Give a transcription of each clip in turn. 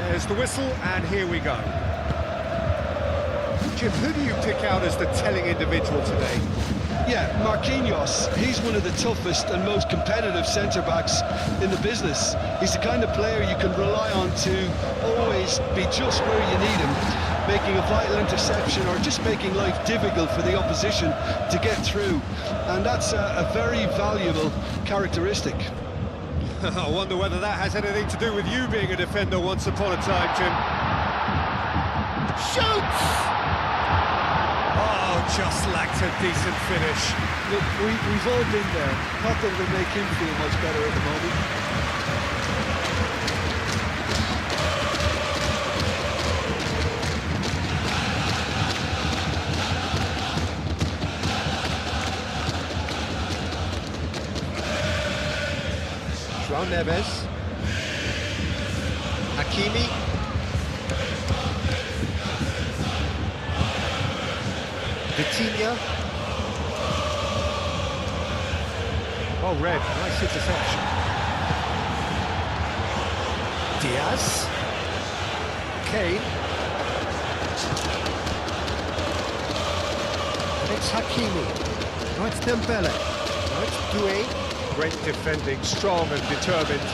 There's the whistle, and here we go. Jim, who do you pick out as the telling individual today? Yeah, Marquinhos. He's one of the toughest and most competitive centre-backs in the business. He's the kind of player you can rely on to always be just where you need him, making a vital interception or just making life difficult for the opposition to get through. And that's a very valuable characteristic. I wonder whether that has anything to do with you being a defender once upon a time, Jim. Shoots! Oh, just lacked a decent finish. Look, we've all been there. Not that it'll make him feel much better at the moment. João Neves. Hakimi. Vitinha. Oh, red. Nice interception. Diaz. Kane. And it's Hakimi. Now it's Dembele. Now it's Doué. Great defending, strong and determined.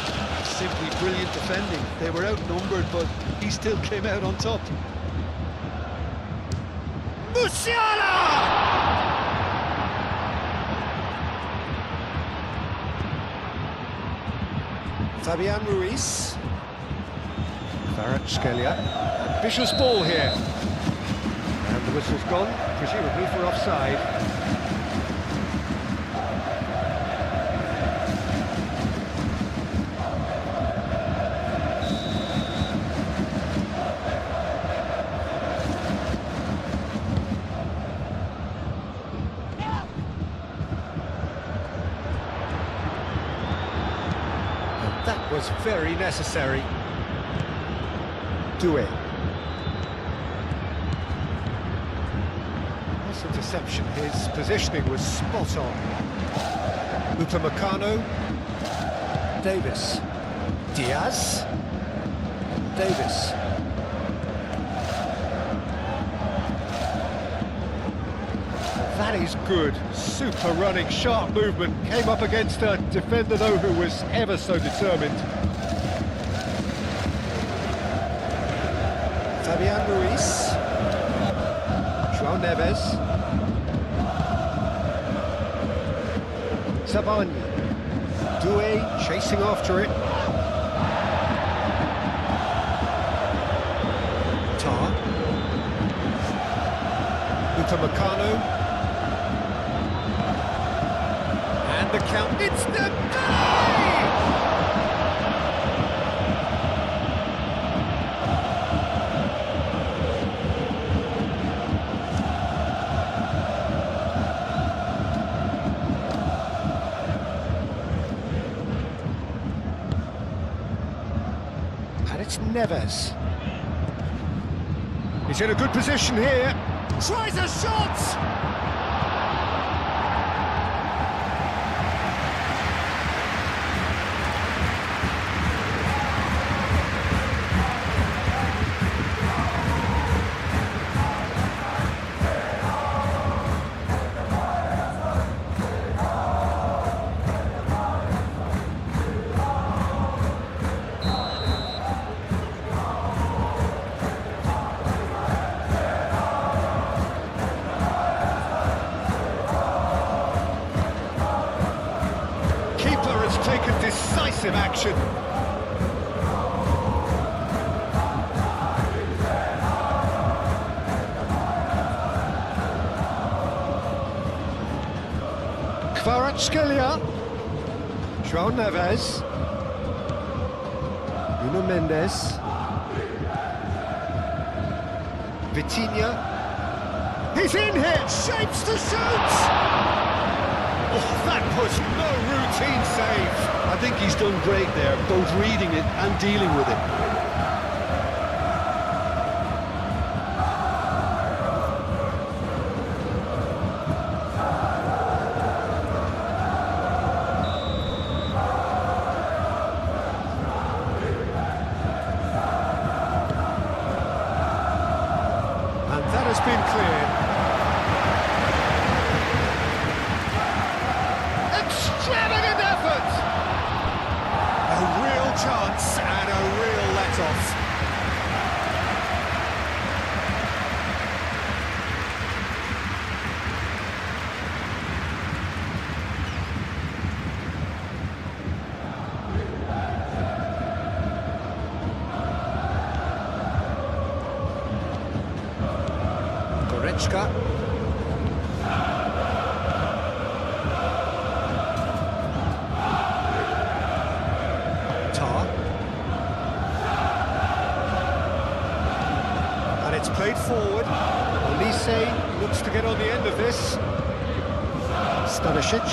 Simply brilliant defending. They were outnumbered, but he still came out on top. Musiala! Fabian Ruiz. Kvaratskhelia. Ambitious ball here. And the whistle's gone, presumably for offside. That was very necessary. Doué. Nice interception. His positioning was spot on. Upamecano. Davis. Diaz. Davis. That is good. Super running, sharp movement. Came up against a defender, though, who was ever so determined. Fabian Ruiz. João Neves. Savani. Doué chasing after it. Tar. Upamecano. The count, it's the day! And it's Neves. He's in a good position here. Tries a shot! Taken decisive action. Kvaratskhelia. João Neves. Nuno Mendes. Vitinha. He's in here. Shapes to shoot. Oh, that was no routine save. I think he's done great there, both reading it and dealing with it. been cleared. Extravagant effort! A real chance and a real let-off. Goretzka. Tar. And it's played forward. Olise looks to get on the end of this. Stanisic.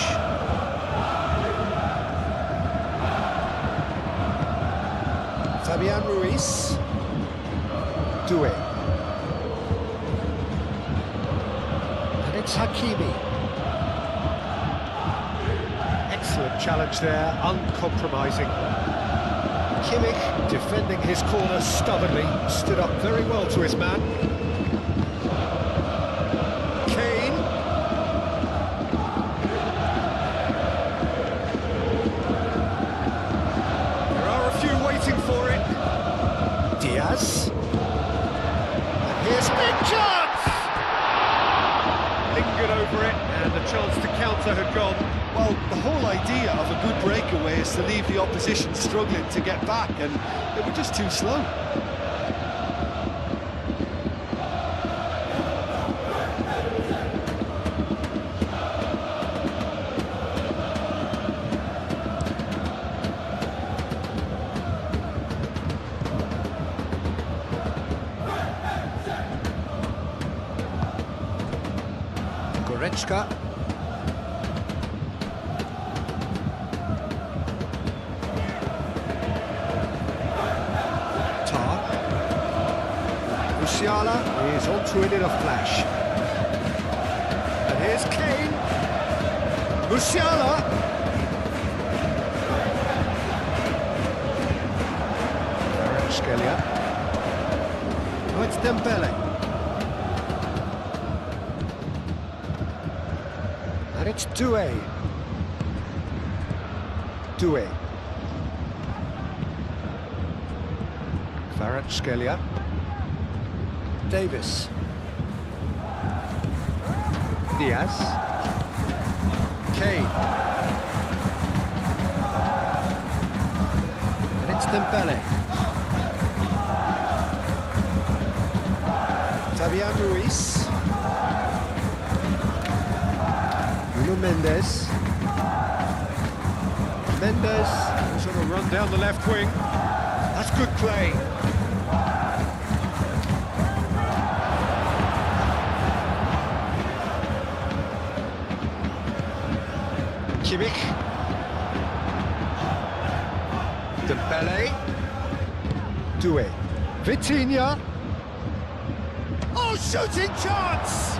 Fabian Ruiz. Doué. It's Hakimi. Excellent challenge there, uncompromising. Kimmich defending his corner stubbornly, stood up very well to his man. Kane. There are a few waiting for it. Diaz. And here's a big chance! Lingered over it, and the chance to counter had gone. Well, the whole idea of a good breakaway is to leave the opposition struggling to get back, and they were just too slow. Goretzka. Tar. Musiala is onto it in a flash. And here's Kane. Musiala. Kvaratskhelia. Oh, it's Dembele. And it's Doué. Doué. Kvaratskhelia. Davis. Diaz. Kane. And it's Dembele. Fabian Ruiz. Mendes. Mendes sort of run down the left wing. That's good play. Kimmich. Dembele. Doué. Vitinha. Oh, shooting chance!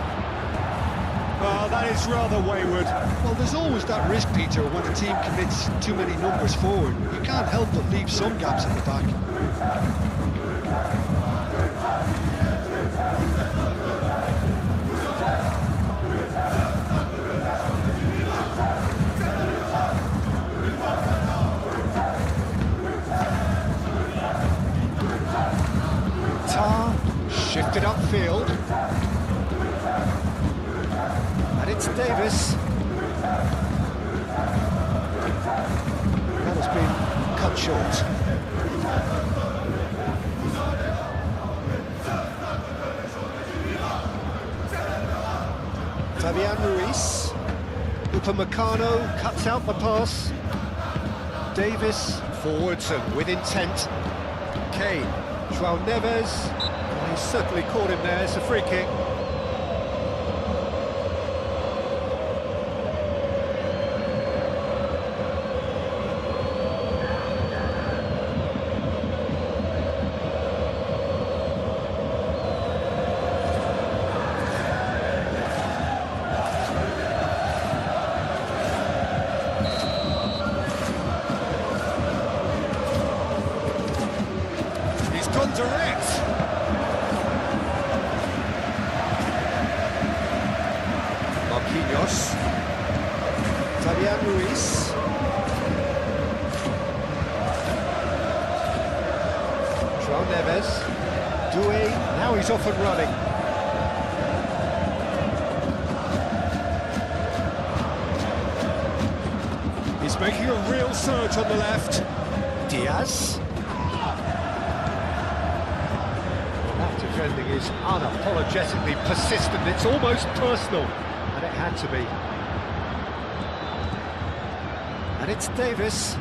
Oh, that is rather wayward. Well, there's always that risk, Peter, when a team commits too many numbers forward. You can't help but leave some gaps at the back. Tar shifted upfield. And it's Davis. That has been cut short. Fabian Ruiz. Upamecano cuts out the pass. Davis forwards and with intent. Kane. João Neves. Well, he's certainly caught him there. It's a free kick. Gone direct. João Neves. Doué, now he's off and running. He's making a real surge on the left. Diaz. That defending is unapologetically persistent. It's almost personal, and it had to be. And it's Davis.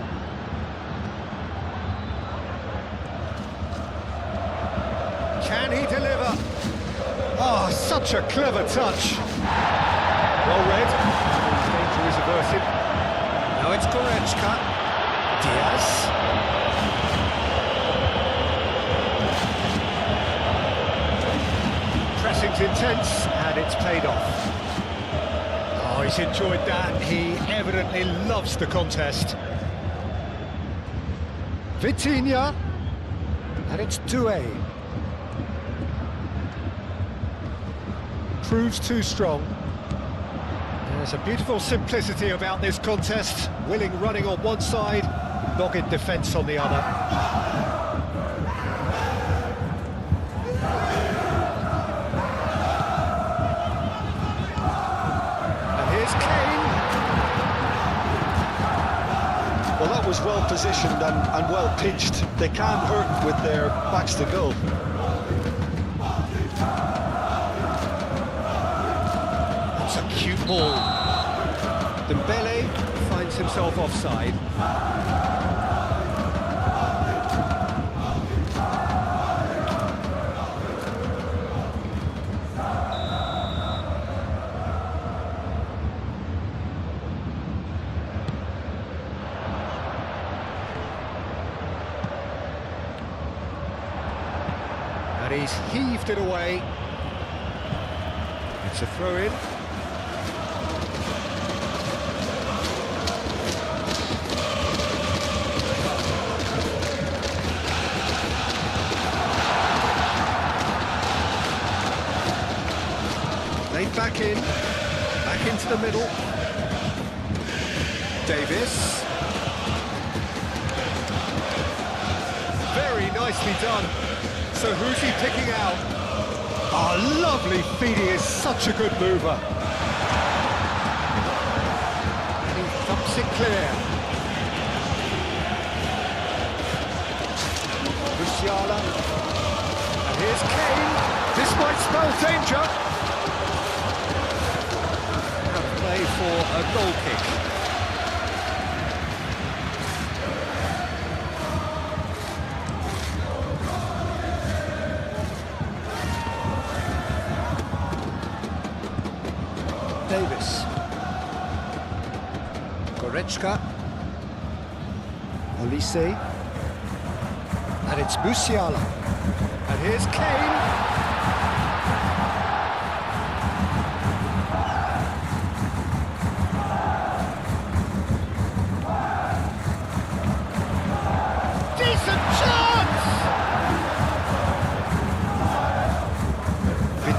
Can he deliver? Oh, such a clever touch. Well read. Danger is averted. Now it's Goretzka. Diaz. Pressing's intense, and it's paid off. Oh, he's enjoyed that. He evidently loves the contest. Vitinha. And it's Doué. Proves too strong. There's a beautiful simplicity about this contest. Willing running on one side, dogged defence on the other. And here's Kane. Well, that was well positioned and well pitched. They can't hurt with their backs to goal. That's a cute ball. Dembele finds himself offside. And he's heaved it away. It's a throw-in. Back into the middle. Davis. Very nicely done. So who's he picking out? Oh, lovely feed, he is such a good mover. And he thumps it clear. Musiala. And here's Kane. This might spell danger. For a goal kick. Davis. Goretzka. Olise. And it's Musiala. And here's Kane.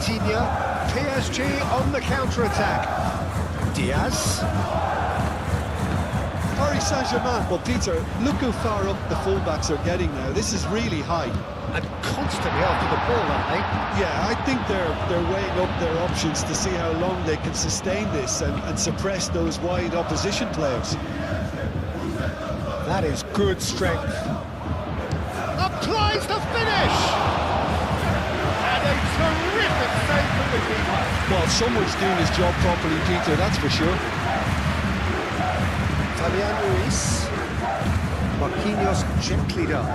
Vitinha, PSG on the counter-attack. Diaz. Paris Saint-Germain, well, Peter, look how far up the fullbacks are getting now. This is really high. And constantly after the ball, aren't they? Yeah, I think they're weighing up their options to see how long they can sustain this and suppress those wide opposition players. That is good strength. Applies the finish! And a terrific save from the keeper. Well, someone's doing his job properly, Peter, that's for sure. Fabian Ruiz. Marquinhos gently done.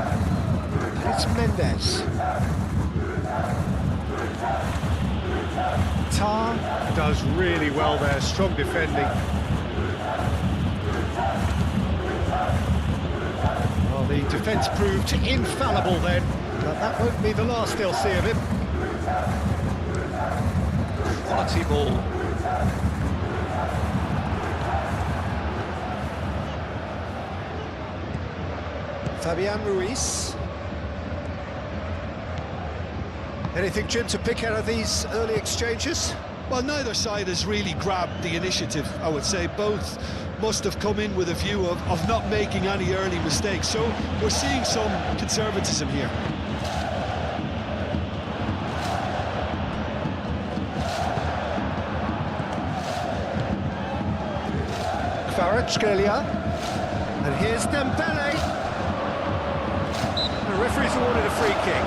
And it's Mendes. Tar does really well there, strong defending. Well, the defence proved infallible then, but that won't be the last they'll see of him. Quality ball. Fabian Ruiz. Anything, Jim, to pick out of these early exchanges? Well, neither side has really grabbed the initiative, I would say. Both must have come in with a view of not making any early mistakes. So we're seeing some conservatism here. Kvaratskhelia. And here's Dembele. The referee's awarded a free kick.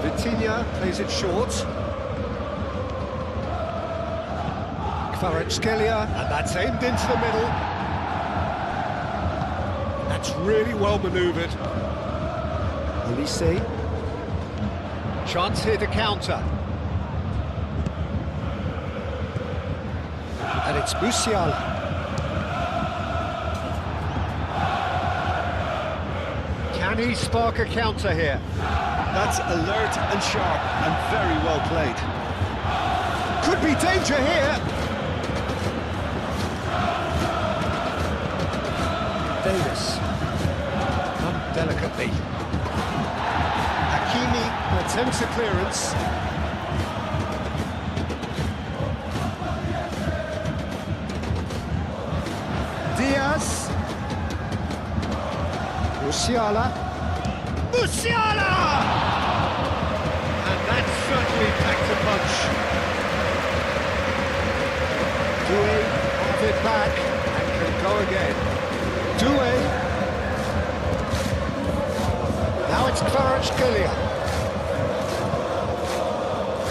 Vitinha plays it short. Kvaratskhelia, and that's aimed into the middle. That's really well manoeuvred. Olise. Chance here to counter. And it's Musiala. Can he spark a counter here? That's alert and sharp and very well played. Could be danger here. Davis. Done delicately. Hakimi attempts a clearance. Diaz. Musiala. Musiala! And that certainly packed a punch. Doué have it back and can go again. Doué. Now it's Kvaratskhelia.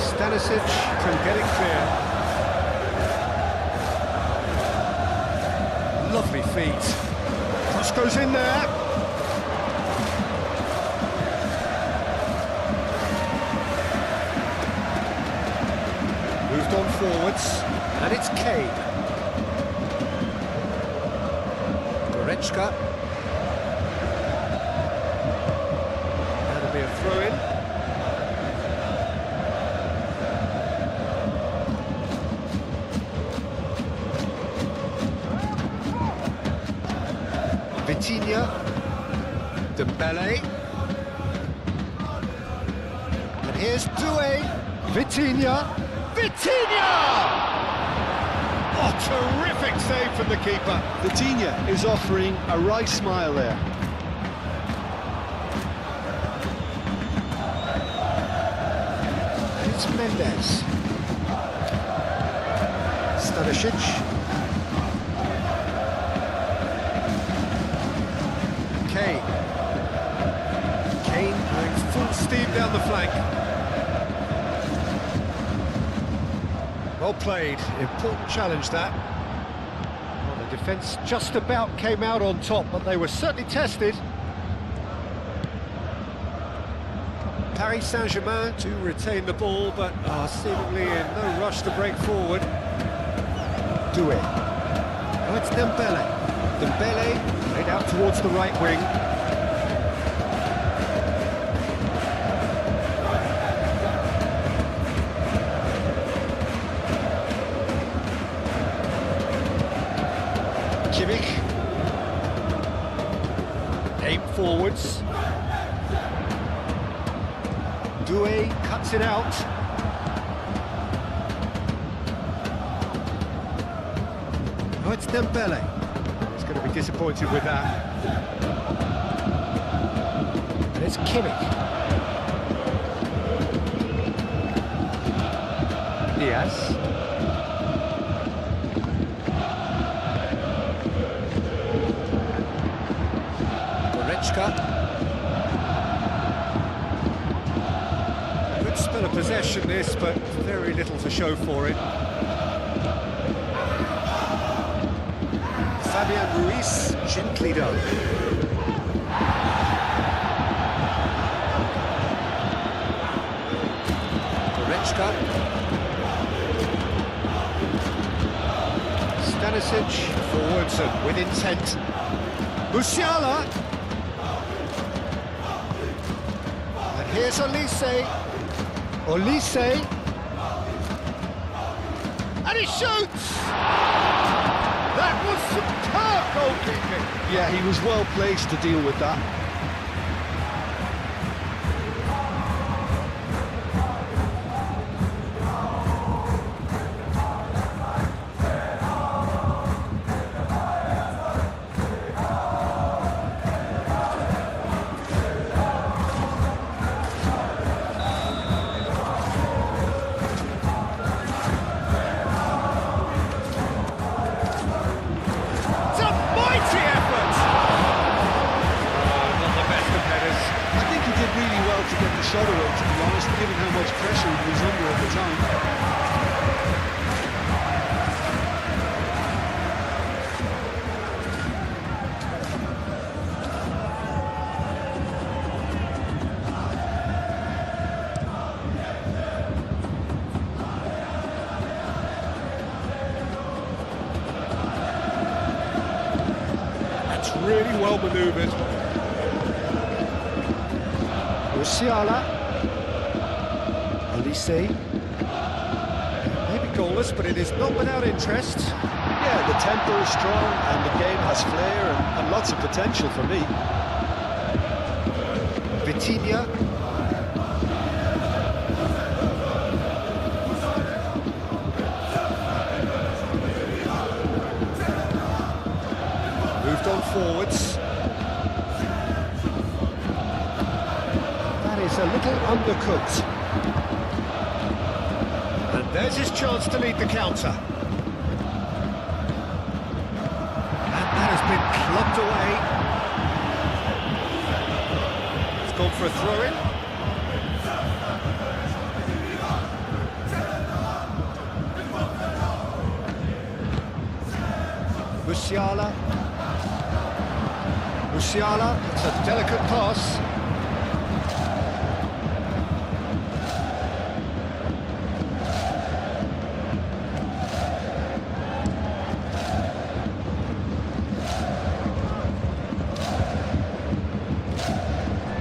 Stanisic can get it clear. Lovely feet. Cross goes in there. Moved on forwards, and it's Kane. Goretzka. That'll be a throw-in. Vitinha. Dembele. And here's Doué. Vitinha. Vitinha! Oh, terrific save from the keeper. Vitinha is offering a right smile there. And it's Mendes. Stanisic. Kane. Kane going full steam down the flank. Well played, important challenge that. Well, the defence just about came out on top, but they were certainly tested. Paris Saint-Germain to retain the ball, but are seemingly in no rush to break forward. Doué. Now it's Dembele. Dembele played out towards the right wing. Aim forwards. Doué cuts it out. Oh, it's Dembele. He's going to be disappointed with that. And it's Kimmich. Diaz. Good spell of possession this, but very little to show for it. Fabian Ruiz gently done. Goretzka. Stanisic forwards and with intent. Musiala. And here's Olise. Olise. And he shoots! That was superb goalkeeping. Yeah, he was well placed to deal with that. Shot away, to be honest, given how much pressure he was under at the time. That's really well manoeuvred. Musiala, Olise, maybe goalless, but it is not without interest. Yeah, the tempo is strong and the game has flair and lots of potential for me. Vitinha. Moved on forwards. A little undercooked. And there's his chance to lead the counter. And that has been clubbed away. It's gone for a throw-in. Musiala. Musiala, it's a delicate pass.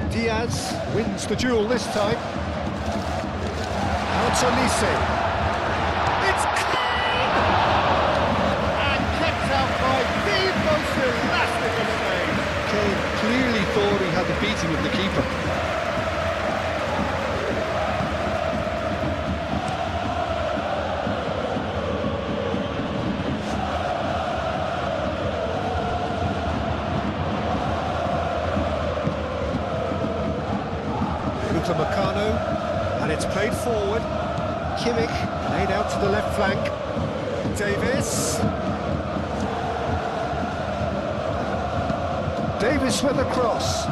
Diaz wins the duel this time. Out to Olise. It's clean! And kept out by the most elastic of saves. Kane clearly thought he had the beating of the keeper. And it's played forward. Kimmich laid out to the left flank. Davis. Davis with a cross.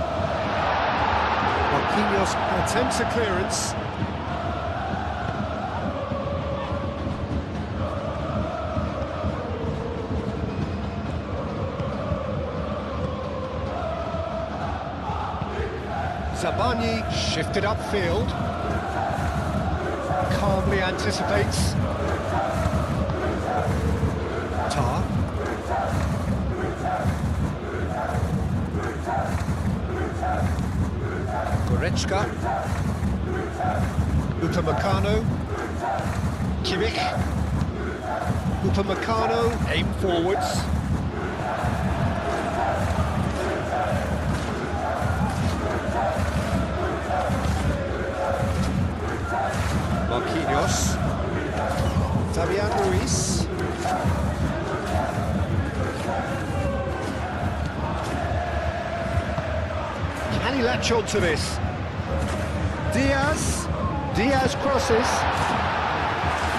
Marquinhos attempts a clearance. Zabani shifted upfield. Calmly anticipates. Tar. Goretzka. Upamecano. Kimmich. Upamecano, aim forwards. Marquinhos, Fabian Ruiz, can he latch on to this? Diaz crosses.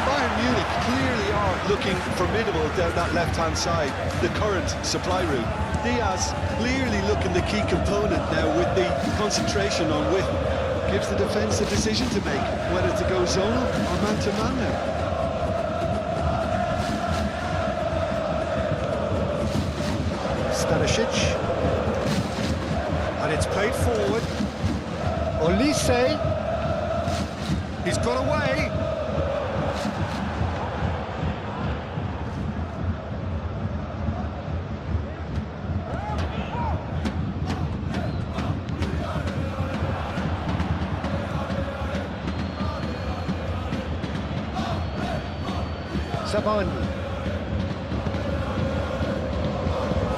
Bayern Munich clearly are looking formidable down that left-hand side, the current supply route. Diaz clearly looking the key component now with the concentration on width. Gives the defence a decision to make, whether to go zonal or man-to-man now. Stanisic. And it's played forward. Olise. He's got away. Zabani.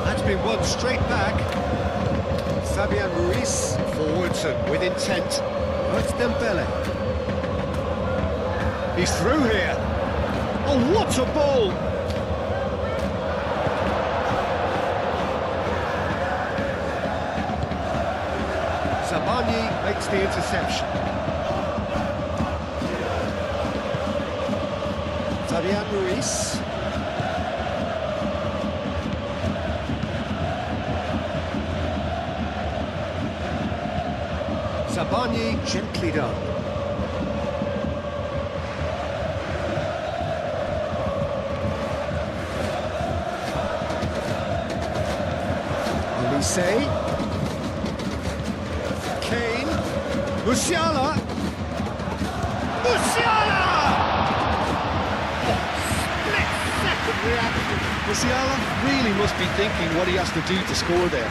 That's been won straight back. Fabian Ruiz forwards and with intent. Oh, it's Dembele. He's through here. Oh, what a ball! Zabani makes the interception. Fabian Ruiz. Zabani gently done. Olise. Kane. Musiala. Musiala! Split-second reaction. Musiala really must be thinking what he has to do to score there.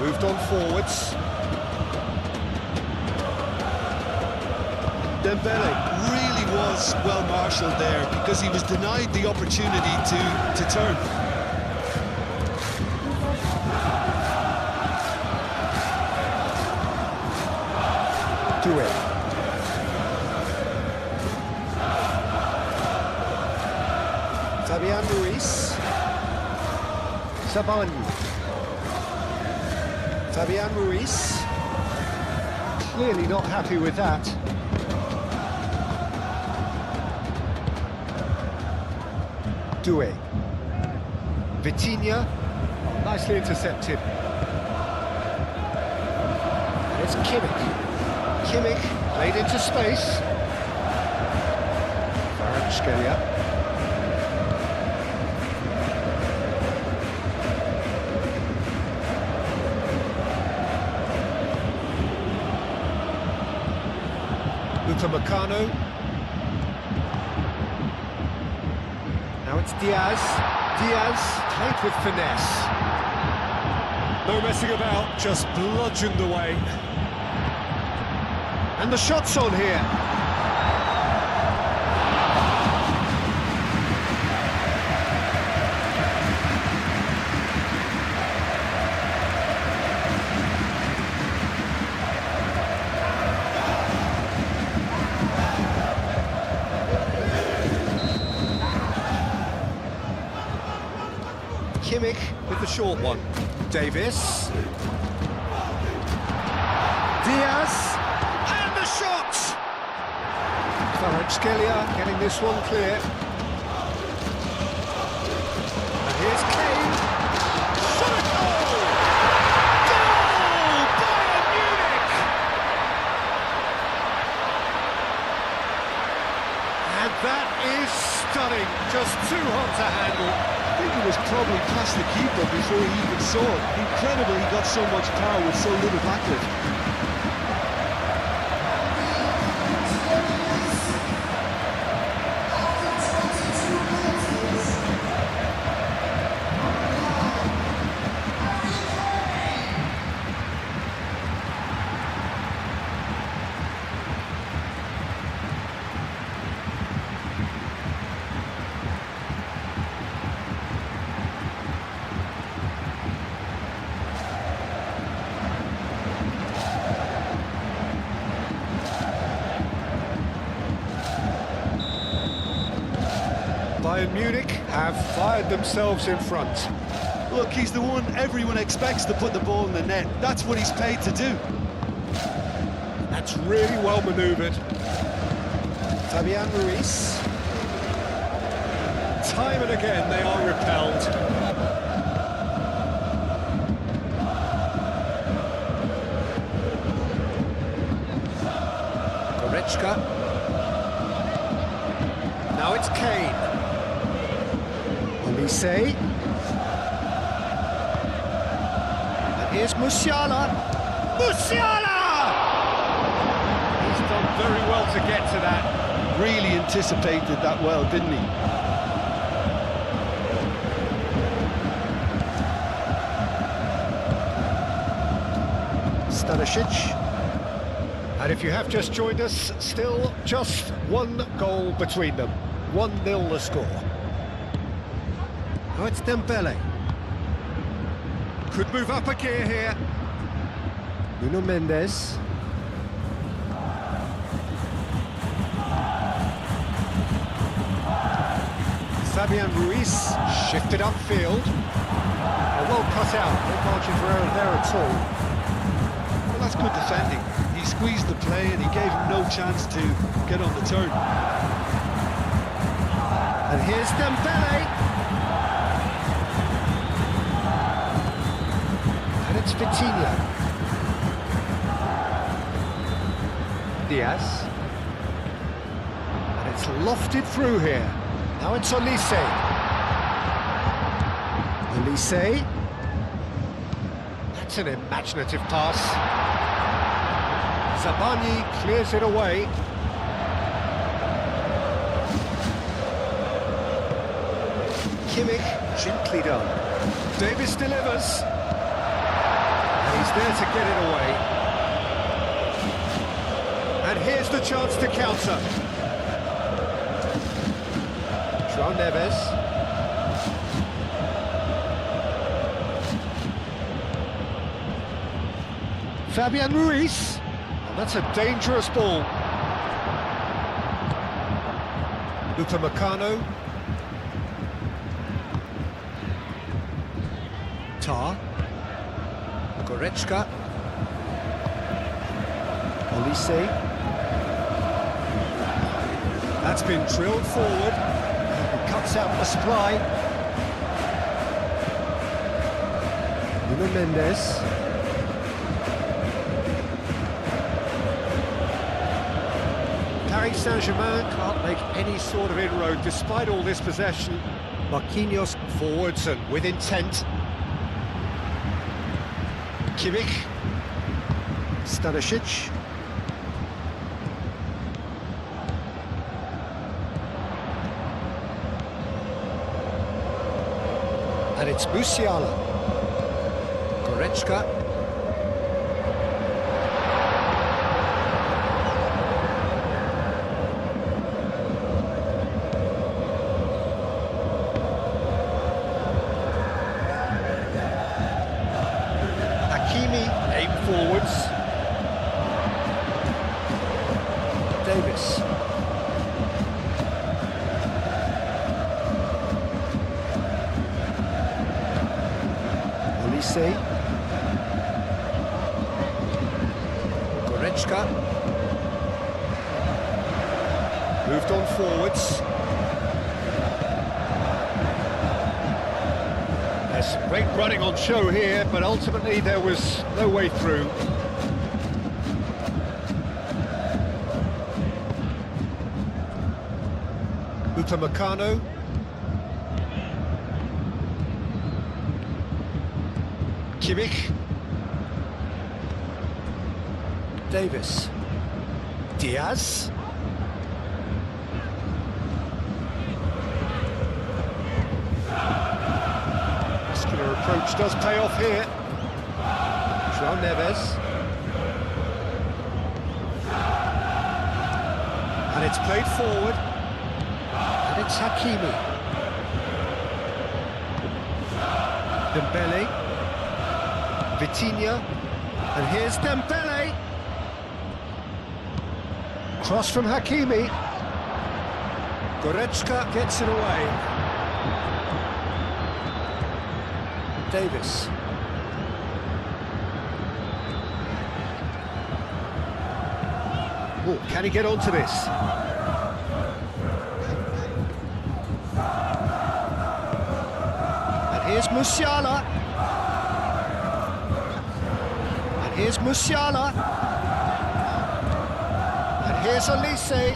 Moved on forwards. Dembele really was well marshalled there because he was denied the opportunity to turn. To it. Fabian Ruiz. Zabani. Fabian Ruiz. Clearly not happy with that. Doué. Vitinha. Nicely intercepted. And it's Kimmich. Kimmich played into space. Kvaratskhelia. Upamecano. Now it's Diaz. Diaz played with finesse. No messing about, just bludgeoned away. And the shot's on here. Kimmich with the short one. Davis. Diaz. And the shot! Kvaratskhelia getting this one clear. And here's Kane. Shot a goal! Goal! Bayern Munich! And that is stunning. Just too hot to handle. I think he was probably past the keeper before he even saw it. Incredible he got so much power with so little backlift. Bayern Munich have fired themselves in front. Look, he's the one everyone expects to put the ball in the net. That's what he's paid to do. That's really well manoeuvred. Fabian Ruiz. Time and again they are repelled. Goretzka. Now it's Kane. Olise. And here's Musiala. Musiala! He's done very well to get to that. Really anticipated that well, didn't he? Stanisic. And if you have just joined us, still just one goal between them. 1-0 the score. Oh, it's Dembele. Could move up a gear here. Nuno Mendes. Fabian Ruiz shifted upfield. Well cut out, no margin for error there at all. Well, that's good defending. He squeezed the play and he gave him no chance to get on the turn. And here's Dembele. And it's Vitinha. Diaz. And it's lofted through here. Now it's Olise. Olise. That's an imaginative pass. Zabani clears it away. Kimmich, gently done. Davis delivers. And he's there to get it away. And here's the chance to counter. João Neves. Fabian Ruiz. And that's a dangerous ball. Upamecano. Tar. Goretzka. Olise. That's been drilled forward. Cuts out the supply. Nuno Mendes. Paris Saint-Germain can't make any sort of inroad despite all this possession. Marquinhos forwards and with intent. Kimmich. Stanisic. And it's Musiala. Goretzka. Hakimi aim forwards. Davis. Olise. Goretzka. Moved on forwards. There's some great running on show here, but ultimately there was no way through. Upamecano. Kimmich. Davis. Diaz. Muscular approach does pay off here. João Neves. And it's played forward. And it's Hakimi. Dembele. Vitinha, and here's Dembele. Cross from Hakimi. Goretzka gets it away. Davis. Oh, can he get onto this? And here's Musiala. Here's Musiala. And here's Olise.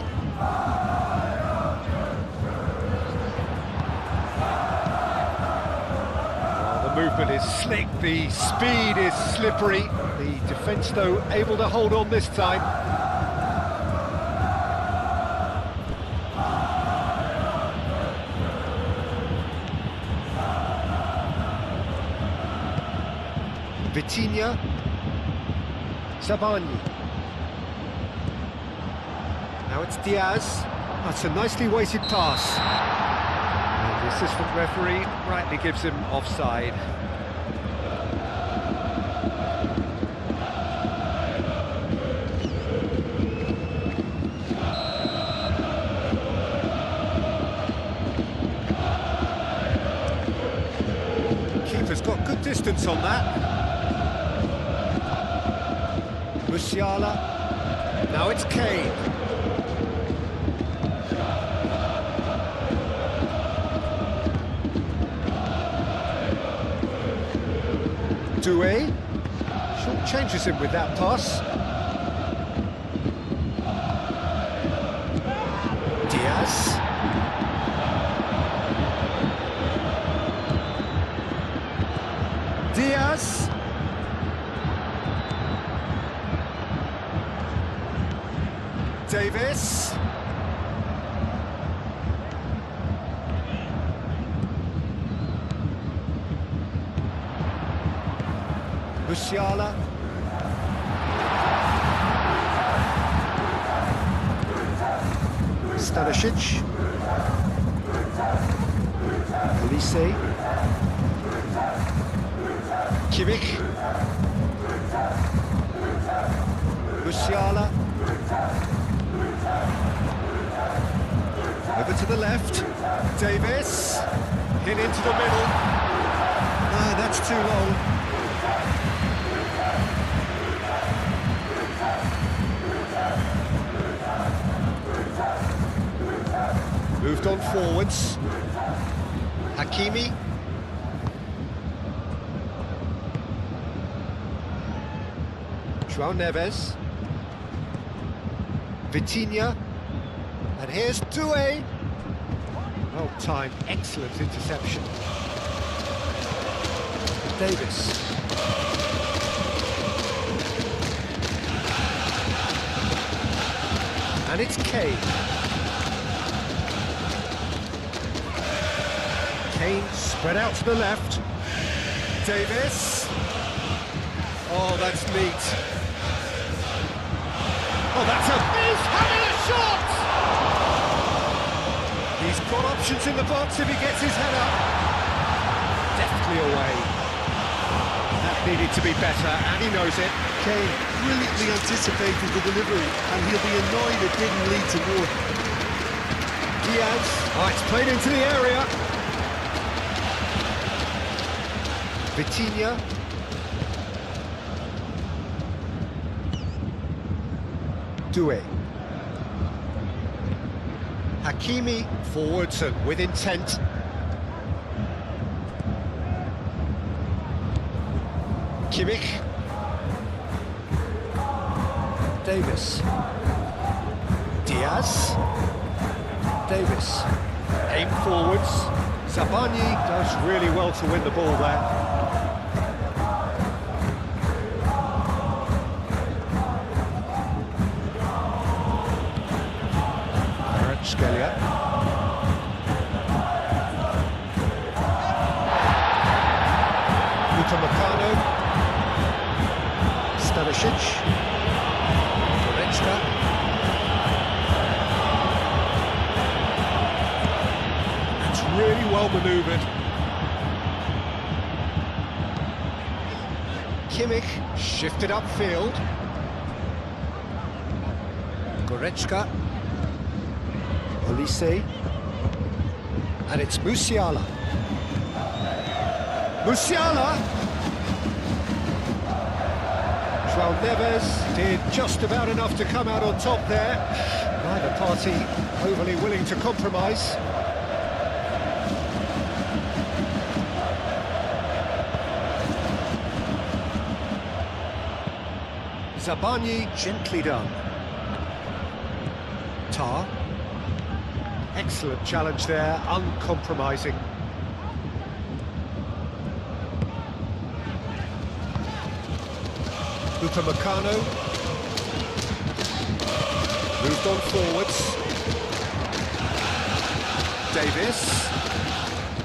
Oh, the movement is slick, the speed is slippery. The defence, though, able to hold on this time. Vitinha. Zabani. Now it's Diaz. That's a nicely weighted pass. And the assistant referee rightly gives him offside. Keeper's got good distance on that. Musiala. Now it's Kane. Doué. Short changes him with that pass. Diaz. Diaz. Davis. Musiala. Stanisic. Olise. Kimmich. Musiala. Over to the left. Davis. Hit into the middle. Ah, that's too long. Moved on forwards. Hakimi. João Neves. Vitinha. And here's Doué. Well timed, excellent interception. Davis. And it's Kane. Kane spread out to the left. Davis. Oh, that's neat. Oh, that's he's having a shot! He's got options in the box if he gets his head up. Deftly away. That needed to be better, and he knows it. Kane brilliantly anticipated the delivery, and he'll be annoyed it didn't lead to more. Diaz. Oh, it's played into the area. Vitinha. Doué. Hakimi forwards and with intent. Kimmich. Davis. Diaz. Davis. Aim forwards. Zabani does really well to win the ball there. Scalia. Upamecano. Stanisic. Goretzka. That's really well manoeuvred. Kimmich shifted upfield. Goretzka. Olise. And it's Musiala. Musiala! João Neves did just about enough to come out on top there. Neither party overly willing to compromise. Zabani gently done. Tar. Excellent challenge there, uncompromising. Upamecano. Moved on forwards. Davis.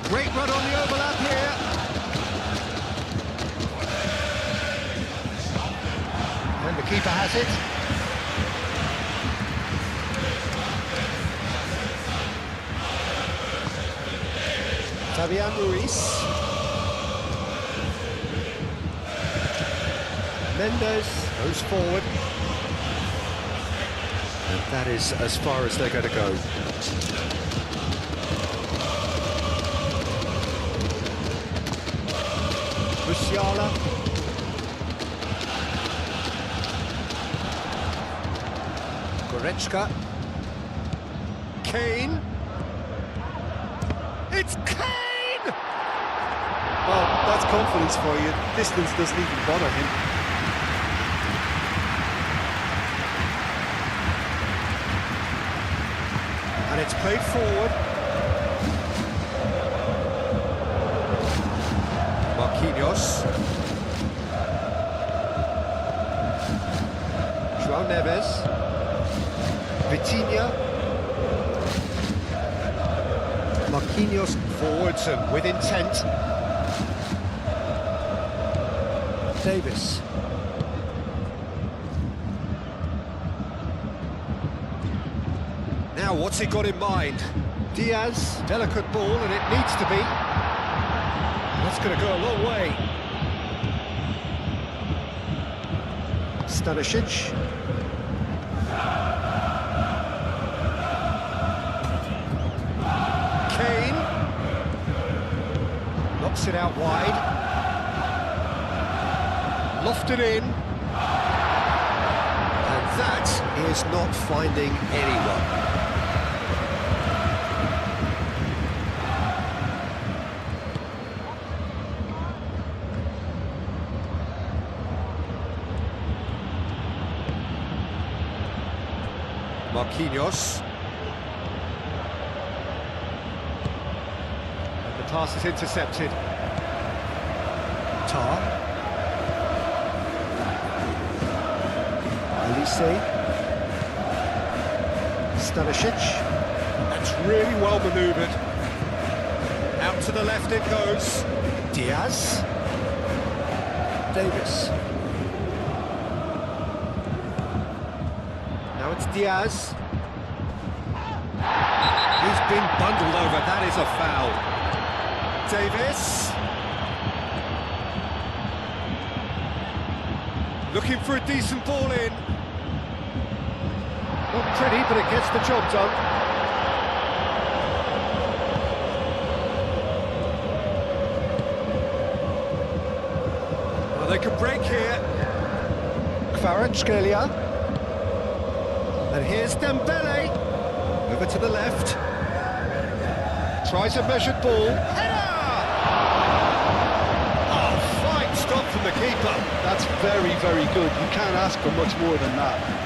Great run on the overlap here. And the keeper has it. Fabian Ruiz. Mendes goes forward. And that is as far as they're going to go. Musiala. Goretzka. Kane. It's Kane! Well, that's confidence for you. Distance doesn't even bother him. And it's played forward. Marquinhos. João Neves. Vitinha. Marquinhos forwards and with intent. Davis. Now, what's he got in mind? Diaz, delicate ball, and it needs to be. That's going to go a long way. Stanisic. Kane. Knocks it out wide. Lofted in. And that is not finding anyone. Marquinhos. And the pass is intercepted. Tar. Elise. Stanisic. That's really well manoeuvred. Out to the left it goes. Diaz. Davis. Now it's Diaz. He's been bundled over, that is a foul. Davis. Looking for a decent ball in. Not pretty, but it gets the job done. Well, they could break here. Kvaratskhelia. And here's Dembele, over to the left, tries a measured ball, header! Oh, fine stop from the keeper. That's very, very good. You can't ask for much more than that.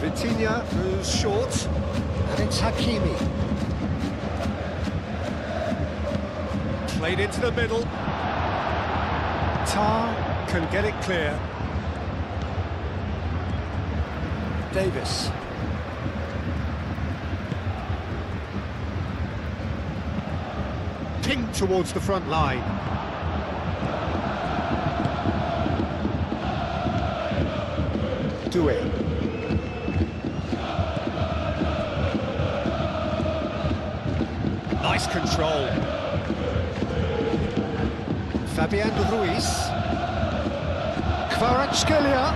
Vitinha moves short, and it's Hakimi. Played into the middle. Tar can get it clear. Davis. Pinged towards the front line. Doué. Nice control. Fabian Ruiz. Kvaratskhelia.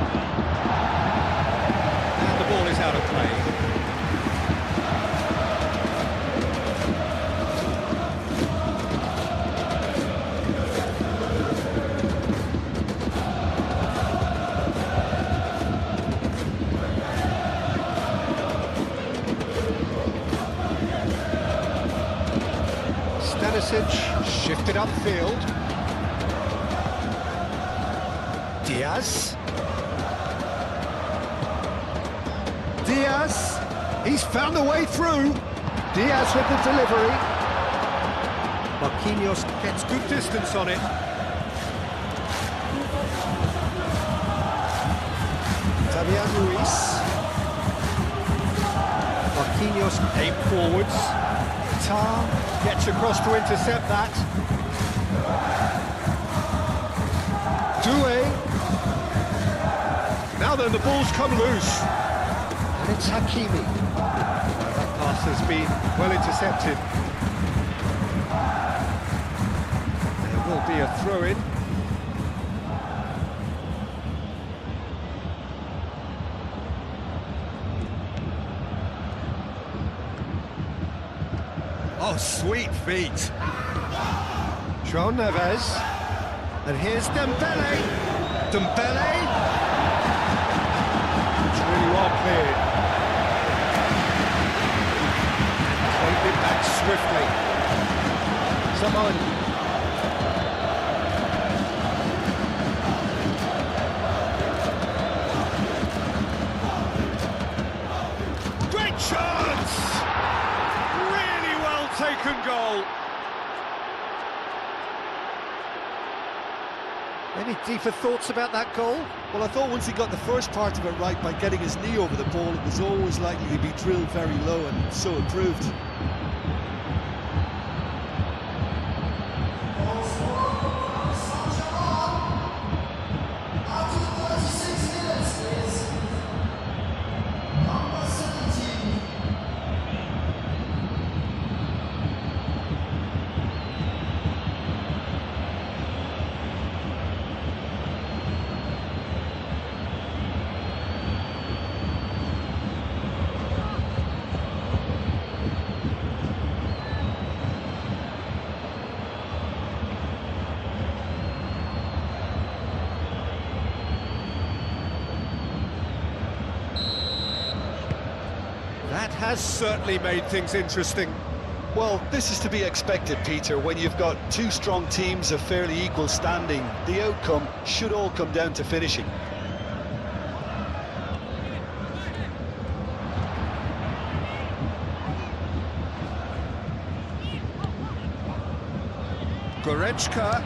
And the ball is out of play. Stanisic shifted upfield. Diaz. Diaz. He's found a way through. Diaz with the delivery. Marquinhos gets good distance on it. Fabian Ruiz. Marquinhos aim forwards. Tar gets across to intercept that. Doué. Now then, the ball's come loose. And it's Hakimi. That pass has been well intercepted. There will be a throw-in. Oh, sweet feet. João Neves. And here's Dembele. Dembele. It's really well cleared. Played it back swiftly. Someone. Great chance! Really well taken goal. Any deeper thoughts about that goal? Well, I thought once he got the first part of it right by getting his knee over the ball, it was always likely to be drilled very low, and so it proved. That has certainly made things interesting. Well, this is to be expected, Peter, when you've got two strong teams of fairly equal standing. The outcome should all come down to finishing. Goretzka.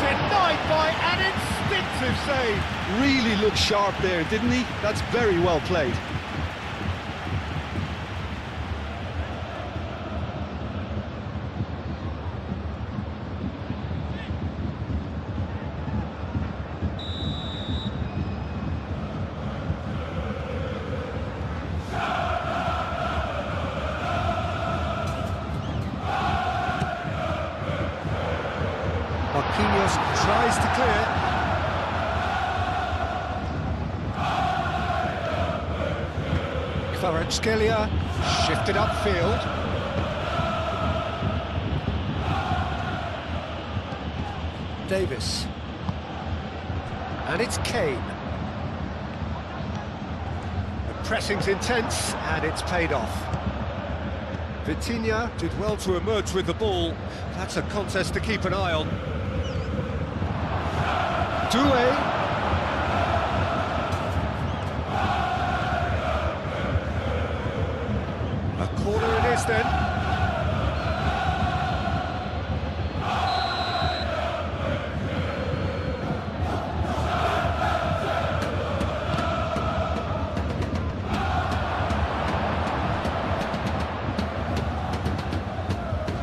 Denied by an instinctive save. Really looked sharp there, didn't he? That's very well played. Marquinhos tries to clear. Kvaratskhelia shifted upfield. Davis. And it's Kane. The pressing's intense and it's paid off. Vitinha did well to emerge with the ball. That's a contest to keep an eye on. Doué. A corner it is then.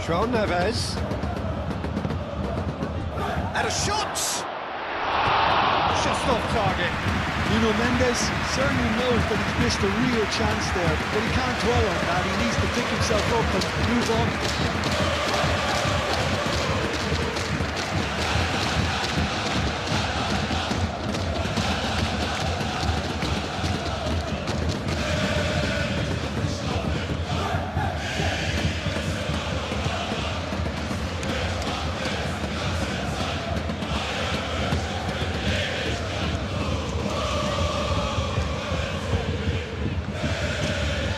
João Neves. And a shot! Just off target. Nuno Mendes certainly knows that he's missed a real chance there, but he can't dwell on that. He needs to pick himself up and move on.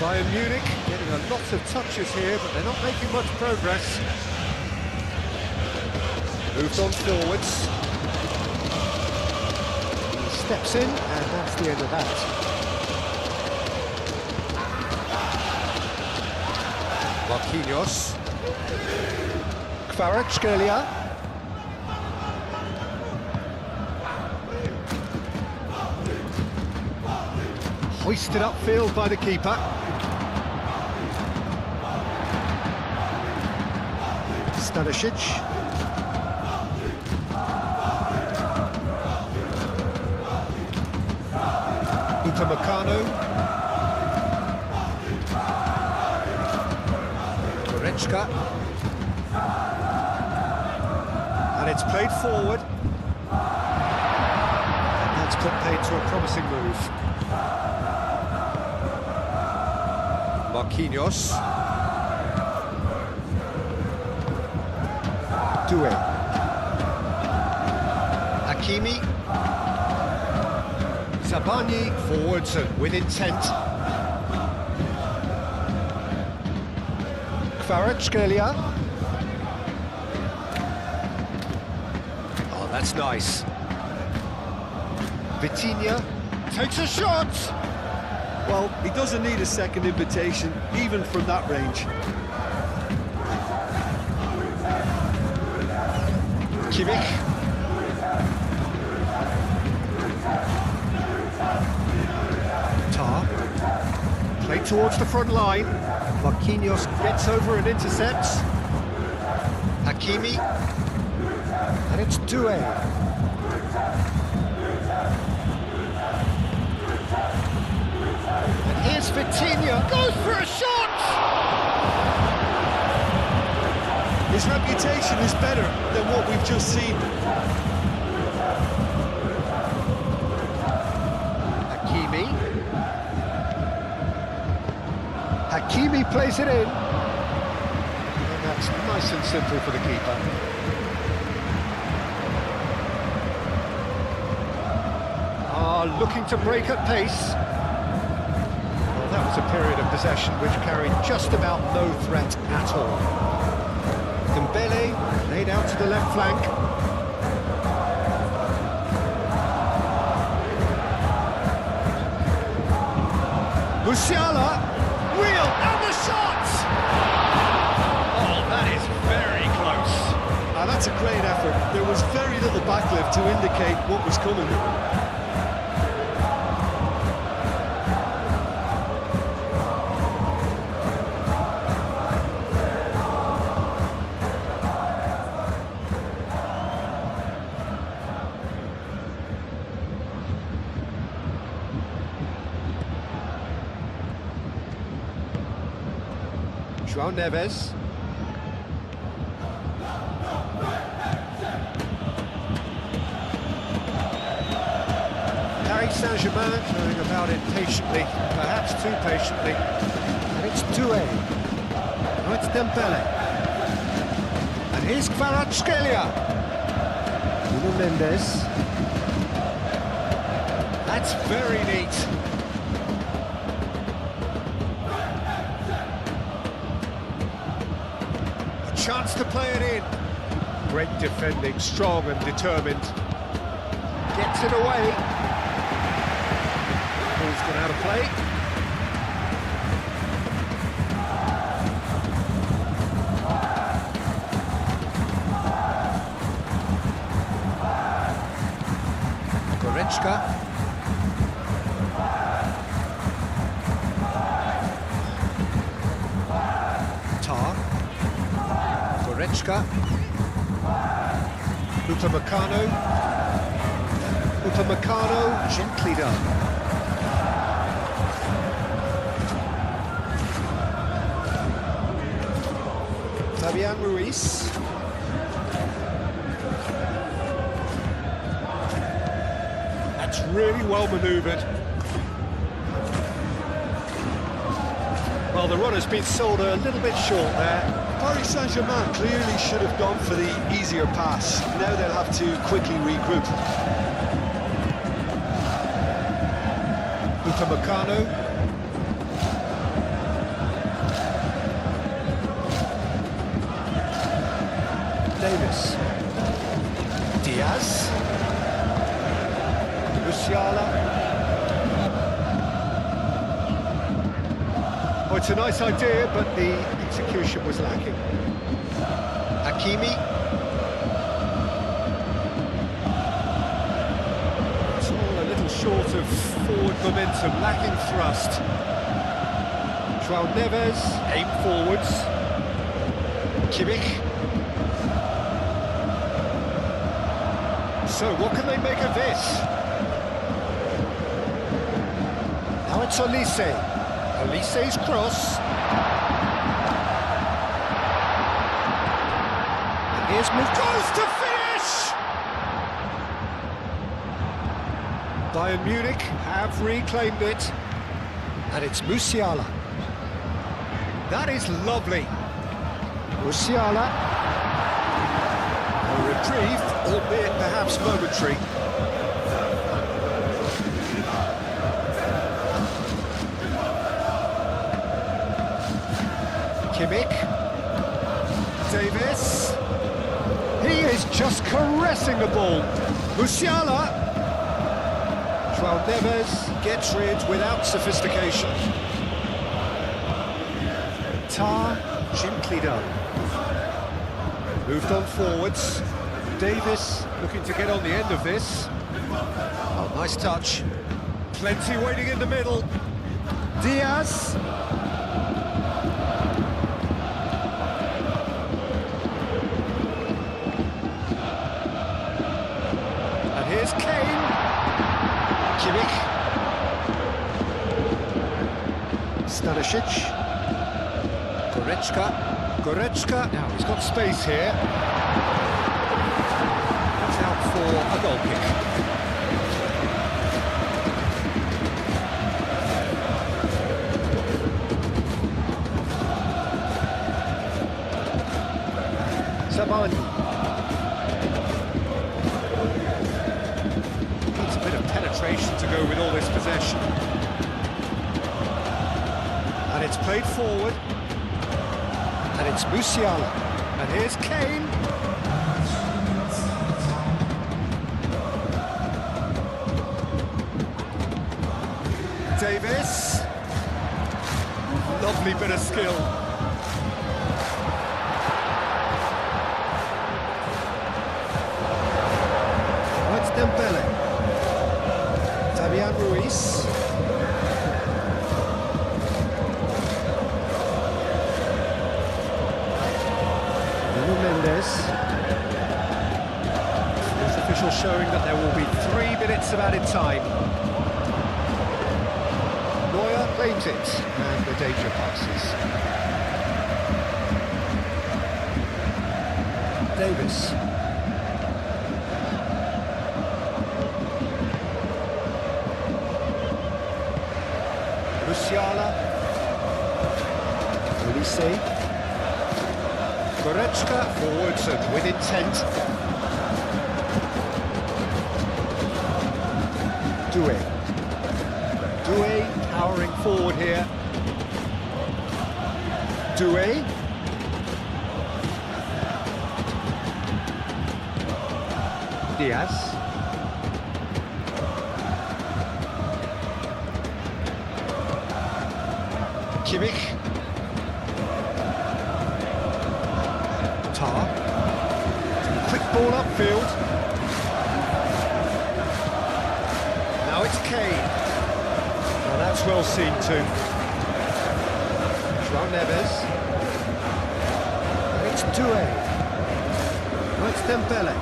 Bayern Munich getting a lot of touches here, but they're not making much progress. Moved on forwards. He steps in, and that's the end of that. Marquinhos. Kvaratskhelia. Hoisted upfield by the keeper. Stanisic. Upamecano. Goretzka. And it's played forward. And that's put paid to a promising move. Marquinhos. Doué. Hakimi. Zabani forwards and with intent. Kvaratskhelia. Oh, that's nice. Vitinha takes a shot. Well, he doesn't need a second invitation, even from that range. Kimmich. Tar. Played towards the front line. Marquinhos gets over and intercepts. Hakimi. And it's Doué. And here's Vitinha. Goes for a shot! His reputation is better than what we've just seen. Hakimi. Hakimi plays it in. And that's nice and simple for the keeper. Looking to break at pace. Well, that was a period of possession which carried just about no threat at all. Dembele laid out to the left flank. Musiala, wheel, and the shot! Oh, that is very close. Now that's a great effort. There was very little backlift to indicate what was coming. João Neves. Paris Saint-Germain going about it patiently, perhaps too patiently. And it's Doué. Now it's Dembele. And here's Kvaratskhelia. Nuno Mendes. That's very neat. Chance to play it in. Great defending, strong and determined. Gets it away. Ball's gone out of play. Goretzka. Goretzka. Upamecano, gently done. Fabian Ruiz. That's really well manoeuvred. Well, the runner's been sold a little bit short there. Paris Saint-Germain clearly should have gone for the easier pass. Now they'll have to quickly regroup. Upamecano. Davis. Diaz. Musiala. Oh, it's a nice idea, but the execution was lacking. Hakimi. It's all a little short of forward momentum, lacking thrust. João Neves, aim forwards. Kimmich. So, what can they make of this? Now it's Olise. Olise's cross. And here's goes to finish! Bayern Munich have reclaimed it. And it's Musiala. That is lovely. Musiala. A reprieve, albeit perhaps momentary. Kimmich. Davis. He is just caressing the ball. Musiala. João Neves gets rid without sophistication. Tar, gently done. Moved on forwards. Davis looking to get on the end of this. Oh, nice touch. Plenty waiting in the middle. Diaz. And here's Kane. Kimmich. Stanisic. Goretzka, now he's got space here. That's out for a goal kick. Sabani. Needs a bit of penetration to go with all this possession. And it's played forward. And it's Musiala. And here's Kane. Davis. Lovely bit of skill. It's Dembele. Fabian Ruiz. Mendes. There's official showing that there will be 3 minutes of added time. Neuer claims it, and the danger passes. Davis. Musiala. Olise. Goretzka forwards and with intent. Doué powering forward here. Doué. Diaz. Kimmich. Quick ball upfield. Now it's Kane. Now that's well seen too. João Neves. And it's Doué. Now it's Dembele.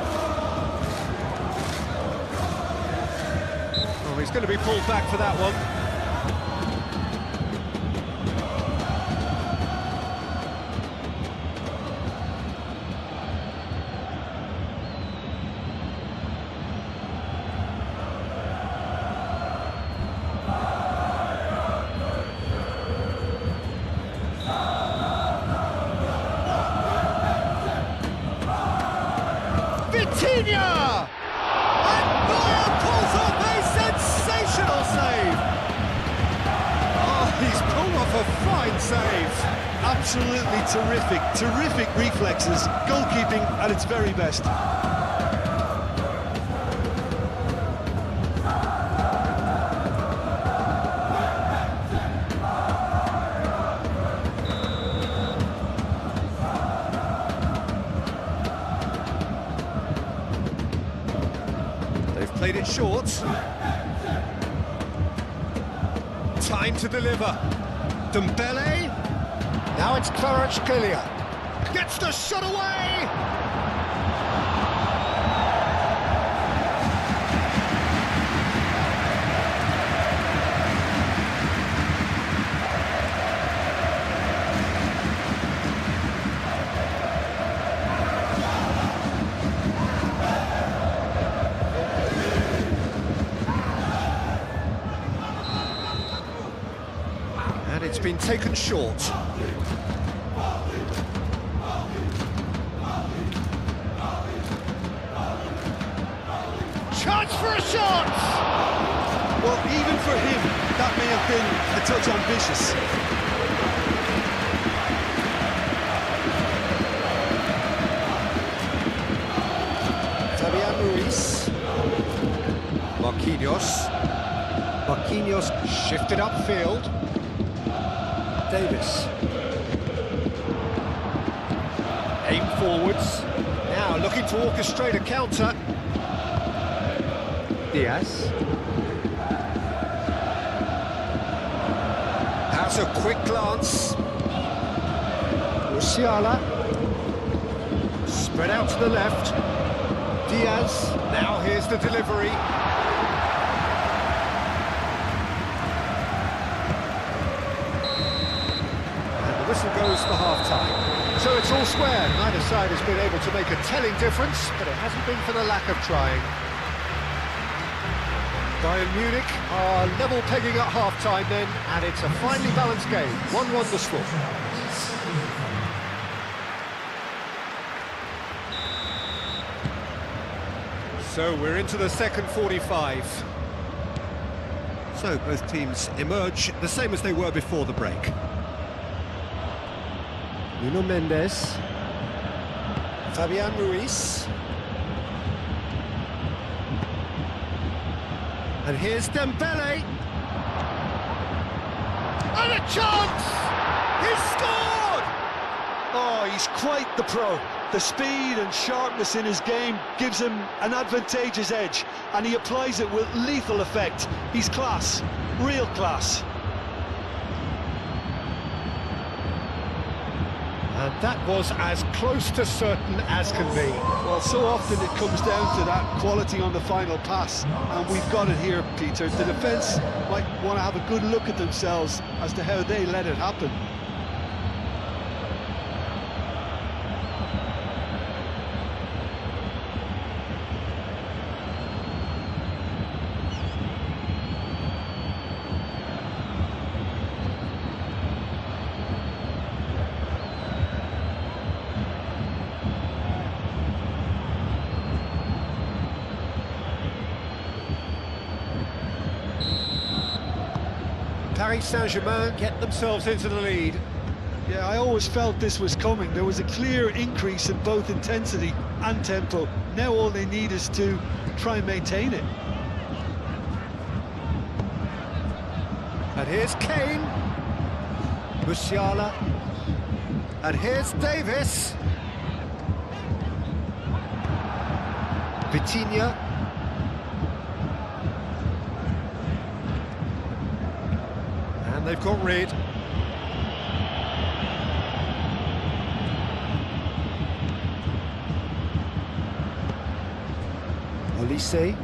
Oh, he's going to be pulled back for that one. Vitinha! And Neuer pulls off a sensational save! Oh, he's pulled off a fine save. Absolutely terrific reflexes, goalkeeping at its very best. They've played it short. Time to deliver. Dembele. Now it's Kvaratskhelia. Gets the shot away! And it's been taken short. Chance for a shot! Well, even for him, that may have been a touch ambitious. Fabian Ruiz. Marquinhos. Marquinhos shifted upfield. Davis. Aim forwards. Now looking to orchestrate a counter. Diaz. Has a quick glance. Musiala. Spread out to the left. Diaz. Now here's the delivery. And the whistle goes for half-time. So it's all square. Neither side has been able to make a telling difference, but it hasn't been for the lack of trying. Bayern Munich are level pegging at half-time then, and it's a finely balanced game. 1-1 the score. So we're into the second 45. So both teams emerge the same as they were before the break. Nuno Mendes. Fabian Ruiz. And here's Dembele. And a chance! He's scored! Oh, he's quite the pro. The speed and sharpness in his game gives him an advantageous edge, and he applies it with lethal effect. He's class, real class. And that was as close to certain as can be. Well, so often it comes down to that quality on the final pass, and we've got it here, Peter. The defence might want to have a good look at themselves as to how they let it happen. Paris Saint-Germain get themselves into the lead. Yeah, I always felt this was coming. There was a clear increase in both intensity and tempo. Now all they need is to try and maintain it. And here's Kane. Musiala. And here's Davis. Vitinha. And they've got rid. Olise.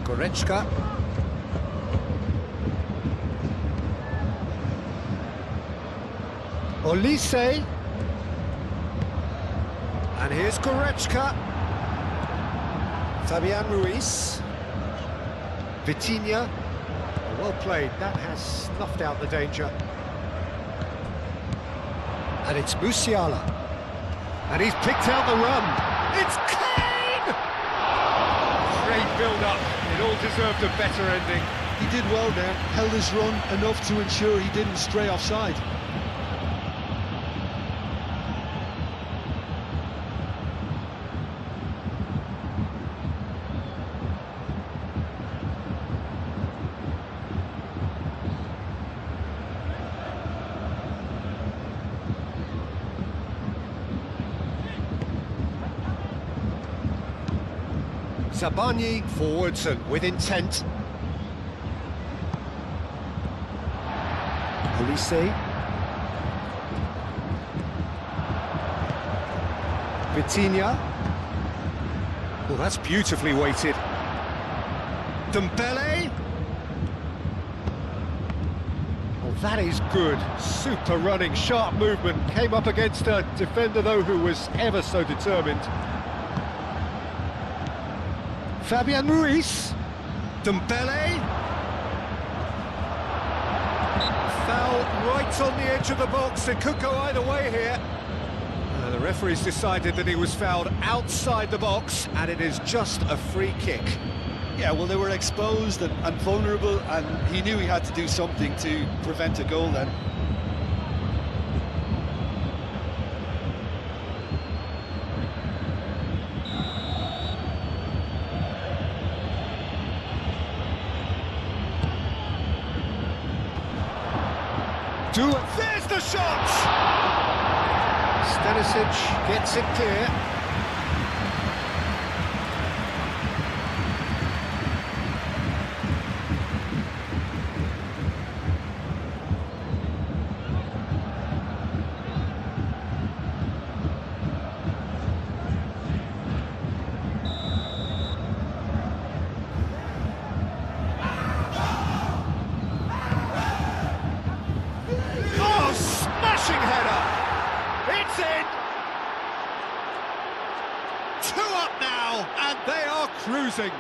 Goretzka. Olise. And here's Goretzka. Fabian Ruiz. Vitinha. Well played, that has snuffed out the danger. And it's Musiala. And he's picked out the run. It's Kane! Great build-up. It all deserved a better ending. He did well there, held his run enough to ensure he didn't stray offside. Sabani forwards and with intent. Olise. Vitinha. Oh, that's beautifully weighted. Dembele. Oh, that is good. Super running, sharp movement. Came up against a defender, though, who was ever so determined. Fabian Ruiz. Dembele. Foul right on the edge of the box. It could go either way here. The referee's decided that he was fouled outside the box, and it is just a free kick. Yeah, well, they were exposed and vulnerable, and he knew he had to do something to prevent a goal then. There's the shot! Stanisic gets it clear. Oh, smashing header! It's in! 2 up now, and they are cruising.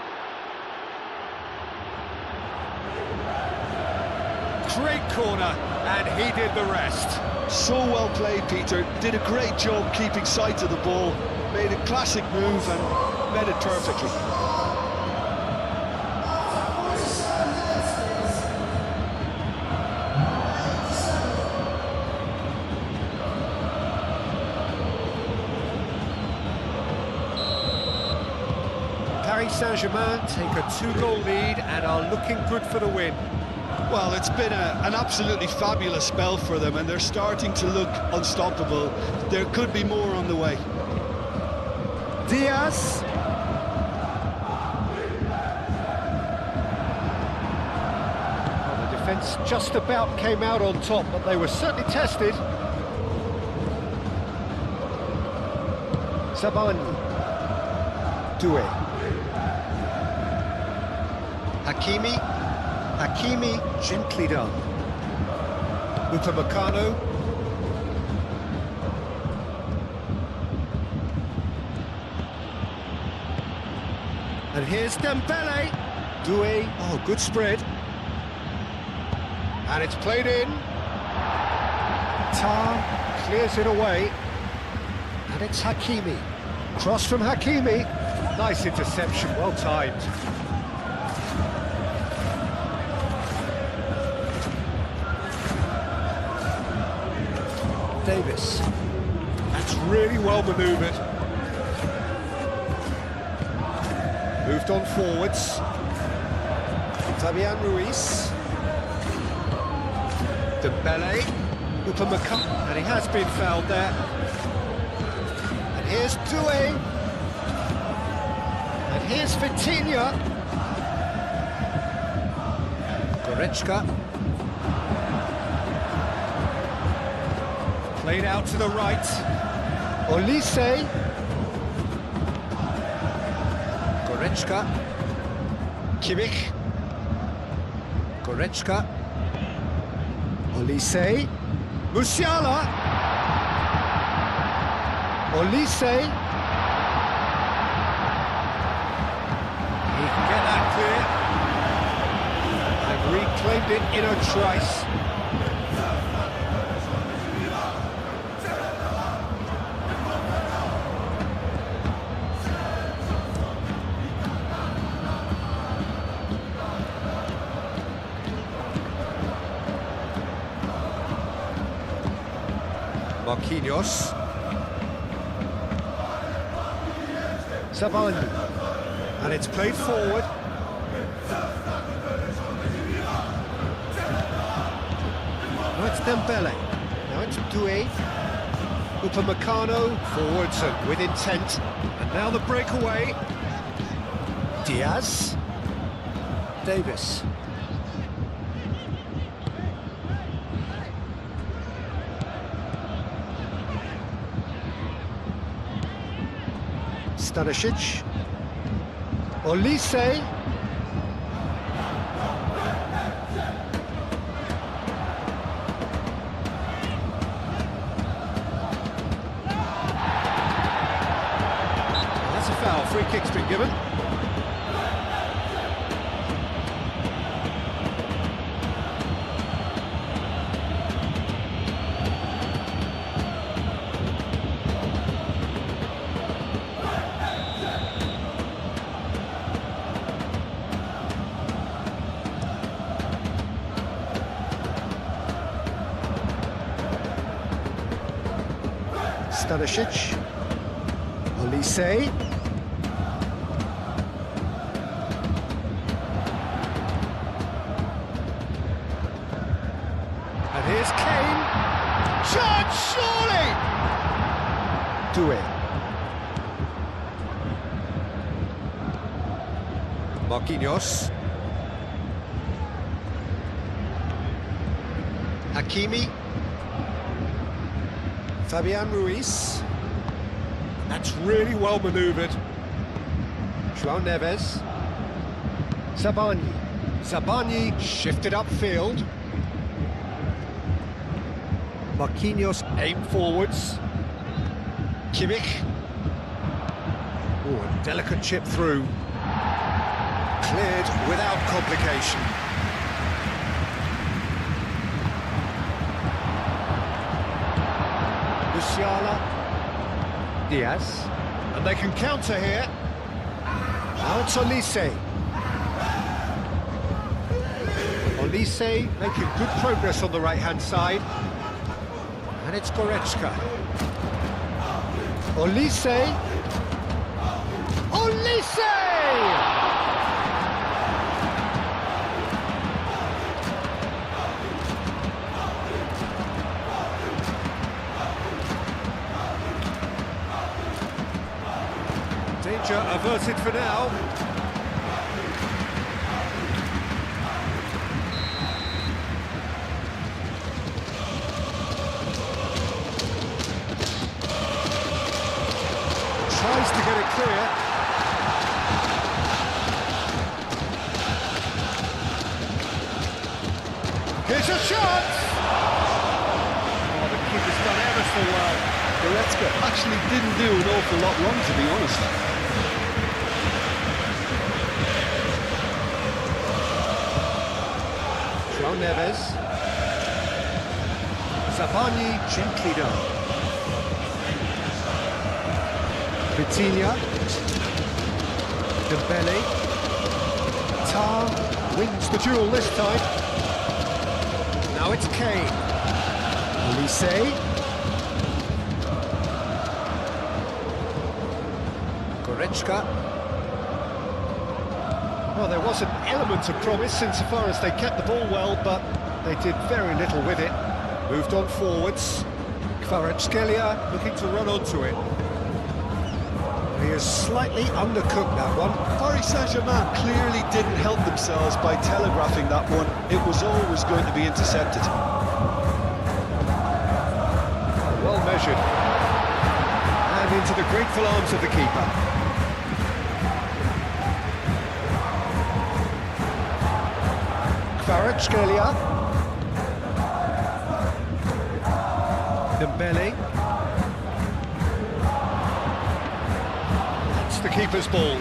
Great corner, and he did the rest. So well played, Peter. Did a great job keeping sight of the ball. Made a classic move and met it perfectly. Paris Saint-Germain take a 2-goal lead and are looking good for the win. Well, it's been an absolutely fabulous spell for them, and they're starting to look unstoppable. There could be more on the way. Diaz. Well, the defence just about came out on top, but they were certainly tested. Sabani. Doué. Hakimi, gently done. Upamecano. And here's Dembele. Doué, oh, good spread. And it's played in. Tar clears it away. And it's Hakimi. Cross from Hakimi. Nice interception, well timed. Davis. That's really well manoeuvred. Moved on forwards. Fabian Ruiz. Dembele. Upamecano. And he has been fouled there. And here's Doué. And here's Vitinha. Goretzka. Played out to the right. Olise. Goretzka. Kimmich. Goretzka. Olise. Musiala. Olise. He can get that clear. And reclaimed it in a trice. Marquinhos. Sabani. And it's played forward. Now it's Dembele. Now it's Doué. Upamecano forwards and with intent. And now the breakaway. Diaz. Davis. Stanisic. Olise. That's a foul. Free kick's been given. Stanisic. Olise. And here's Kane. Chance, surely! Doué. Marquinhos. Hakimi. Fabian Ruiz. That's really well manoeuvred. João Neves. Zabani. Zabani shifted upfield. Marquinhos aimed forwards. Kimmich. Oh, a delicate chip through. Cleared without complication. Musiala. Diaz. And they can counter here. Now it's Olise. Olise making good progress on the right-hand side. And it's Goretzka. Olise. Olise! Danger averted for now. Tries to get it clear. Here's a shot! Oh, the keeper's done ever so well. Goretzka actually didn't do an awful lot wrong, to be honest. João Neves. Zabani gently done. Vitinha. Dembele. Tar wins the duel this time. Now it's Kane. Olise. Goretzka. Well, there was an element of promise insofar as they kept the ball well, but they did very little with it. Moved on forwards. Kvaratskhelia looking to run onto it. He is slightly undercooked, that one. Paris Saint-Germain clearly didn't help themselves by telegraphing that one. It was always going to be intercepted. Well measured. And into the grateful arms of the keeper. Kvaratskhelia. Dembele. That's the keeper's ball.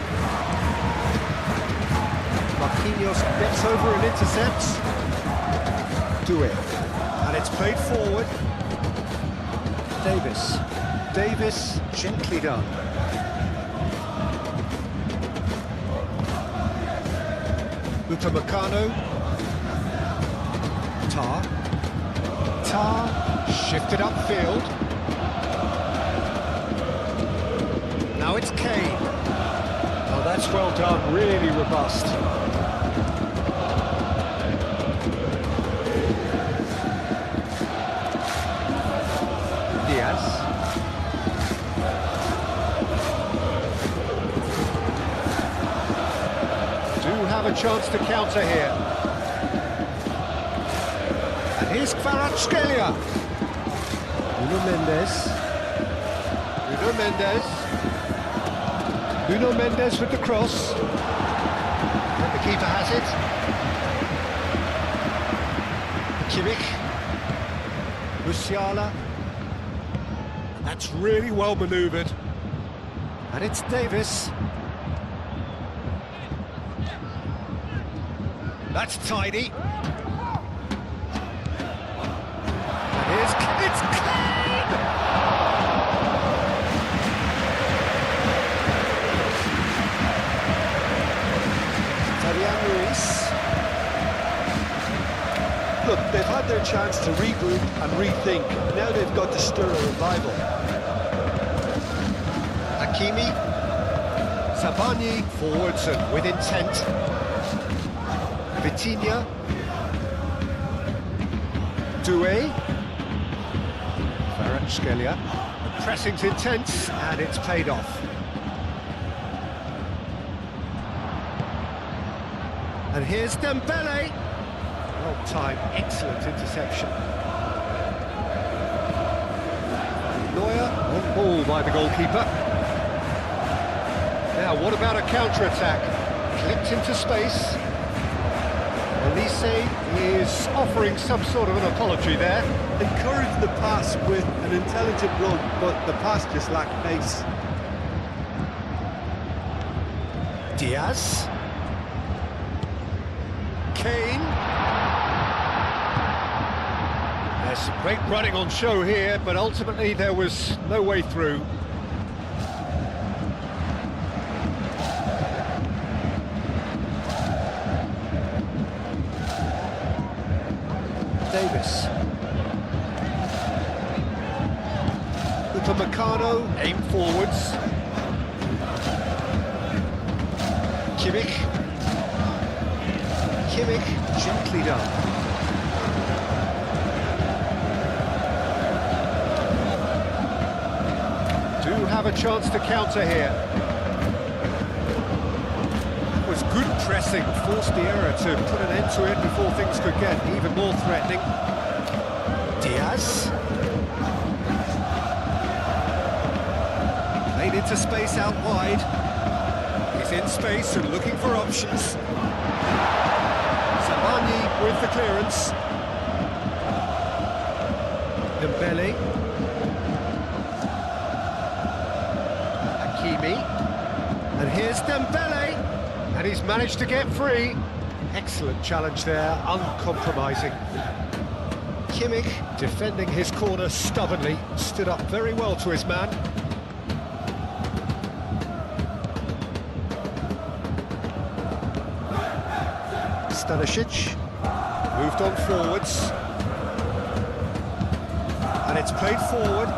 Marquinhos gets over and intercepts. Doué. And it's played forward. Davis. Davis gently done. Upamecano. Tar shifted upfield. Now it's Kane. Oh, that's well done, really robust. Diaz. a chance to counter here. And here's Kvaratskhelia. Nuno Mendes. Nuno Mendes. Nuno Mendes with the cross. And the keeper has it. Kimmich. Musiala. That's really well manoeuvred. And it's Davis. That's tidy. And it's clean! Fabian Ruiz. Look, they've had their chance to regroup and rethink. Now they've got to stir a revival. Hakimi. Sabani forwards and with intent. Vitinha. Doué. Kvaratskhelia. The pressing's intense and it's paid off. And here's Dembele. Well timed, excellent interception. Neuer on ball by the goalkeeper. Now, what about a counter-attack? Clipped into space. Elise is offering some sort of an apology there. Encouraged the pass with an intelligent run, but the pass just lacked pace. Diaz. Kane. There's some great running on show here, but ultimately there was no way through. Davis. Upamecano, aim forwards. Kimmich. Kimmich, gently done. Do have a chance to counter here. It was good pressing, forced the error to put an end to it before things could get even more threatening. Diaz. Played into space out wide. He's in space and looking for options. Sabani with the clearance. Dembele. Hakimi. And here's Dembele. And he's managed to get free. Excellent challenge there, uncompromising. Kimmich, defending his corner stubbornly, stood up very well to his man. Stanisic, moved on forwards. And it's played forward.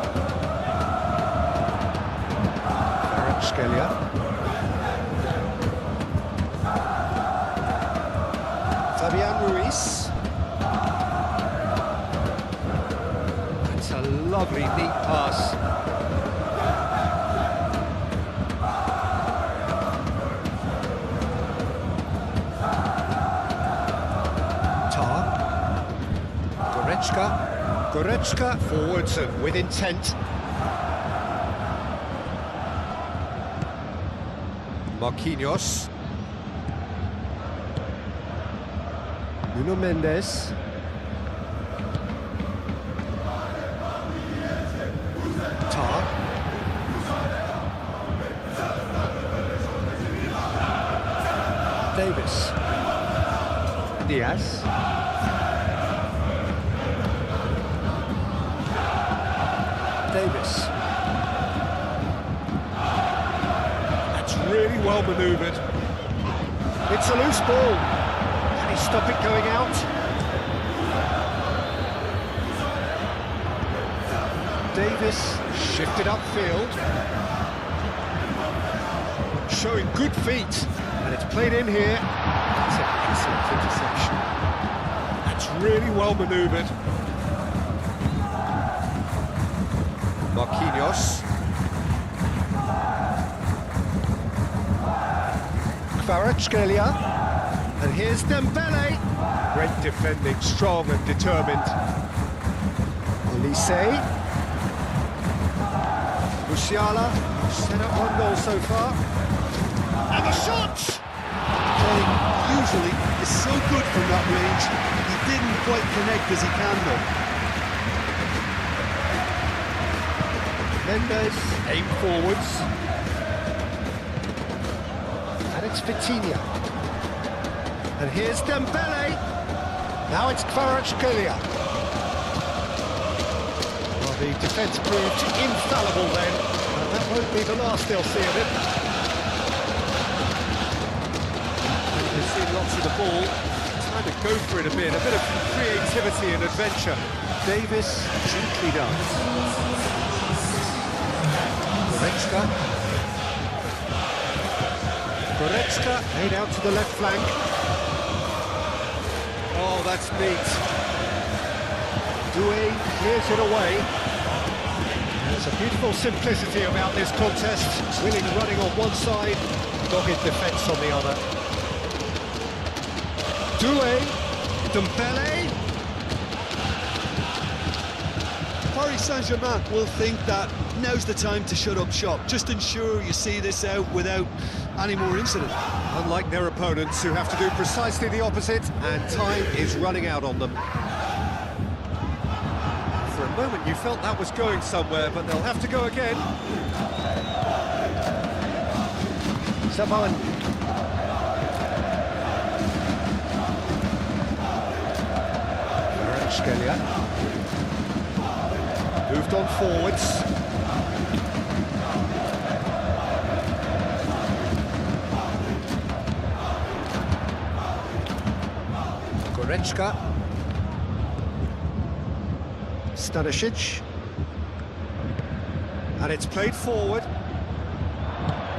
Kvaratskhelia. Fabian Ruiz. It's a lovely, neat pass. Goretzka forwards and with intent. Marquinhos. Nuno Mendes. Tar. Davis. Diaz. Davis. That's really well manoeuvred. It's a loose ball. Can he stop it going out? Davis shifted upfield. Showing good feet. And it's played in here. That's an excellent interception. That's really well manoeuvred. Marquinhos. Kvaratskhelia. And here's Dembele. Great defending, strong and determined. Olise. Musiala, set up one goal so far. And the shot! Playing usually is so good from that range. He didn't quite connect as he can though. Mendes, aim forwards. And it's Vitinha. And here's Dembele. Now it's Kvaratskhelia. Well, the defence proved infallible then. And that won't be the last they'll see of it. They've seen lots of the ball. Time to go for it a bit of creativity and adventure. Davis gently does. Goretzka made out to the left flank. Oh, that's neat. Doué clears it away. There's a beautiful simplicity about this contest. Willing running on one side, dogged defence on the other. Doué, Dembele. Paris Saint-Germain will think that now's the time to shut up shop. Just ensure you see this out without any more incident. Unlike their opponents who have to do precisely the opposite, and time is running out on them. For a moment you felt that was going somewhere, but they'll have to go again. Savane. Kvaratskhelia. Moved on forwards. Goretzka. Stanisic. And it's played forward.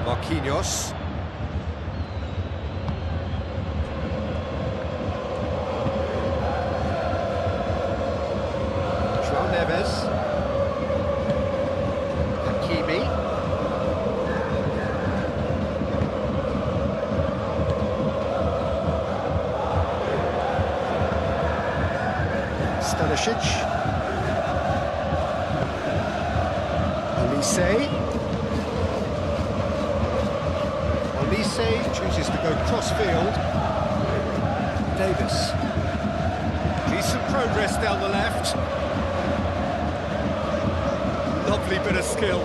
Marquinhos. João Neves. Hakimi. Stanisic. Olise. Olise chooses to go cross-field. Davis. Decent progress down the left. Lovely bit of skill.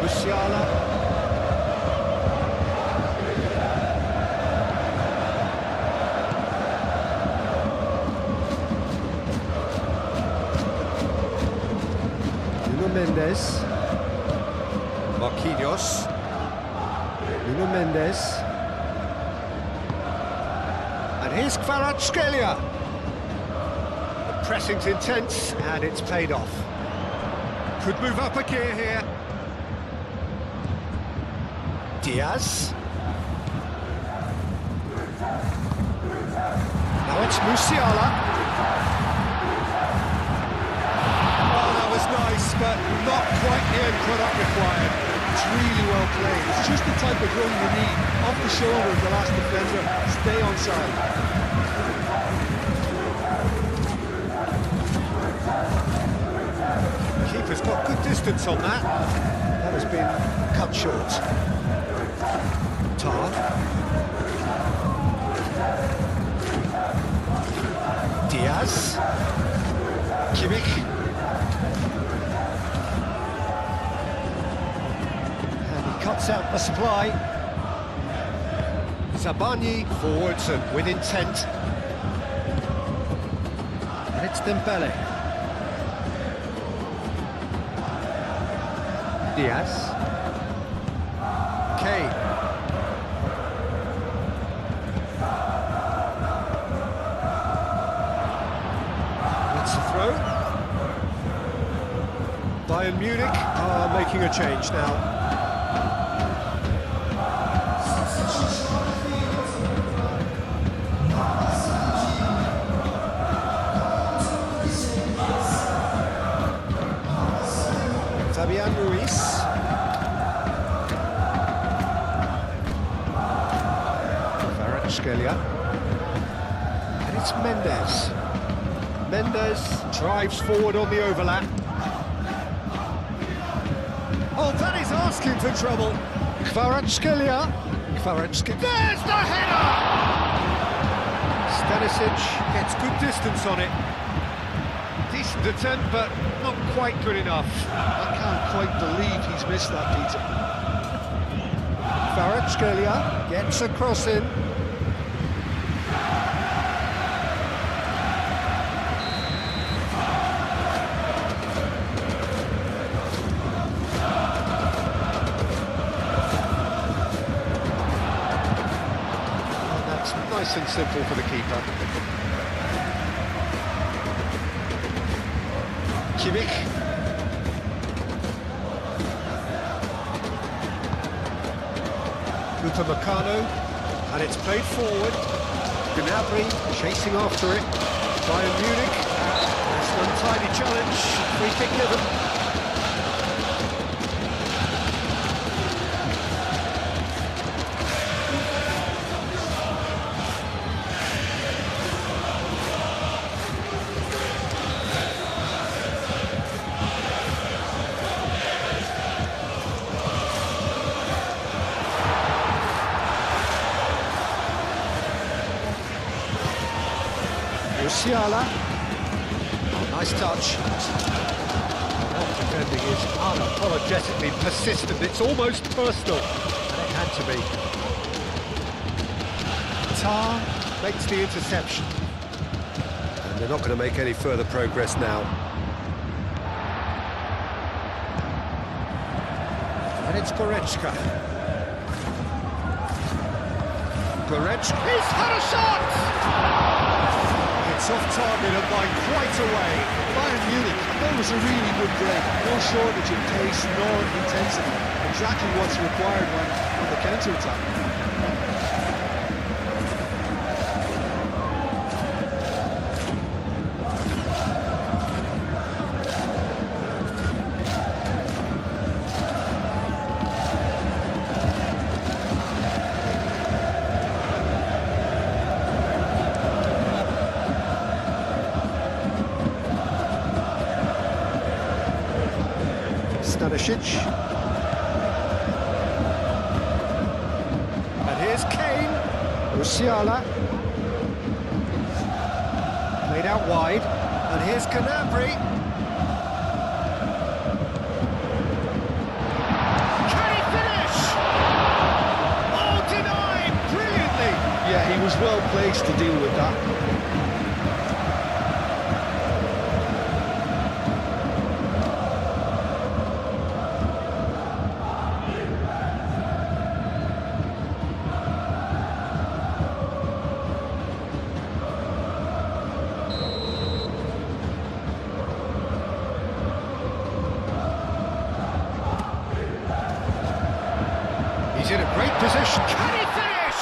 Musiala. Mendes. Marquinhos. Nuno Mendes. And here's Kvaratskhelia. The pressing's intense and it's paid off. Could move up a gear here. Diaz. Now it's Musiala. Nice, but not quite the end product required. It's really well played. It's just the type of run you need. Off the shoulder of the last defender. Stay onside. Keeper's got good distance on that. That has been cut short. Tar. Diaz. Kimmich. Cuts out the supply. Sabani forwards and with intent. And it's Dembele. Diaz. Kane. That's the throw. Bayern Munich are making a change now. Fabian Ruiz. Kvaratskhelia. And it's Mendes. Mendes drives forward on the overlap. Oh, that is asking for trouble. Kvaratskhelia. Kvaratskhelia. There's the header! Stanisic gets good distance on it. Decent attempt, but not quite good enough. I can't quite believe he's missed that, Peter. Kvaratskhelia gets a cross in. And that's nice and simple for the keeper. Kimmich. Upamecano, and it's played forward. Gnabry chasing after it. Bayern Munich. That's an untidy challenge. Free kick given. Musiala. Nice touch. That defending is unapologetically persistent. It's almost personal, and it had to be. Tar makes the interception. And they're not going to make any further progress now. And it's Goretzka. Goretzka. He's had a shot! It's off target and by quite a way. Bayern Munich, that was a really good break. No shortage in pace nor intensity. Exactly what's required when on the counter-attack. Stanisic. And here's Kane. Musiala. Played out wide. And here's Gnabry. Can he finish? Oh, denied brilliantly. Yeah, he was well placed to deal with that. He's in a great position. Can he finish?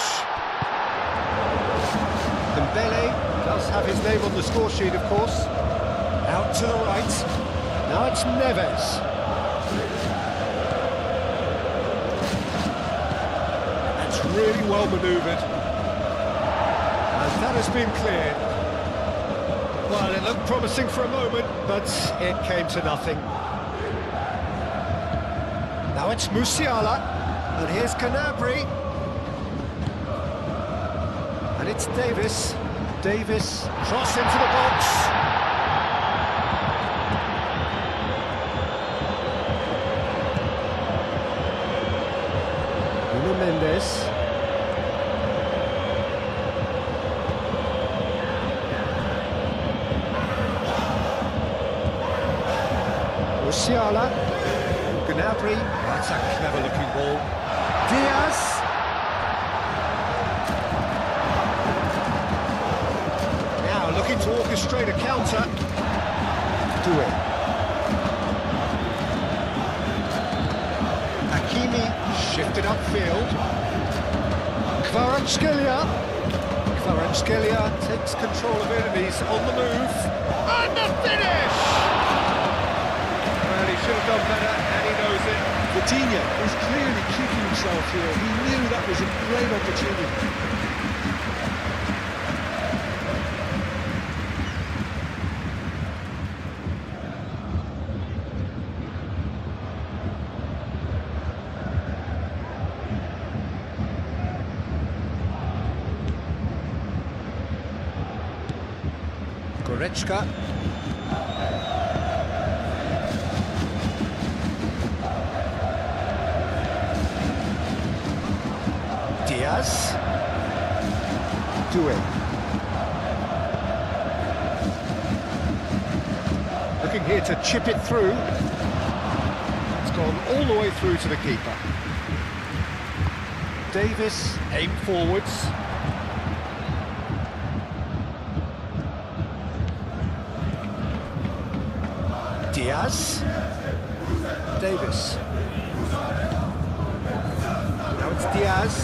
Dembele does have his name on the score sheet, of course. Out to the right. Now it's Neves. That's really well manoeuvred. And that has been cleared. Well, it looked promising for a moment, but it came to nothing. Now it's Musiala. And here's Gnabry. And it's Davis. Davis, cross into the box. Mendes. Musiala. Gnabry. That's a clever-looking ball. Diaz. Now looking to orchestrate a counter. Do it. Hakimi shifted upfield. Kvaratskhelia. Kvaratskhelia takes control of it and he's on the move. And the finish! Well, he should have done better and he knows it. Coutinho is clearly kicking himself here. He knew that was a great opportunity. Goretzka. Diaz. Doué. Looking here to chip it through. It's gone all the way through to the keeper. Davis, aim forwards. Diaz. Davis. Now it's Diaz.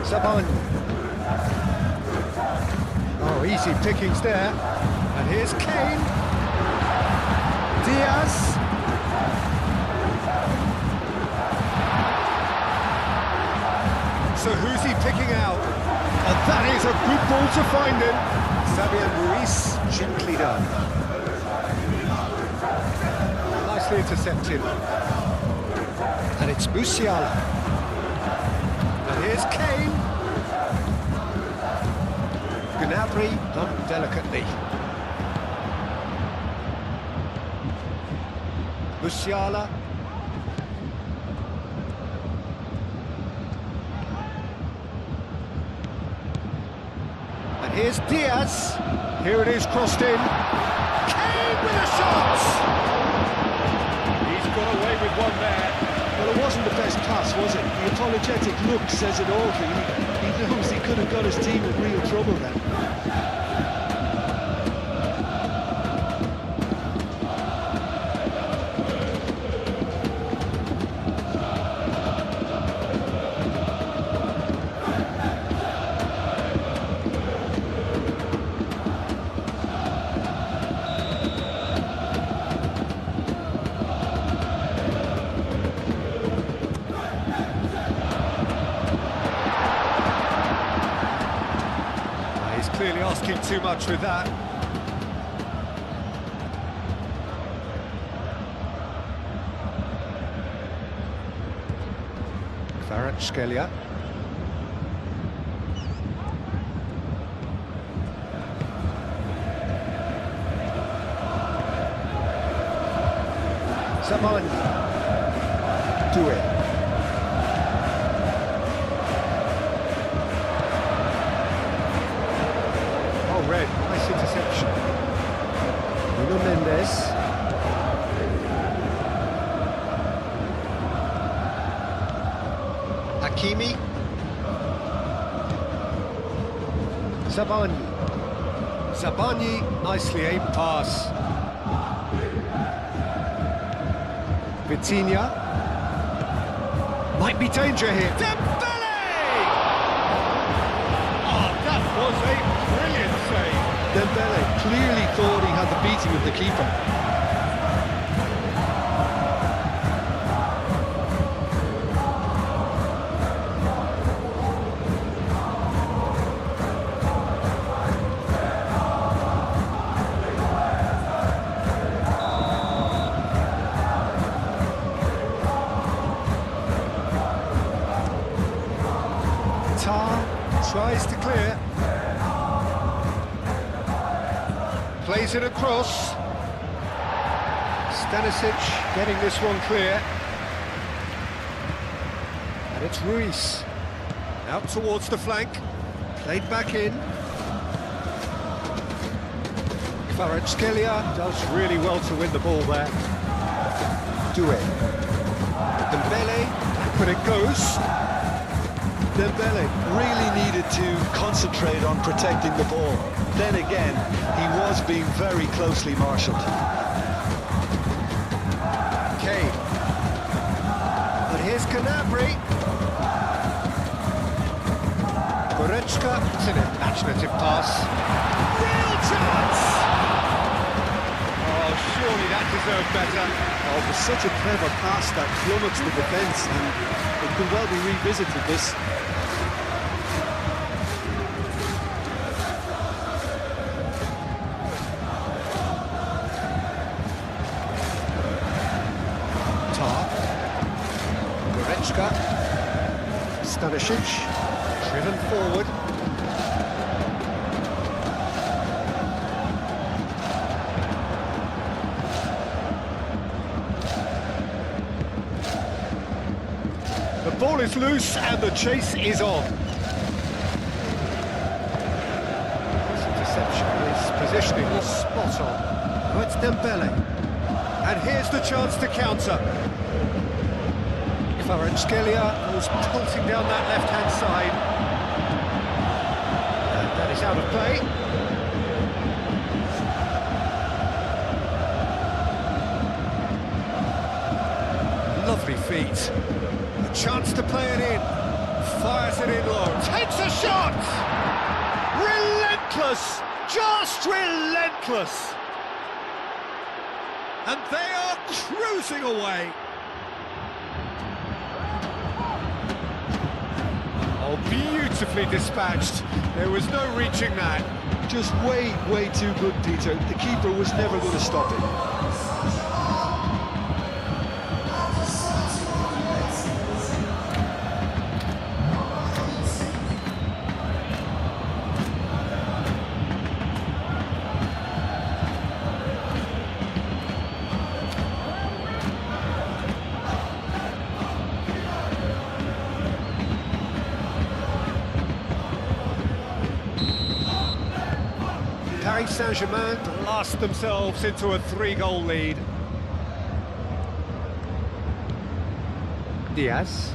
Saban. Oh, easy pickings there. And here's Kane. Diaz. So who's he picking out? And that is a good ball to find him. Fabian Ruiz, gently done. Nicely intercepted. And it's Musiala. And here's Kane. Gnabry done delicately. Musiala. And here's Diaz. Here it is, crossed in. Kane with a shot! He's got away with one there. Well, it wasn't the best pass, was it? The apologetic look says it all, really. He knows he could have got his team in real trouble then. Clearly asking too much with that. Kvaratskhelia. Saban. Doué. Red, nice interception. Nuno Mendes. Hakimi. Zabani. Zabani, nicely aimed pass. Vitinha. Might be danger here. Dembele! Oh, that was a brilliant save. Dembele clearly thought he had the beating of the keeper. Tries to clear. Plays it across. Stanisic getting this one clear. And it's Ruiz. Out towards the flank. Played back in. Kvaratskhelia does really well to win the ball there. Doué. Dembele, but it goes. Dembele really needed to concentrate on protecting the ball. Then again, he was being very closely marshalled. Kane. But here's Gnabry. Goretzka, it's an imaginative pass. Real chance! Oh, surely that deserved better. Oh, it was such a clever pass that flummoxed the defence, and it could well be revisited, this. Goretzka. Stanisic, driven forward. ball is loose and the chase is on. This interception, his positioning was spot on. Oh, it's Dembele. And here's the chance to counter. Kvaratskhelia was pulsing down that left-hand side. And that is out of play. Lovely feet. A chance to play it in. Fires it in low. Takes a shot! Relentless! Just relentless! And they are cruising away. Oh, beautifully dispatched. There was no reaching that. Just way too good, Peter. The keeper was never going to stop it. Paris Saint-Germain blast themselves into a 3-goal lead. Diaz.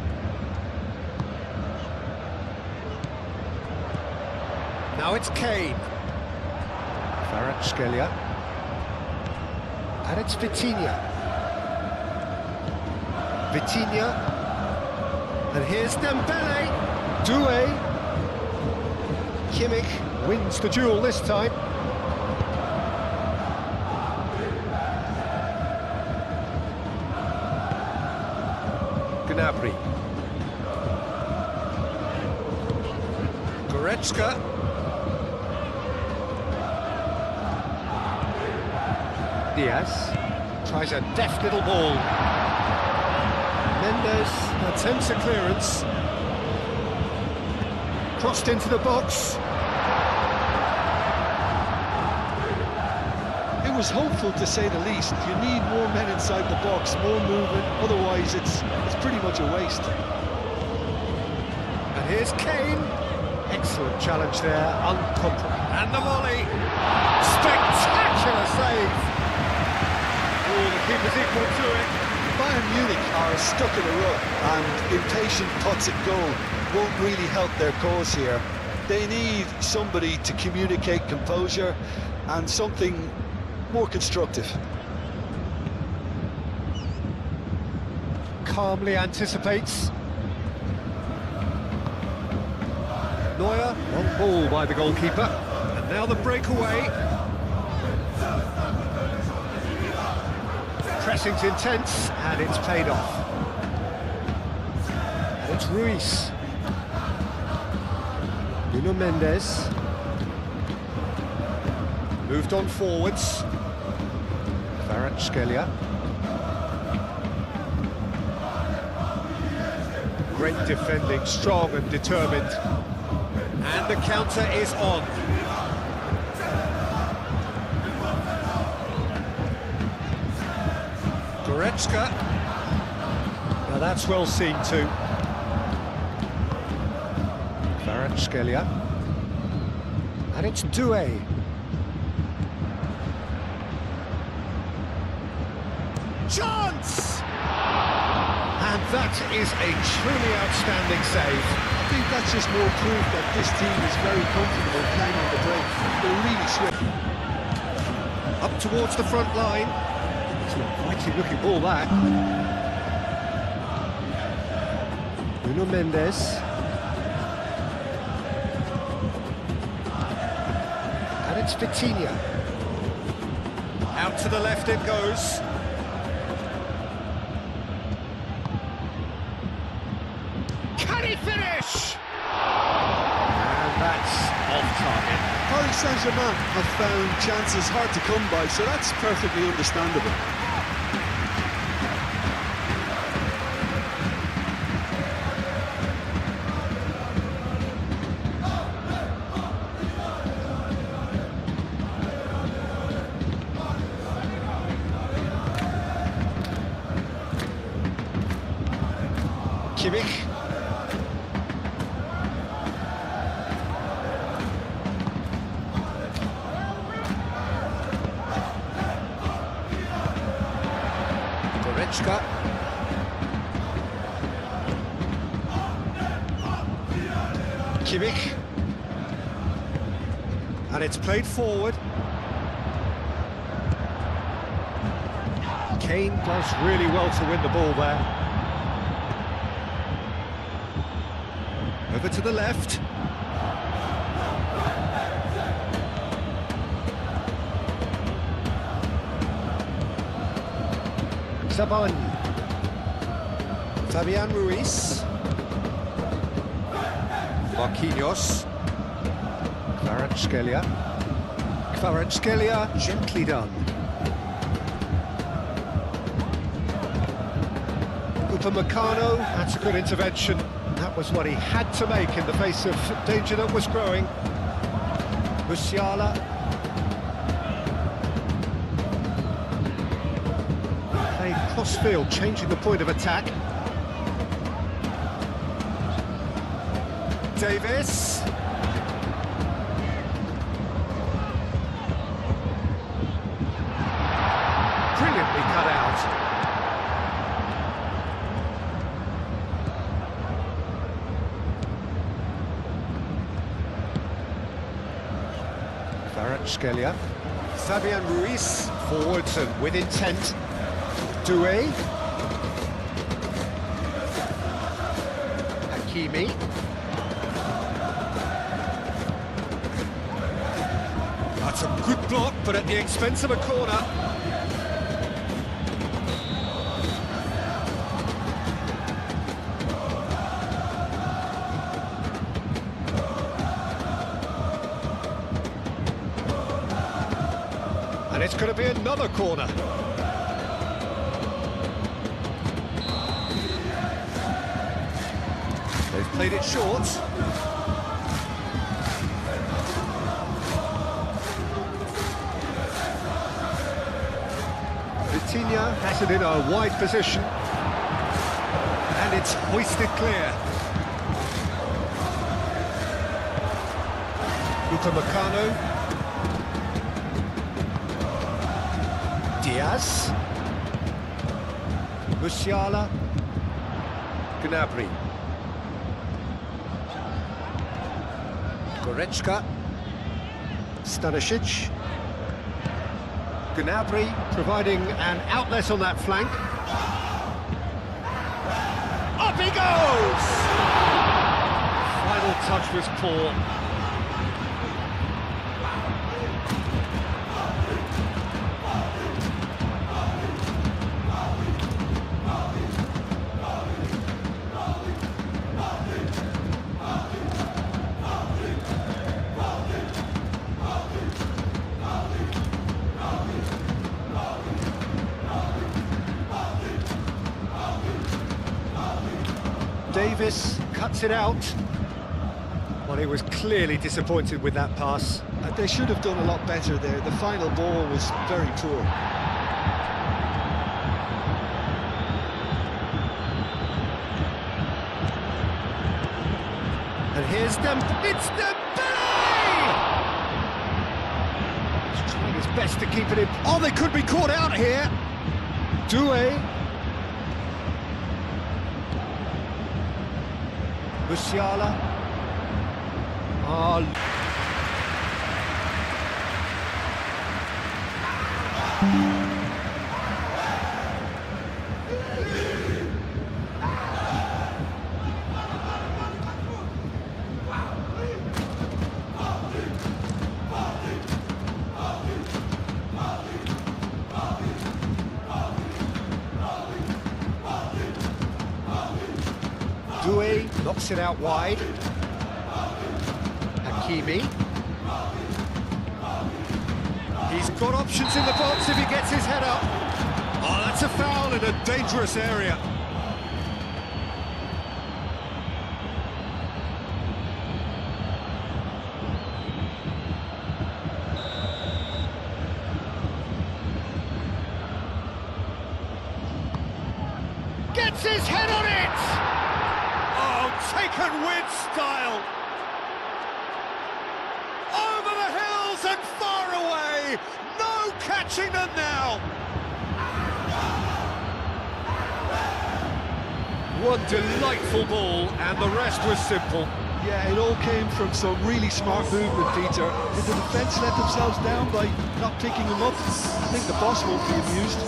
Now it's Kane. Kvaratskhelia. And it's Vitinha. Vitinha. And here's Dembele. Doué. Kimmich wins the duel this time. Gnabry. Goretzka. Diaz tries a deft little ball. Mendes attempts a clearance. Crossed into the box. It was hopeful, to say the least. You need more men inside the box, more movement, otherwise it's pretty much a waste. And here's Kane. Excellent challenge there, uncompromised. And the volley. Spectacular save. Oh, the keeper's equal to it. Bayern Munich are stuck in a rut, and impatient putts at goal won't really help their cause here. They need somebody to communicate composure and something more constructive. Calmly anticipates. Neuer, long ball by the goalkeeper. And now the breakaway. Pressing's intense, and it's paid off. And it's Ruiz. Nuno Mendes. Moved on forwards. Kvaratskhelia. Great defending, strong and determined. And the counter is on. Goretzka. Now that's well seen too. Kvaratskhelia. And it's Doué. Chance! And that is a truly outstanding save. I think that's just more proof that this team is very comfortable playing on the break. They're really swift. Up towards the front line. It's an inviting looking ball, that. Nuno Mendes. And it's Vitinha. Out to the left it goes. Can he finish? And that's off target. Paris Saint-Germain have found chances hard to come by, so that's perfectly understandable. Kimmich. Goretzka. Kimmich. And it's played forward. Kane does really well to win the ball there. Over to the left. Saban. Fabian Ruiz. Marquinhos. Kvaratskhelia. Kvaratskhelia, gently done. Upamecano, that's a good intervention. That was what he had to make in the face of danger that was growing. Musiala. Played cross-field, changing the point of attack. Davis. Brilliantly cut out. Kvaratskhelia. Fabian Ruiz forwards and with intent. Doué. Hakimi. That's a good block, but at the expense of a corner. And it's going to be another corner. They've played it short. Vitinha has it in a wide position. And it's hoisted clear. Upamecano. Diaz. Musiala. Gnabry. Goretzka. Stanisic. Gnabry providing an outlet on that flank. Up he goes! Final touch was poor. Davis cuts it out. Well, he was clearly disappointed with that pass. They should have done a lot better there. The final ball was very poor. And here's it's Dembele! He's trying his best to keep it in. Oh, they could be caught out here. Doué. Musiala. Oh. Doué knocks it out wide. Hakimi. He's got options in the box if he gets his head up. Oh, that's a foul in a dangerous area. Gets his head on it! Taken with style. Over the hills and far away. No catching them now. One delightful ball, and the rest was simple. Yeah, it all came from some really smart movement, Peter. Did the defence let themselves down by not picking him up? I think the boss won't be amused.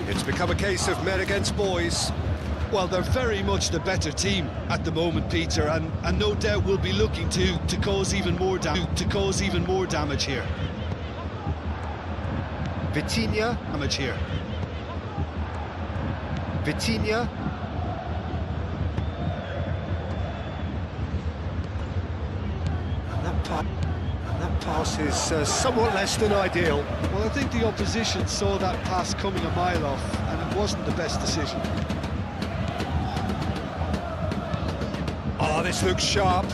It's become a case of men against boys. Well, they're very much the better team at the moment, Peter, and no doubt will be looking to cause even more damage here. Vitinha. Vitinha. That pass is somewhat less than ideal. Well, I think the opposition saw that pass coming a mile off, and it wasn't the best decision. Oh, this looks sharp.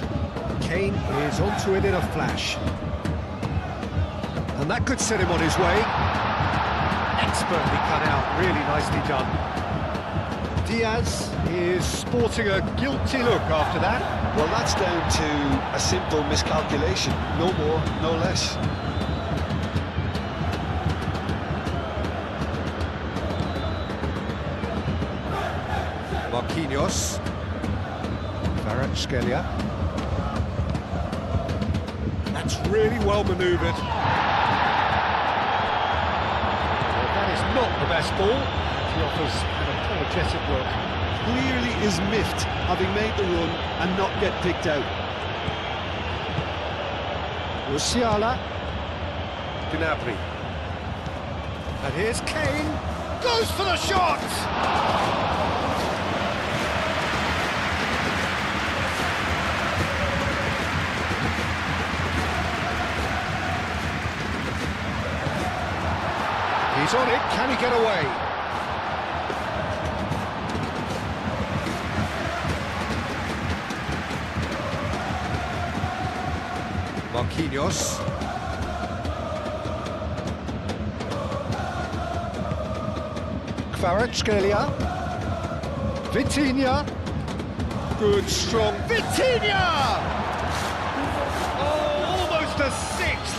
Kane is onto it in a flash. And that could set him on his way. Expertly cut out, really nicely done. Diaz is sporting a guilty look after that. Well, that's down to a simple miscalculation. No more, no less. Marquinhos. Kvaratskhelia. That's really well manoeuvred. Well, that is not the best ball. He offers an apologetic look. Clearly is miffed, having made the run and not get picked out. Musiala. Gnabry. And here's Kane. Goes for the shot! He's on it, can he get away? Marquinhos. Kvaratskhelia. Vitinha. Good, strong Vitinha! Oh, almost a sixth!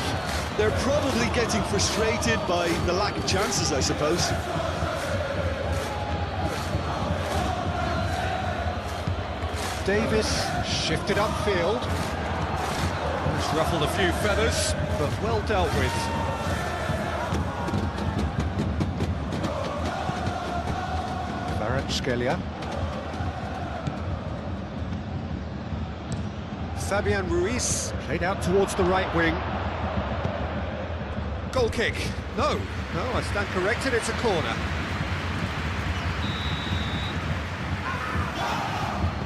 They're probably getting frustrated by the lack of chances, I suppose. Davis shifted upfield. It's ruffled a few feathers, but well dealt with. Kvaratskhelia. Fabian Ruiz played out towards the right wing. Goal kick. No, I stand corrected, it's a corner.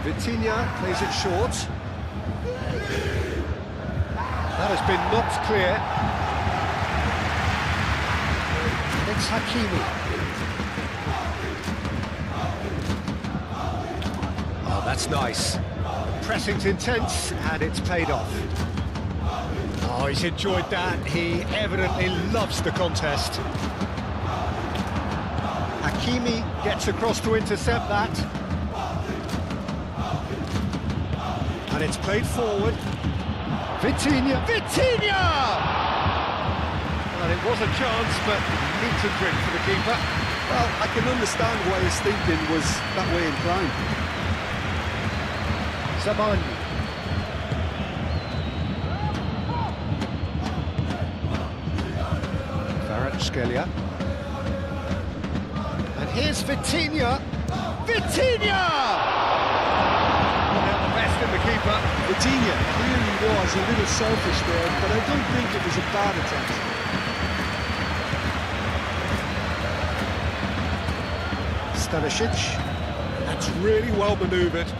Vitinha plays it short. That has been knocked clear. It's Hakimi. Oh, that's nice. Pressing's intense, and it's paid off. Oh, he's enjoyed that. He evidently loves the contest. Hakimi gets across to intercept that. And it's played forward. Vitinha! Well, it was a chance, but meat and drink for the keeper. Well, I can understand why his thinking was that way inclined. Zamani. Kvaratskhelia. And here's Vitinha! The best in the keeper. Vitinha clearly was a little selfish there, but I don't think it was a bad attempt. Stanisic. That's really well manoeuvred.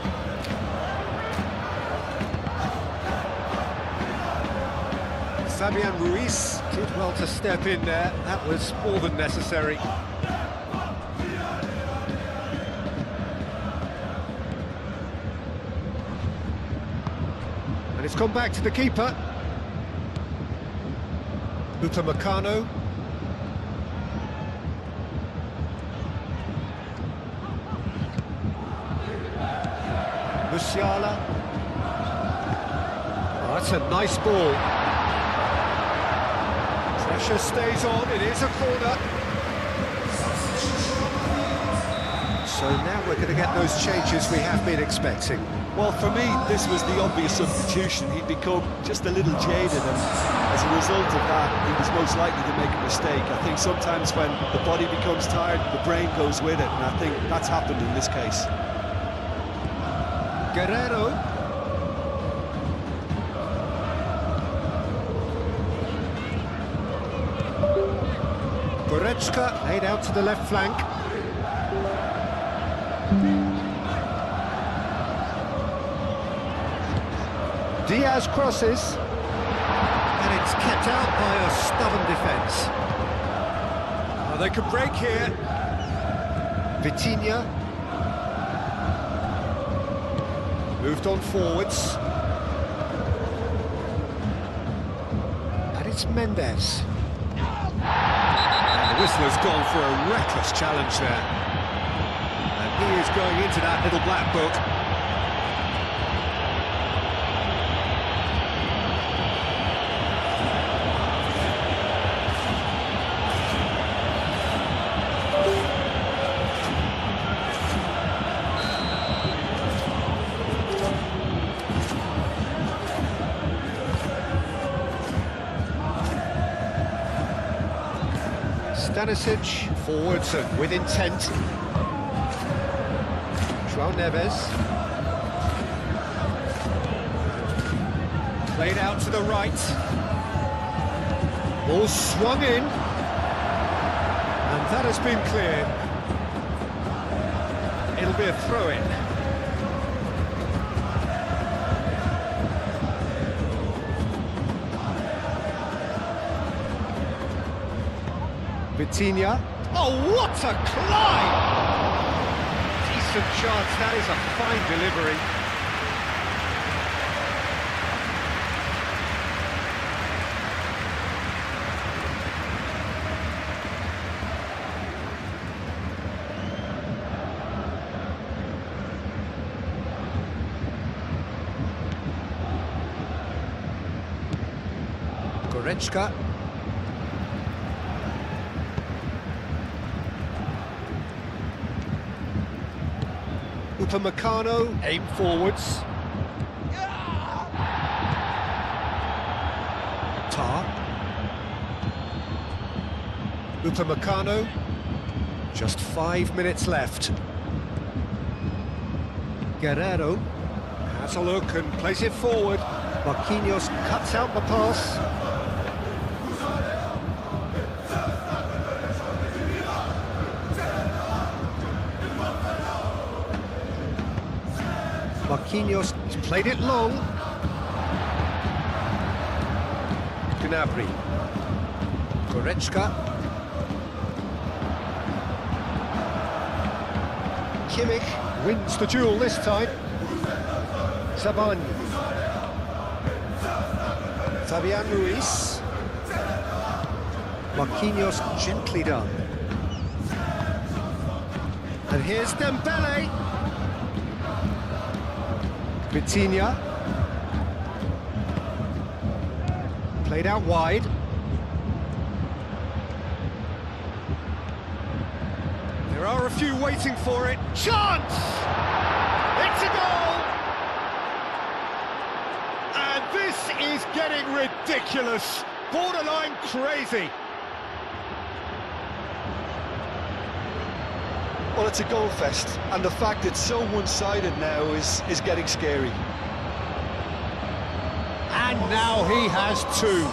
Fabian Ruiz did well to step in there. That was more than necessary. And it's gone back to the keeper. Upamecano. Musiala. Oh, that's a nice ball. Pressure stays on, it is a corner. So now we're going to get those changes we have been expecting. Well, for me, this was the obvious substitution. He'd become just a little jaded, and as a result of that, he was most likely to make a mistake. I think sometimes when the body becomes tired, the brain goes with it, and I think that's happened in this case. Guerrero. Goretzka laid out to the left flank. Diaz crosses, and it's kept out by a stubborn defence. Oh, they could break here. Vitinha moved on forwards, and it's Mendes. And the whistler's gone for a reckless challenge there, and he is going into that little black book. Stanisic, forwards and with intent. João Neves. Played out to the right. Ball swung in. And that has been cleared. It'll be a throw-in. Vitinha. Oh, what a climb! Decent chance, that is a fine delivery. Goretzka. Upamecano, aim forwards. Tar. Upamecano. Just 5 minutes left. Guerrero has a look and plays it forward. Marquinhos cuts out the pass. Marquinhos has played it long. Gnabry. Goretzka. Kimmich wins the duel this time. Saban. Fabian Ruiz. Marquinhos gently done. And here's Dembele. Vitinha. Played out wide. There are a few waiting for it. Chance! It's a goal! And this is getting ridiculous. Borderline crazy. Well, it's a goal fest, and the fact it's so one-sided now is getting scary. And now he has two.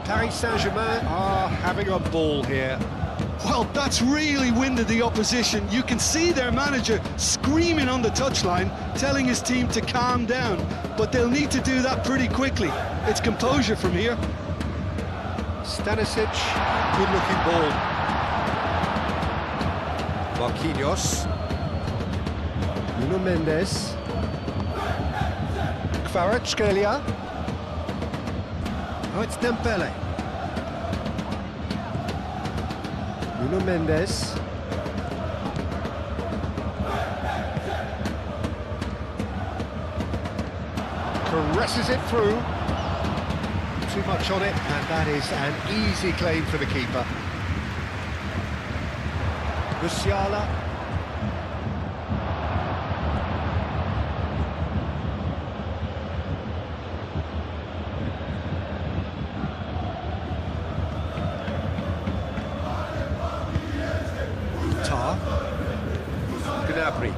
Paris Saint-Germain are having a ball here. Well, that's really winded the opposition. You can see their manager screaming on the touchline, telling his team to calm down. But they'll need to do that pretty quickly. It's composure from here. Stanisic, good-looking ball. Marquinhos. Nuno Mendes. Kvaratskhelia. Oh, it's Dembele. Nuno Mendes. Caresses it through. Too much on it, and that is an easy claim for the keeper. Musiala. Gnabry.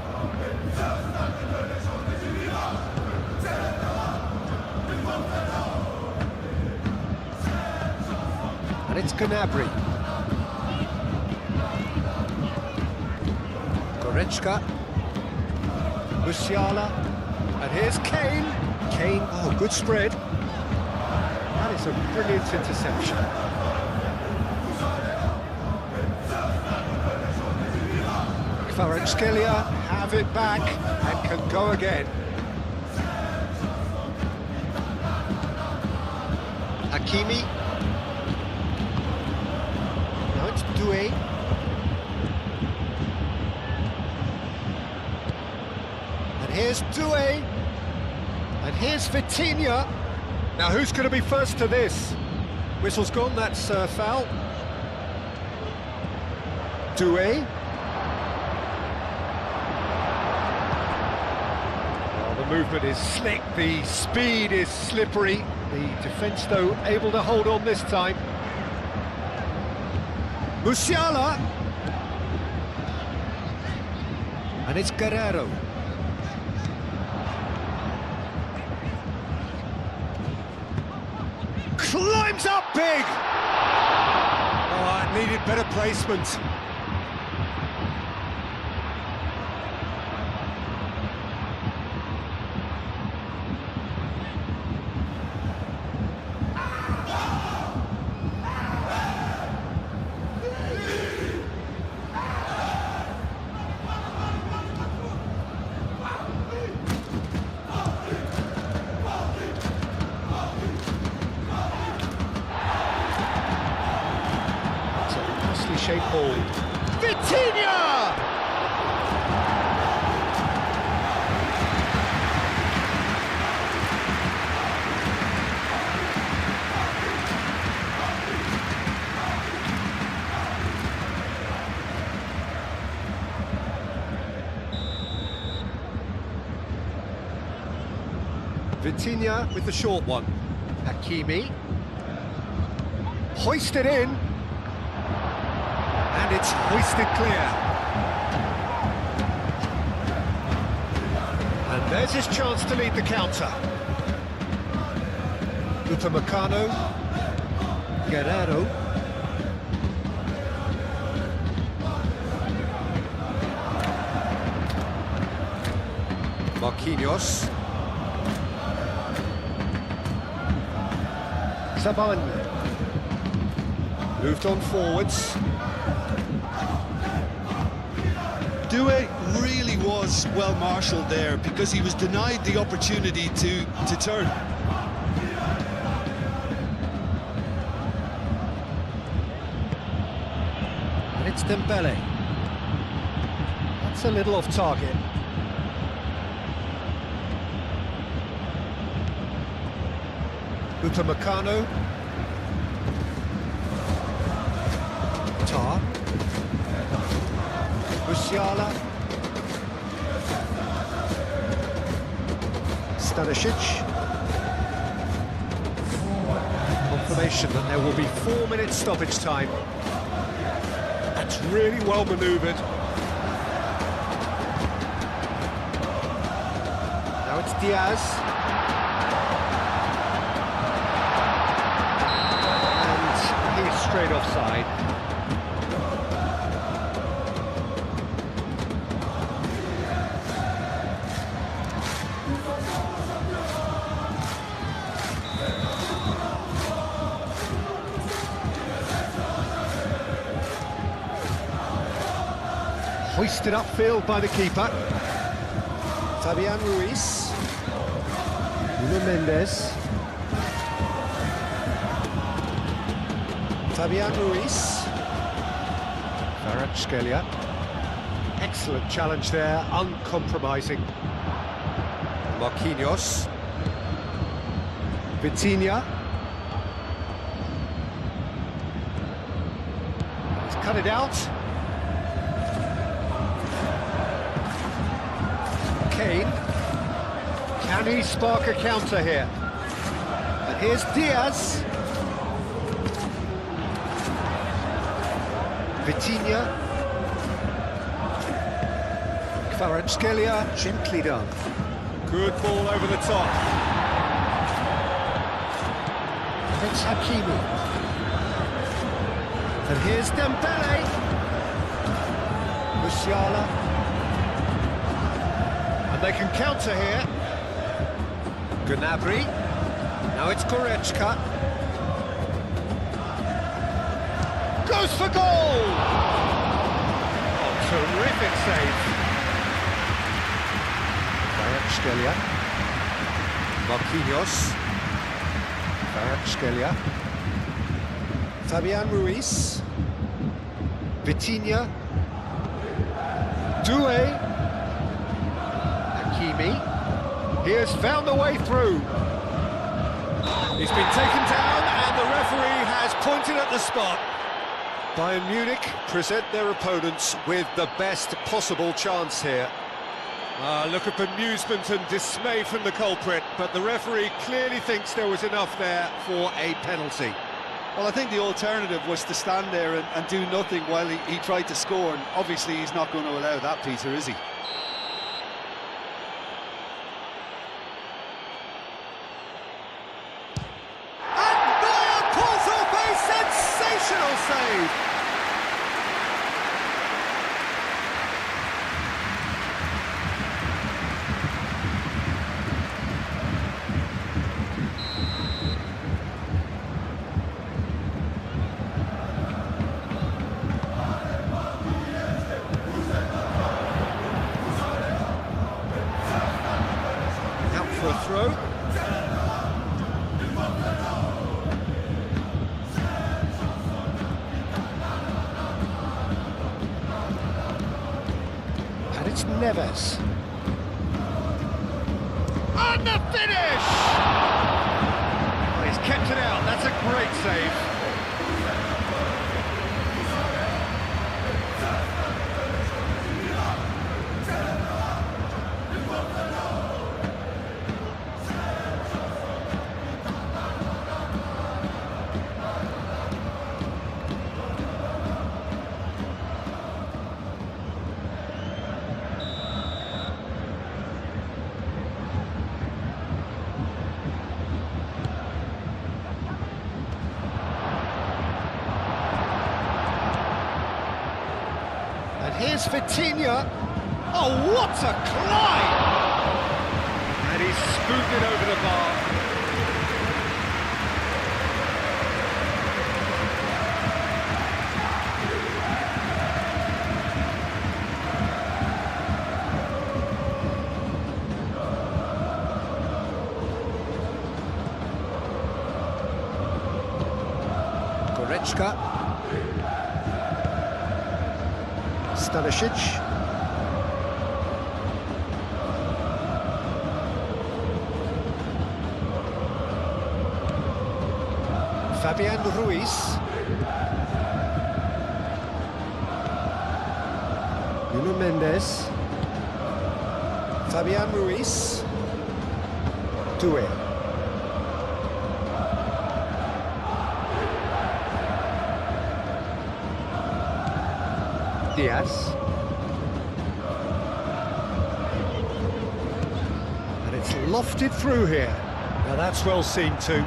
And it's Gnabry. Goretzka. Musiala. And here's Kane. Kane, oh, good spread. That is a brilliant interception. Kvaratskhelia have it back and can go again. Hakimi. Now it's Doué. And here's Doué. And here's Vitinha. Now who's going to be first to this? Whistle's gone, that's foul. Doué. The movement is slick, the speed is slippery. The defence, though, able to hold on this time. Musiala. And it's Guerrero. Climbs up big! Oh, it needed better placement. Shaped ball. Vitinha! Vitinha with the short one. Hakimi. Hoisted in. And it's hoisted clear. And there's his chance to lead the counter. Upamecano. Guerrero. Marquinhos. Sabane. Moved on forwards. Doué really was well marshalled there because he was denied the opportunity to turn. And it's Dembele. That's a little off target. Upamecano. Tar. Musiala. Stanisic. Confirmation that there will be 4 minutes stoppage time. That's really well manoeuvred. Now it's Diaz. And he's straight offside. Hoisted upfield by the keeper. Fabian Ruiz. Nuno Mendes. Fabian Ruiz. Kvaratskhelia. Excellent challenge there, uncompromising. Marquinhos. Vitinha. He's cut it out. Kane. Can he spark a counter here? And here's Diaz. Vitinha. Kvaratskhelia, gently done. Good ball over the top. And it's Hakimi. And here's Dembele. Musiala. And they can counter here. Gnabry. Now it's Goretzka. Goes for goal! Oh, terrific save. Kvaratskhelia. Marquinhos. Kvaratskhelia. Fabian Ruiz. Vitinha. Doué. Hakimi. He has found the way through. He's been taken down and the referee has pointed at the spot. Bayern Munich present their opponents with the best possible chance here. Look at bemusement and dismay from the culprit, but the referee clearly thinks there was enough there for a penalty. Well, I think the alternative was to stand there and do nothing while he tried to score, and obviously he's not going to allow that, Peter, is he? Sensational save! Out for a throw. It's Neves. And the finish! Oh, he's kept it out, that's a great save. And here's Vitinha. Oh, what a climb! And he's spooned it over the bar. Goretzka. Stanisic. Fabian Ruiz. Nuno Mendes. Fabian Ruiz. Doué. Diaz. And it's lofted through here. Now that's well seen too.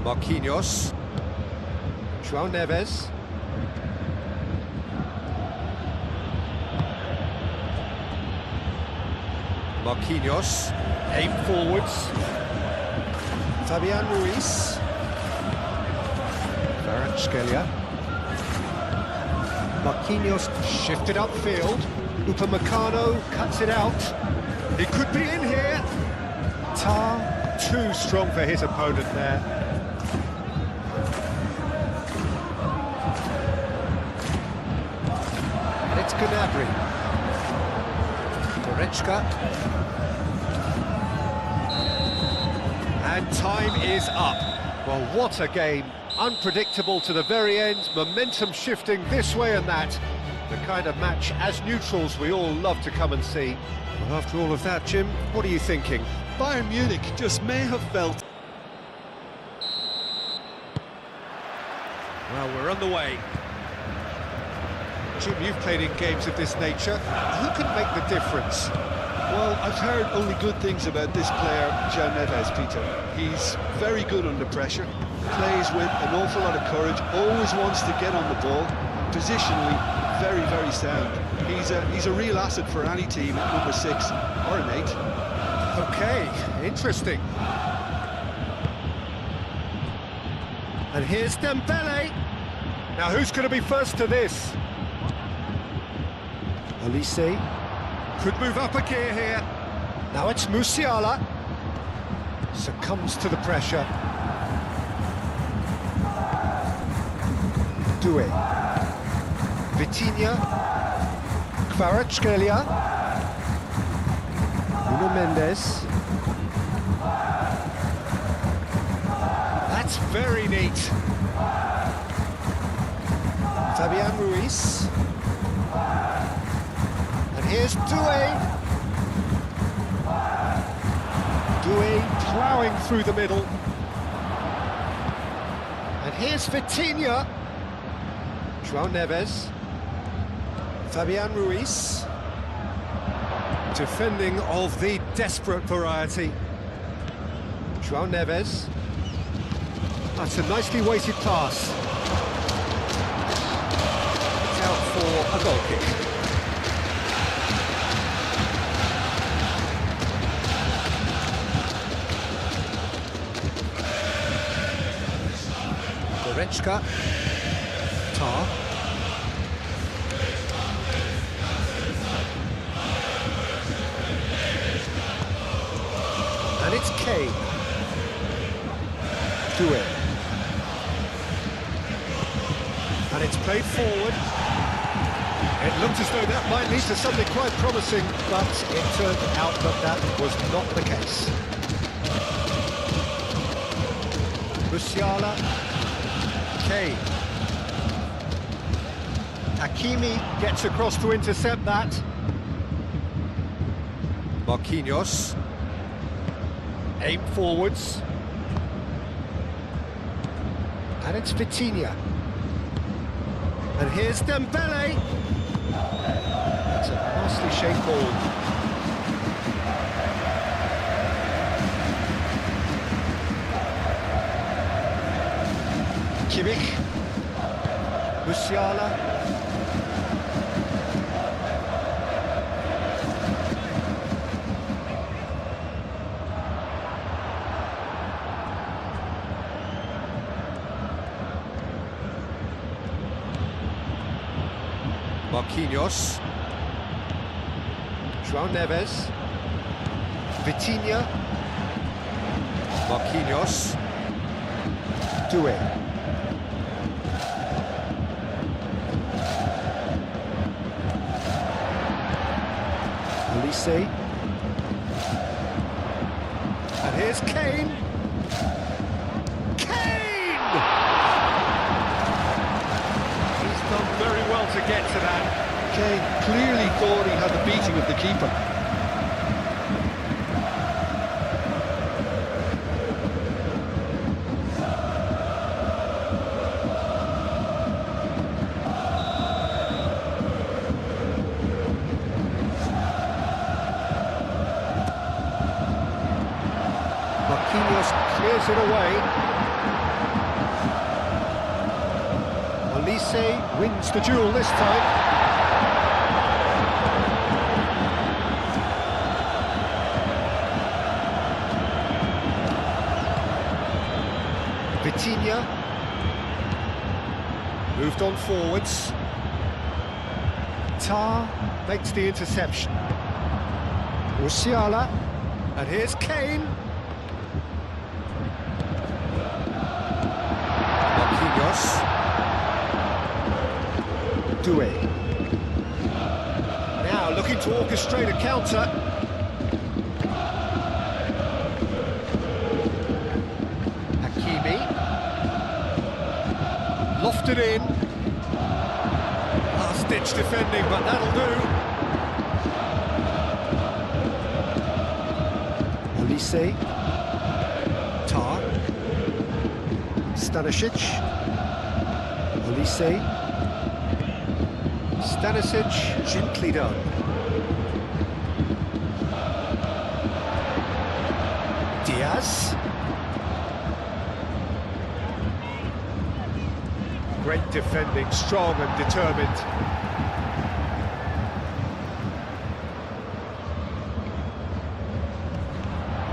Marquinhos. João Neves. Marquinhos. Aim forwards. Fabian Ruiz. Kvaratskhelia. Marquinhos shifted upfield. Upamecano cuts it out. He could be in here. Tar, too strong for his opponent there. And it's Gnabry. Goretzka. And time is up. Well, what a game. Unpredictable to the very end, momentum shifting this way and that. The kind of match, as neutrals, we all love to come and see. Well, after all of that, Jim, what are you thinking? Bayern Munich just may have felt... Well, we're on the way. Jim, you've played in games of this nature. Who can make the difference? Well, I've heard only good things about this player, João Neves, Peter. He's very good under pressure, plays with an awful lot of courage, always wants to get on the ball, positionally very, very sound. He's a real asset for any team at number 6 or an 8. Okay, interesting. And here's Dembele. Now who's going to be first to this? Olise could move up a gear here. Now it's Musiala. Succumbs to the pressure. Doué. Vitinha. Kvaratskhelia. Nuno Mendes. That's very neat. Fabian Ruiz. And here's Doué. Doué ploughing through the middle. And here's Vitinha. João Neves. Fabian Ruiz. Defending of the desperate variety. João Neves. That's a nicely weighted pass. It's out for a goal kick. Goretzka. Tar. And it's Kane. Doué. And it's played forward. It looked as though that might lead to something quite promising, but it turned out that that was not the case. Musiala. Kane. Hakimi gets across to intercept that. Marquinhos. Aim forwards. And it's Vitinha. And here's Dembele. It's a nicely shaped ball. Kimmich. Musiala. Marquinhos. João Neves. Vitinha. Marquinhos. Doué. Olise. And here's Kane. Kane! He's done very well to get to that. Kane clearly thought he had the beating of the keeper. Marquinhos clears it away. Olise wins the duel this time. Vitinha moved on forwards. Tar makes the interception. Musiala, and here's Kane. Marquinhos. Doué. Now looking to orchestrate a counter. Hakimi. Lofted in. Last-ditch defending, but that'll do. Olise. Tar. Stanisic. Olise. Stanisic, gently done. Diaz. Great defending, strong and determined.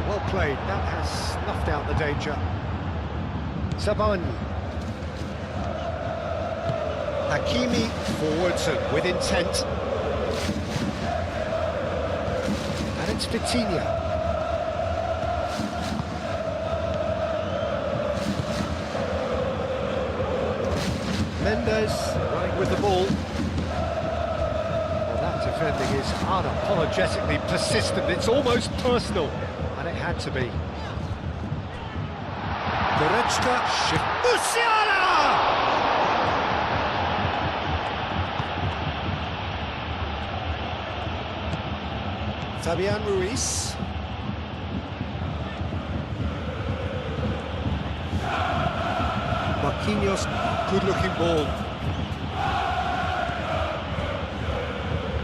Well played, that has snuffed out the danger. Sabani. Hakimi forwards and with intent. And it's Vitinha. Mendes running with the ball. Well, that defending is unapologetically persistent. It's almost personal, and it had to be. Goretzka shift. Musiala! Fabian Ruiz. Marquinhos, good-looking ball.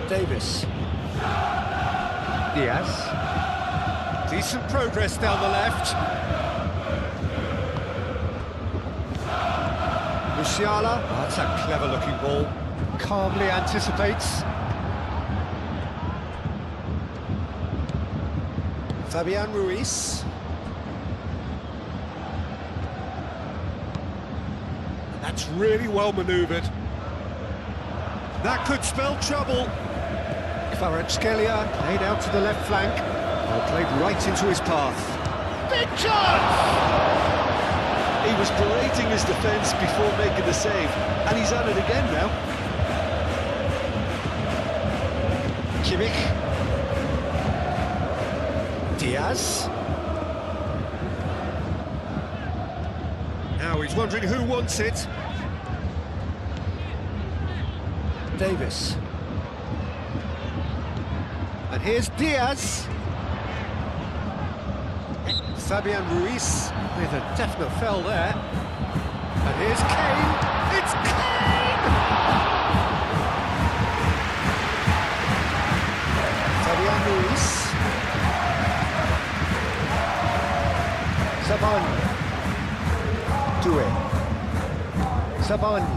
Davis. Diaz. Decent progress down the left. Musiala. Oh, that's a clever-looking ball. Calmly anticipates. Fabian Ruiz. That's really well manoeuvred. That could spell trouble. Kvaratskhelia laid out to the left flank. Well, played right into his path. Big chance! He was berating his defence before making the save, and he's at it again now. Kimmich. Diaz. Now he's wondering who wants it. Davis. And here's Diaz. Fabian Ruiz. With a definite fell there. And here's Kane. It's Kane! Fabian Ruiz. Sabani. Doué. Sabani.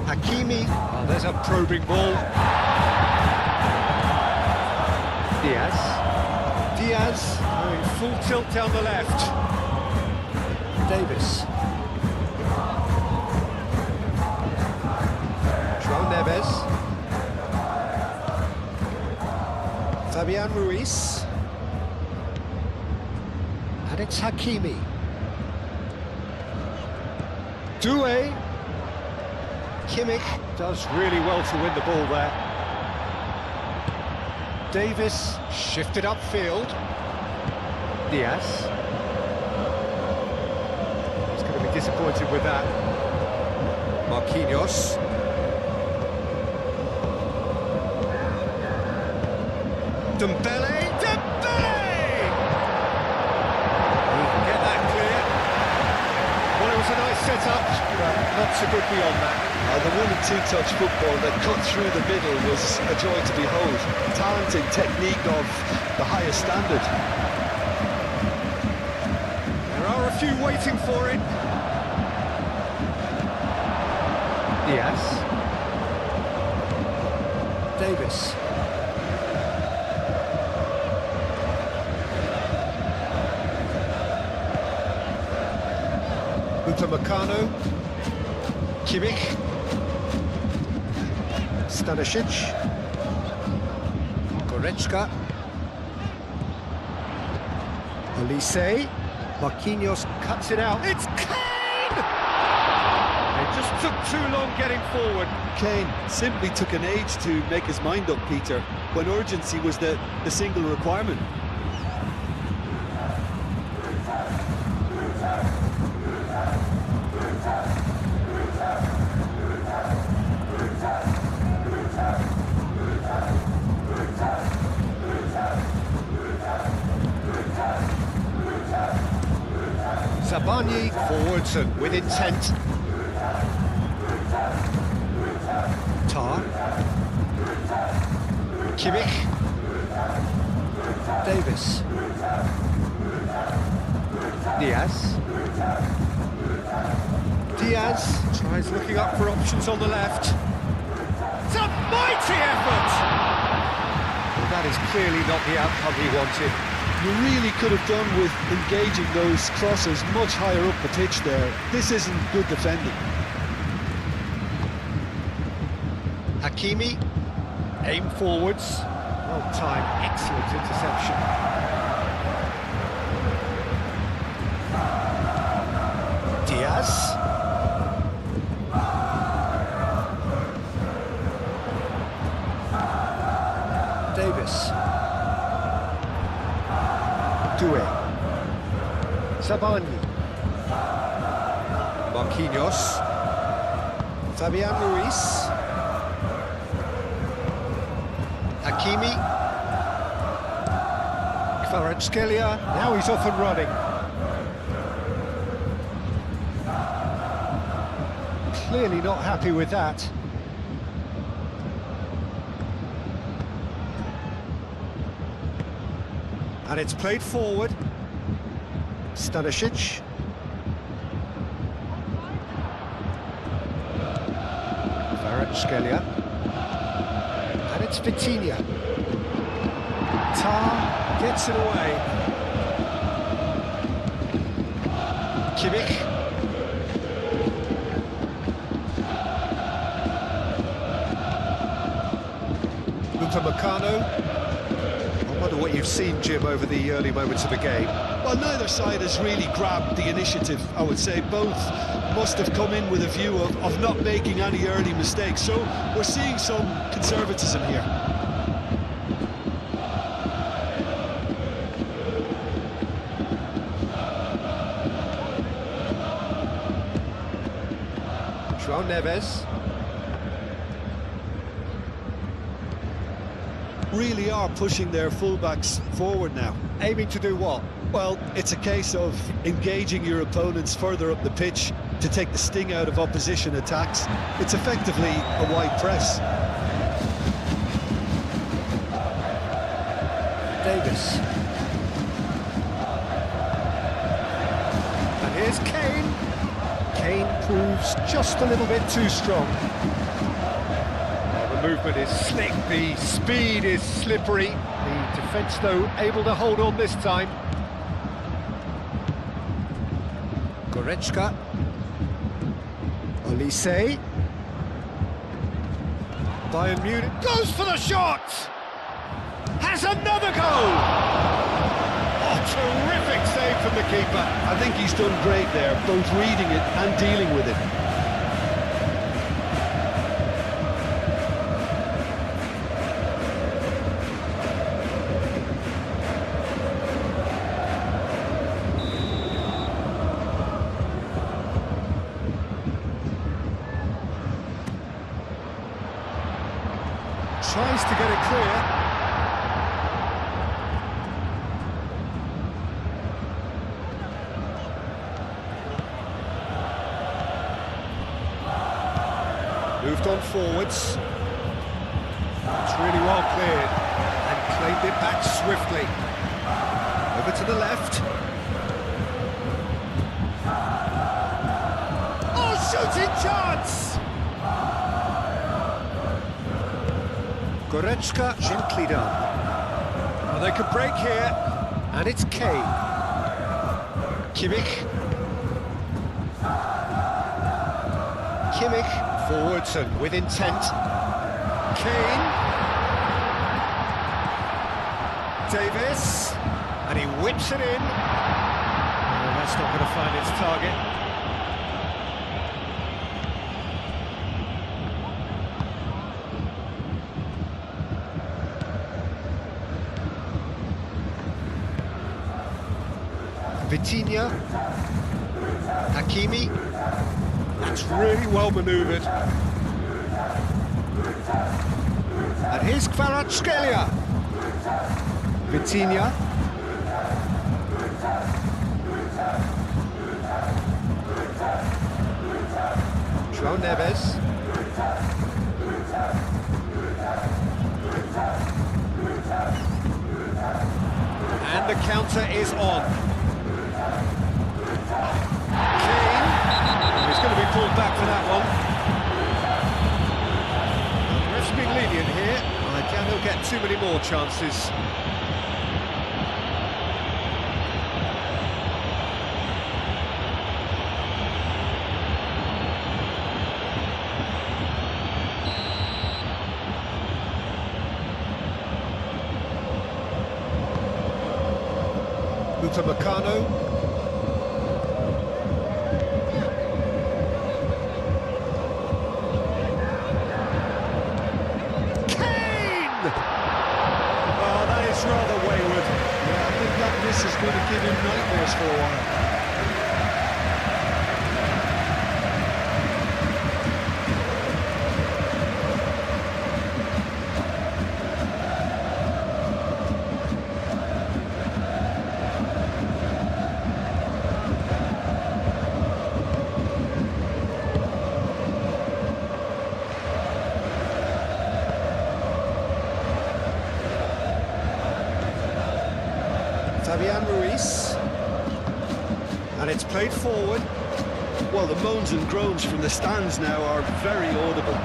Hakimi. Oh, there's a probing ball. Diaz. Diaz going full tilt down the left. Davis. João Neves. Fabian Ruiz. And it's Hakimi. Doué. Kimmich does really well to win the ball there. Davis shifted upfield. Diaz. He's going to be disappointed with that. Marquinhos. Dembele. He can get that clear. Well, it was a nice set-up, but not so good beyond that. The one and two-touch football that cut through the middle was a joy to behold. Talented technique of the highest standard. There are a few waiting for it. Diaz. Davis. Upamecano. Kimmich. Stanisic. Goretzka. Olise. Marquinhos cuts it out. It's Kane! It just took too long getting forward. Kane simply took an age to make his mind up, Peter, when urgency was the single requirement. Zabani forwards and with intent. Tar. Kimmich. Davis. Diaz. Diaz tries looking up for options on the left. It's a mighty effort! Well, that is clearly not the outcome he wanted. You really could have done with engaging those crosses much higher up the pitch there. This isn't good defending. Hakimi, aim forwards. Well timed, excellent interception. Diaz. Davis. Doué. Zabani. Marquinhos. Fabian Ruiz. Hakimi. Kvaratskhelia. Now he's off and running. Clearly not happy with that. And it's played forward. Stanisic. Kvaratskhelia. And it's Vitinha. Tar gets it away. Kimmich. Upamecano. I wonder what you've seen, Jim, over the early moments of the game. Well, neither side has really grabbed the initiative, I would say. Both must have come in with a view of not making any early mistakes. So we're seeing some conservatism here. João Neves. Really are pushing their fullbacks forward now. Aiming to do what? Well, it's a case of engaging your opponents further up the pitch to take the sting out of opposition attacks. It's effectively a wide press. Davis. And here's Kane. Kane proves just a little bit too strong. The movement is slick, the speed is slippery. The defence, though, able to hold on this time. Goretzka. Olise. Bayern Munich goes for the shot! Has another goal! Oh, terrific save from the keeper. I think he's done great there, both reading it and dealing with it. Tries to get it clear. Moved on forwards. It's really well cleared and claimed it back swiftly. Over to the left. Oh, shooting chance! Goretzka gently done. Well, they could break here. And it's Kane. Kimmich. Kimmich forwards and with intent. Kane. Davis. And he whips it in. Oh, that's not going to find its target. Vitinha. Hakimi. That's really well manoeuvred. And here's Kvaratskhelia. Vitinha. João Neves. And the counter is on. Kane. He's going to be pulled back for that one. The ref's been lenient here. I doubt he'll get too many more chances. Upamecano. Kane! Oh, that is rather wayward. Yeah, I think that miss is going to give him nightmares for a while. Fabian Ruiz. And it's played forward. Well, the moans and groans from the stands now are very audible.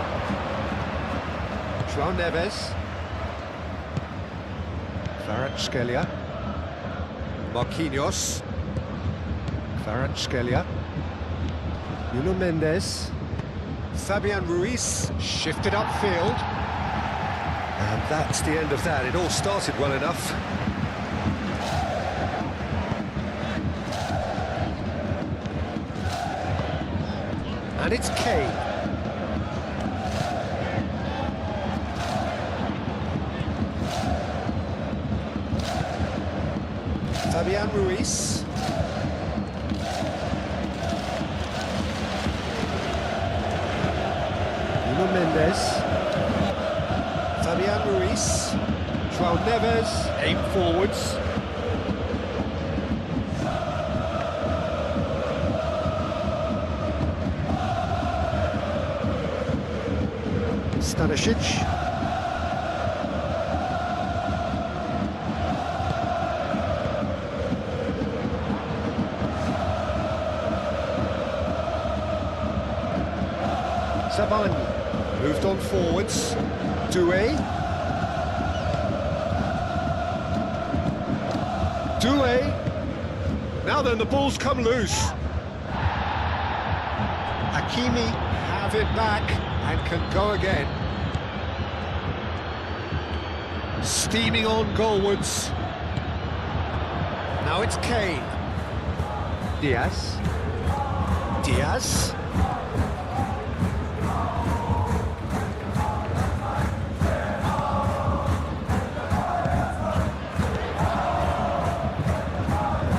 João Neves. Kvaratskhelia. Marquinhos. Kvaratskhelia. Nuno Mendes. Fabian Ruiz shifted upfield. And that's the end of that. It all started well enough. And it's Kane. Fabian Ruiz. Nuno Mendes. Fabian Ruiz. João Neves. Aim forwards. Stanisic. Sabani moved on forwards. Doué. Now then, the ball's come loose. Hakimi have it back and can go again. Steaming on goalwards. Now it's Kane. Diaz. Diaz.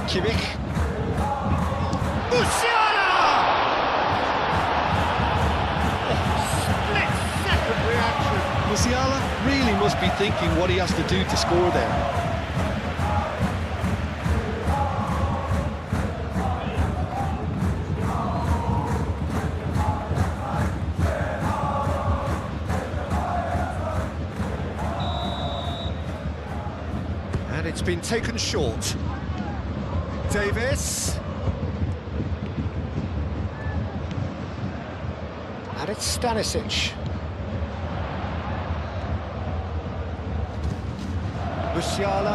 Kimmich. Musiala! Split-second reaction. Musiala really must be thinking what he has to do to score there. And it's been taken short. Davis. And it's Stanisic. Musiala.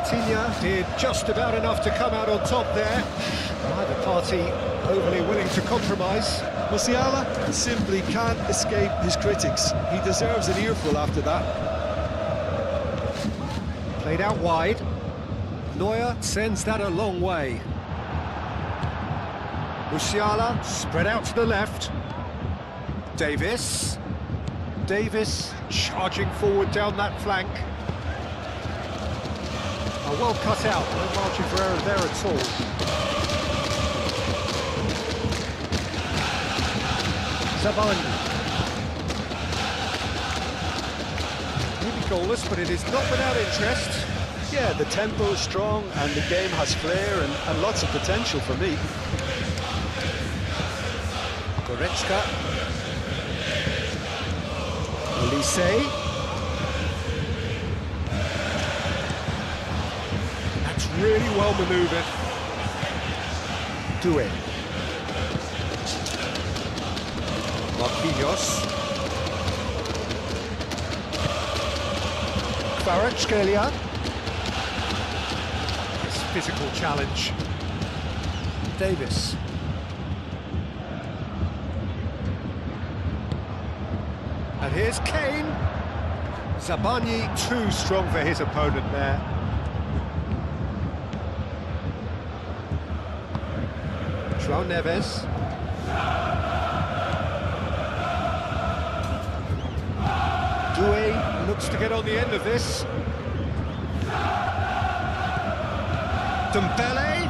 Vitinha did just about enough to come out on top there. Neither party overly willing to compromise. Musiala simply can't escape his critics. He deserves an earful after that. Played out wide. Neuer sends that a long way. Musiala spread out to the left. Davis charging forward down that flank. Well cut out, no margin for error there at all. Zabanyi. Maybe goalless, but it is not without interest. Yeah, the tempo is strong and the game has flair and lots of potential for me. Goretzka. Olise. That's really well manoeuvred. Do it. Marquinhos. Kvaratskhelia. This physical challenge. Davis. And here's Kane. Zabanyi too strong for his opponent there. João Neves. Doué looks to get on the end of this. Dembele.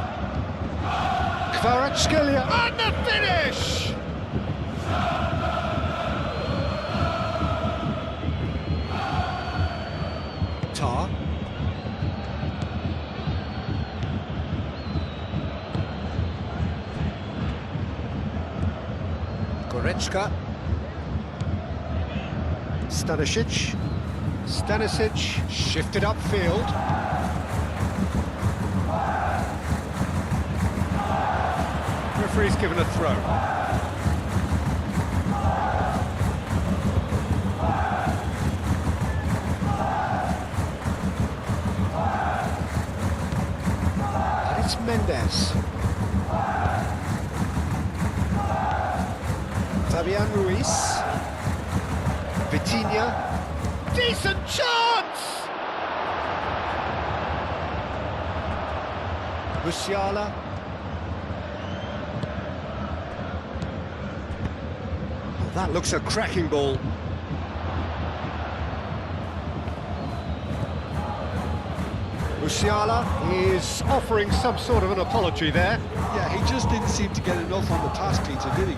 Kvaratskhelia. And the finish! Tar. Goretzka. Stanisic shifted upfield. Referee's given a throw. And it's Mendes. Fabian Ruiz. Vitinha. Decent chance! Musiala. Oh, that looks a cracking ball. Musiala is offering some sort of an apology there. Yeah, he just didn't seem to get enough on the pass, Peter, did he?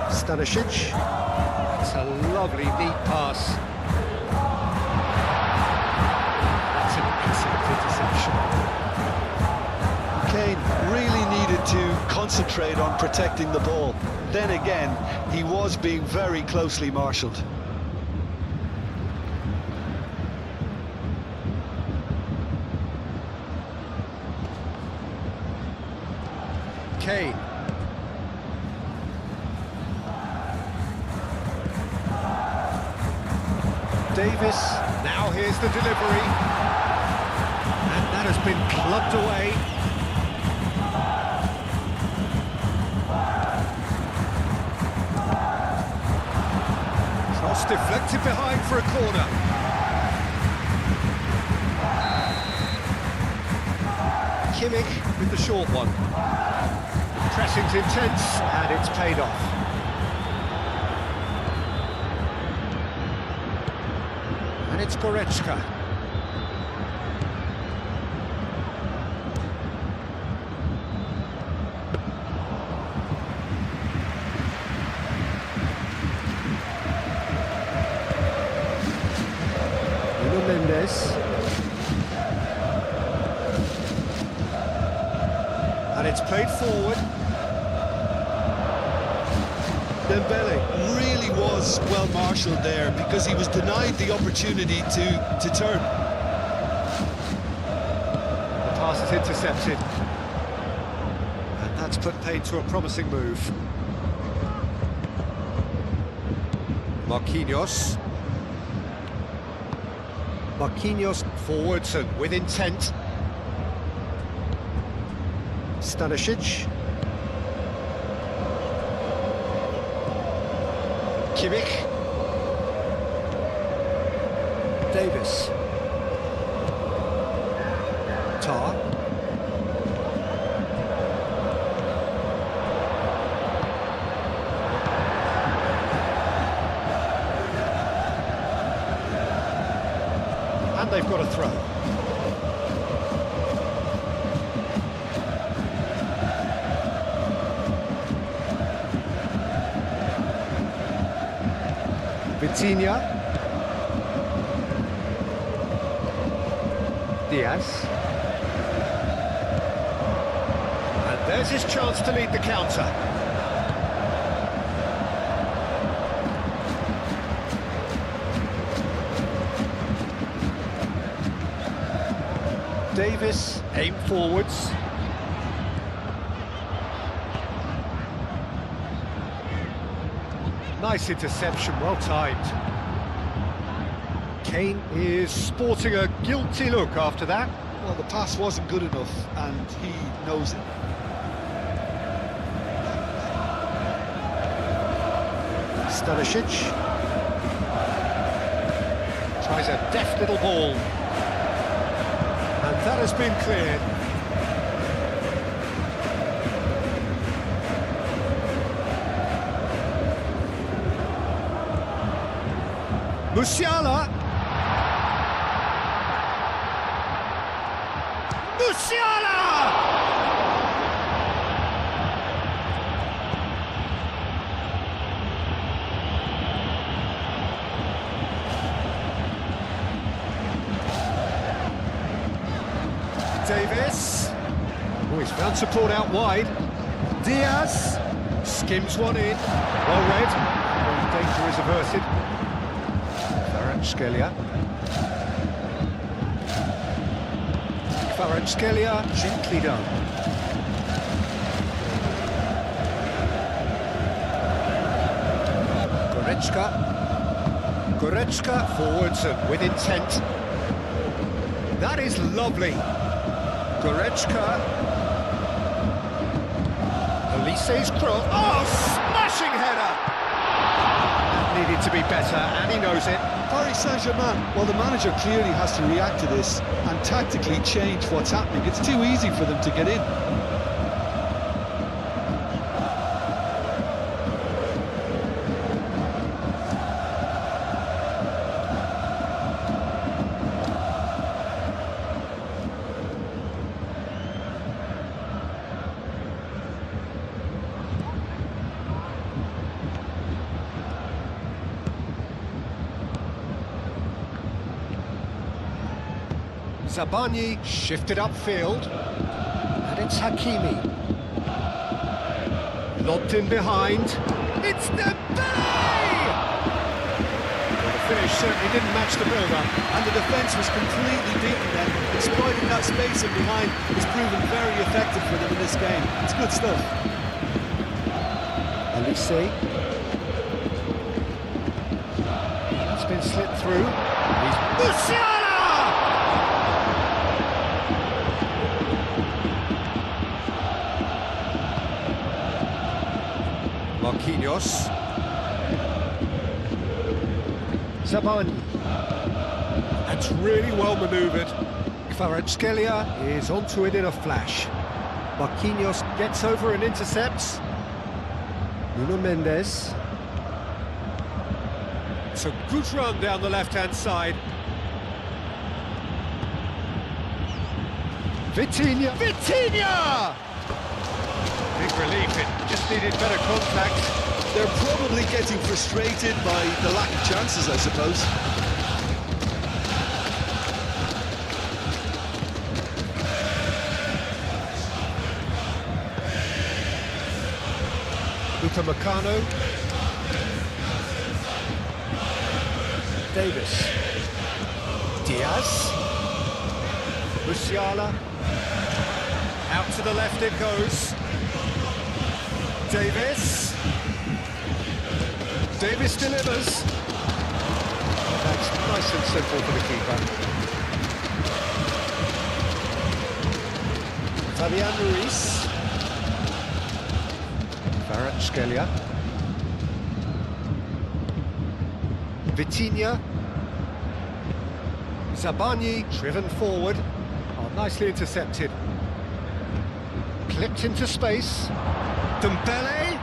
Stanisic. It's a lovely deep pass. That's an excellent interception. Kane really needed to concentrate on protecting the ball. Then again, he was being very closely marshalled. Kane. Davis, now here's the delivery. And that has been clubbed away. Cross deflected behind for a corner. Kimmich with the short one. Pressing's intense, and it's paid off. And it's Goretzka. Mendes. And it's played forward. Dembele really was well marshalled there because he was denied the opportunity to turn. pass is intercepted. And that's put paid to a promising move. Marquinhos. Marquinhos forwards and with intent. Stanisic. Kimmich. Davis. Tar. And they've got a throw. Vitinha. Diaz. And there's his chance to lead the counter. Davis, aim forwards. Nice interception, well timed. Kane is sporting a guilty look after that. Well, the pass wasn't good enough, and he knows it. Stanisic. Tries a deft little ball. And that has been cleared. Musiala. Musiala! Davis. Oh, he's found support out wide. Diaz skims one in. Well read. Danger is averted. Kvaratskhelia. Kvaratskhelia gently done. Goretzka. Goretzka forwards and with intent. That is lovely. Goretzka. Elise's cross. Oh, smashing header! That needed to be better, and he knows it. Paris Saint-Germain, well, the manager clearly has to react to this and tactically change what's happening. It's too easy for them to get in. Zabani shifted upfield, and it's Hakimi. Lobbed in behind, it's Dembele! Well, the finish certainly didn't match the build-up. And the defence was completely beaten then. Exploiting that space in behind has proven very effective for them in this game. It's good stuff. Elise. That's been slipped through. He's Musiala! Marquinhos. Zabani. That's really well manoeuvred. Kvaratskhelia is onto it in a flash. Marquinhos gets over and intercepts. Nuno Mendes. It's a good run down the left-hand side. Vitinha! Vitinha! Big relief, it just needed better contact. They're probably getting frustrated by the lack of chances, I suppose. Upamecano. Davis. Diaz. Musiala. Out to the left it goes. Davis. Davis delivers. That's nice and simple for the keeper. Fabian Ruiz. Kvaratskhelia. Vitinha. Zabani driven forward. Oh, nicely intercepted. Clipped into space. Dembele.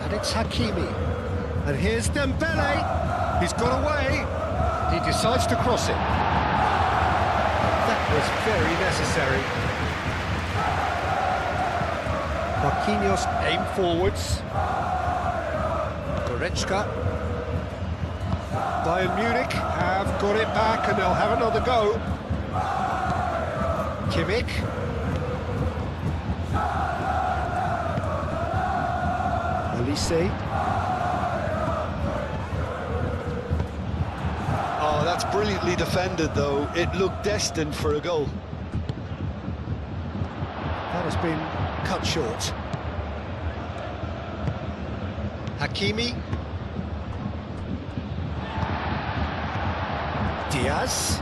And it's Hakimi. And here's Dembele. He's got away. He decides to cross it. That was very necessary. Marquinhos aim forwards. Goretzka. Bayern Munich have got it back and they'll have another go. Kimmich. Olise. Oh, that's brilliantly defended, though. It looked destined for a goal. That has been cut short. Hakimi. Diaz.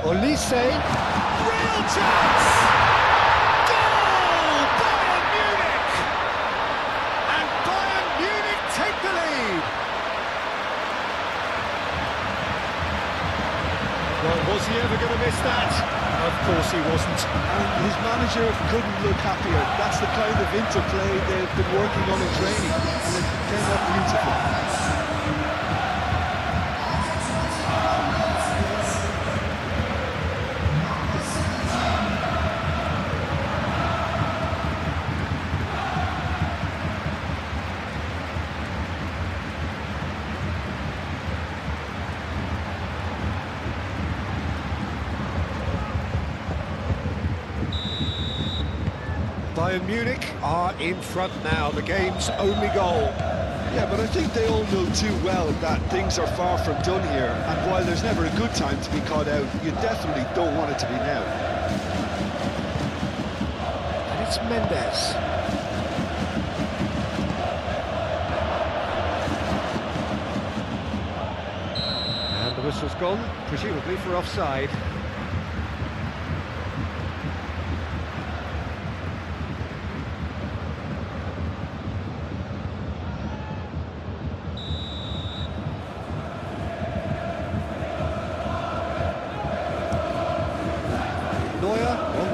Olise. Real chance! Goal! Bayern Munich! And Bayern Munich take the lead! Well, was he ever going to miss that? Of course he wasn't. And his manager couldn't look happier. That's the kind of interplay they've been working on in training, and it came out beautifully. Bayern Munich are in front now, the game's only goal. Yeah, but I think they all know too well that things are far from done here, and while there's never a good time to be caught out, you definitely don't want it to be now. And it's Mendes. And the whistle's gone, presumably for offside.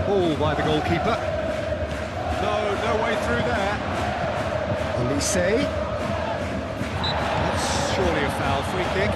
Ball by the goalkeeper. No way through there. Olise. That's surely a foul, free kick.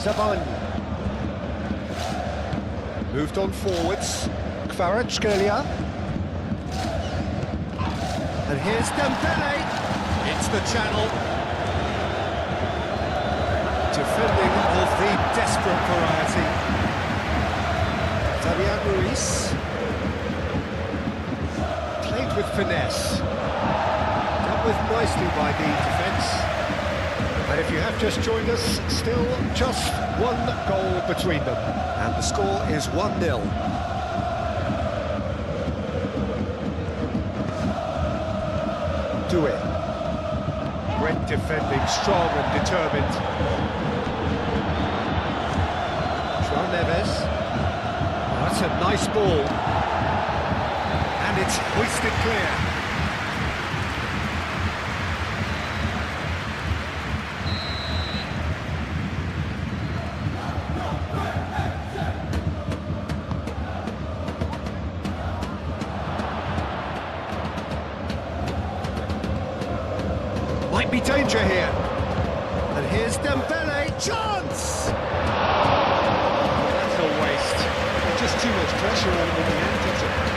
Zabani. Moved on forwards. Kvaratskhelia. And here's Dembele. It's the channel. Defending of the desperate variety. Fabian Ruiz. Played with finesse. Dealt with nicely by the defence. And if you have just joined us, still just one goal between them. And the score is 1-0. Doué. Great defending, strong and determined. João Neves. Oh, that's a nice ball. And it's hoisted clear. might be danger here. And here's Dembele, chance! That's a waste. Just too much pressure on him in the end, isn't it?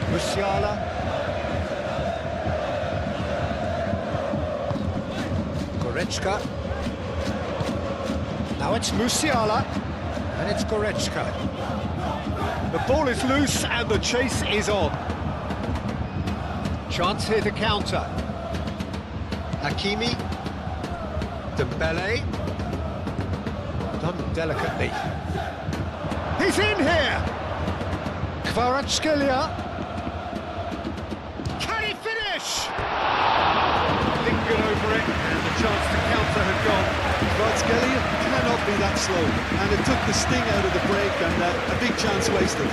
Musiala. Goretzka. Now it's Musiala. And it's Goretzka. The ball is loose and the chase is on. Chance here to counter. Hakimi. Dembele. Done delicately. He's in here! Kvaratskhelia. Can he finish? Lingered over it, and the chance to counter had gone. Kvaratskhelia cannot be that slow, and it took the sting out of the break, and a big chance wasted.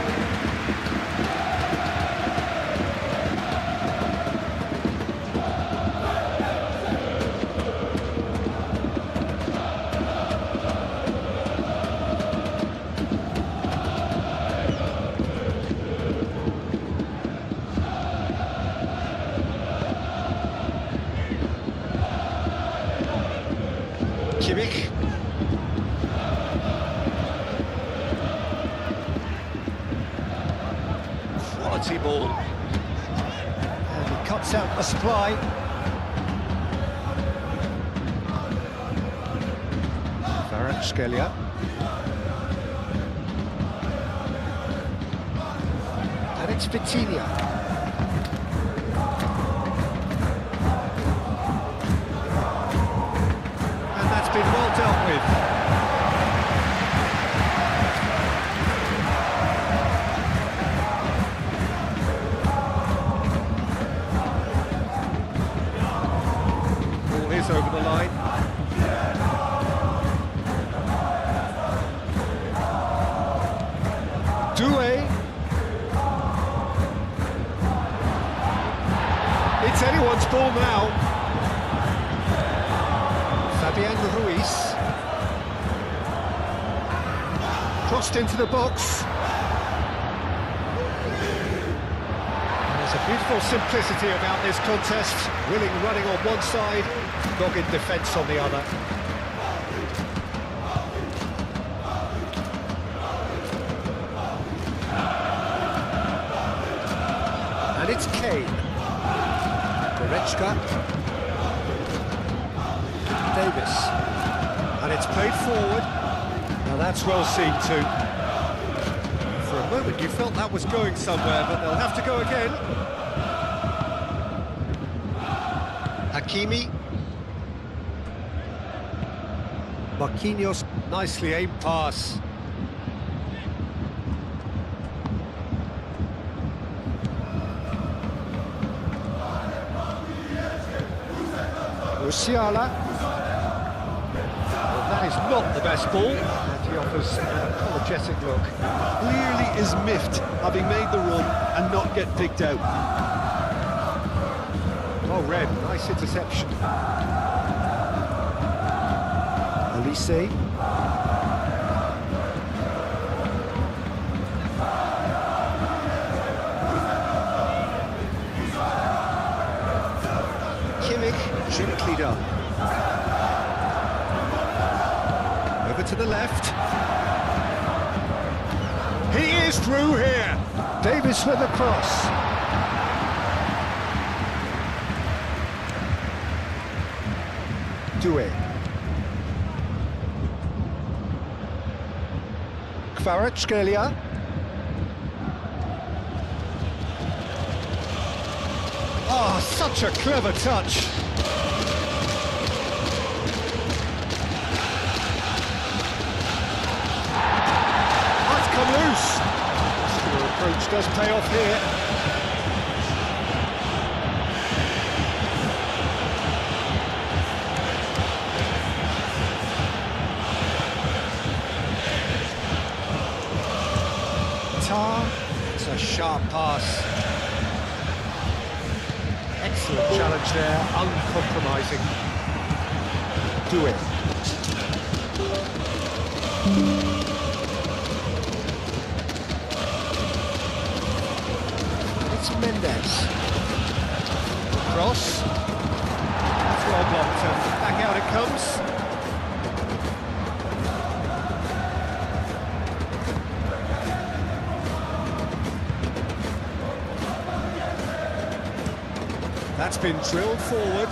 Kimmich. Quality ball. And he cuts out a supply. Kvaratskhelia. And it's Vitinha. Been well dealt with. Ball is over the line. Doué. It's anyone's ball now. Fabian Ruiz. Crossed into the box. There's a beautiful simplicity about this contest. Willing running on one side, dogged defence on the other. And it's Kane. Goretzka. Davis, and it's played forward. Now that's well seen too. For a moment you felt that was going somewhere, but they'll have to go again. Hakimi. Marquinhos, nicely aimed pass. Musiala. That is not the best ball, and he offers an apologetic look. Clearly is miffed, having made the run and not get picked out. Well read, nice interception. Elise. Kimmich, gently done. Over to the left. He is through here. Davis with the cross. Doué. Kvaratskhelia. Oh, such a clever touch. That's come loose. Muscular approach does pay off here. Tar. It's a sharp pass. Excellent challenge there, uncompromising. Do it. It's Mendes. Cross. That's well blocked, and back out it comes. That's been drilled forward.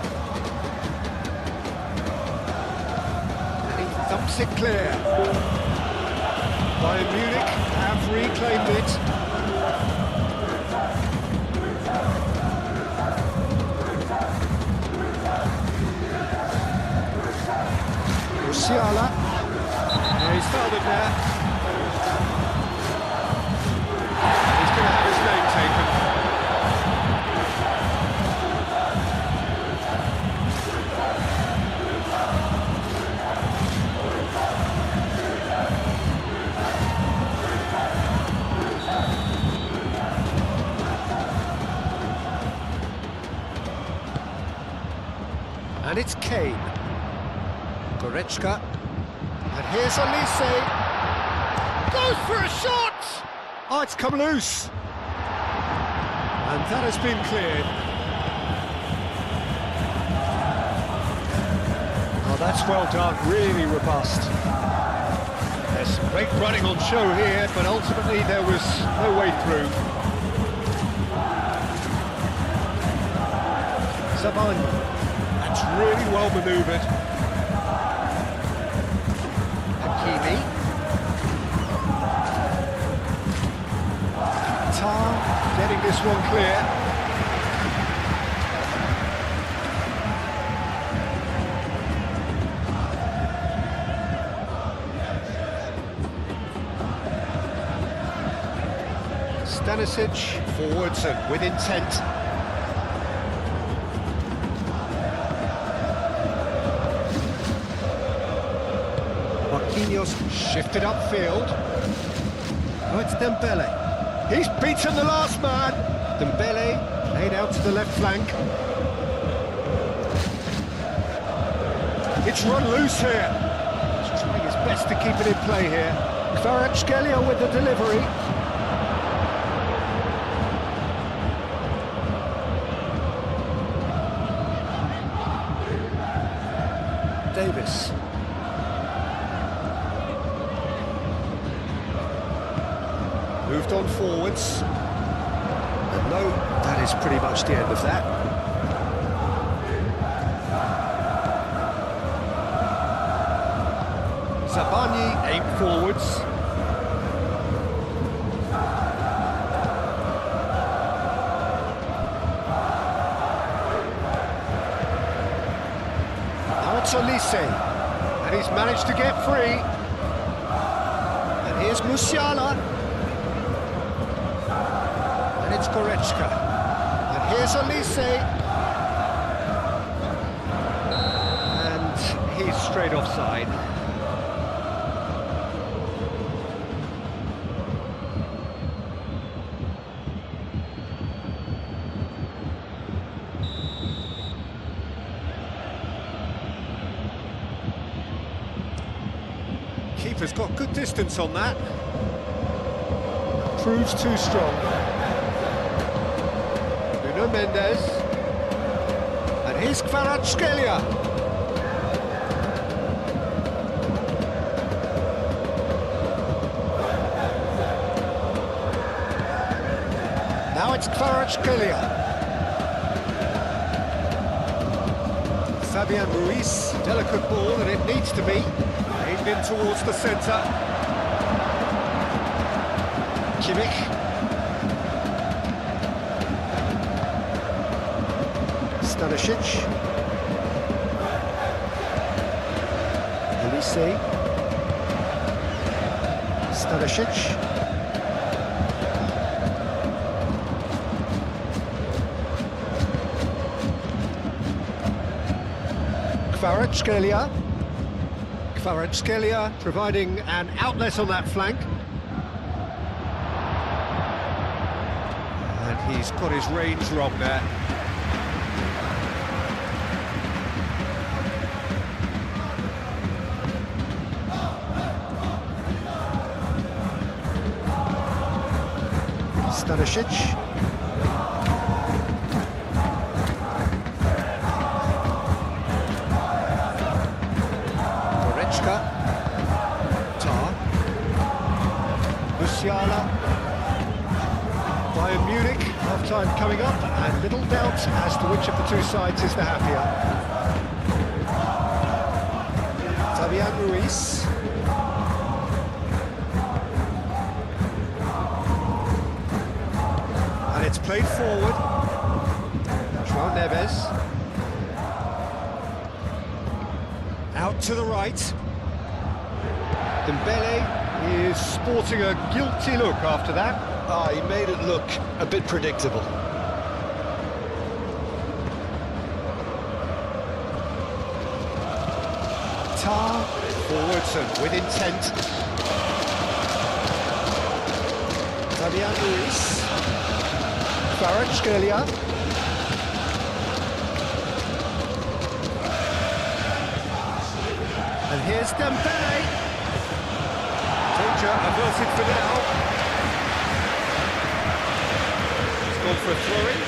And he thumps it clear. Bayern Munich have reclaimed it. Musiala. Yeah, he's fouled it there. He's going to have his name taken. And it's Kane. Goretzka. And here's Olise. Goes for a shot! Oh, it's come loose. And that has been cleared. Oh, that's well done. Really robust. There's some great running on show here, but ultimately there was no way through. Zabani. That's really well manoeuvred. Hakimi. Tar getting this one clear. Stanisic forwards and with intent. Marquinhos shifted upfield. Oh, it's Dembele. He's beaten the last man. Dembele played out to the left flank. It's run loose here. He's trying his best to keep it in play here. Kvaratskhelia with the delivery. Davis. Moved on forwards. And no, that is pretty much the end of that. Zabani aimed forwards. Now it's Olise. And he's managed to get free. And here's Musiala. And it's Goretzka. And here's Olise. And he's straight offside. Keeper's got good distance on that. Proves too strong. Mendes, and here's Kvaratskhelia. Now it's Kvaratskhelia. Fabian Ruiz, delicate ball, and it needs to be aimed in towards the centre. Kimmich. Stanisic. Olise. Stanisic. Kvaratskhelia. Kvaratskhelia providing an outlet on that flank. He's got his reins wrong there. Stanisic. Musiala. Bayern Munich, half-time coming up, and little doubt as to which of the two sides is the happier. Fabian Ruiz. And it's played forward. João Neves. Out to the right. Dembele is sporting a guilty look after that. Ah, he made it look a bit predictable. Tar forwards and with intent. Fabian Ruiz. Kvaratskhelia. And here's Dembele. Danger averted for now. He's gone for a throw-in.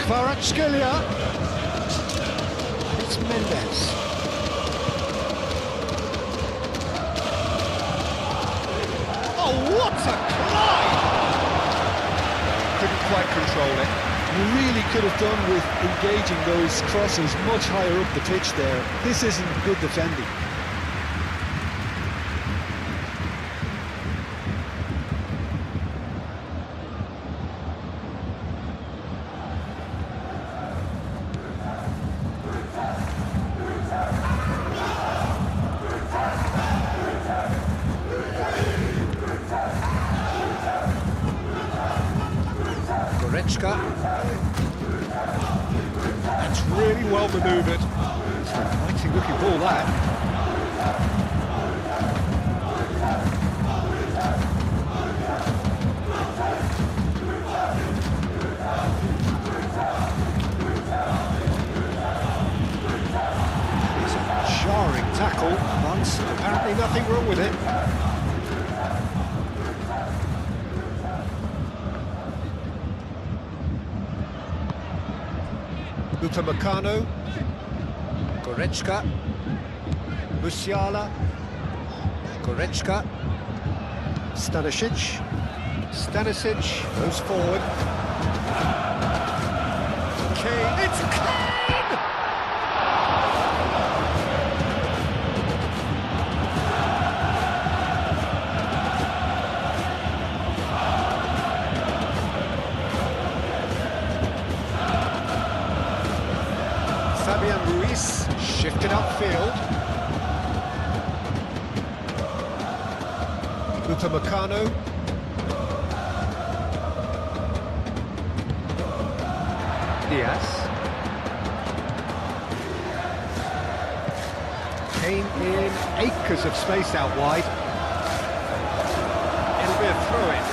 Kvaratskhelia. It's Mendes. Oh, what a climb! Couldn't quite control it. You really could have done with engaging those crosses much higher up the pitch there. This isn't good defending. That's really well manoeuvred. It's an exciting looking ball, that. It's a jarring tackle, but apparently nothing wrong with it. Upamecano, Goretzka, Musiala, Goretzka, Stanisic goes forward. Kane, it's Kane! Fabian Ruiz shifted upfield. Upamecano. Diaz. Kane in acres of space out wide. It'll be a throw-in.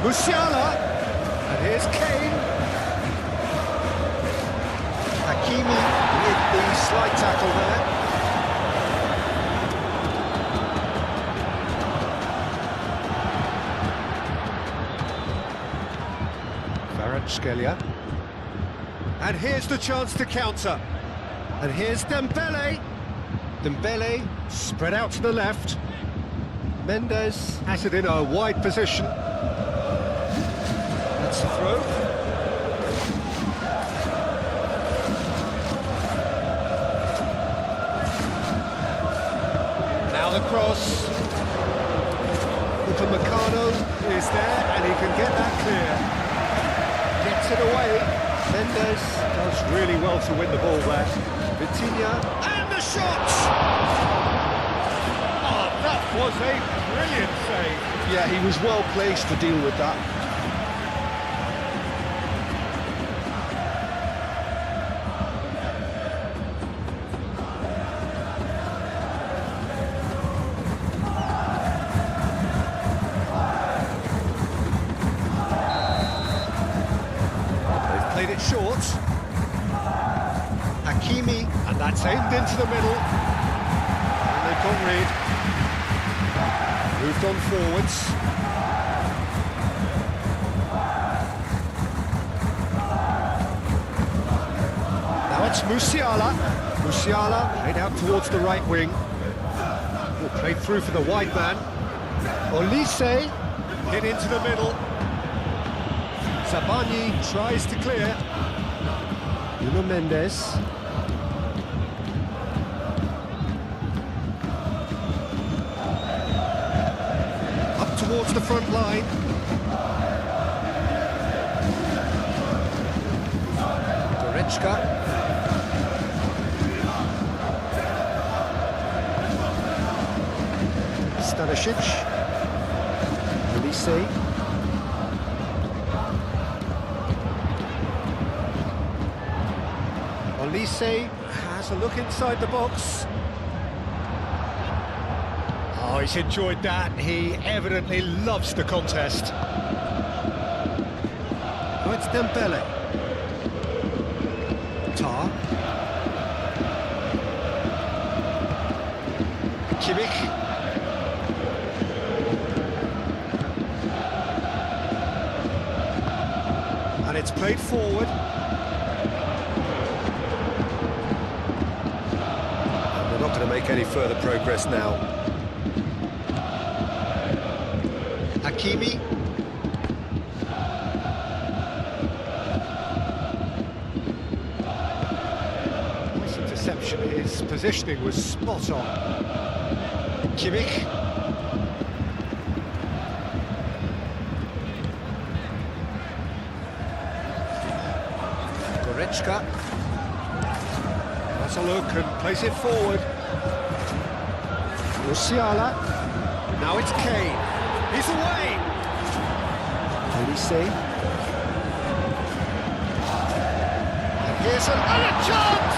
Musiala. And here's Kane. Hakimi with the slight tackle there. Kvaratskhelia. And here's the chance to counter. And here's Dembele. Dembele spread out to the left. Mendes has it in a wide position. That's the throw. Now the cross. Upamecano is there and he can get that clear. Gets it away. Mendes does really well to win the ball there. Vitinha and the shot! Oh, that was a brilliant save. Yeah, he was well placed to deal with that. That's aimed into the middle. And they've got rid. Moved on forwards. Now it's Musiala. Musiala played out towards the right wing. Played through for the wide man. Olise hit into the middle. Zabani tries to clear. Nuno Mendes. Up towards the front line. Goretzka. Stanisic. Olise. Olise has a look inside the box. Oh, he's enjoyed that. He evidently loves the contest. Oh, it's Dembele. Tar. Kimmich. And it's played forward. And they're not going to make any further progress now. Hakimi. Nice interception. His positioning was spot on. Kimmich. Goretzka has a look and plays it forward. Musiala. Now it's Kane. He's away. Olise. And here's another chance.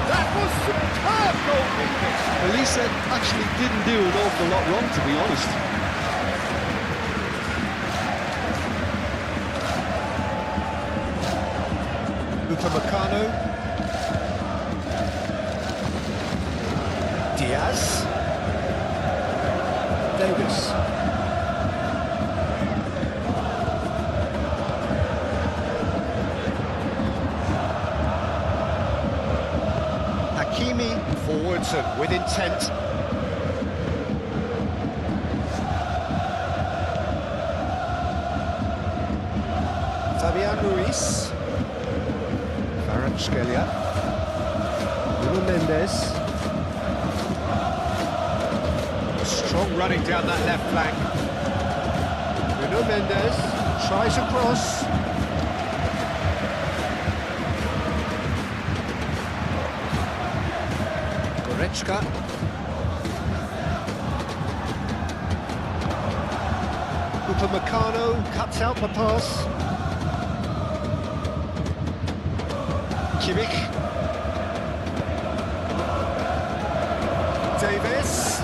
That was superb goalkeeping. Olise actually didn't do an awful lot wrong, to be honest. Upamecano. Diaz. Davis. Hakimi forwards and with intent. Fabian Ruiz. Scalia. Nuno Mendes. Strong running down that left flank. Nuno Mendes tries a cross. Goretzka. Upamecano cuts out the pass. Kimmich. Davis.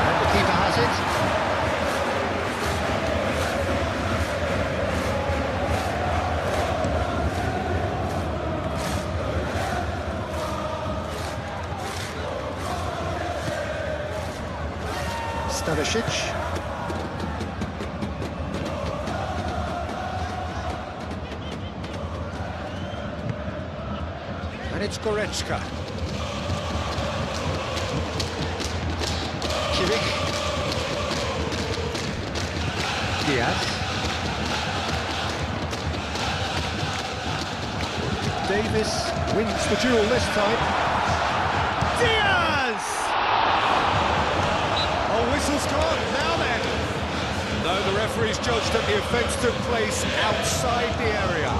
And the keeper has it. Stanisic. And it's Goretzka. Kimmich. Diaz. Davis wins the duel this time. Diaz! Oh, whistle's gone, now then. No, the referee's judged that the offence took place outside the area.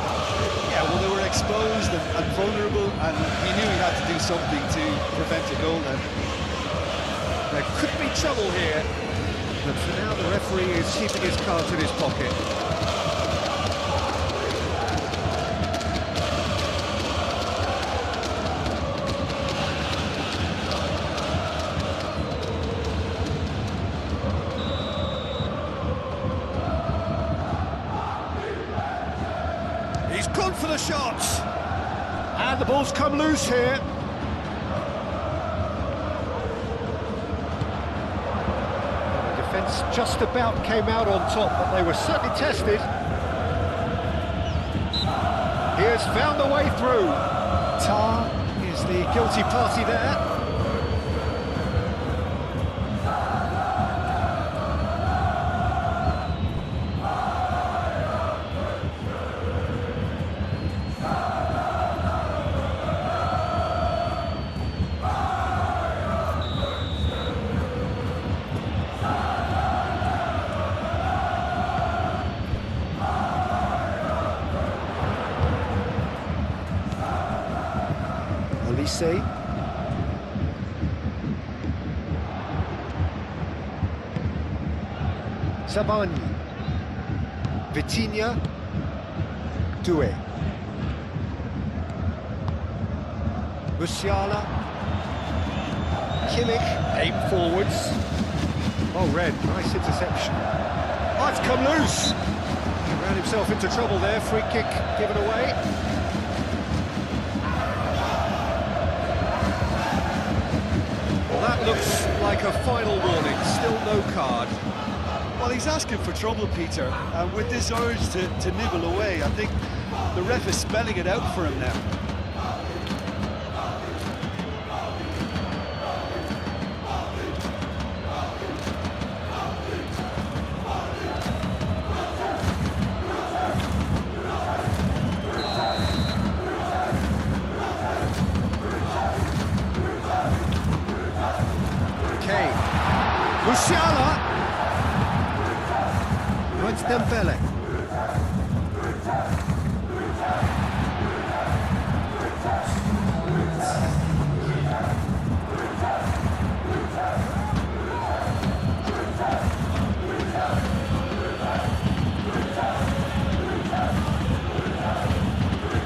Yeah, well, they were exposed and vulnerable, and he knew he had to do something to prevent a goal then. There could be trouble here, but for now the referee is keeping his cards in his pocket. And the ball's come loose here. The defence just about came out on top, but they were certainly tested. He has found a way through. Tar is the guilty party there. Olise. Savani. Vitinha. Doué. Musiala. Kimmich. Aim forwards. Oh, Red, nice interception. Oh, it's come loose. He ran himself into trouble there. Free kick given away. That looks like a final warning, still no card. Well, he's asking for trouble, Peter, and with this urge to nibble away, I think the ref is spelling it out for him now. Musiala. No, it's Dembele.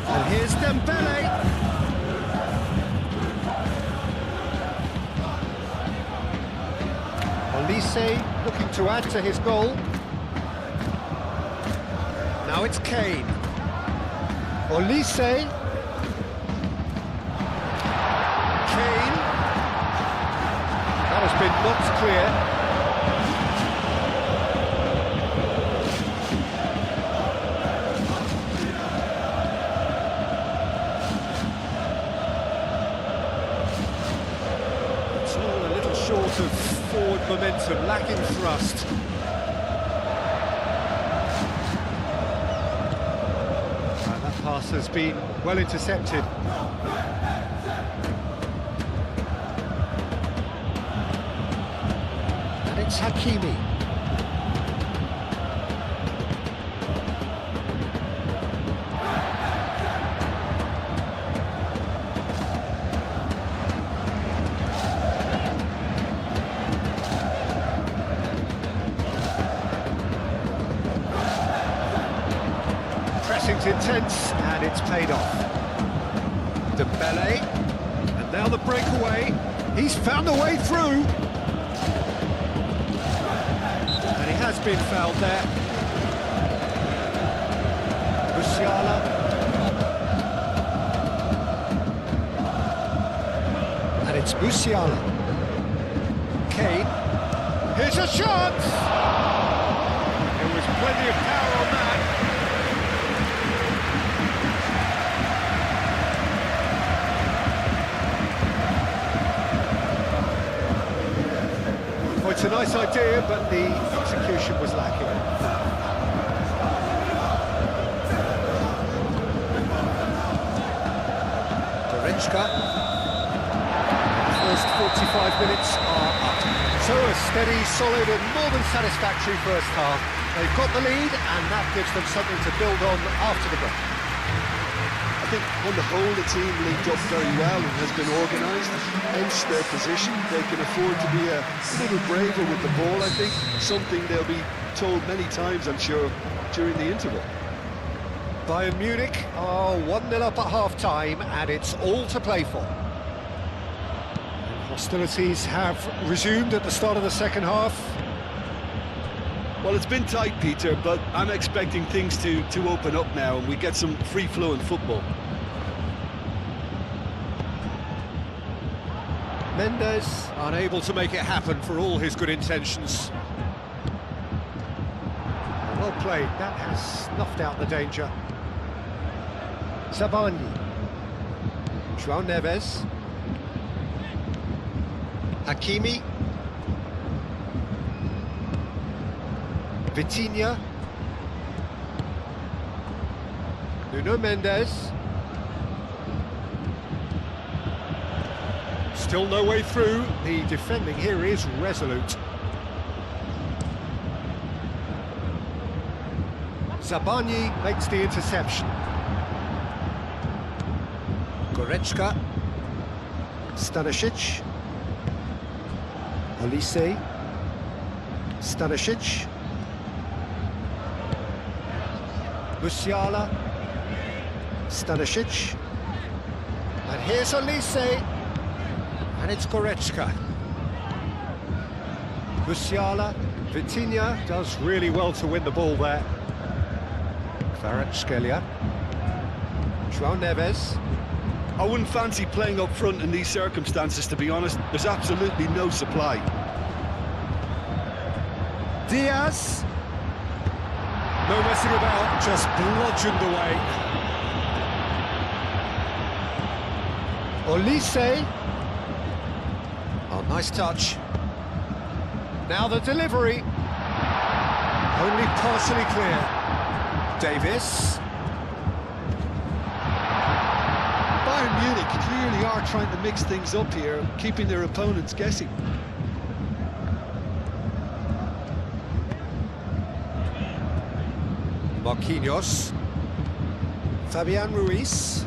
And here's Dembele. Olise looking to add to his goal. Now it's Kane. Olise. Kane. That has been knocked clear. It's all a little short of forward momentum, lacking thrust. And that pass has been well intercepted. And it's Hakimi. Pressing's intense, and it's paid off. Dembele, and now the breakaway. He's found a way through. And he has been fouled there. Musiala. And it's Musiala. Kane. Here's a shot! There was plenty of power on that. Well, it's a nice idea, but the execution was lacking. Goretzka. The first 45 minutes are up. So a steady, solid and more than satisfactory first half. They've got the lead, and that gives them something to build on after the break. I think on the whole the team linked up very well and has been organised, hence their position. They can afford to be a little braver with the ball, I think, something they'll be told many times, I'm sure, during the interval. Bayern Munich are 1-0 up at half-time, and it's all to play for. Hostilities have resumed at the start of the second half. Well, it's been tight, Peter, but I'm expecting things to open up now and we get some free-flowing football. Mendes. Unable to make it happen for all his good intentions. Well played, that has snuffed out the danger. Zabani. João Neves. Hakimi. Vitinha. Nuno Mendes. Still no way through. The defending here is resolute. Zabani makes the interception. Goretzka. Stanisic. Olise. Stanisic. Musiala. Stanisic. And here's Olise. And it's Goretzka. Musiala. Vitinha does really well to win the ball there. Kvaratskhelia. João Neves. I wouldn't fancy playing up front in these circumstances, to be honest. There's absolutely no supply. Diaz. No messing about, just bludgeoned away. Olise. Oh, nice touch. Now the delivery. Only partially clear. Davis. Bayern Munich clearly are trying to mix things up here, keeping their opponents guessing. Marquinhos. Fabian Ruiz.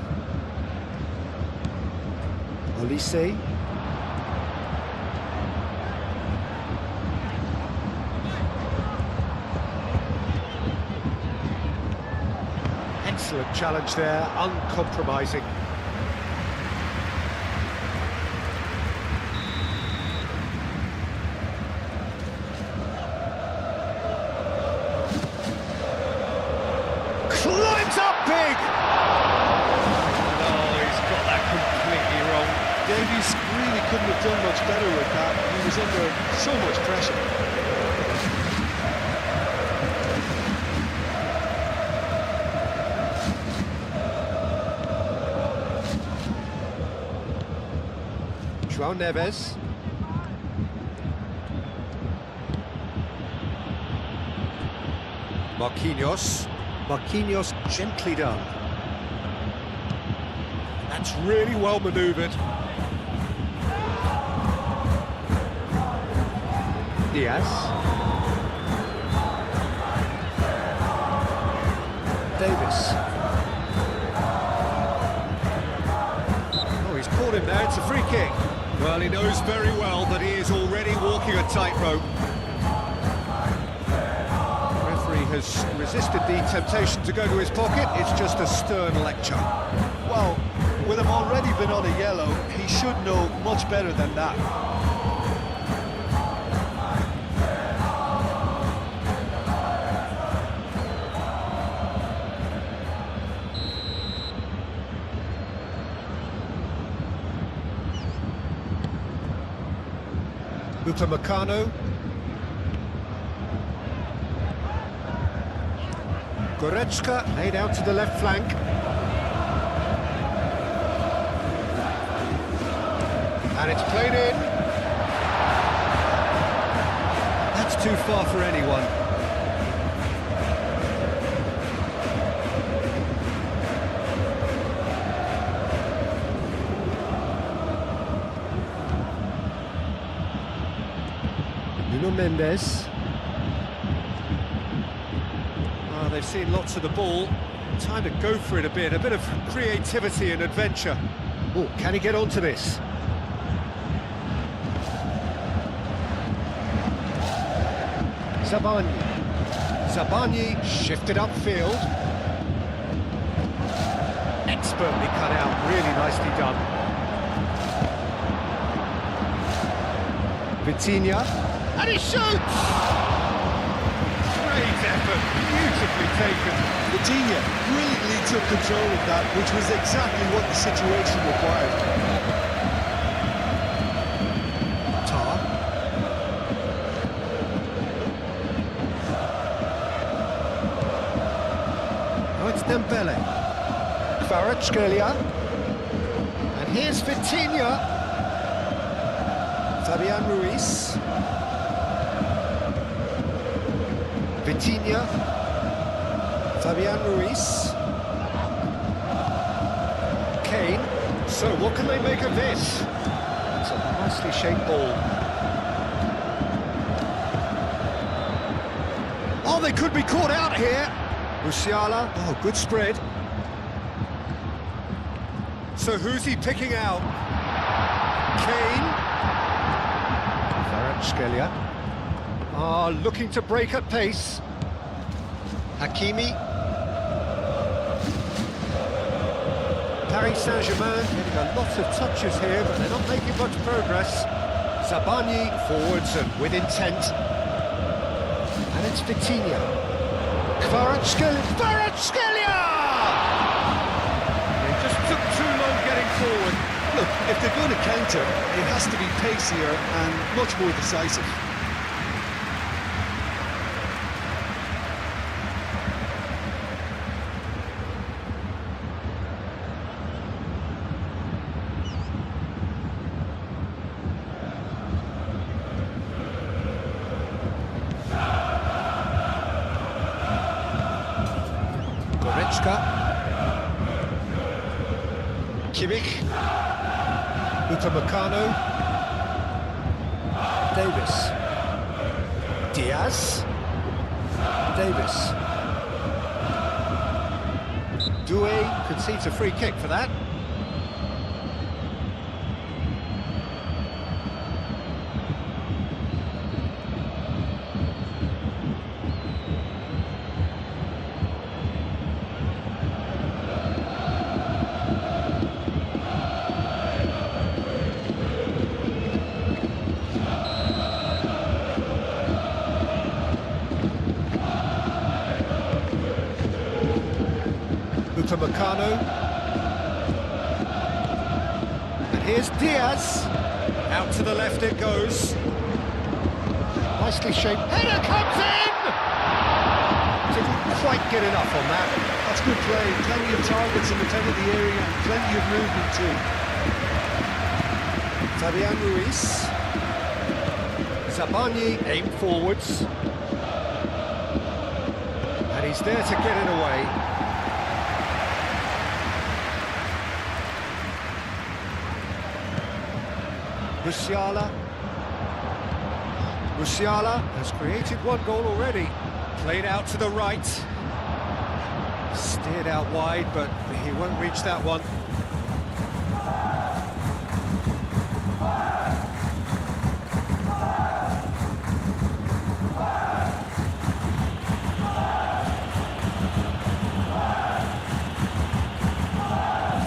Olise. Excellent challenge there, uncompromising. Climbs up big! Oh, he's got that completely wrong. Davies really couldn't have done much better with that. He was under so much pressure. João Neves. Marquinhos. Marquinhos gently done. That's really well manoeuvred. Diaz. Davis. Oh, he's caught him there, it's a free kick. Well, he knows very well that he is already walking a tightrope. The referee has resisted the temptation to go to his pocket. It's just a stern lecture. Well, with him already been on a yellow, he should know much better than that. Upamecano. Goretzka laid out to the left flank. And it's played in. That's too far for anyone. Nuno Mendes. Oh, they've seen lots of the ball. Time to go for it a bit of creativity and adventure. Oh, can he get onto this? Zabani. Zabani shifted upfield. Expertly cut out, really nicely done. Vitinha. And he shoots! Great effort, beautifully taken. Vitinha brilliantly took control of that, which was exactly what the situation required. Dembele. Kvaratskhelia. And here's Vitinha. Fabian Ruiz. Vitinha. Fabian Ruiz. Kane. So what can they make of this? It's a nicely shaped ball. Oh, they could be caught out here. Musiala. Oh, good spread. So who's he picking out? Kane. Kvaratskhelia. Looking to break at pace. Hakimi. Paris Saint-Germain getting a lot of touches here, but they're not making much progress. Zabani forwards and with intent. And it's Vitinha. Kvaratskhelia! They just took too long getting forward. Look, if they're going to counter, it has to be pacier and much more decisive. Kimmich, Upamecano, Davis, Diaz, Davis, Doué concedes a free kick for that. Upamecano. And here's Diaz. Out to the left it goes. Nicely shaped. Header comes in! Didn't quite get enough on that. That's good play. Plenty of targets in the penalty area and plenty of movement too. Fabian Ruiz. Zabani aimed forwards. And he's there to get it away. Musiala has created one goal already. Played out to the right. Steered out wide, but he won't reach that one.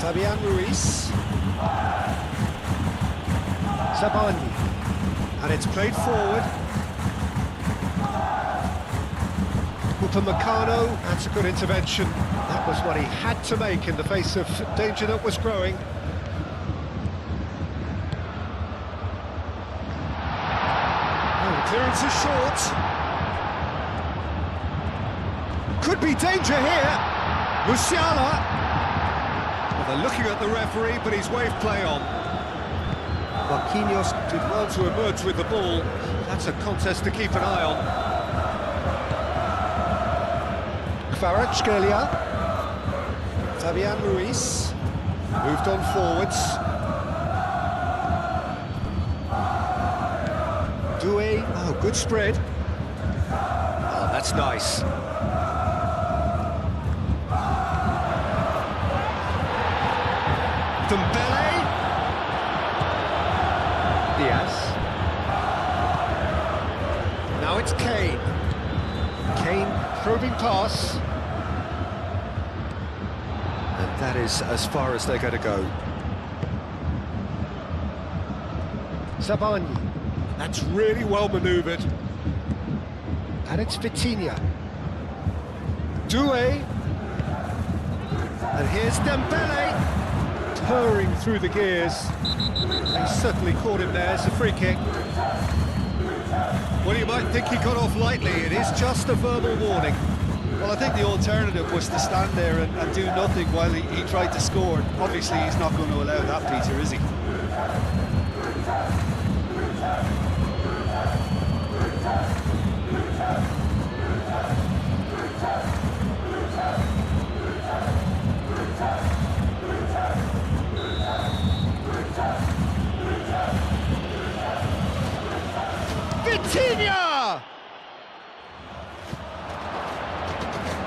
Fabian Ruiz. Zabani. And it's played forward. Upamecano, that's a good intervention. That was what he had to make in the face of danger that was growing. Oh, the clearance is short. Could be danger here. Musiala. Well, they're looking at the referee, but he's waved play on. Marquinhos did well to emerge with the ball. That's a contest to keep an eye on. Kvaratskhelia. Fabian Ruiz. Moved on forwards. Doué. Oh, good spread. Oh, that's nice. Dembele. Diaz. Now it's Kane. Kane probing pass. And that is as far as they're going to go. Zabani. That's really well manoeuvred. And it's Vitinha. Doué. And here's Dembele. Purring through the gears. He certainly caught him there. It's a free kick. Well, you might think he got off lightly. It is just a verbal warning. Well, I think the alternative was to stand there and do nothing while he tried to score. Obviously, he's not going to allow that, Peter, is he? Vitinha!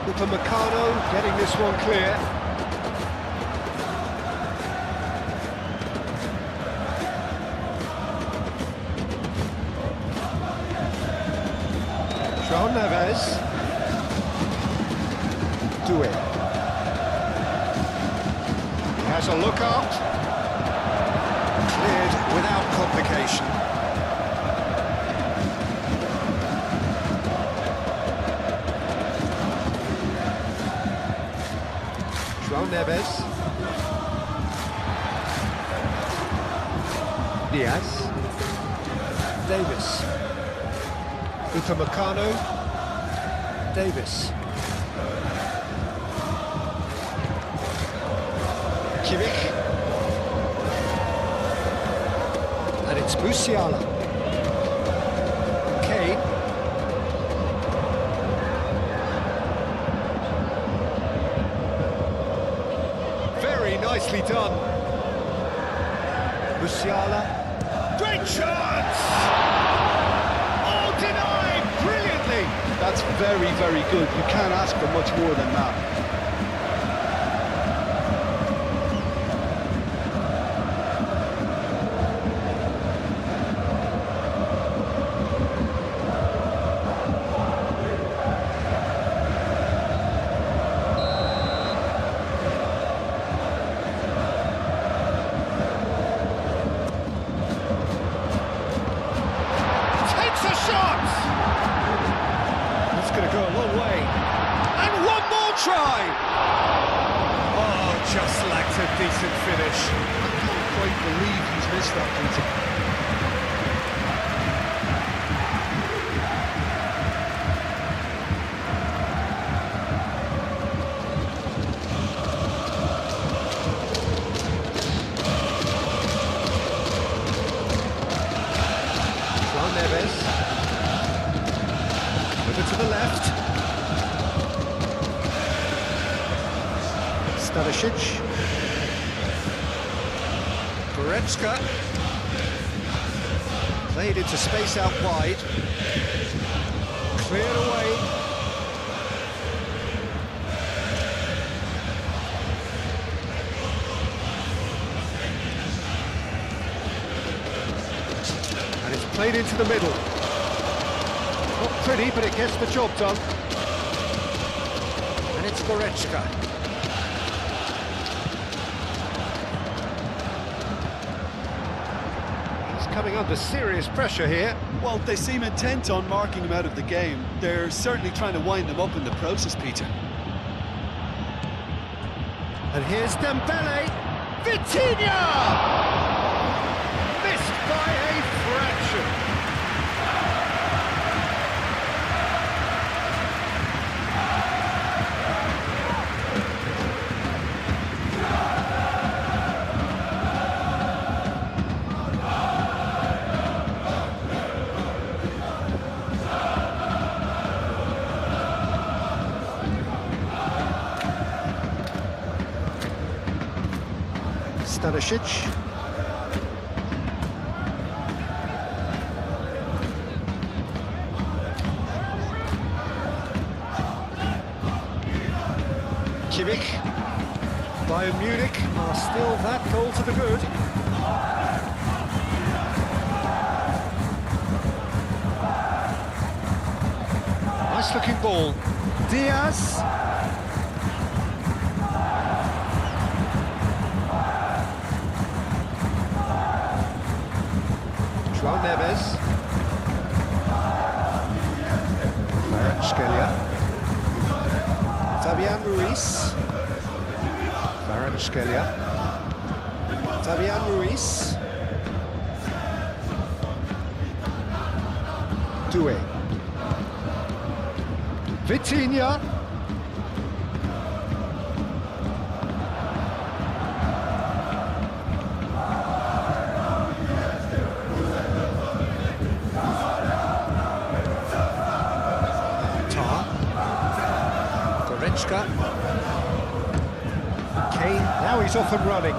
Upamecano getting this one clear. João Neves. Do it. He has a look out. Cleared without complication. João Neves. Diaz. Davis. Upamecano. Davis. Kimmich. And it's Musiala. Kane. Very nicely done. Musiala. Great chance! Oh, denied brilliantly! That's very, very good. You can't ask for much more than that. Try! Oh, just lacked a decent finish. I can't quite believe he's missed that, Peter. João Neves. Over to the left. Stanisic. Goretzka. Played into space out wide. Cleared away. And it's played into the middle. Not pretty, but it gets the job done. And it's Goretzka. Coming under serious pressure here. Well, they seem intent on marking him out of the game. They're certainly trying to wind him up in the process, Peter. And here's Dembele. Vitinha! Missed by a fraction. Stanisic. Kimmich. Bayern Munich are still that goal to the good. Nice looking ball. Diaz. João Neves. Kvaratskhelia. Fabian Ruiz. Kvaratskhelia. Fabian Ruiz. Doué. Vitinha. Goretzka. Kane, now he's off and running.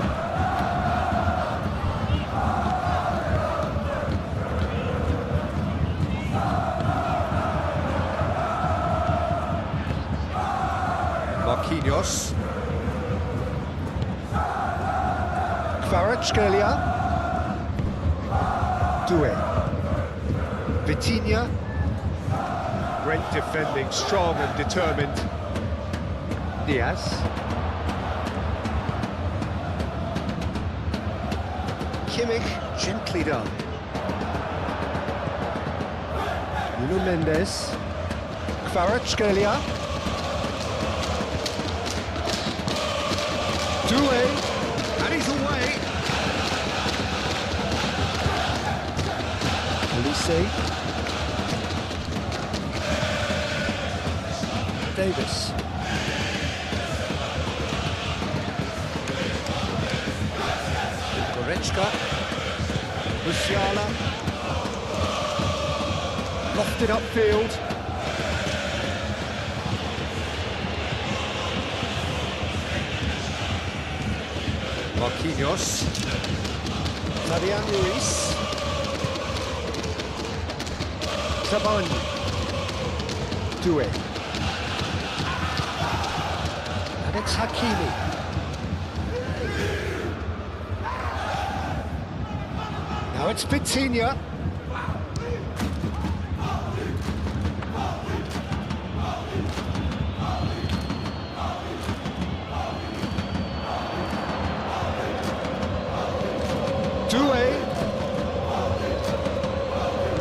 Marquinhos. Kvaratskhelia. Doué. Vitinha. Great defending, strong and determined. Diaz. Kimmich, gently done. Nuno Mendes. Kvaratskhelia. Doué, and he's away. Olise. Davis. Goretzka. Musiala. Lofted upfield. Marquinhos. Fabian Ruiz. Zabani. Doué. And it's Hakimi. Now it's Vitinha. Doué.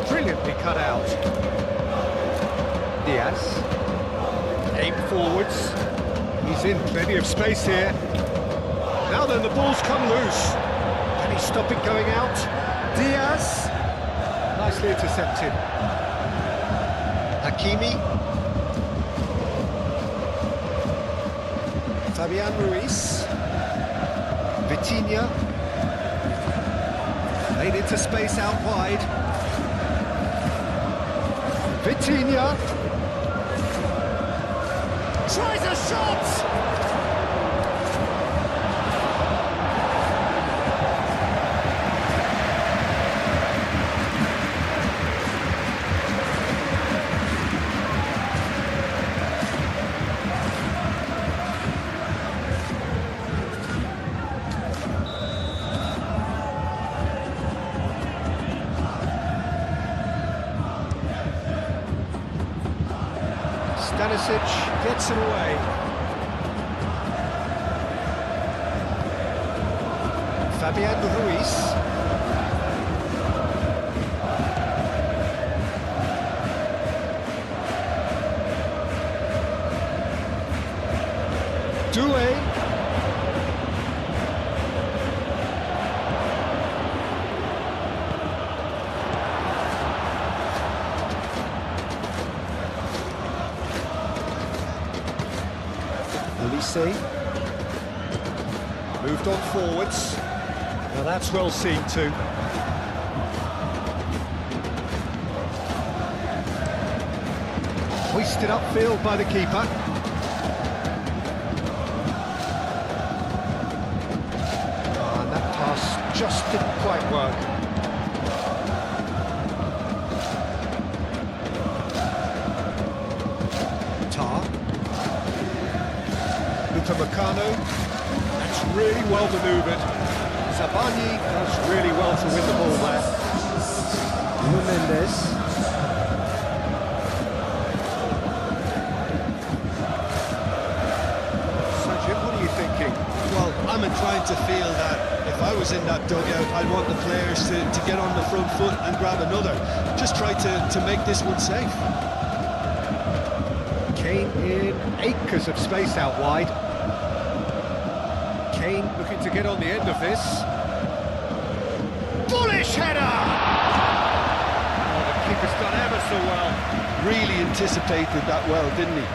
Brilliantly cut out. Diaz. Aim forwards. He's in plenty of space here. Now then, the ball's come loose. Can he stop it going out? Diaz. Nicely intercepted. Hakimi. Fabian Ruiz. Vitinha. Played into space out wide. Vitinha. Tries a shot! Stanisic gets it away. Fabian Ruiz. Doué. Olise. Moved on forwards. Now that's well seen too. Hoisted upfield by the keeper. Oh, and that pass just didn't quite work. Meccano, that's really well manoeuvred. Zabani does really well to win the ball there. Nuno Mendes. Sajid, what are you thinking? Well, I'm inclined to feel that if I was in that dugout, I'd want the players to get on the front foot and grab another. Just try to make this one safe. Kane in acres of space out wide. Kane looking to get on the end of this. Bullish header! Oh, the keeper's done ever so well. Really anticipated that well, didn't he?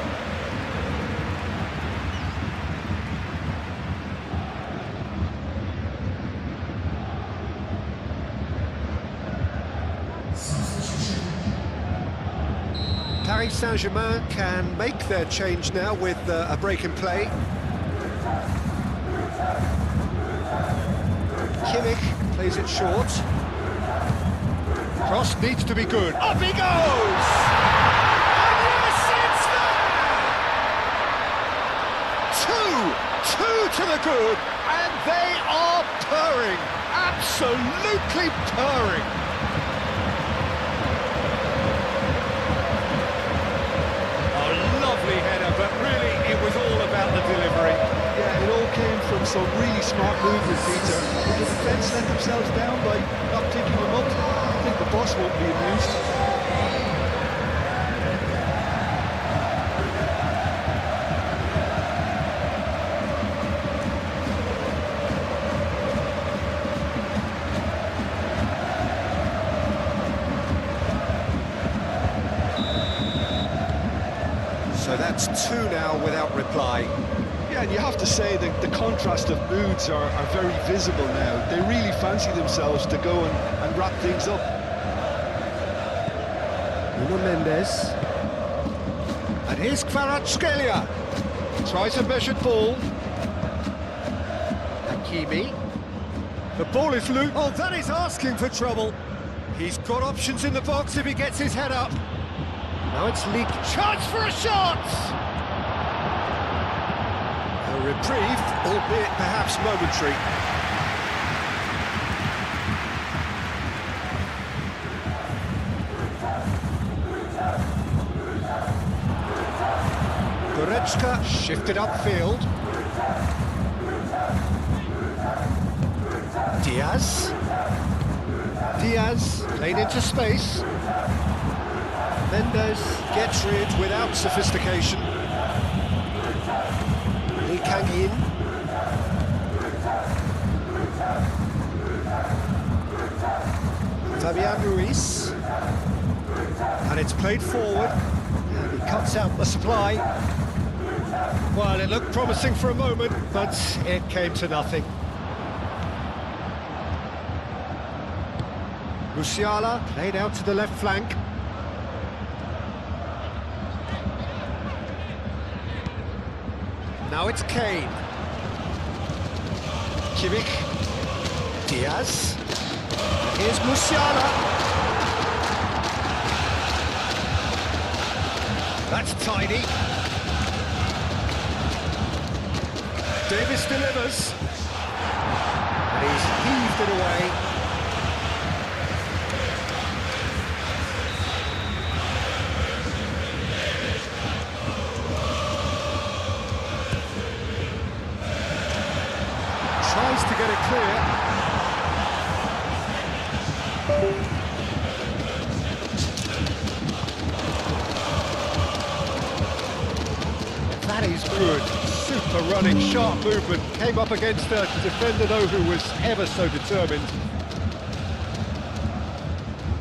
Paris Saint-Germain can make their change now with a break in play. Kimmich plays it short. Cross needs to be good. Up he goes! And yes, it's there! Two to the good, and they are purring, absolutely purring. Lovely header, but really it was all about the delivery. Yeah, it all came from some really smart movement, Peter. Did the defence let themselves down by not picking him up? I think the boss won't be amused. So that's two now without reply. Yeah, and you have to say that the contrast of moods are very visible now. They really fancy themselves to go and wrap things up. Nuno Mendes. And here's Kvaratskhelia. Tries a measured ball. Hakimi. The ball is loose. Oh, that is asking for trouble. He's got options in the box if he gets his head up. Now it's leaked. Chance for a shot! A reprieve, albeit perhaps momentary. Goretzka shifted upfield. Diaz played into space. Mendes gets rid without sophistication. Lee Kang-in. Fabian Ruiz. And it's played forward. And he cuts out the supply. Well, it looked promising for a moment, but it came to nothing. Musiala played out to the left flank. Now it's Kane. Kimmich. Diaz. Here's Musiala. That's tidy. Davis delivers. And he's heaved it away. Tries to get it clear. That is good. Super running, sharp movement. Came up against a defender, though, who was ever so determined.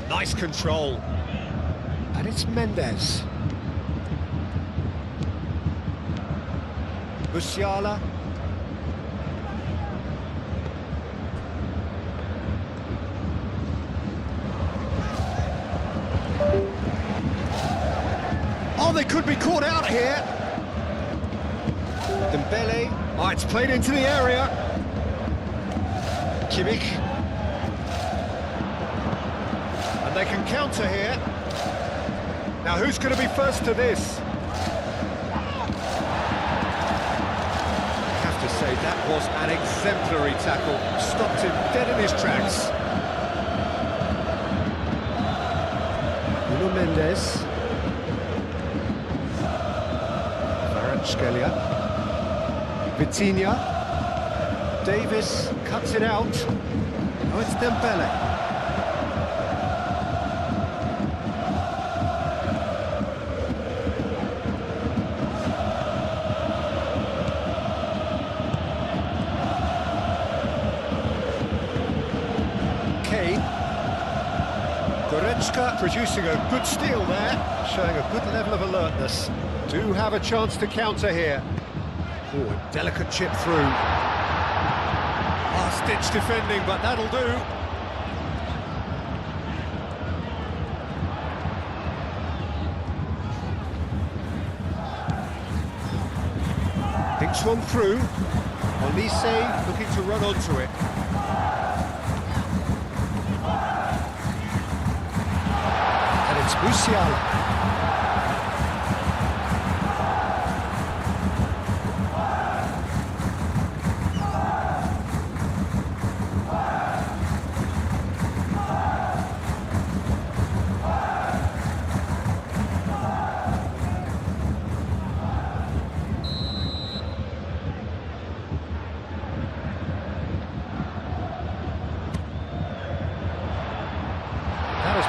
Nice control. And it's Mendes. Musiala. Oh, they could be caught out here. Dembele. Oh, it's played into the area. Kimmich. And they can counter here. Now, who's going to be first to this? I have to say, that was an exemplary tackle. Stopped him dead in his tracks. Nuno Mendes. Kvaratskhelia. Vitinha. Davis cuts it out. Oh, it's Dembele. Goretzka producing a good steal there, showing a good level of alertness. Do have a chance to counter here. Oh, a delicate chip through. Last-ditch defending, but that'll do. Takes one through. Olise looking to run onto it. And it's Musiala.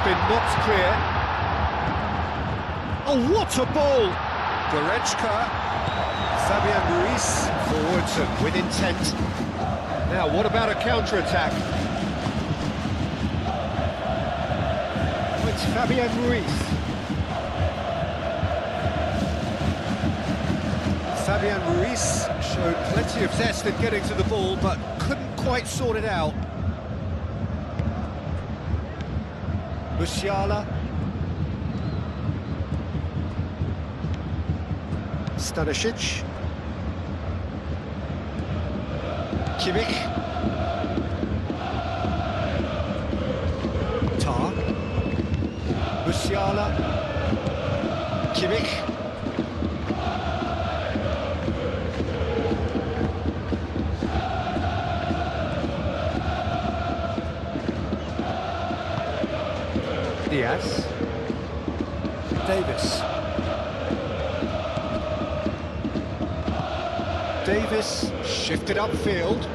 Been knocked clear. Oh, what a ball! Goretzka, Fabian Ruiz, forwards and with intent. Now, what about a counter-attack? Oh, it's Fabian Ruiz. Fabian Ruiz showed plenty of zest in getting to the ball, but couldn't quite sort it out. Musiala, Stanisic, Kimmich, Tar, Musiala, Kimmich, Diaz, Davis shifted upfield,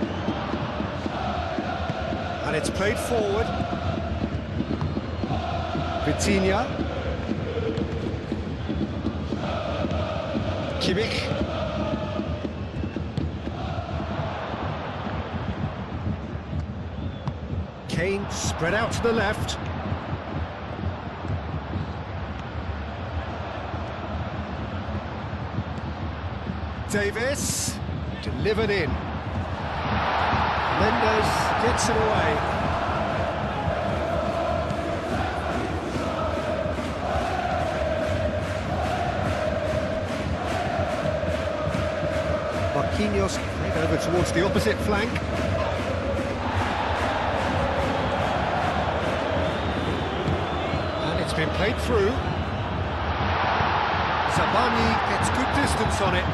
and it's played forward. Vitinha, Kimmich, Kane spread out to the left. Davis, delivered in. Mendes gets it away. Marquinhos played over towards the opposite flank. And it's been played through. Zabani gets good distance on it.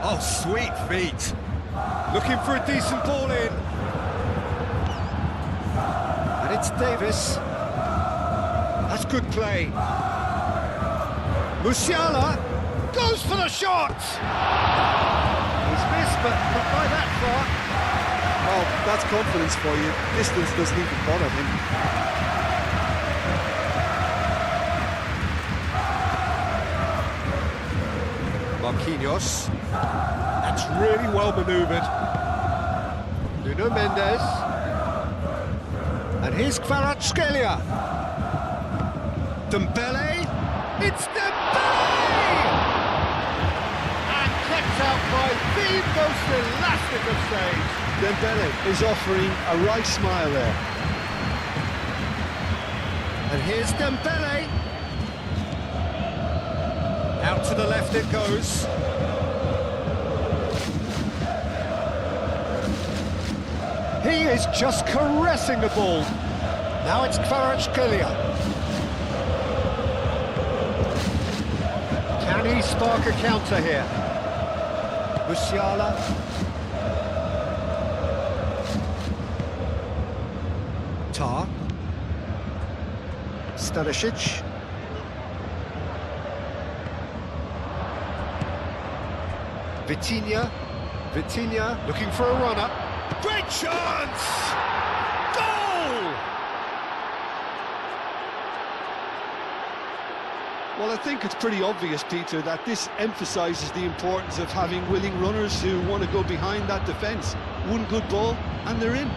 Oh, sweet feet. Looking for a decent ball in. And it's Davis. That's good play. Musiala goes for the shot. He's missed, but not by that far. Well, that's confidence for you. Distance doesn't even bother him. Marquinhos. That's really well manoeuvred. Nuno Mendes. And here's Kvaratskhelia. Dembele. It's Dembele! And kept out by the most elastic of saves. Dembele is offering a right smile there. And here's Dembele. Out to the left it goes. He is just caressing the ball. Now it's Kvaratskhelia. Can he spark a counter here? Musiala. Tar. Stanisic. Vitinha looking for a run-up. Great chance! Goal! Well, I think it's pretty obvious, Peter, that this emphasises the importance of having willing runners who want to go behind that defence. One good ball, and they're in.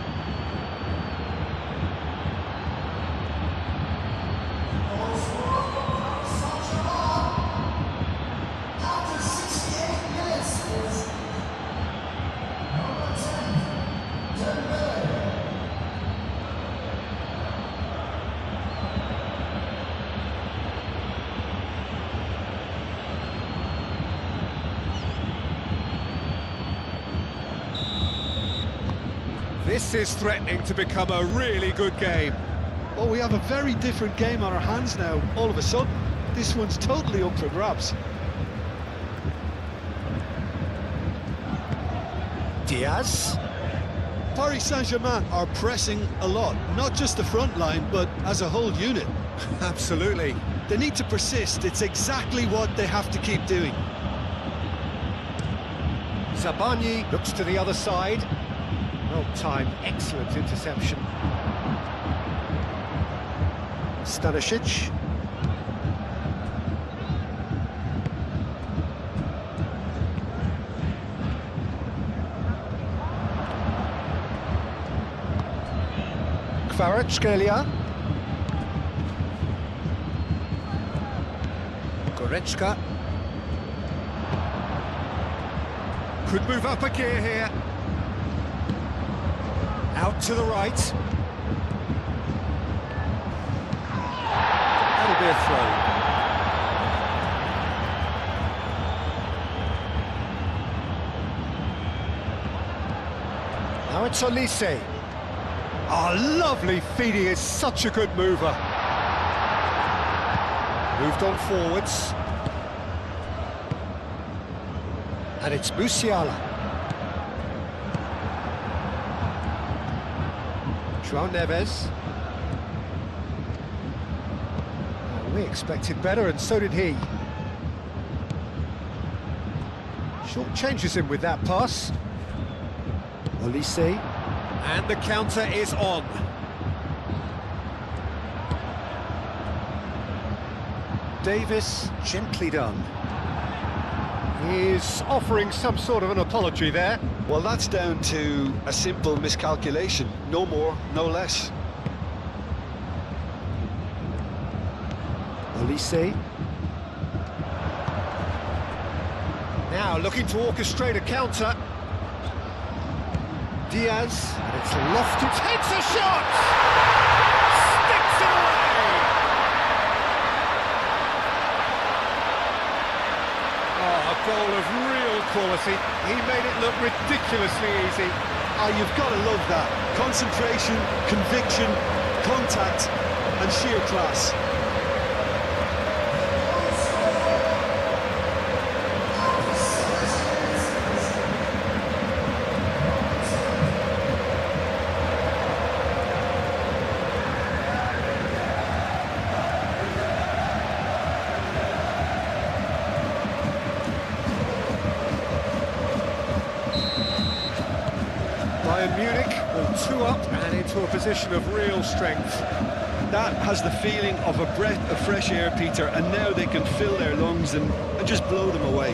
This is threatening to become a really good game. Well, we have a very different game on our hands now, all of a sudden. This one's totally up for grabs. Diaz. Paris Saint-Germain are pressing a lot, not just the front line, but as a whole unit. Absolutely. They need to persist. It's exactly what they have to keep doing. Zabani looks to the other side. Well timed, excellent interception. Stanisic. Kvaratskhelia. Goretzka. Could move up a gear here. Out to the right. That'll be a throw. Now it's Olise. Oh, lovely feed, he is such a good mover. Moved on forwards. And it's Musiala. João Neves. We expected better, and so did he. Short changes him with that pass. Olise. And the counter is on. Davis, gently done. He's offering some sort of an apology there. Well, that's down to a simple miscalculation. No more, no less. Olise. Now looking to orchestrate a counter. Diaz, and it's lofted. Hits a shot! Sticks it away! Oh, a goal of real quality. He made it look ridiculously easy. Ah, you've got to love that. Concentration, conviction, contact, and sheer class. Bayern Munich all 2 up and into a position of real strength. That has the feeling of a breath of fresh air, Peter, and now they can fill their lungs and just blow them away.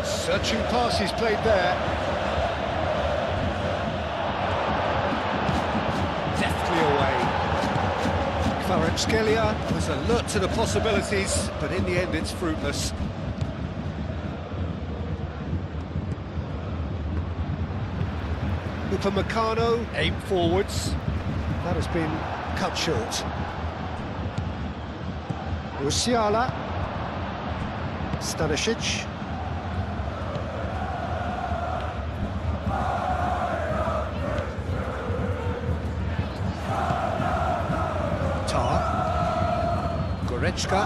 Searching pass he's played there. Deftly away. Kvaratskhelia Was alert to the possibilities, but in the end it's fruitless. Upamecano, aim forwards. That has been cut short. Musiala. Stanisic. Goretzka.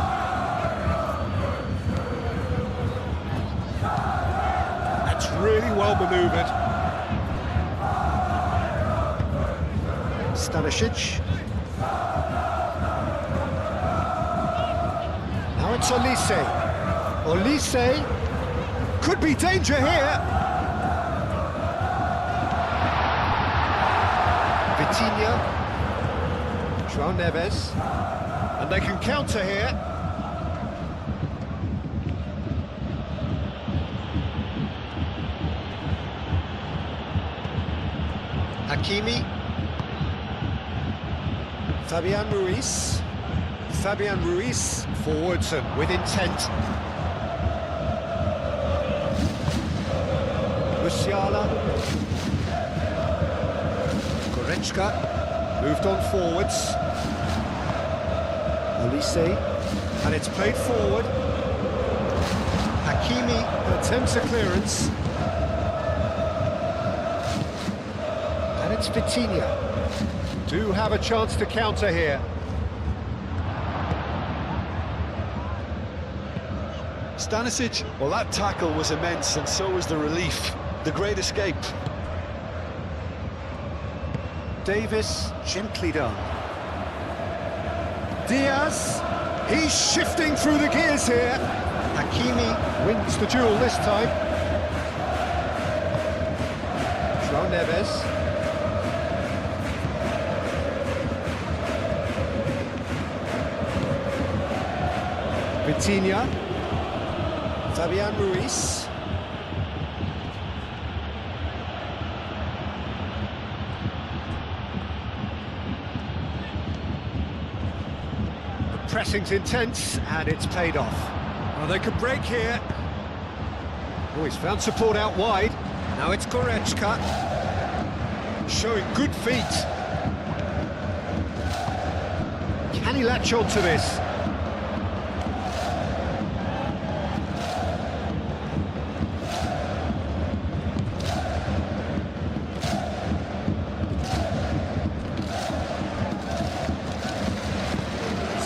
That's really well manoeuvred. Stanisic. Now it's Olise. Olise. Could be danger here. Vitinha. João Neves. And they can counter here. Hakimi. Fabian Ruiz. Fabian Ruiz forwards and with intent. Musiala. Goretzka. Moved on forwards. Olise. And it's played forward. Hakimi Attempts a clearance. It's Vitinha. Do have a chance to counter here. Stanisic, well, that tackle was immense, and so was the relief. The great escape. Davis, gently done. Diaz, he's shifting through the gears here. Hakimi wins the duel this time. João Neves. Vitinha. Fabian Ruiz. The pressing's intense and it's paid off. Well, they could break here. Oh, he's found support out wide. Now it's Goretzka. Showing good feet. Can he latch on to this?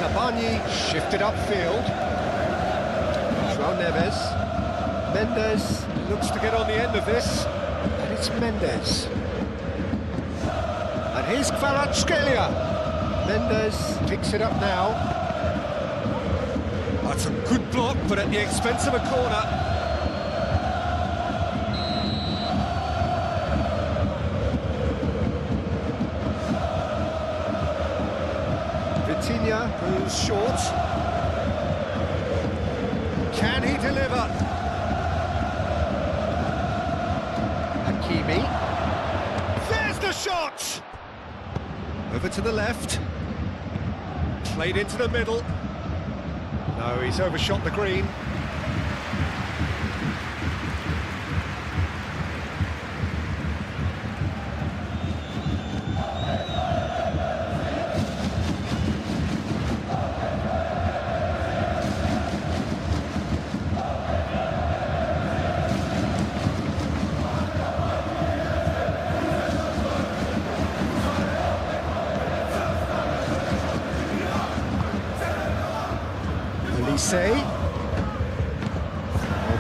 Sabani shifted upfield. João Neves. Mendes looks to get on the end of this. And it's Mendes. And here's Kvaratskhelia. Mendes picks it up now. That's a good block, but at the expense of a corner. Vitinha goes short. Can he deliver? Hakimi. There's the shot! Over to the left. Played into the middle. No, he's overshot the green. Well,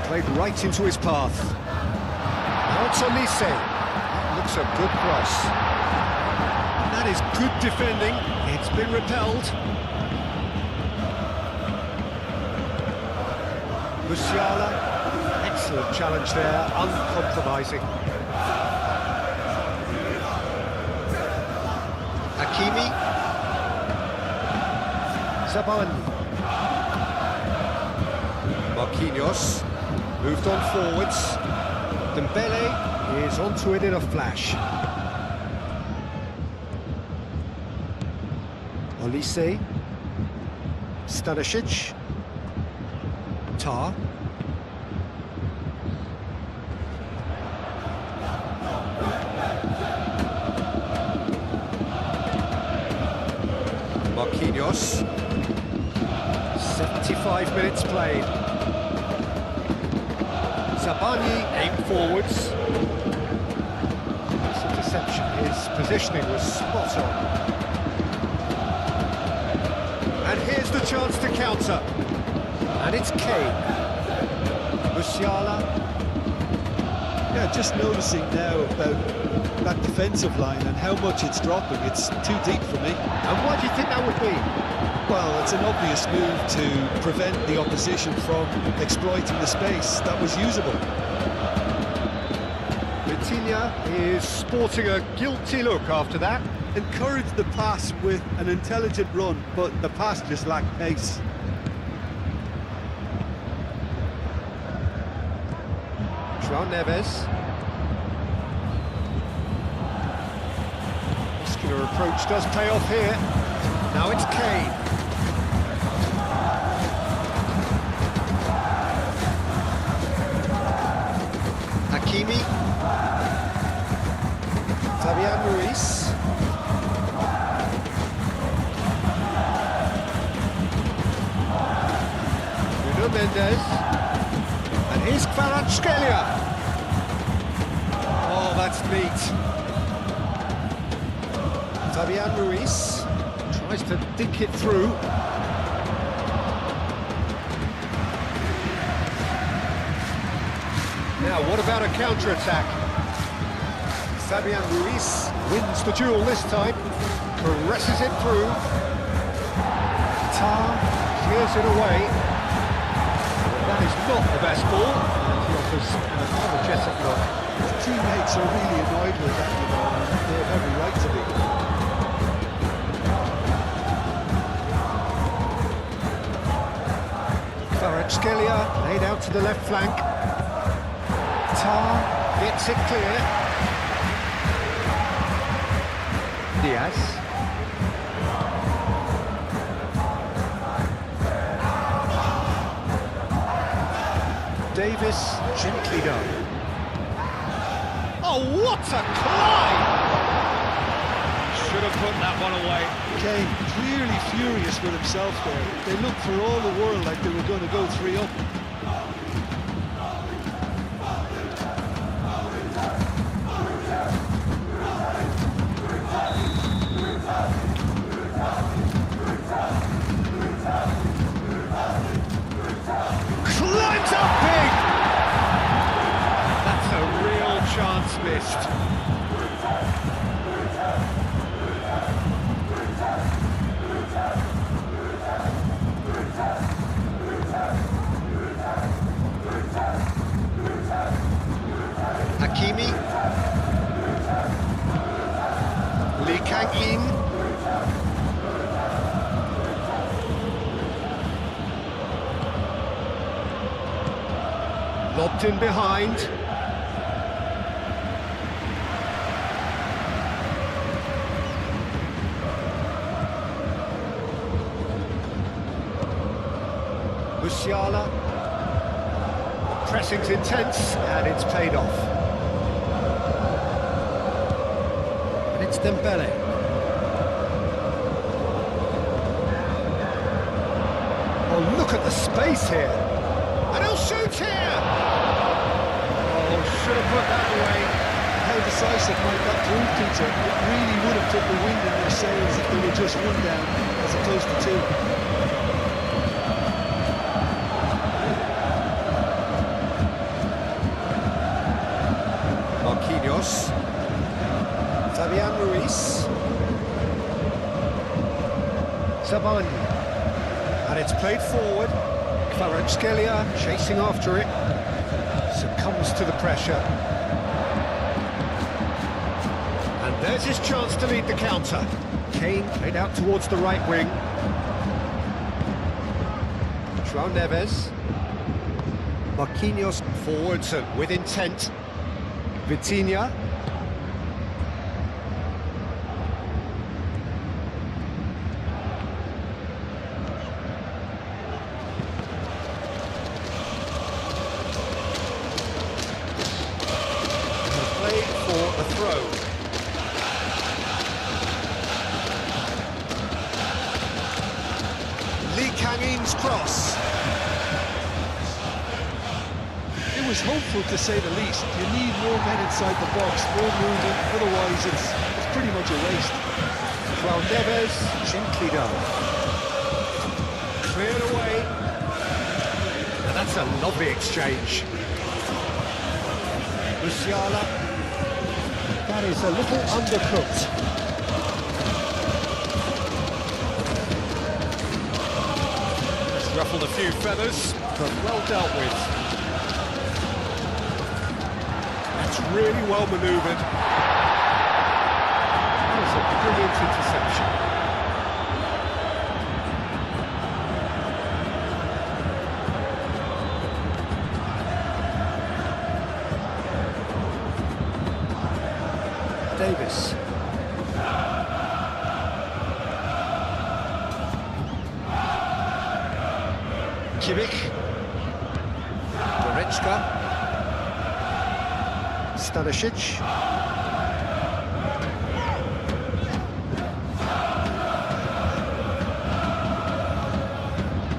played right into his path. Now it's Olise. That looks a good cross. That is good defending. It's been repelled. Musiala, excellent challenge there, uncompromising. Hakimi. Zabani. Marquinhos moved on forwards. Dembele is onto it in a flash. Olise. Stanisic. Tar. Marquinhos. 75 minutes played. Zabani aimed forwards. This interception, his positioning was spot on. And here's the chance to counter. And it's Kane. Musiala. Yeah, just noticing now about that defensive line and how much it's dropping. It's too deep for me. And why do you think that would be? Well, it's an obvious move to prevent the opposition from exploiting the space that was usable. Vitinha is sporting a guilty look after that. Encouraged the pass with an intelligent run, but the pass just lacked pace. João Neves. Muscular approach does pay off here. Now it's Kane. Hakimi. Fabian Ruiz. Nuno Mendes. And here's Kvaratskhelia. Oh, that's neat. Fabian Ruiz tries to dink it through. Now, what about a counter-attack? Fabian Ruiz wins the duel this time, caresses it through. Tar clears it away. That is not the best ball, and he offers an apologetic look. His teammates are really annoyed with that, you know, and they have every right to be. Kvaratskhelia laid out to the left flank. Tar gets it clear. Diaz. Davis, gently done. Oh, what a climb! Should have put that one away. Kane clearly furious with himself there. They looked for all the world like they were going to go 3-up. Climbs up big! That's a real chance missed. Hakimi. Lee Kang-in. Lobbed in behind. Musiala. Pressing's intense, and it's paid off. And it's Dembele. Oh, look at the space here. And he'll shoot here! Oh, should have put that away. How decisive might that prove, Peter? It really would have took the wind in their sails if they were just one down, as opposed to two. Marquinhos. Fabian Ruiz. Zabani. And it's played forward. Kvaratskhelia chasing after it. Succumbs to the pressure. And there's his chance to lead the counter. Kane played out towards the right wing. João Neves. Marquinhos forwards and with intent. Vitinha. Play for a throw. Lee Kang-in's cross. It was hopeful, to say the least. You need more men inside the box, more movement, otherwise it's pretty much a waste. João Neves, gently done. Cleared away. And that's a lovely exchange. Musiala. That is a little undercooked. It's ruffled a few feathers, but well dealt with. That's really well manoeuvred. That was a brilliant interception. Davis. Kimmich. Goretzka. Stanisic.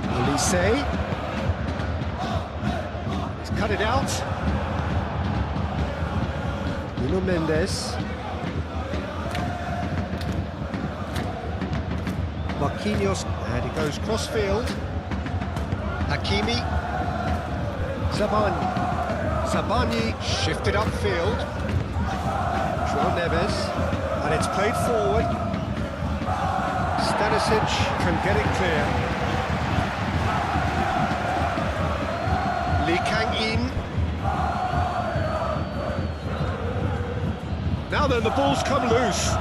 Olise. He's cut it out. Nuno Mendes. Marquinhos, and he goes cross-field. Hakimi. Zabani shifted upfield. João Neves, and it's played forward. Stanisic can get it clear. Lee Kang-in. Now then, the ball's come loose.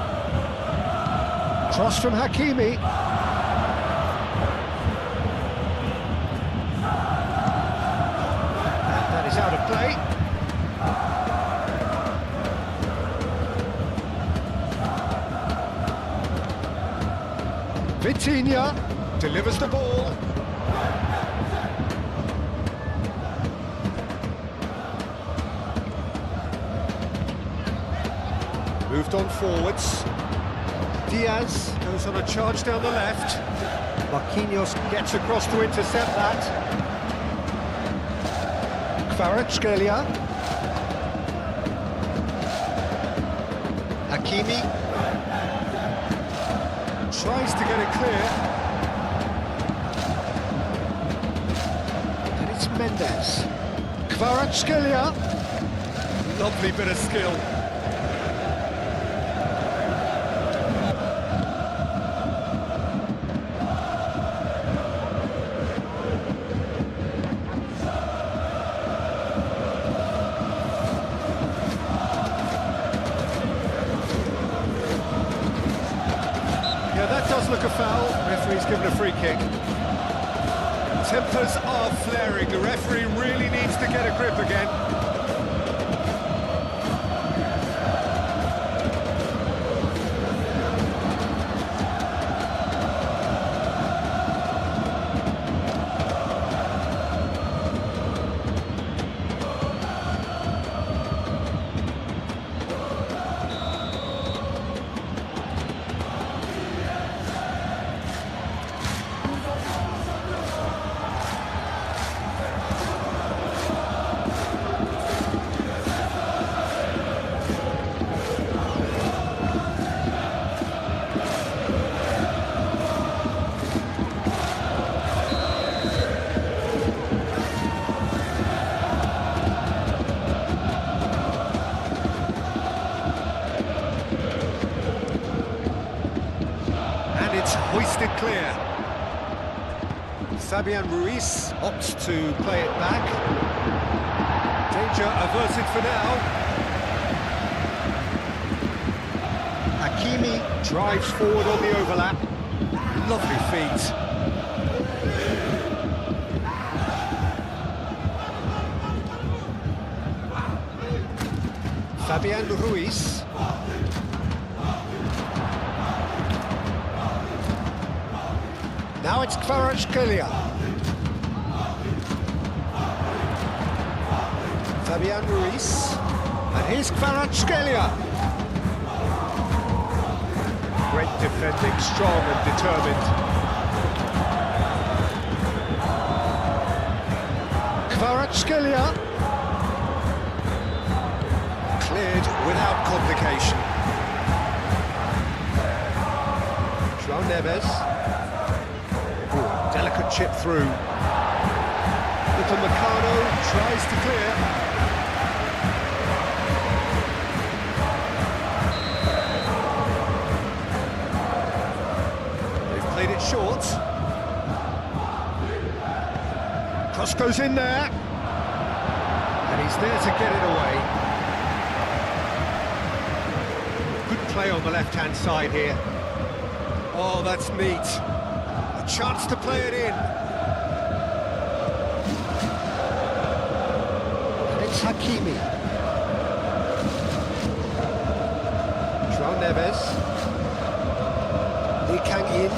Cross from Hakimi. And that is out of play. Vitinha delivers the ball. Moved on forwards. Diaz goes on a charge down the left. Marquinhos gets across to intercept that. Kvaratskhelia. Hakimi tries to get it clear. And it's Mendes. Kvaratskhelia. Lovely bit of skill. Yeah, that does look a foul. Referee's given a free kick. Tempers are flaring. The referee really needs to get a grip again. It's hoisted clear. Fabian Ruiz opts to play it back. Danger averted for now. Hakimi drives forward on the overlap. Lovely feet. Fabian Ruiz. Now it's Kvaratskhelia. Fabian Ruiz. And here's Kvaratskhelia. Great defending, strong and determined. Kvaratskhelia. Cleared without complication. João Neves. Delicate chip through. Little Meccano tries to clear. They've played it short. Cross goes in there. And he's there to get it away. Good play on the left-hand side here. Oh, that's neat. Chance to play it in. And it's Hakimi. João Neves. Lee Kang-in.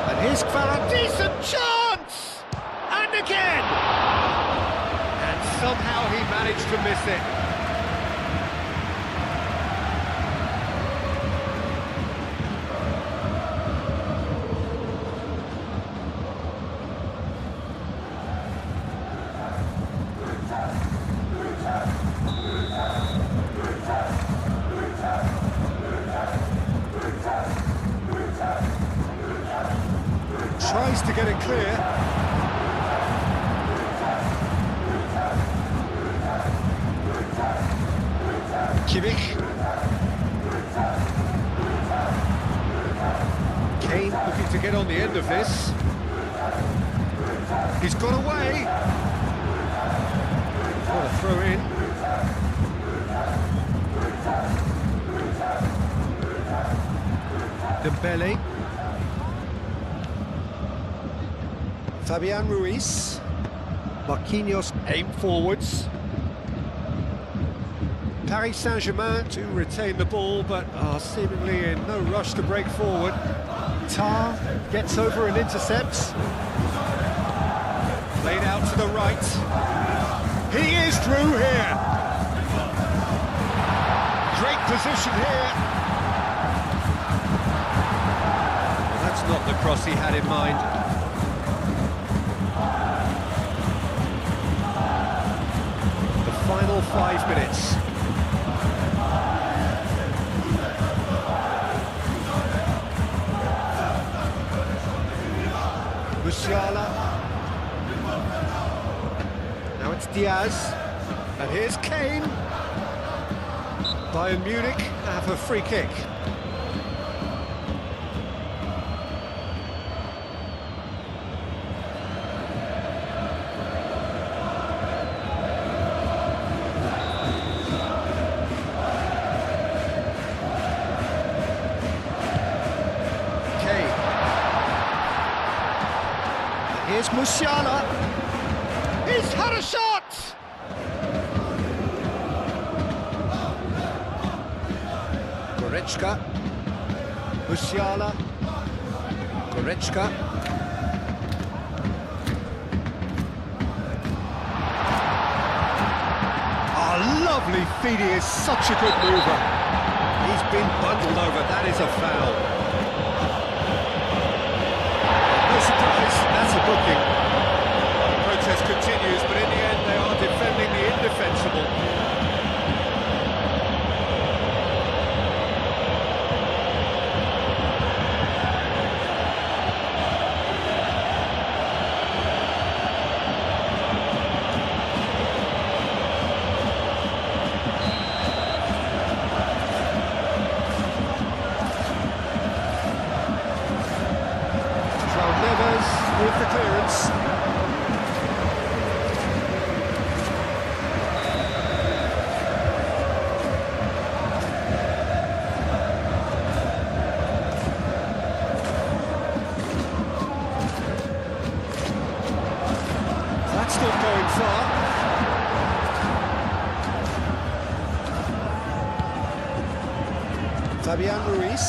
And here's Kvarat. Decent chance! And again! And somehow he managed to miss it. it clear. Kimmich. Kane looking to get on the end of this. He's got away. What a throw in. Dembele. Fabian Ruiz. Marquinhos aim forwards. Paris Saint-Germain to retain the ball, but are seemingly in no rush to break forward. Tar gets over and intercepts. Played out to the right. He is through here. Great position here. Well, that's not the cross he had in mind. The final 5 minutes. Musiala. Now it's Diaz. And here's Kane. Bayern Munich have a free kick. Here's Musiala. He's had a shot! Goretzka. Musiala. Goretzka. Oh, lovely feed. He is such a good mover. He's been bundled over. That is a foul. No surprise, that's a booking. The protest continues, but in the end they are defending the indefensible. With the clearance. That's not going far. Fabian Ruiz.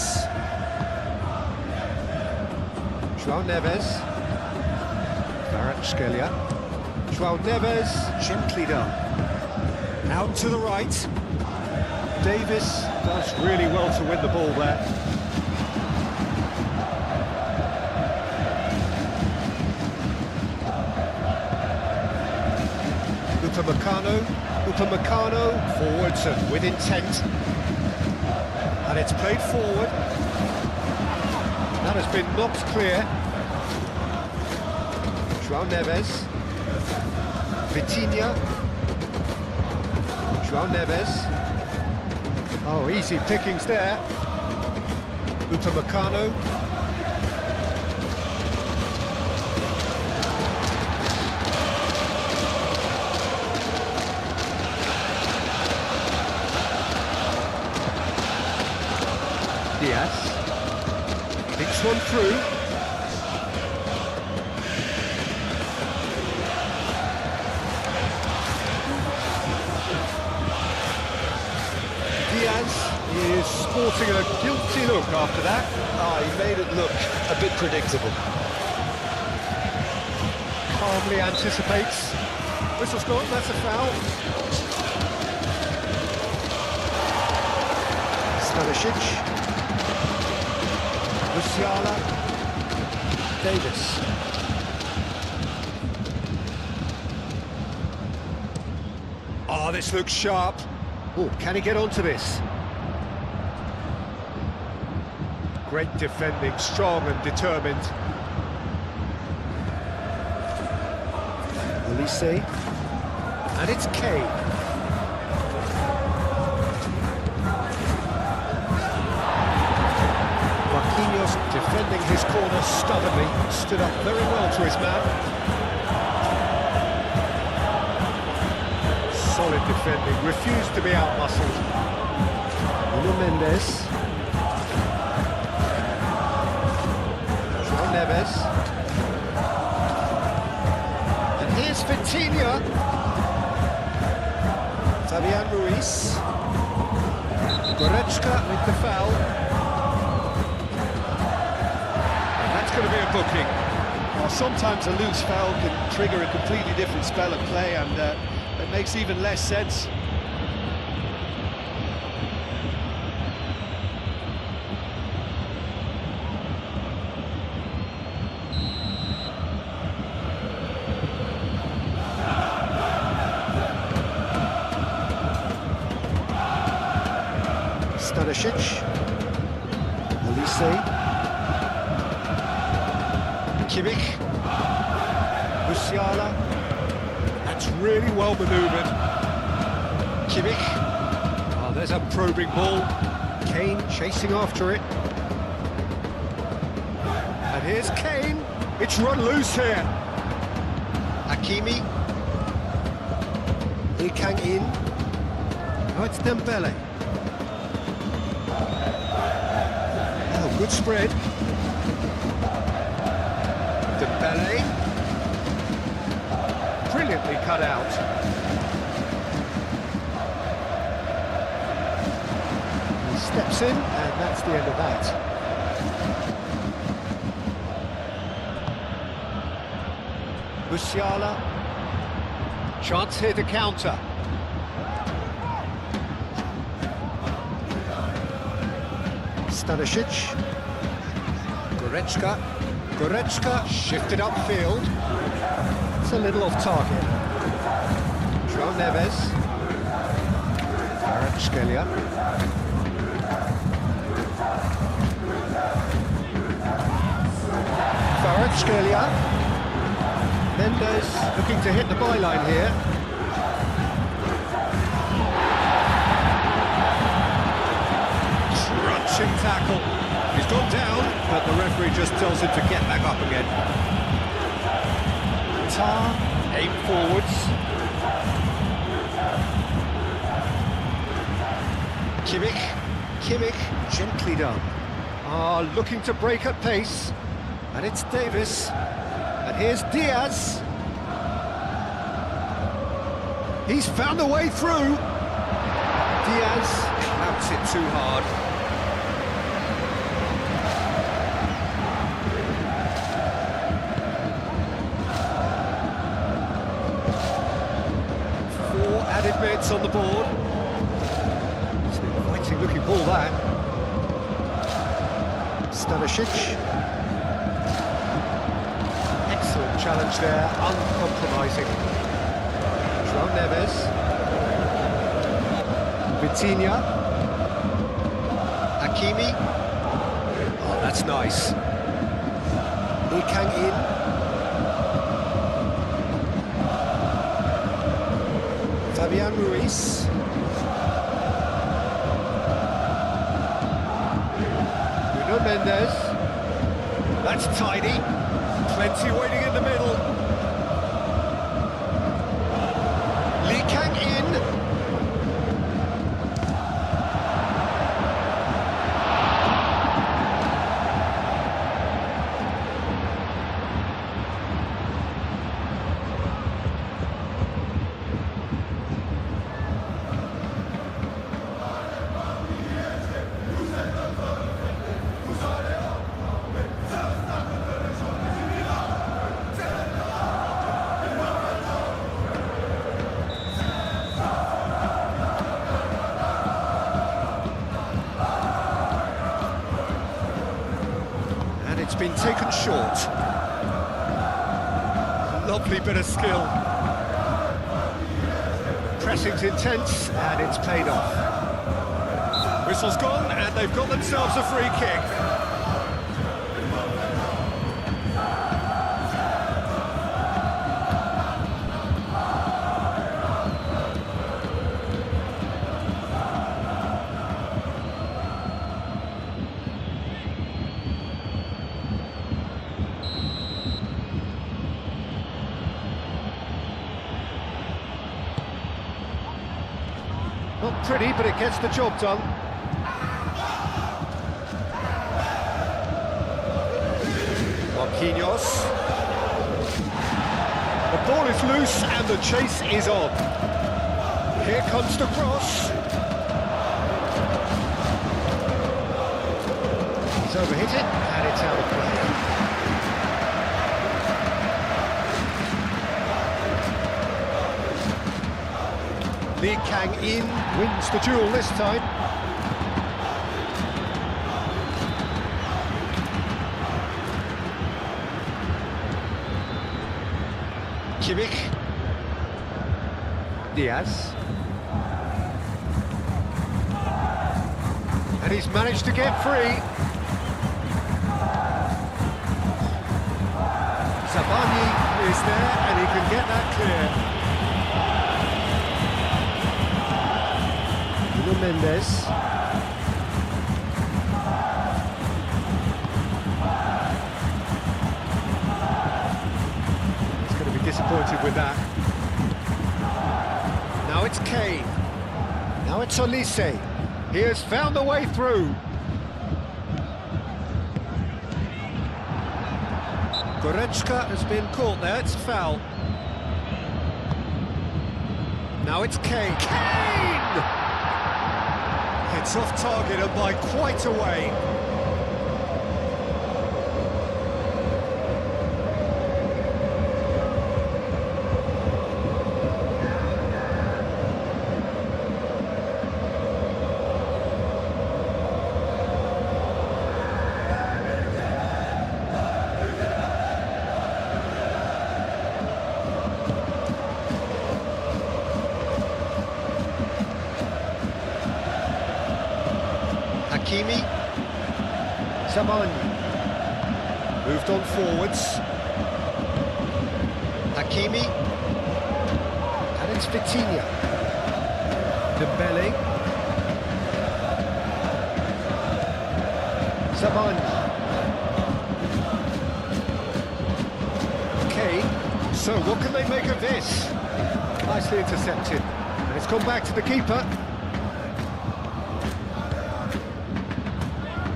João Neves. Scalia. João Neves, gently done. Out to the right. Davis does really well to win the ball there. Upamecano, forwards and with intent. And it's played forward. That has been knocked clear. João Neves, Vitinha, João Neves, oh easy pickings there, Upamecano, Diaz, picks one through. He is sporting a guilty look after that. He made it look a bit predictable. Calmly anticipates. Whistle's gone, that's a foul. Stanisic. Musiala. Davis. Oh, this looks sharp. Oh, can he get onto this? Great defending, strong and determined. Elise. And it's Kane. Marquinhos defending his corner stubbornly, stood up very well to his man. Solid defending, refused to be outmuscled. Nuno Mendes. João Neves. And here's Vitinha. Fabian Ruiz. Goretzka with the foul. And that's going to be a booking. Well, sometimes a loose foul can trigger a completely different spell of play, and it makes even less sense. Stanisic, Elise, Kimmich, Musiala. That's really well manoeuvred. Kimmich. Oh, there's a probing ball. Kane chasing after it. And here's Kane. It's run loose here. Hakimi. Lee Kang-in. Oh, it's Dembele. Oh, good spread. Dembele. Brilliantly cut out. He steps in, and that's the end of that. Musiala. Chance here to counter. Stanisic. Goretzka. Goretzka shifted upfield. It's a little off target. João Neves. Kvaratskhelia. Kvaratskhelia. Mendes looking to hit the byline here. Crunching tackle. He's gone down, but the referee just tells him to get back up again. Tar, aim forwards. Kimmich, gently done. Ah, looking to break at pace. And it's Davis. And here's Diaz. He's found a way through. Diaz clamps it too hard. Added minutes on the board. It's an inviting looking ball, that. Stanisic. Excellent challenge there, uncompromising. João Neves. Vitinha. Hakimi. Oh, that's nice. Lee Kang-in. Fabian Ruiz. Nuno Mendes. That's tidy. Plenty waiting in the middle. Lee Kang-in. It's been taken short. Lovely bit of skill. Pressing's intense, and it's paid off. Whistle's gone, and they've got themselves a free kick. pretty, but it gets the job done. Marquinhos. The ball is loose and the chase is on. Here comes the cross. He's overhit it and it's out of play. Lee Kang-in wins the duel this time. Kimmich. Diaz. And he's managed to get free. Zabani is there and he can get that clear. Mendes. He's going to be disappointed with that. Now it's Kane. Now it's Olise. He has found the way through. Goretzka has been caught there, it's a foul. Now it's Kane. Kane! It's off target and by quite a way. Hakimi, Zabani, moved on forwards, Hakimi, and it's Vitinha, Dembele, Zabani, Kane. So what can they make of this? Nicely intercepted, and it's gone back to the keeper.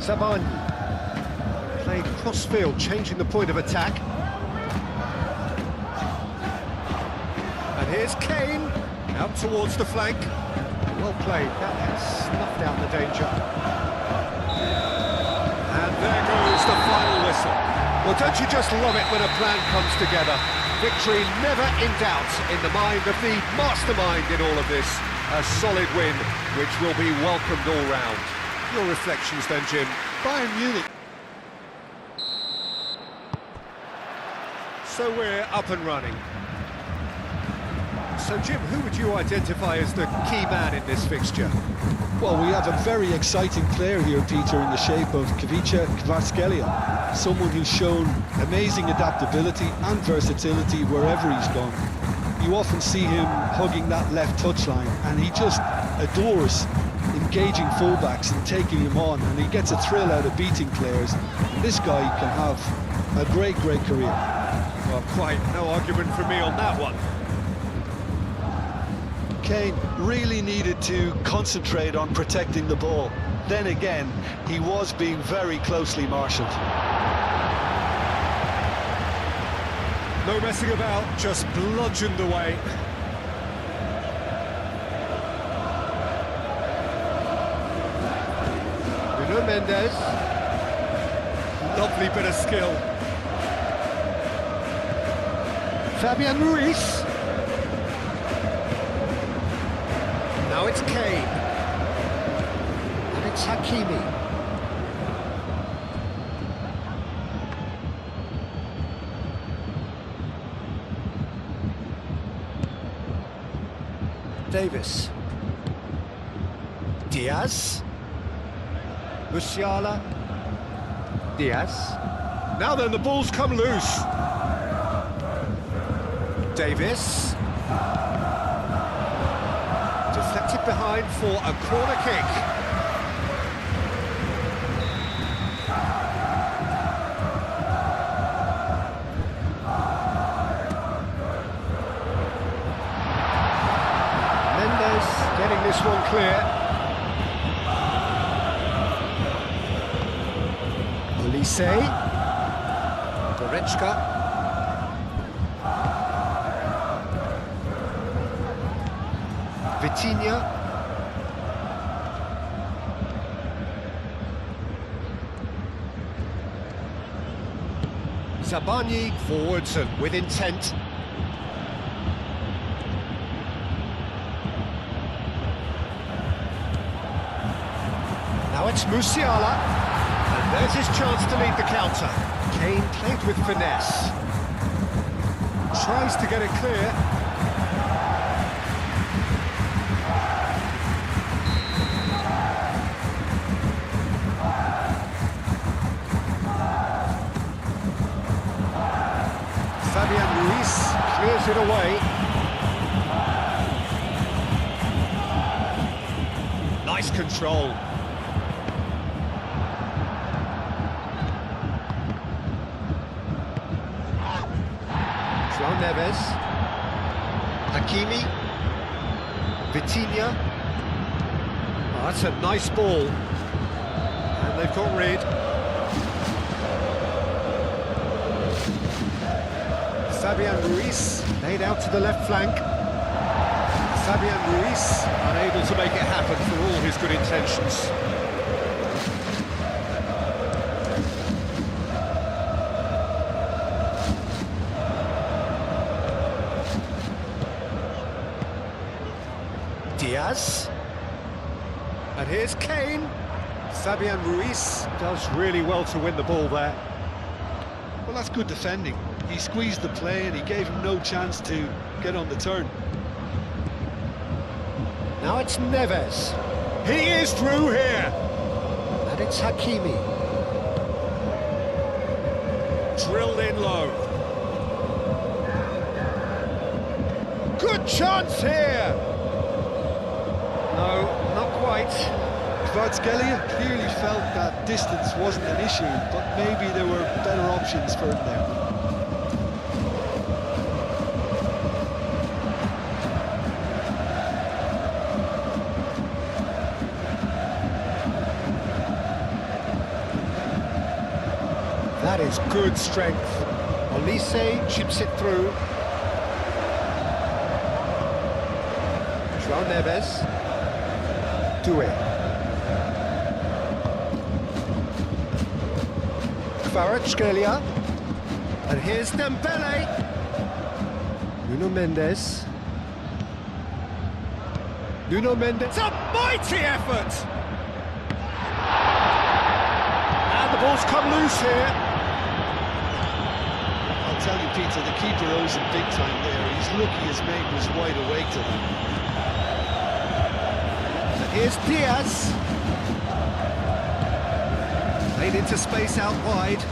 Zabani, played cross-field, changing the point of attack. And here's Kane, out towards the flank. Well played, that has snuffed out the danger. And there goes the final whistle. Well, don't you just love it when a plan comes together? Victory never in doubt in the mind of the mastermind in all of this. A solid win, which will be welcomed all round. Your reflections then, Jim. Bayern Munich. So we're up and running. So, Jim, who would you identify as the key man in this fixture? Well, we have a very exciting player here, Peter, in the shape of Kvicha Kvaratskhelia. Someone who's shown amazing adaptability and versatility wherever he's gone. You often see him hugging that left touchline, and he just adores engaging fullbacks and taking him on, and he gets a thrill out of beating players. And this guy can have a great career. Well, quite no argument from me on that one. Kane really needed to concentrate on protecting the ball. Then again, he was being very closely marshalled. No messing about, just bludgeoned away. Mendes, lovely bit of skill. Fabian Ruiz. Now it's Kane. And it's Hakimi. Davis. Diaz. Musiala, Diaz. Now then, the ball's come loose. Davis. Deflected behind for a corner kick. Mendes getting this one clear. Olise. Goretzka. Vitinha. Zabani forwards and with intent. Now it's Musiala, and there's his chance to lead the counter. Kane played with finesse. Tries to get it clear. Fabian Ruiz clears it away. Nice control. João Neves. Hakimi. Vitinha. Oh, that's a nice ball. And they've got rid. Fabian Ruiz laid out to the left flank. Fabian Ruiz unable to make it happen for all his good intentions. Diaz. And here's Kane. Fabian Ruiz does really well to win the ball there. Well, that's good defending. He squeezed the play and he gave him no chance to get on the turn. Now it's Neves. He is through here. And it's Hakimi. Drilled in low. Good chance here. No, not quite. Kvaratskhelia clearly felt that distance wasn't an issue, but maybe there were better options for him there. That is good strength. Olise chips it through. João Neves. Doué. Kvaratskhelia. And here's Dembele. Nuno Mendes. Nuno Mendes. A mighty effort! And the ball's come loose here. I'll tell you, Peter, the keeper owes him big time there. He's lucky his mate was wide awake to them. And here's Diaz. Played into space out wide.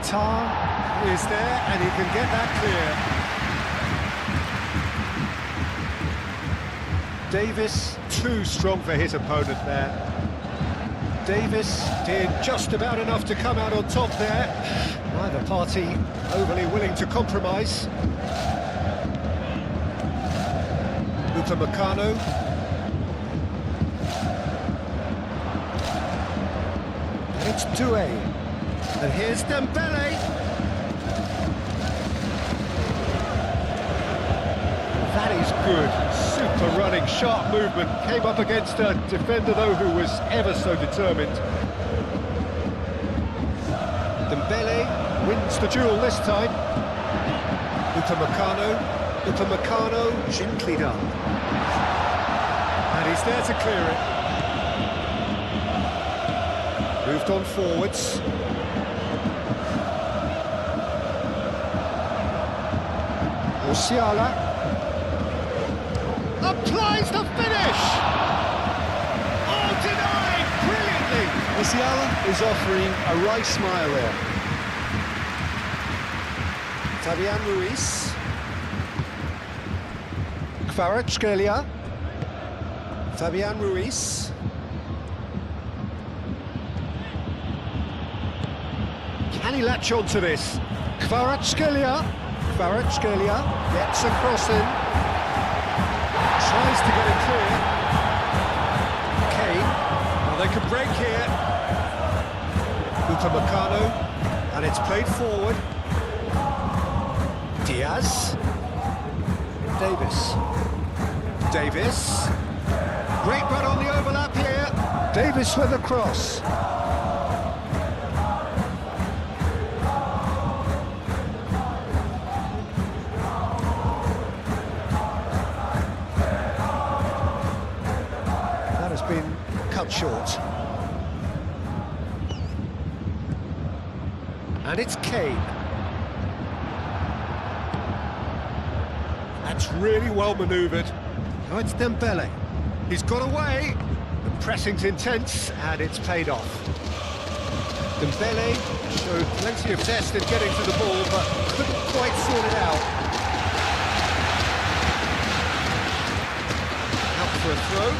Tar is there, and he can get that clear. Davis, too strong for his opponent there. Davis did just about enough to come out on top there. Neither party overly willing to compromise. Upamecano. And it's Doué. And here's Dembele. That is good. Super running, sharp movement. Came up against a defender, though, who was ever so determined. Dembele wins the duel this time. Upamecano, gently done. And he's there to clear it. Moved on forwards. Musiala applies the finish! Oh, denied brilliantly! Musiala is offering a right smile there. Fabian Ruiz. Kvaratskhelia. Fabian Ruiz. Can he latch on to this? Kvaratskhelia. Kvaratskhelia gets a cross in. Tries to get it clear. Kane. Well, they can break here. Upamecano. And it's played forward. Diaz. Davis. Davis. Great run on the overlap here. Davis with a cross. That has been cut short. And it's Kane. That's really well manoeuvred. Now it's Dembele. He's got away. The pressing's intense, and it's paid off. Dembele showed plenty of zest in getting to the ball, but couldn't quite sort it out. Out for a throw.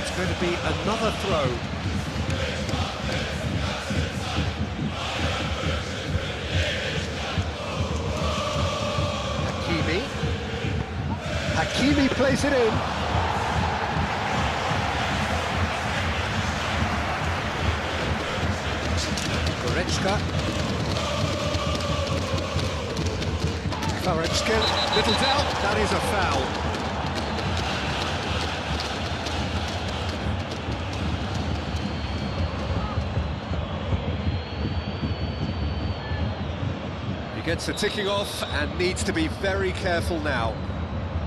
It's going to be another throw. Hakimi plays it in. Goretzka. Kvaratskhelia. Little doubt, that is a foul. He gets the ticking off and needs to be very careful now.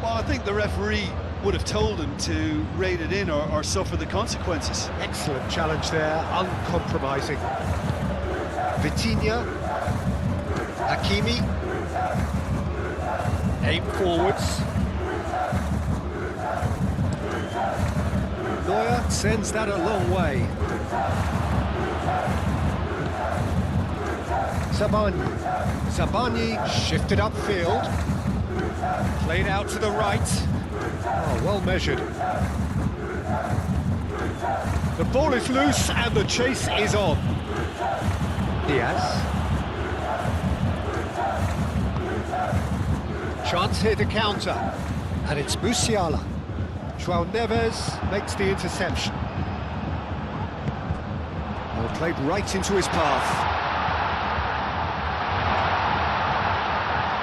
Well, I think the referee would have told him to rate it in or suffer the consequences. Excellent challenge there, uncompromising. Vitinha. Hakimi. Aim forwards. Neuer sends that a long way. Zabani shifted upfield. Played out to the right. Oh, well measured. The ball is loose and the chase is on. Diaz. Chance here to counter. And it's Musiala. João Neves makes the interception. Well, played right into his path.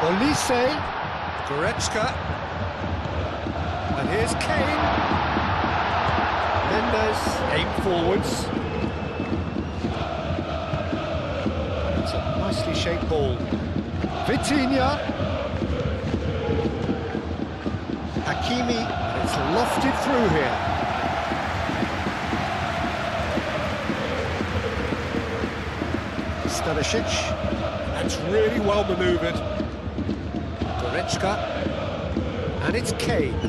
Olise. Goretzka. And here's Kane. Mendes, aim forwards. It's a nicely shaped ball. Vitinha. Hakimi, and it's lofted through here. Stanisic. That's really well manoeuvred. Goretzka. And it's Kane.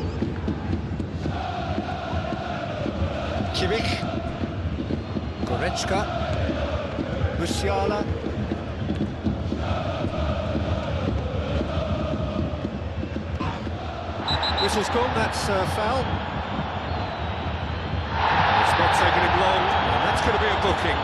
Kimmich. Goretzka. Musiala. Whistle's gone, that's foul. It's not taking him long, and that's going to be a booking.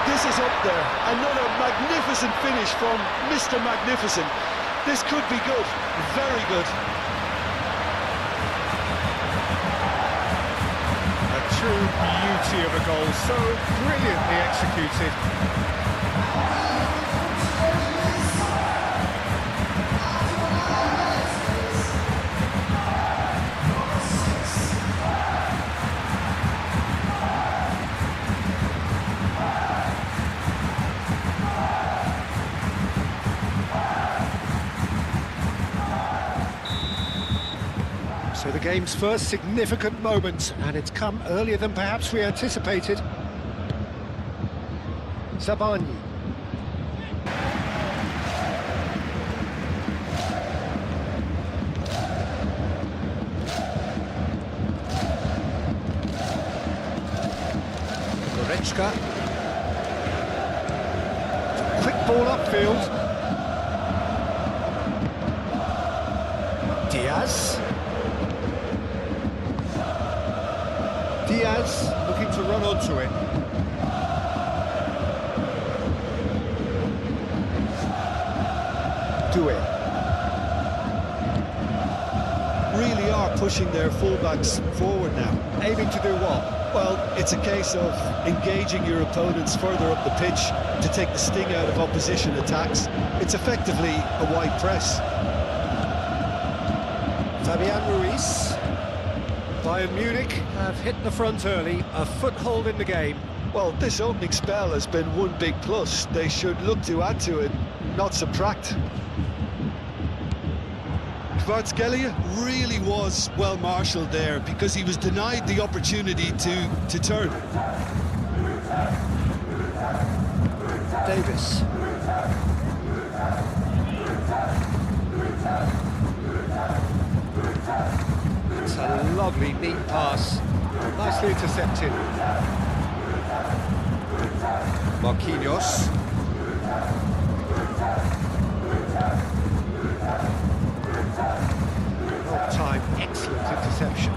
This is up there. Another magnificent finish from Mr. Magnificent. This could be good, very good. A true beauty of a goal, so brilliantly executed. game's first significant moment, and it's come earlier than perhaps we anticipated. Zabani. Goretzka. Quick ball upfield. Diaz looking to run onto it. Do it. Really are pushing their fullbacks forward now. Aiming to do what? Well, it's a case of engaging your opponents further up the pitch to take the sting out of opposition attacks. It's effectively a wide press. Fabian Ruiz. Bayern Munich have hit the front early, a foothold in the game. Well, this opening spell has been one big plus. They should look to add to it, not subtract. Kvaratskhelia really was well marshalled there because he was denied the opportunity to turn. Davis. It's a lovely, neat pass. Nicely intercepted. Marquinhos. Time, excellent interception.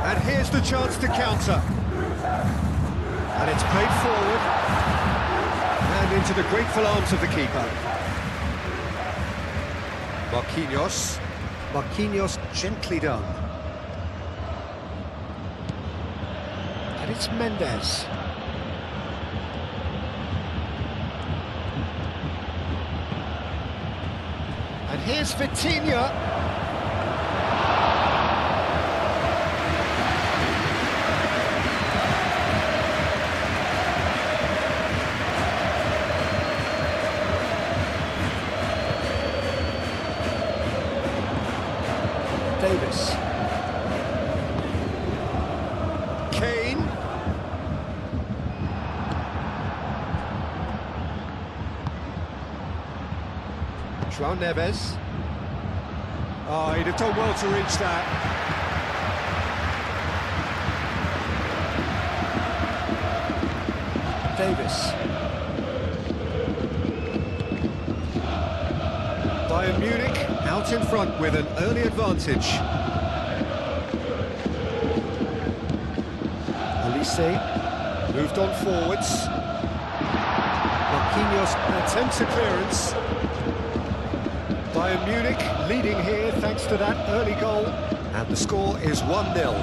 And here's the chance to counter. And it's played forward. And into the grateful arms of the keeper. Marquinhos. Marquinhos gently done. And it's Mendes. And here's Vitinha. Davis. Kane. João Neves. Oh, he'd have done well to reach that. Davis. Bayern Munich out in front with an early advantage. Elise moved on forwards. Marquinhos attempts a clearance. Bayern Munich leading here thanks to that early goal, and the score is 1-0.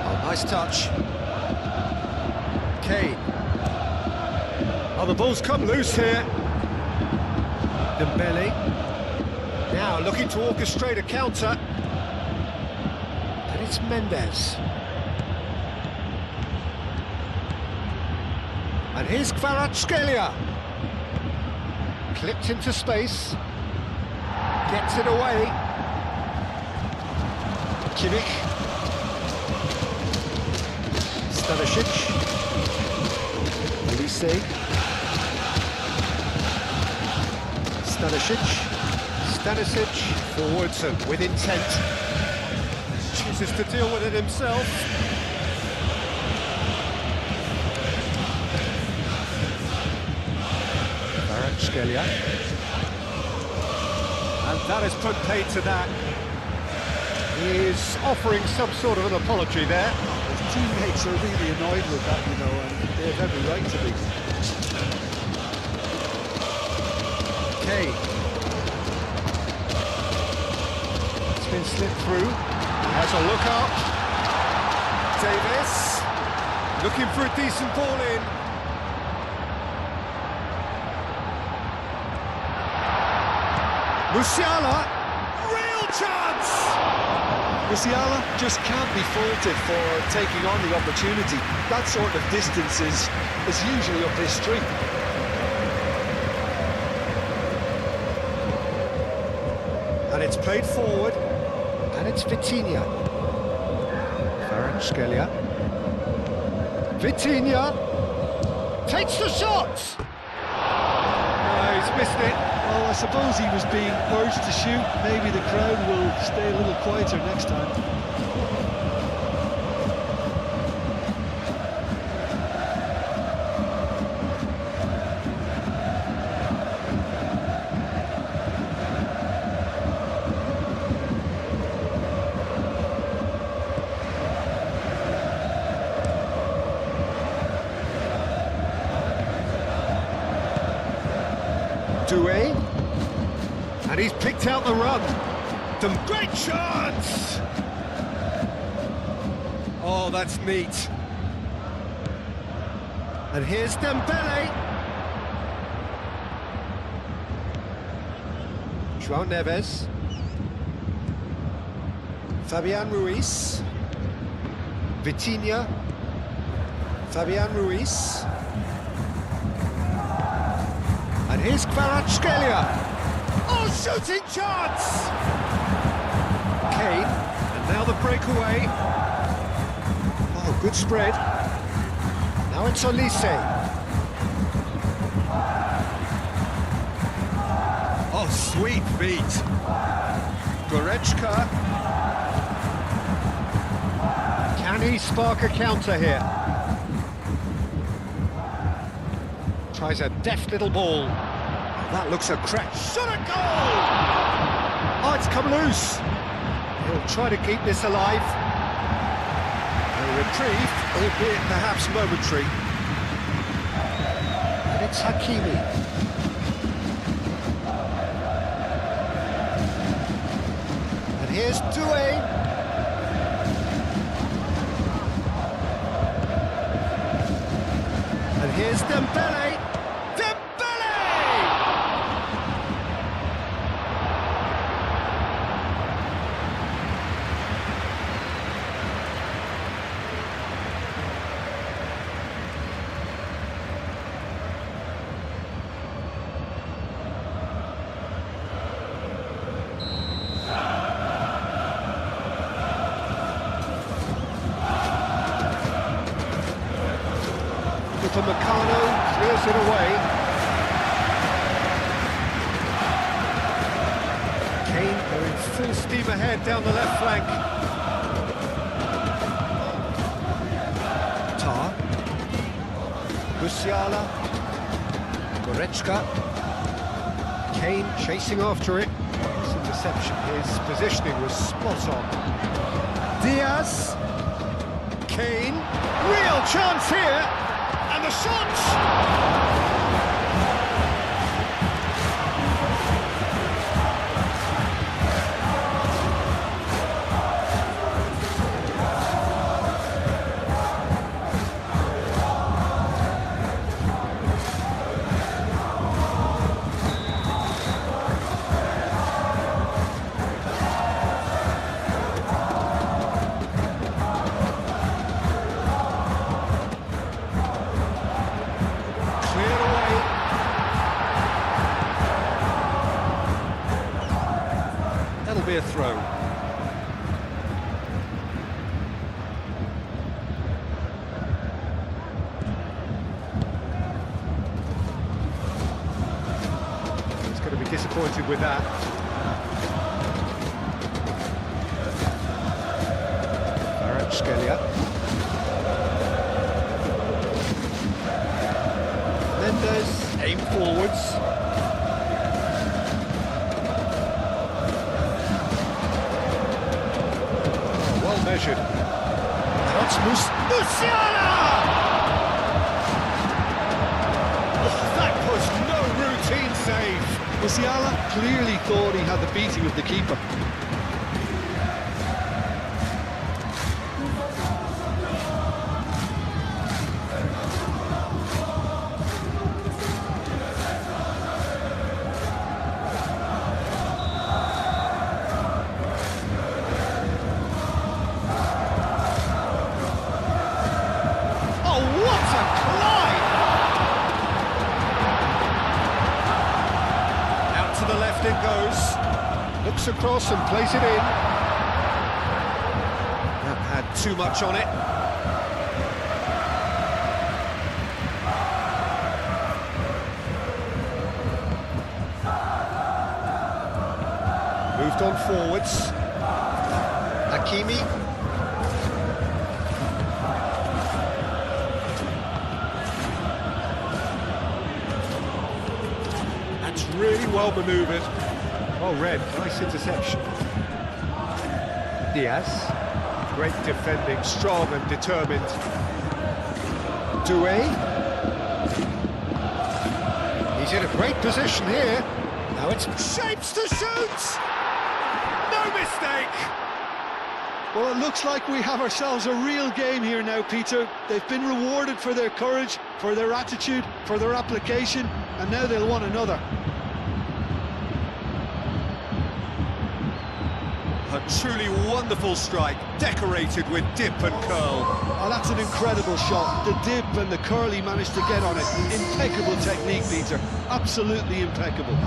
Oh, nice touch. Kane. Oh, the ball's come loose here. Dembele. Now looking to orchestrate a counter. And it's Mendes. And here's Kvaratskhelia. Clipped into space. Gets it away. Kimmich. Stanisic. Elise. Stanisic forwards and with intent. Chooses to deal with it himself. Kvaratskhelia. And that has put paid to that. He is offering some sort of an apology there. His teammates are really annoyed with that, you know, and they have every right to be. Kane. It's been slipped through. Has a look up. Davis. Looking for a decent ball in. Musiala. Real chance! Musiala just can't be faulted for taking on the opportunity. That sort of distance is usually up his street. And it's played forward. And it's Vitinha. Kvaratskhelia. Vitinha takes the shot! He's missed it. Well, I suppose he was being urged to shoot. Maybe the crowd will stay a little quieter next time. Doué, and he's picked out the run. Great chance! Oh, that's neat. And here's Dembele. João Neves. Fabian Ruiz. Vitinha. Fabian Ruiz. And here's Kvaratskhelia. Oh, shooting chance! Kane, and now the breakaway. Oh, good spread. Now it's Olise. Oh, sweet feet. Goretzka. Can he spark a counter here? Tries a deft little ball. That looks a crack. Shot a goal! Oh, it's come loose. He'll try to keep this alive. A reprieve, albeit perhaps momentary. And it's Hakimi. And here's Doué. And here's Dembele. Upamecano clears it away. Kane going full steam ahead down the left flank. Tar. Musiala. Goretzka. Kane chasing after it. This interception, his positioning was spot on. Diaz. Kane. Real chance here. And the shot! That'll be a throw. He's going to be disappointed with that. Kvaratskhelia. Mendes, aim forwards. Measured. Now it's Musiala! Oh, that was no routine save. Musiala clearly thought he had the beating of the keeper. It goes. Looks across and plays it in. That had too much on it. Moved on forwards. Hakimi. That's really well manoeuvred. Well read, nice interception. Diaz. Great defending, strong and determined. Doué. He's in a great position here. Now it's Shapes to shoot! No mistake! Well, it looks like we have ourselves a real game here now, Peter. They've been rewarded for their courage, for their attitude, for their application, and now they'll want another. A truly wonderful strike, decorated with dip and curl. Oh, that's an incredible shot. The dip and the curl he managed to get on it. Impeccable technique, Peter. Absolutely impeccable.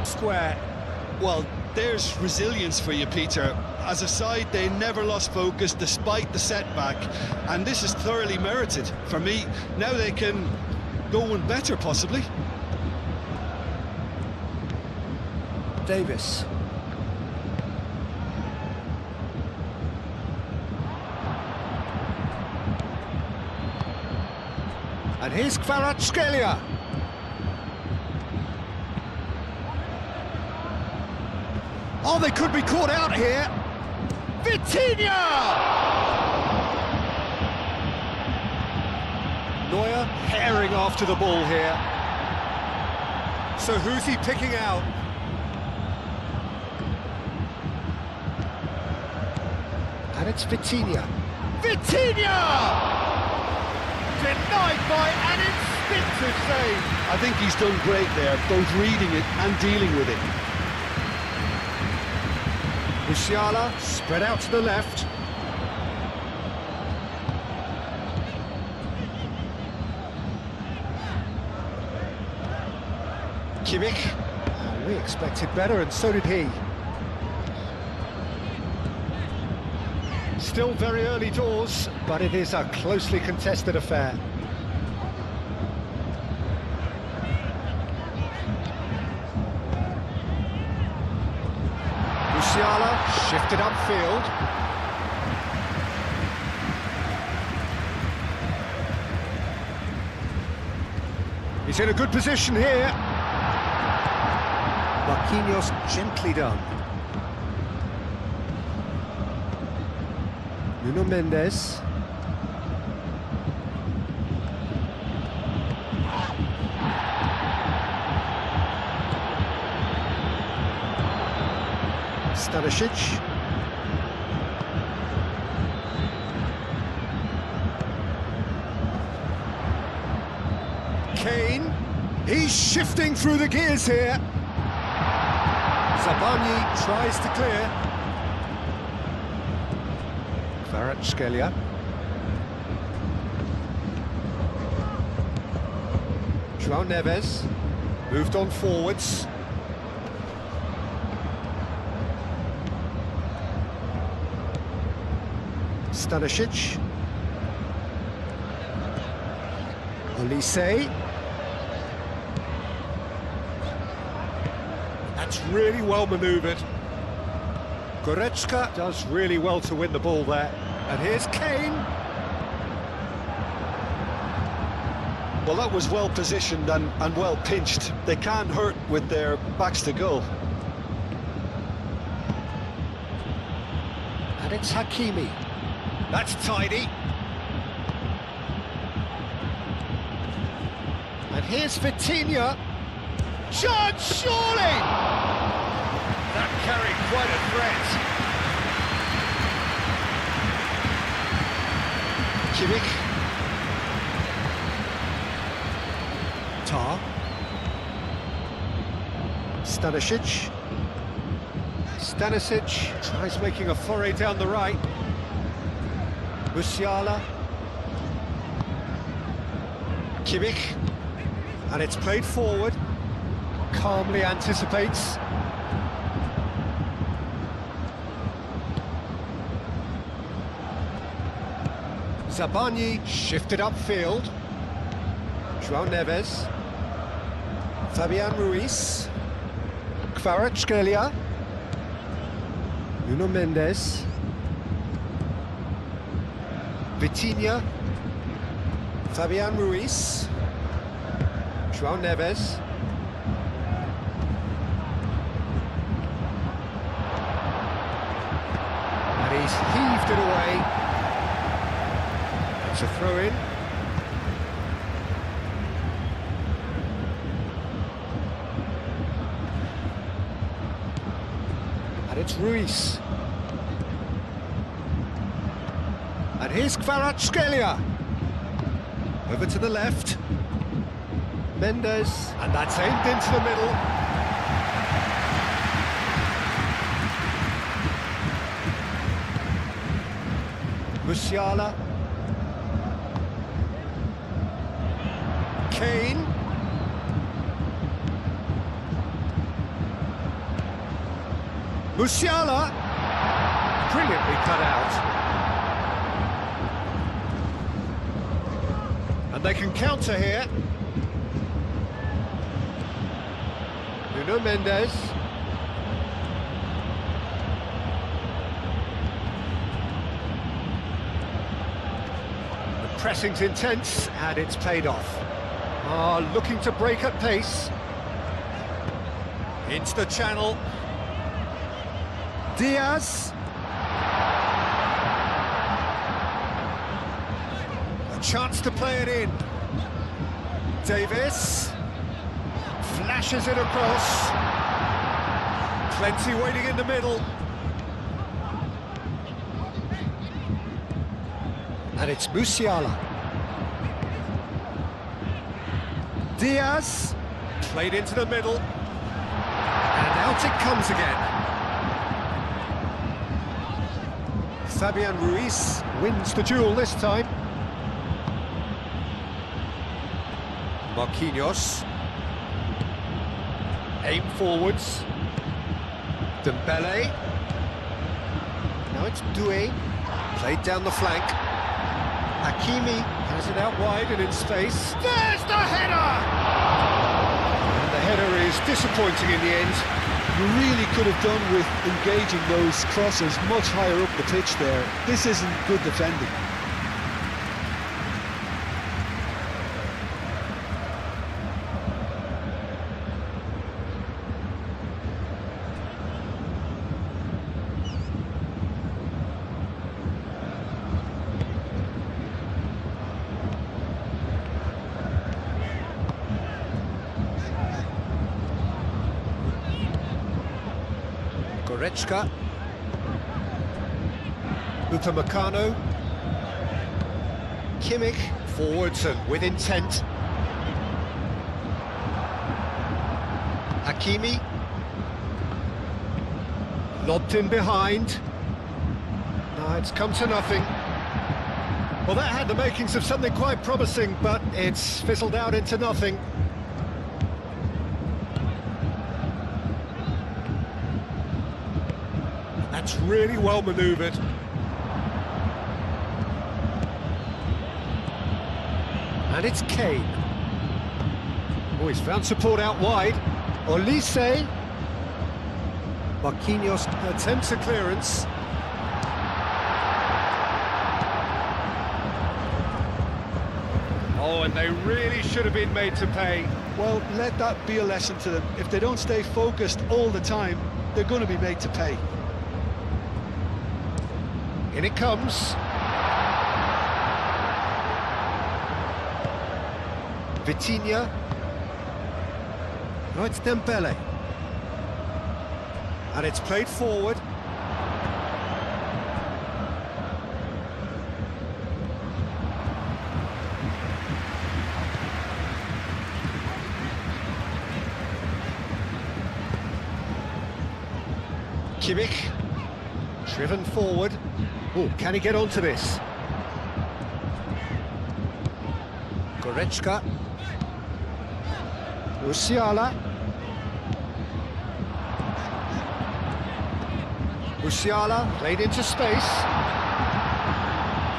Square. Well, there's resilience for you, Peter. As a side, they never lost focus despite the setback, and this is thoroughly merited. For me, now they can go one better, possibly. Davis. And here's Kvaratskhelia. Oh, they could be caught out here. Vitinha! Neuer herring after the ball here. So who's he picking out? And it's Vitinha. Vitinha! Denied by an instinctive save. I think he's done great there, both reading it and dealing with it. Musiala spread out to the left. Kimmich. We expected better, and so did he. Still very early doors, but it is a closely contested affair. Musiala shifted upfield. He's in a good position here. Marquinhos gently done. Nuno Mendes. Stanisic. Kane. He's shifting through the gears here. Zabani tries to clear. Kvaratskhelia. João Neves moved on forwards. Stanisic. Olise. That's really well manoeuvred. Goretzka does really well to win the ball there. And here's Kane. Well, that was well positioned and well pinched. They can't hurt with their backs to goal. And it's Hakimi. That's tidy. And here's Vitinha. Chance, surely! That carried quite a threat. Kimmich. Tar. Stanisic. Stanisic tries making a foray down the right. Musiala. Kimmich. And it's played forward. Calmly anticipates. Zabani shifted upfield. João Neves. Fabian Ruiz. Kvaratskhelia. Nuno Mendes. Vitinha. Fabian Ruiz. João Neves. And he's heaved it away. It's a throw-in. And it's Ruiz. And here's Kvaratskhelia. Over to the left. Mendes. And that's aimed into the middle. Musiala. Kane. Musiala. Brilliantly cut out. And they can counter here. Nuno Mendes. The pressing's intense and it's paid off. Looking to break at pace. Into the channel. Diaz. A chance to play it in. Davis. Flashes it across. Plenty waiting in the middle. And it's Musiala. Diaz, played into the middle, and out it comes again. Fabian Ruiz wins the duel this time. Marquinhos, aim forwards. Dembele, now it's Doué, played down the flank. Hakimi has it out wide and in space. There's the header! And the header is disappointing in the end. You really could have done with engaging those crosses much higher up the pitch there. This isn't good defending. Goretzka. Upamecano. Kimmich forwards and with intent. Hakimi. Lobbed in behind. No, it's come to nothing. Well, that had the makings of something quite promising, but it's fizzled out into nothing. That's really well manoeuvred. And it's Kane. Oh, he's found support out wide. Olise. Marquinhos attempts a clearance. Oh, and they really should have been made to pay. Well, let that be a lesson to them. If they don't stay focused all the time, they're going to be made to pay. In it comes. Vitinha. No, it's Dembele. And it's played forward. Kimmich, driven forward. Oh, can he get onto this? Goretzka. Musiala. Musiala played into space.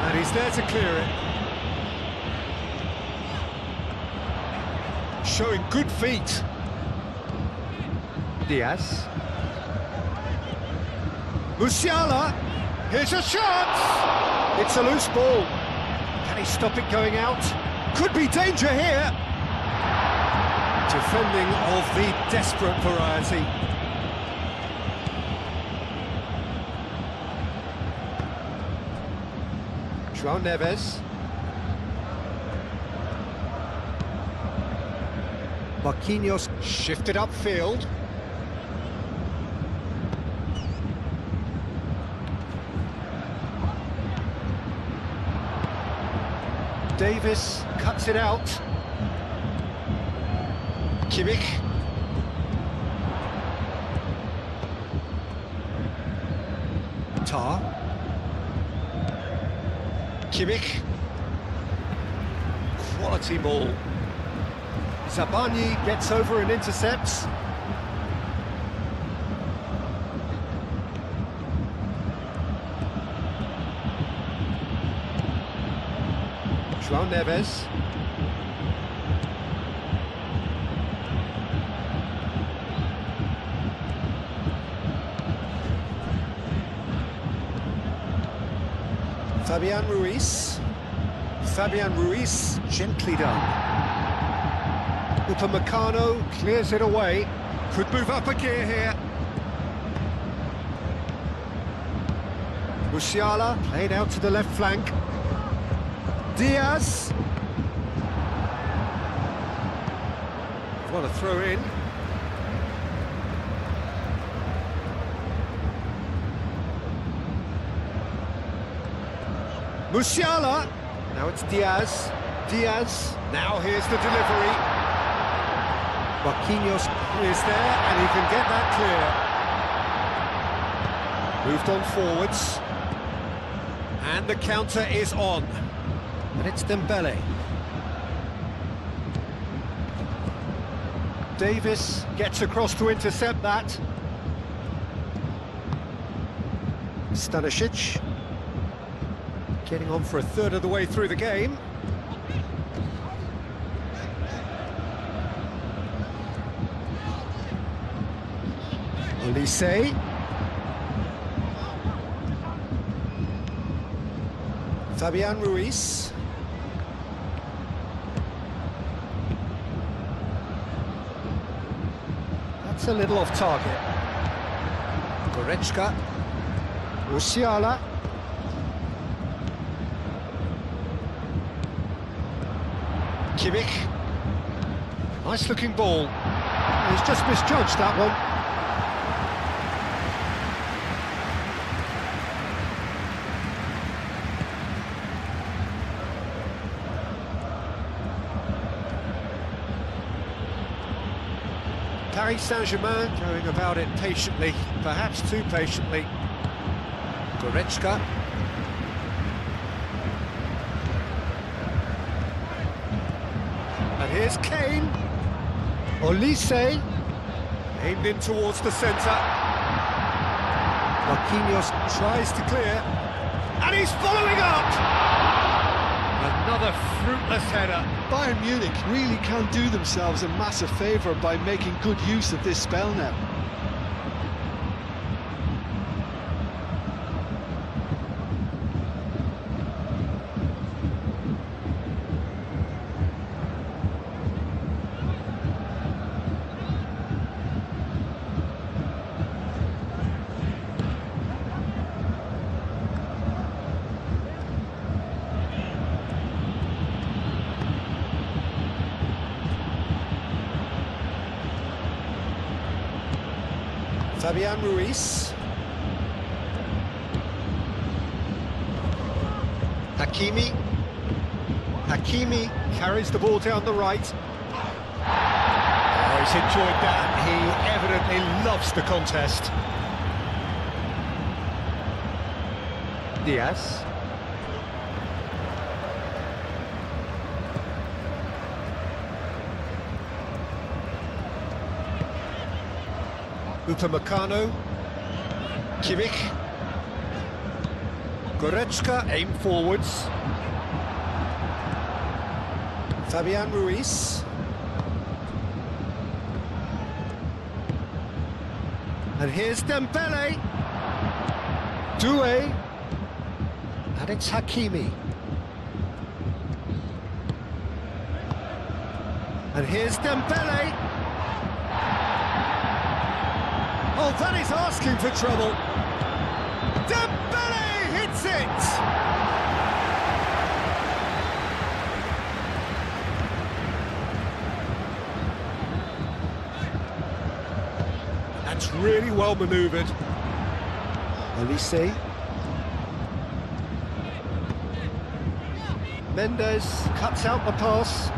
And he's there to clear it. Showing good feet. Diaz. Musiala. Here's a chance! It's a loose ball. Can he stop it going out? Could be danger here. Defending of the desperate variety. João Neves. Marquinhos shifted upfield. Davis cuts it out. Kimmich. Tar. Kimmich. Quality ball. Zabani gets over and intercepts. João Neves. Fabian Ruiz. Fabian Ruiz, gently done. Upamecano clears it away. Could move up a gear here. Musiala played out to the left flank. Diaz. What a throw in. Musiala. Now it's Diaz. Diaz. Now here's the delivery. Marquinhos is there and he can get that clear. Moved on forwards. And the counter is on. And it's Dembele. Davis gets across to intercept that. Stanisic. Getting on for a third of the way through the game. Olise. Fabian Ruiz. That's a little off target. Goretzka. Musiala. Kimmich. Nice looking ball. He's just misjudged that one. Paris Saint-Germain going about it patiently, perhaps too patiently. Goretzka. And here's Kane. Olise. Aimed in towards the centre. Marquinhos Tries to clear. And he's following up! Another fruitless header. Bayern Munich really can do themselves a massive favour by making good use of this spell now. Fabian Ruiz. Hakimi. Hakimi carries the ball down the right. Oh, he's enjoyed that. He evidently loves the contest. Diaz. Upamecano. Kimmich. Goretzka aim forwards. Fabian Ruiz. And here's Dembele. Doué. And it's Hakimi. And here's Dembele. Oh, that is asking for trouble. Dembele hits it! That's really well manoeuvred. Olise. Mendes cuts out the pass.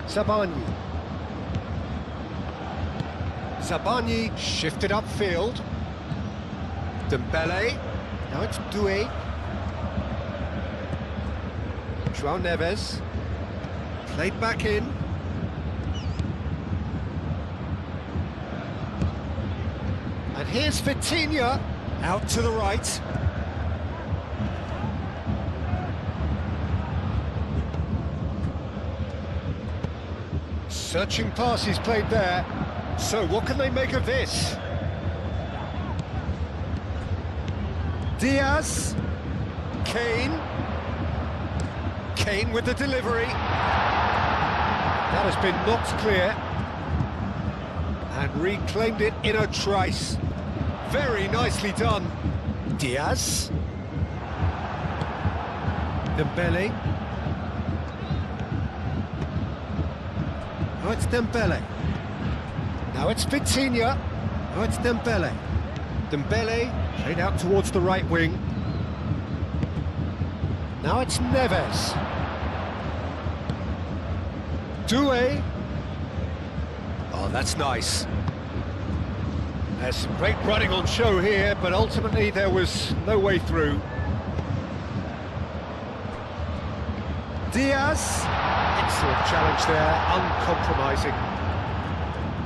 Zabani. Zabani shifted upfield. Dembele. Now it's Doué. João Neves. Played back in. And here's Vitinha. Out to the right. Searching passes played there. So what can they make of this? Diaz. Kane. Kane with the delivery. That has been knocked clear. And reclaimed it in a trice. Very nicely done. Diaz. Dembele. Now it's Dembele. Now it's Vitinha. Now it's Dembele. Dembele played out towards the right wing. Now it's Neves. Doué. Oh, that's nice. There's some great running on show here, but ultimately there was no way through. Diaz. Excellent challenge there, uncompromising.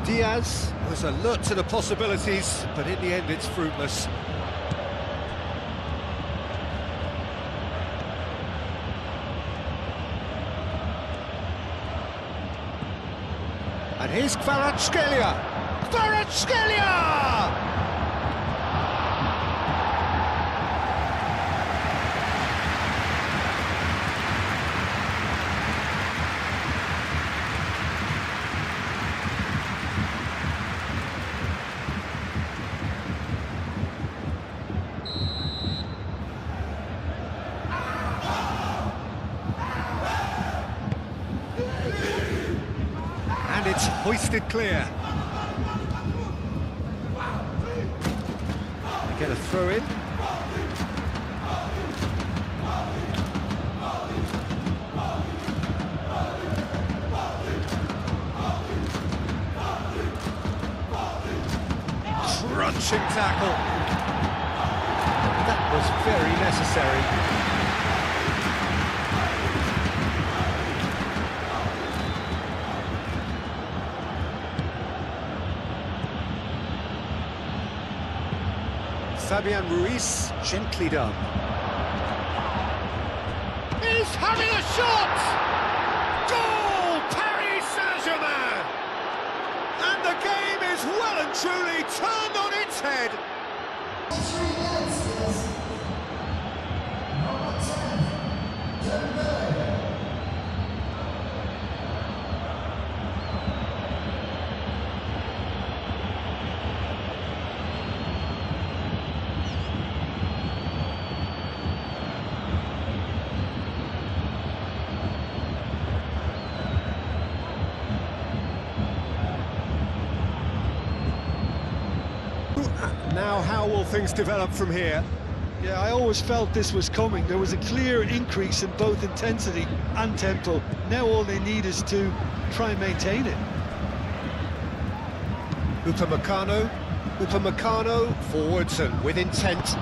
Diaz was alert to the possibilities, but in the end it's fruitless. And here's Kvaratskhelia! Kvaratskhelia! And it's hoisted clear. They get a throw in. Crunching tackle. That was very necessary. Fabian Ruiz, gently done. He's having a shot! Goal! Paris Saint-Germain! And the game is well and truly turned on its head. Now, how will things develop from here? Yeah, I always felt this was coming. There was a clear increase in both intensity and tempo. Now all they need is to try and maintain it. Upamecano. Upamecano, forwards and with intent.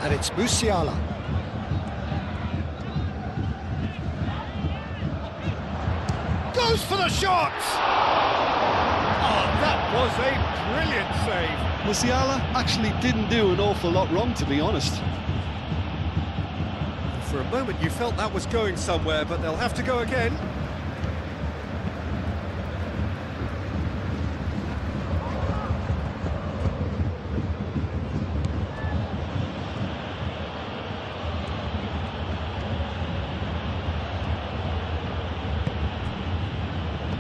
And it's Musiala. Goes for the shot! Oh, that was a brilliant save. Musiala actually didn't do an awful lot wrong, to be honest. For a moment you felt that was going somewhere, but they'll have to go again.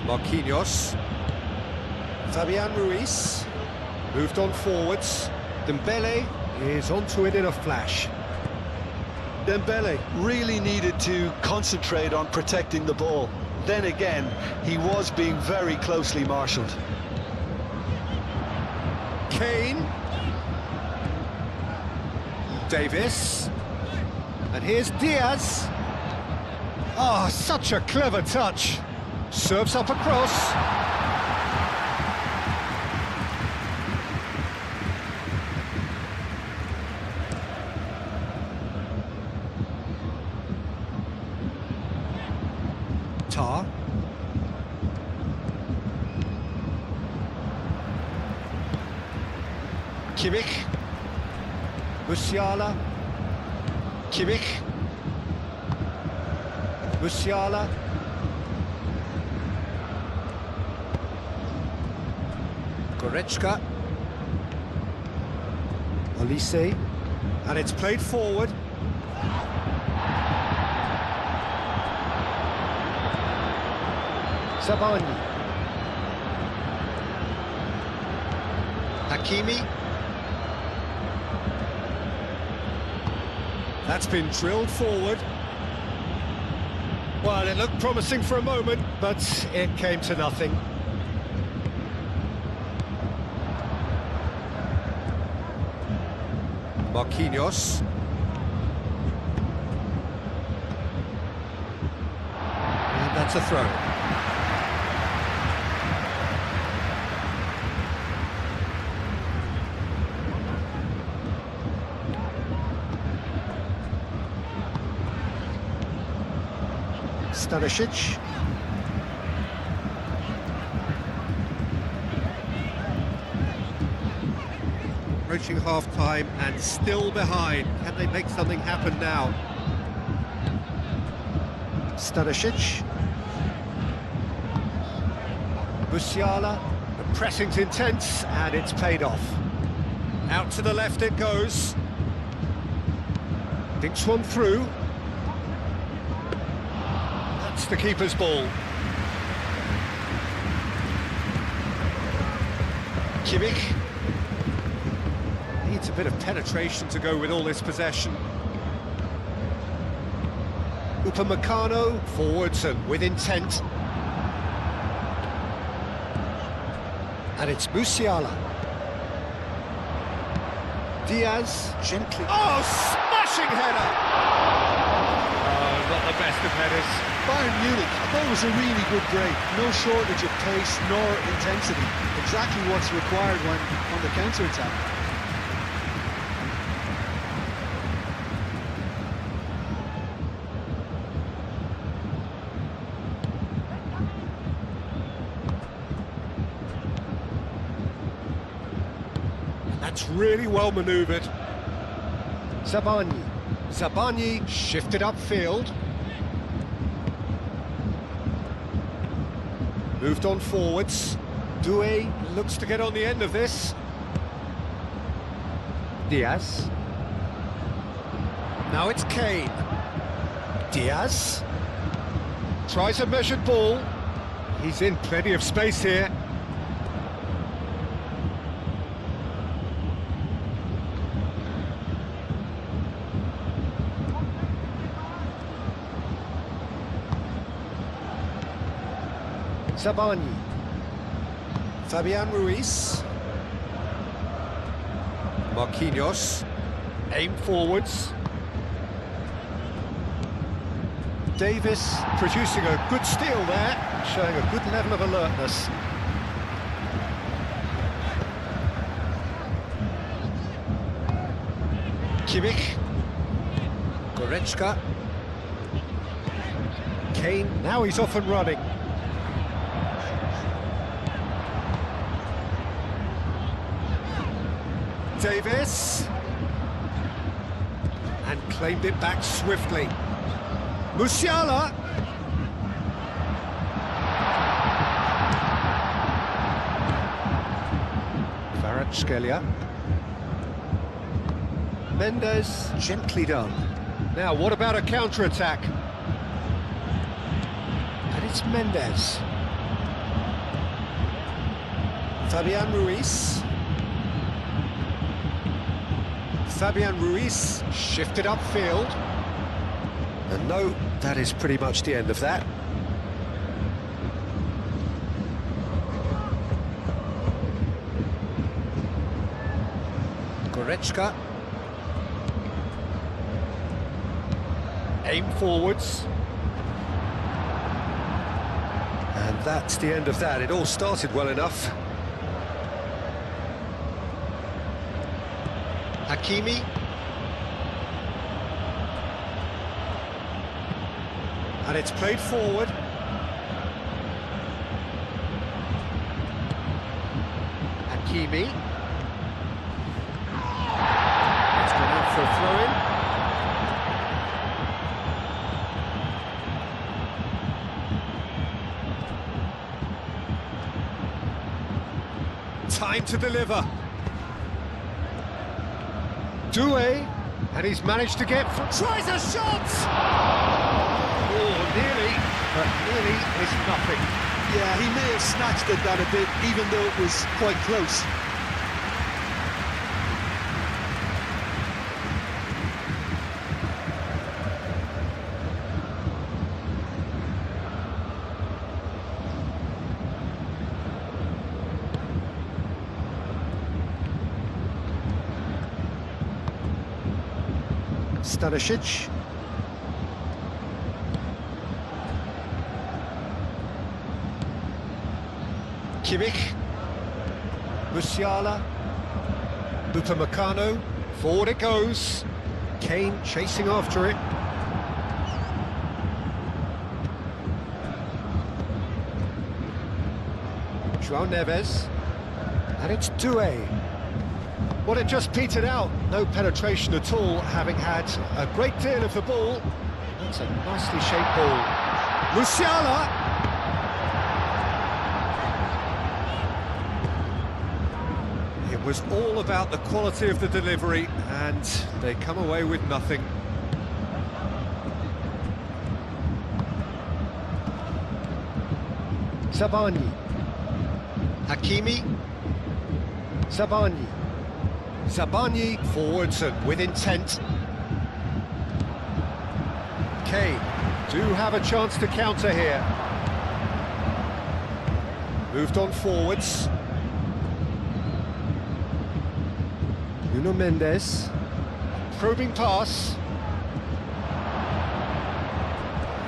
Marquinhos. Fabian Ruiz moved on forwards. Dembele is onto it in a flash. Dembele really needed to concentrate on protecting the ball. Then again, he was being very closely marshalled. Kane. Davis. And here's Diaz. Ah, such a clever touch. Serves up across. Tar. Kimmich. Musiala. Kimmich. Musiala. Goretzka. Olise. And it's played forward. Zabani. Hakimi. That's been drilled forward. Well, it looked promising for a moment, but it came to nothing. Marquinhos. And that's a throw. Stanisic. Approaching half-time and still behind. Can they make something happen now? Stanisic. Musiala. The pressing's intense and it's paid off. Out to the left it goes. Dinks one through. That's the keeper's ball. Kimmich. Needs a bit of penetration to go with all this possession. Upamecano, forwards and with intent. And it's Musiala. Diaz, gently. Oh, smashing header! Oh, not the best of headers. Bayern Munich, that was a really good break. No shortage of pace nor intensity. Exactly what's required when on the counter-attack. That's really well manoeuvred. Zabani. Zabani shifted upfield. Moved on forwards. Doué looks to get on the end of this. Diaz. Now it's Kane. Diaz. Tries a measured ball. He's in plenty of space here. Zabani. Fabian Ruiz. Marquinhos. Aim forwards. Davis producing a good steal there, showing a good level of alertness. Kimmich. Goretzka. Kane, now he's off and running. Davis. And claimed it back swiftly. Musiala. Kvaratskhelia. Mendes, gently done. Now, what about a counter-attack? And it's Mendes. Fabian Ruiz. Fabian Ruiz shifted upfield. And no, that is pretty much the end of that. Goretzka. Aim forwards. And that's the end of that. It all started well enough. Hakimi. And it's played forward. Hakimi. It's gone out for a throw-in. Time to deliver. Doué, and he's managed to get... Tries a shot! Oh, nearly, but nearly is nothing. Yeah, he may have snatched at that a bit, even though it was quite close. Stanisic. Kimmich. Musiala. Upamecano. Forward it goes. Kane chasing after it. João Neves. And it's Doué. Well, it just petered out. No penetration at all, having had a great deal of the ball. That's a nicely shaped ball. Musiala! It was all about the quality of the delivery, and they come away with nothing. Zabani. Hakimi. Zabani. Zabani forwards and with intent. Kane do have a chance to counter here. Moved on forwards. Nuno Mendes. Probing pass.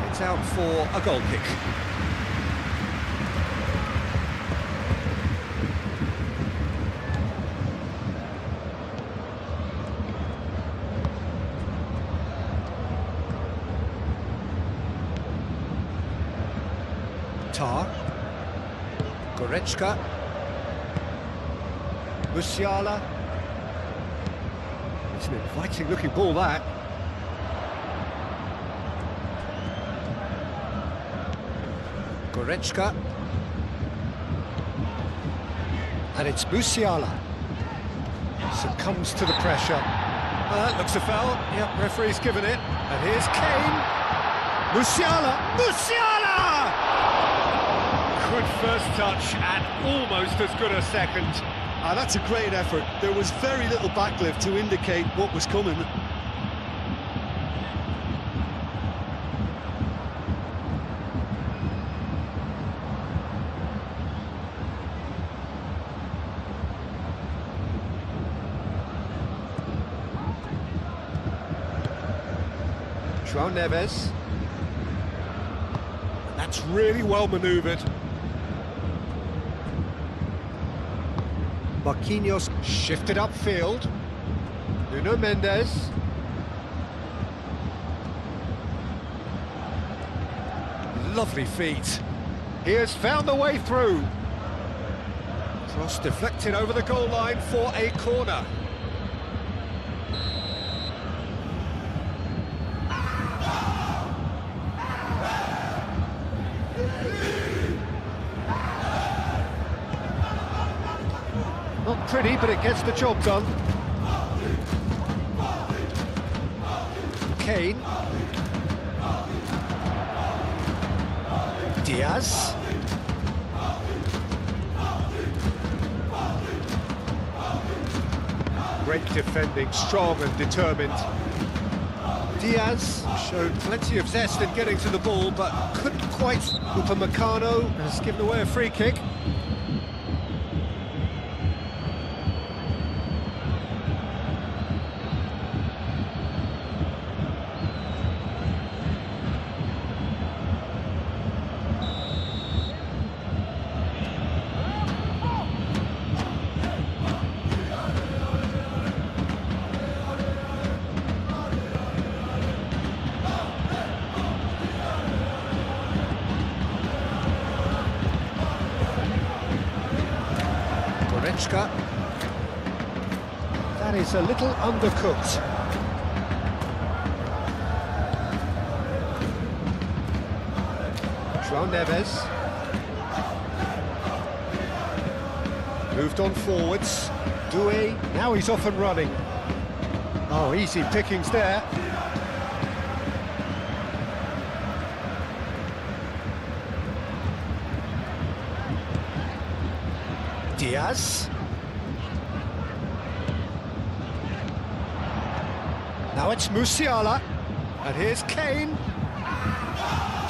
It's out for a goal kick. Goretzka. Musiala. It's an inviting looking ball, that. Goretzka. And it's Musiala. Succumbs to the pressure. That looks a foul. Yep, referee's given it. And here's Kane. Musiala. Musiala! Good first touch and almost as good a second. That's a great effort. There was very little backlift to indicate what was coming. João Neves. That's really well manoeuvred. Marquinhos shifted upfield. Nuno Mendes. Lovely feet. He has found the way through. Cross deflected over the goal line for a corner. Not pretty, but it gets the job done. Kane. Diaz. Great defending, strong and determined. Diaz showed plenty of zest in getting to the ball, but couldn't quite. Upamecano has given away a free kick. That is a little undercooked. João Neves. Moved on forwards. Doué, now he's off and running. Oh, easy pickings there. Diaz. Now it's Musiala. And here's Kane.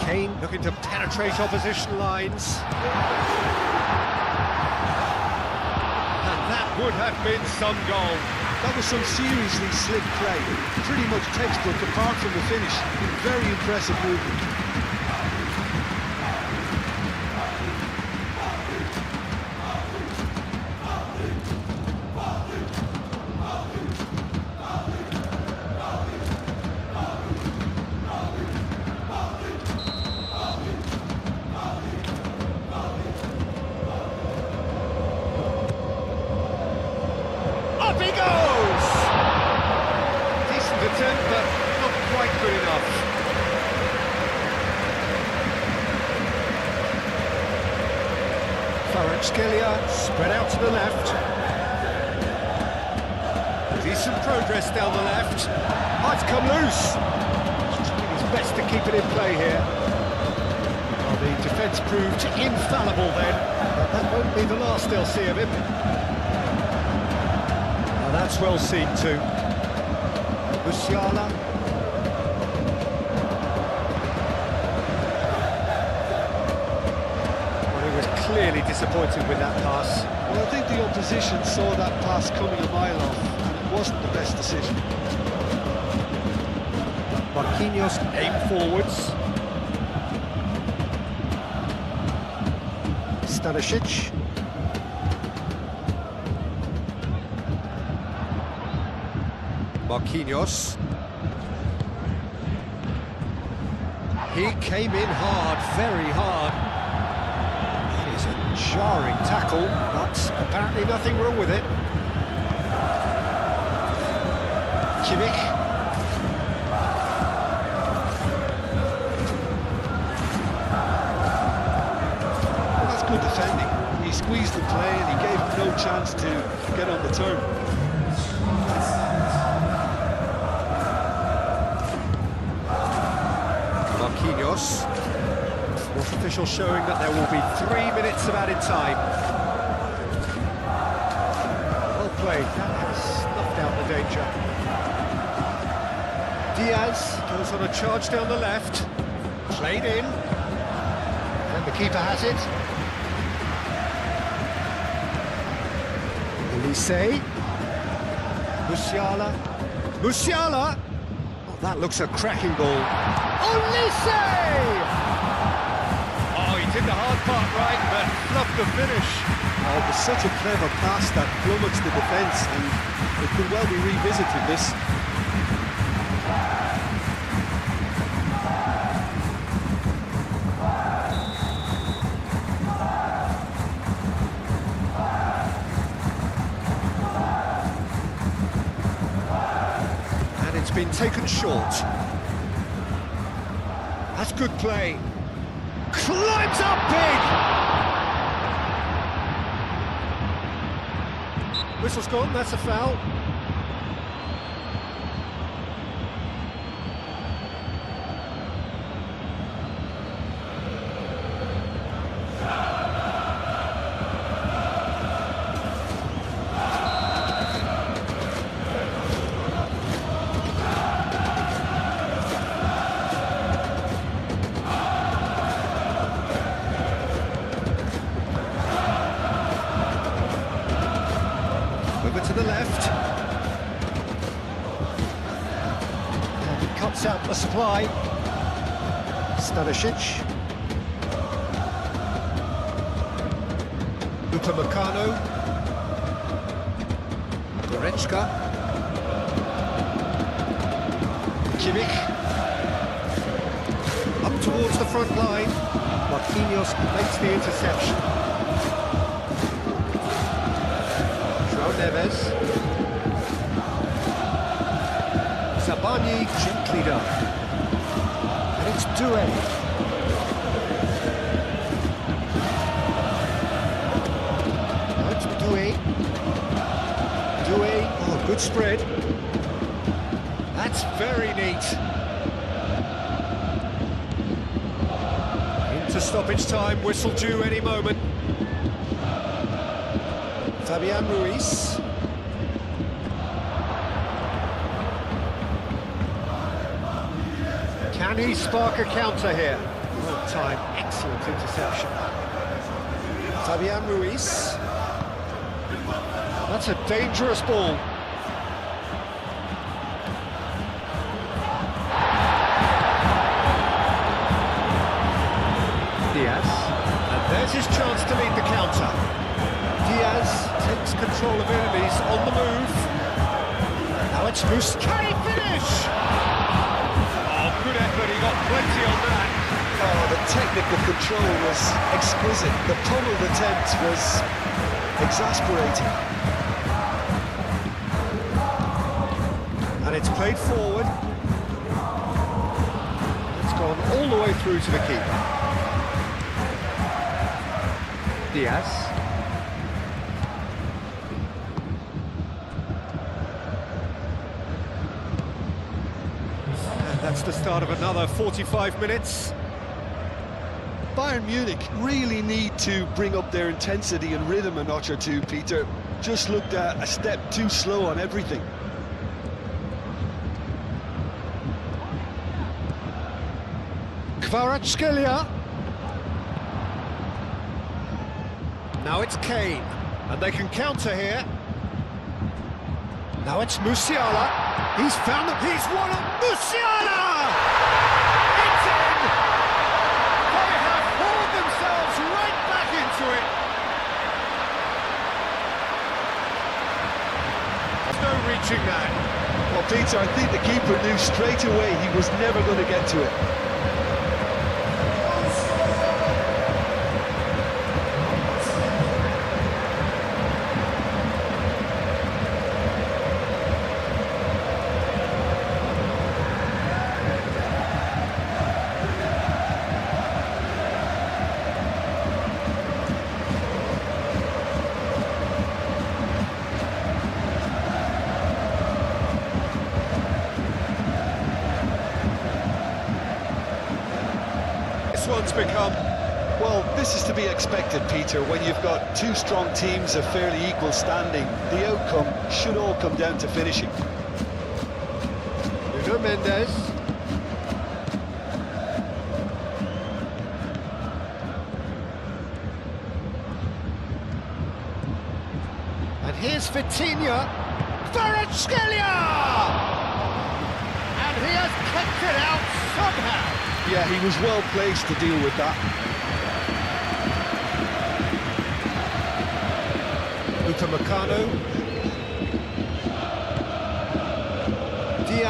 Kane looking to penetrate opposition lines. And that would have been some goal. That was some seriously slick play. Pretty much textbook apart from the finish. Very impressive movement. Up he goes! Decent attempt, but not quite good enough. Kvaratskhelia spread out to the left. Decent progress down the left. Oh, it's come loose. He's trying his best to keep it in play here. Well, the defence proved infallible then, but that won't be the last they'll see of him. That's well seen too. Musiala. Well, he was clearly disappointed with that pass. Well, I think the opposition saw that pass coming a mile off, and it wasn't the best decision. Marquinhos aim forwards. Stanisic. Marquinhos. He came in hard, very hard. It is a jarring tackle, but apparently nothing wrong with it. Kimmich. Well, that's good defending. He squeezed the play and he gave him no chance to get on the turn. Marquinhos. Fourth official showing that there will be 3 minutes of added time. Well played, that has snuffed out the danger. Diaz goes on a charge down the left. Played in. And the keeper has it. Elise. Musiala. Musiala! Oh, that looks a cracking ball. Olise! Oh, he did the hard part right, but fluffed the finish. Oh, it was such a clever pass that flummoxed the defence, and It could well be revisited, this. And it's been taken short. That's good play. Climbs up big! Whistle's gone, that's a foul. Over to the left. And he cuts out the supply. Stanisic. Upamecano. Goretzka. Kimmich. Up towards the front line. Marquinhos makes the interception. Neves. Zabani gently done. And it's Doué. Now it's Doué. Doué, oh, good spread. That's very neat. Into stoppage time, whistle due any moment. Fabian Ruiz. Can he spark a counter here? Well timed, excellent interception. Fabian Ruiz. That's a dangerous ball. Diaz. And there's his chance to lead the counter. Diaz takes control of enemies on the move. Now it's Moose. Can he finish? Oh, good effort, he got plenty on that. Oh, the technical control was exquisite. The pummeled attempt was exasperating. And it's played forward. It's gone all the way through to the keeper. Diaz. That's the start of another 45 minutes. Bayern Munich really need to bring up their intensity and rhythm a notch or two, Peter. Just looked a step too slow on everything. Kvaratskhelia. Now it's Kane, and they can counter here. Now it's Musiala. He's found it. He's won it. Musiala! It's in! They have hauled themselves right back into it. There's no reaching that. Well, Peter, I think the keeper knew straight away he was never going to get to it. One's become. Well, this is to be expected, Peter, when you've got two strong teams of fairly equal standing. The outcome should all come down to finishing. Nuno Mendes. And here's Vitinha. Kvaratskhelia! And he has kept it out somehow. Yeah, he was well placed to deal with that. Upamecano.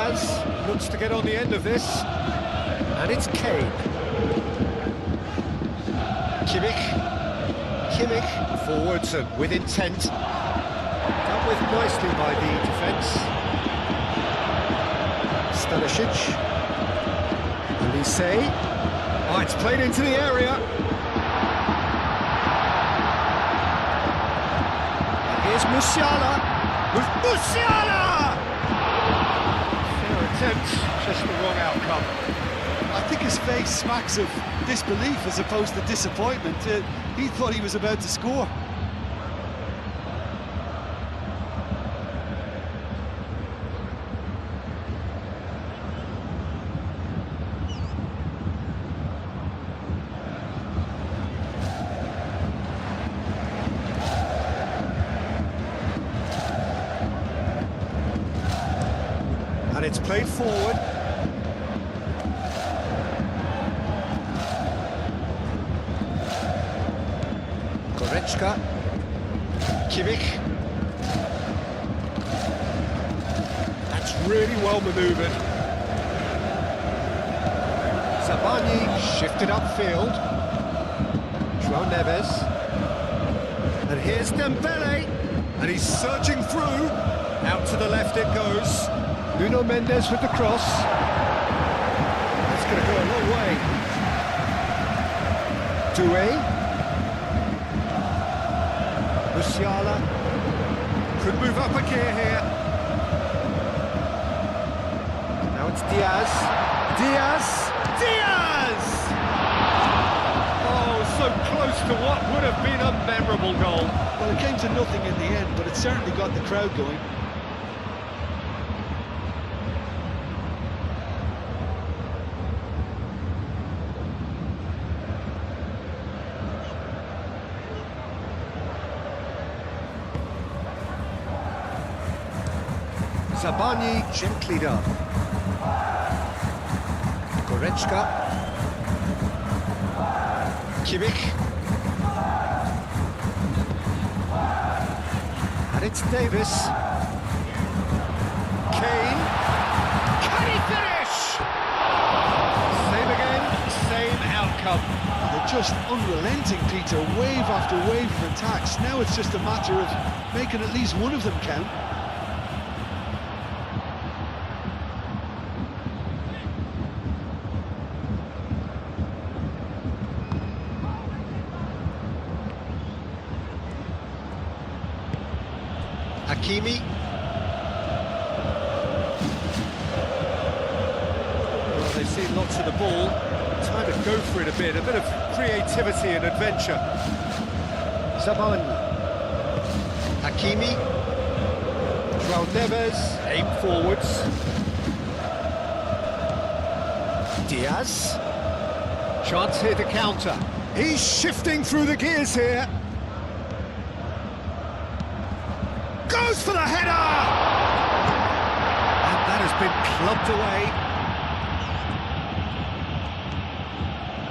Diaz looks to get on the end of this, and it's Kane. Kimmich forwards and with intent. Dealt with nicely by the defence. Stanisic. Elise. Oh, it's played into the area. And here's Musiala. Musiala! Fair attempt, just the wrong outcome. I think his face smacks of disbelief as opposed to disappointment. He thought he was about to score. And it's played forward. Goretzka. Kimmich. That's really well manoeuvred. Zabani shifted upfield. João Neves. And here's Dembele. And he's surging through. Out to the left it goes. Nuno Mendes with the cross. That's going to go a long way. Doué. Musiala. Could move up a gear here. Now it's Diaz. Diaz! Oh, so close to what would have been a memorable goal. Well, it came to nothing in the end, but it certainly got the crowd going. Zabani gently done. Goretzka. Kimmich. And it's Davis. Kane. Can he finish? Same again, same outcome. They're just unrelenting, Peter, wave after wave of attacks. Now it's just a matter of making at least one of them count. Hakimi. Well, they've seen lots of the ball. Time to go for it a bit of creativity and adventure. Zabani. Hakimi. João Neves. Aim forwards. Diaz. Chance here to counter. He's shifting through the gears here. Goes for the header! And that has been clubbed away.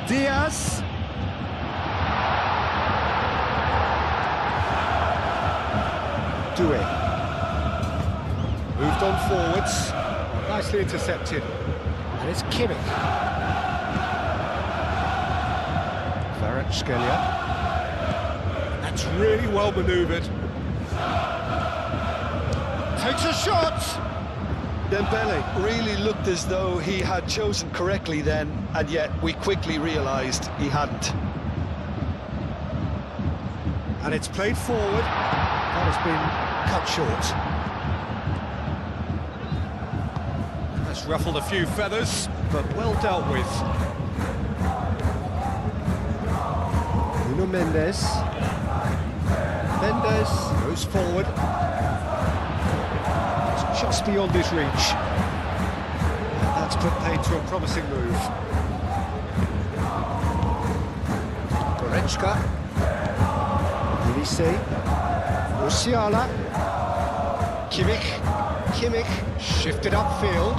Diaz. Doué. Moved on forwards. Nicely intercepted. And it's Kimmich. Kvaratskhelia. That's really well manoeuvred. Takes a shot! Dembele really looked as though he had chosen correctly then, and yet we quickly realised he hadn't. And it's played forward. That has been cut short. That's ruffled a few feathers, but well dealt with. Nuno Mendes. Mendes goes forward. Just beyond his reach. And that's put paid to a promising move. Goretzka. Elise. Musiala. Kimmich. Shifted upfield.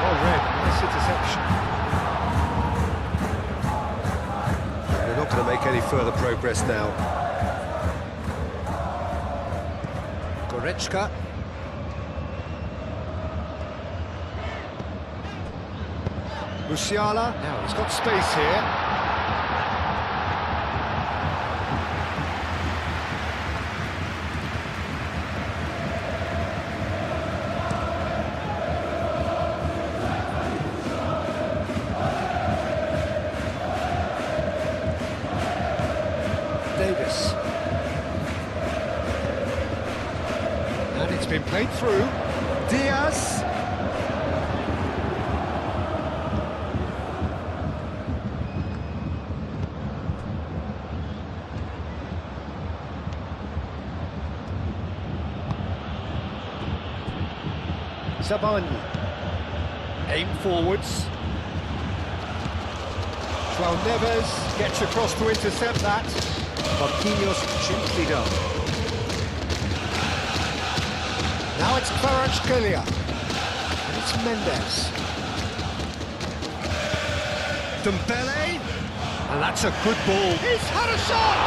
Oh, red. Nice interception. They're not going to make any further progress now. Musiala, now he's got space here. Davis. And it's been played through. Diaz. Zabani. Aim forwards. João Neves gets across to intercept that. Marquinhos gently done. Now it's Kvaratskhelia. And it's Mendes. Dembele. And that's a good ball. He's had a shot!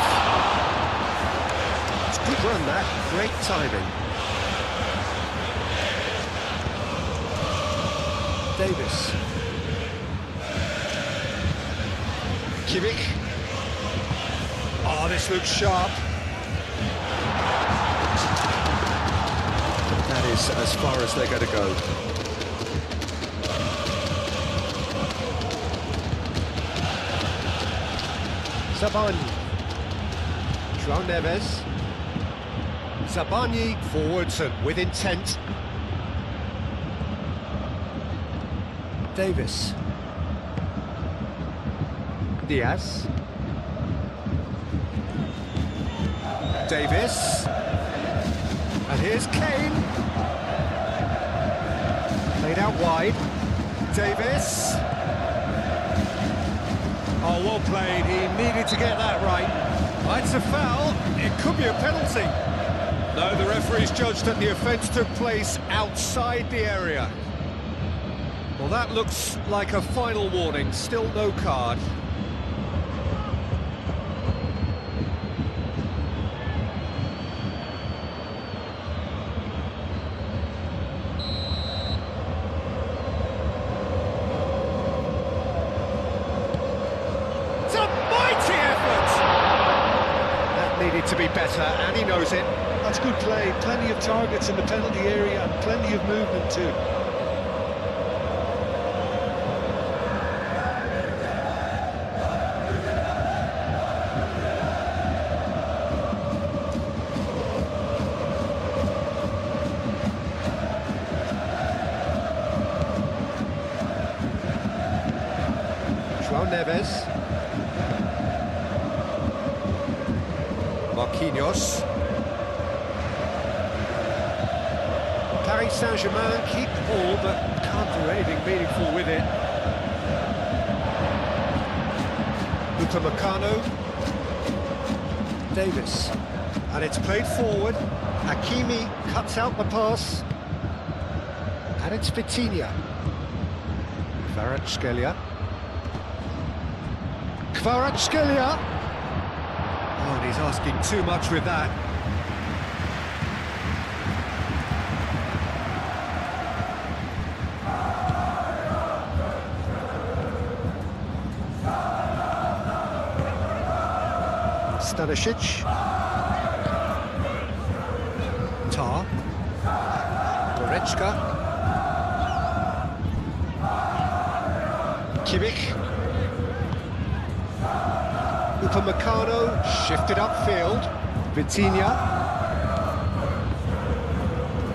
It's a good run, that. Great timing. Davis. Kimmich. Oh, this looks sharp. That is as far as they're going to go. Zabani. João Neves. Zabani forwards and with intent. Davis. Diaz. Davis. And here's Kane. Played out wide. Davis. Oh, well played. He needed to get that right. It's a foul. It could be a penalty. No, the referee's judged that the offence took place outside the area. Well, that looks like a final warning. Still no card. It's a mighty effort! That needed to be better, and he knows it. That's good play. Plenty of targets in the penalty area and plenty of movement too. João Neves. Marquinhos. Paris Saint-Germain keep the ball, but can't do anything meaningful with it. Upamecano. Davis. And it's played forward. Hakimi cuts out the pass. And it's Vitinha. Kvaratskhelia. Kvaratskhelia. Oh, and he's asking too much with that. Stanisic. Tar. Goretzka. Kimmich. Upamecano shifted upfield. Vitinha.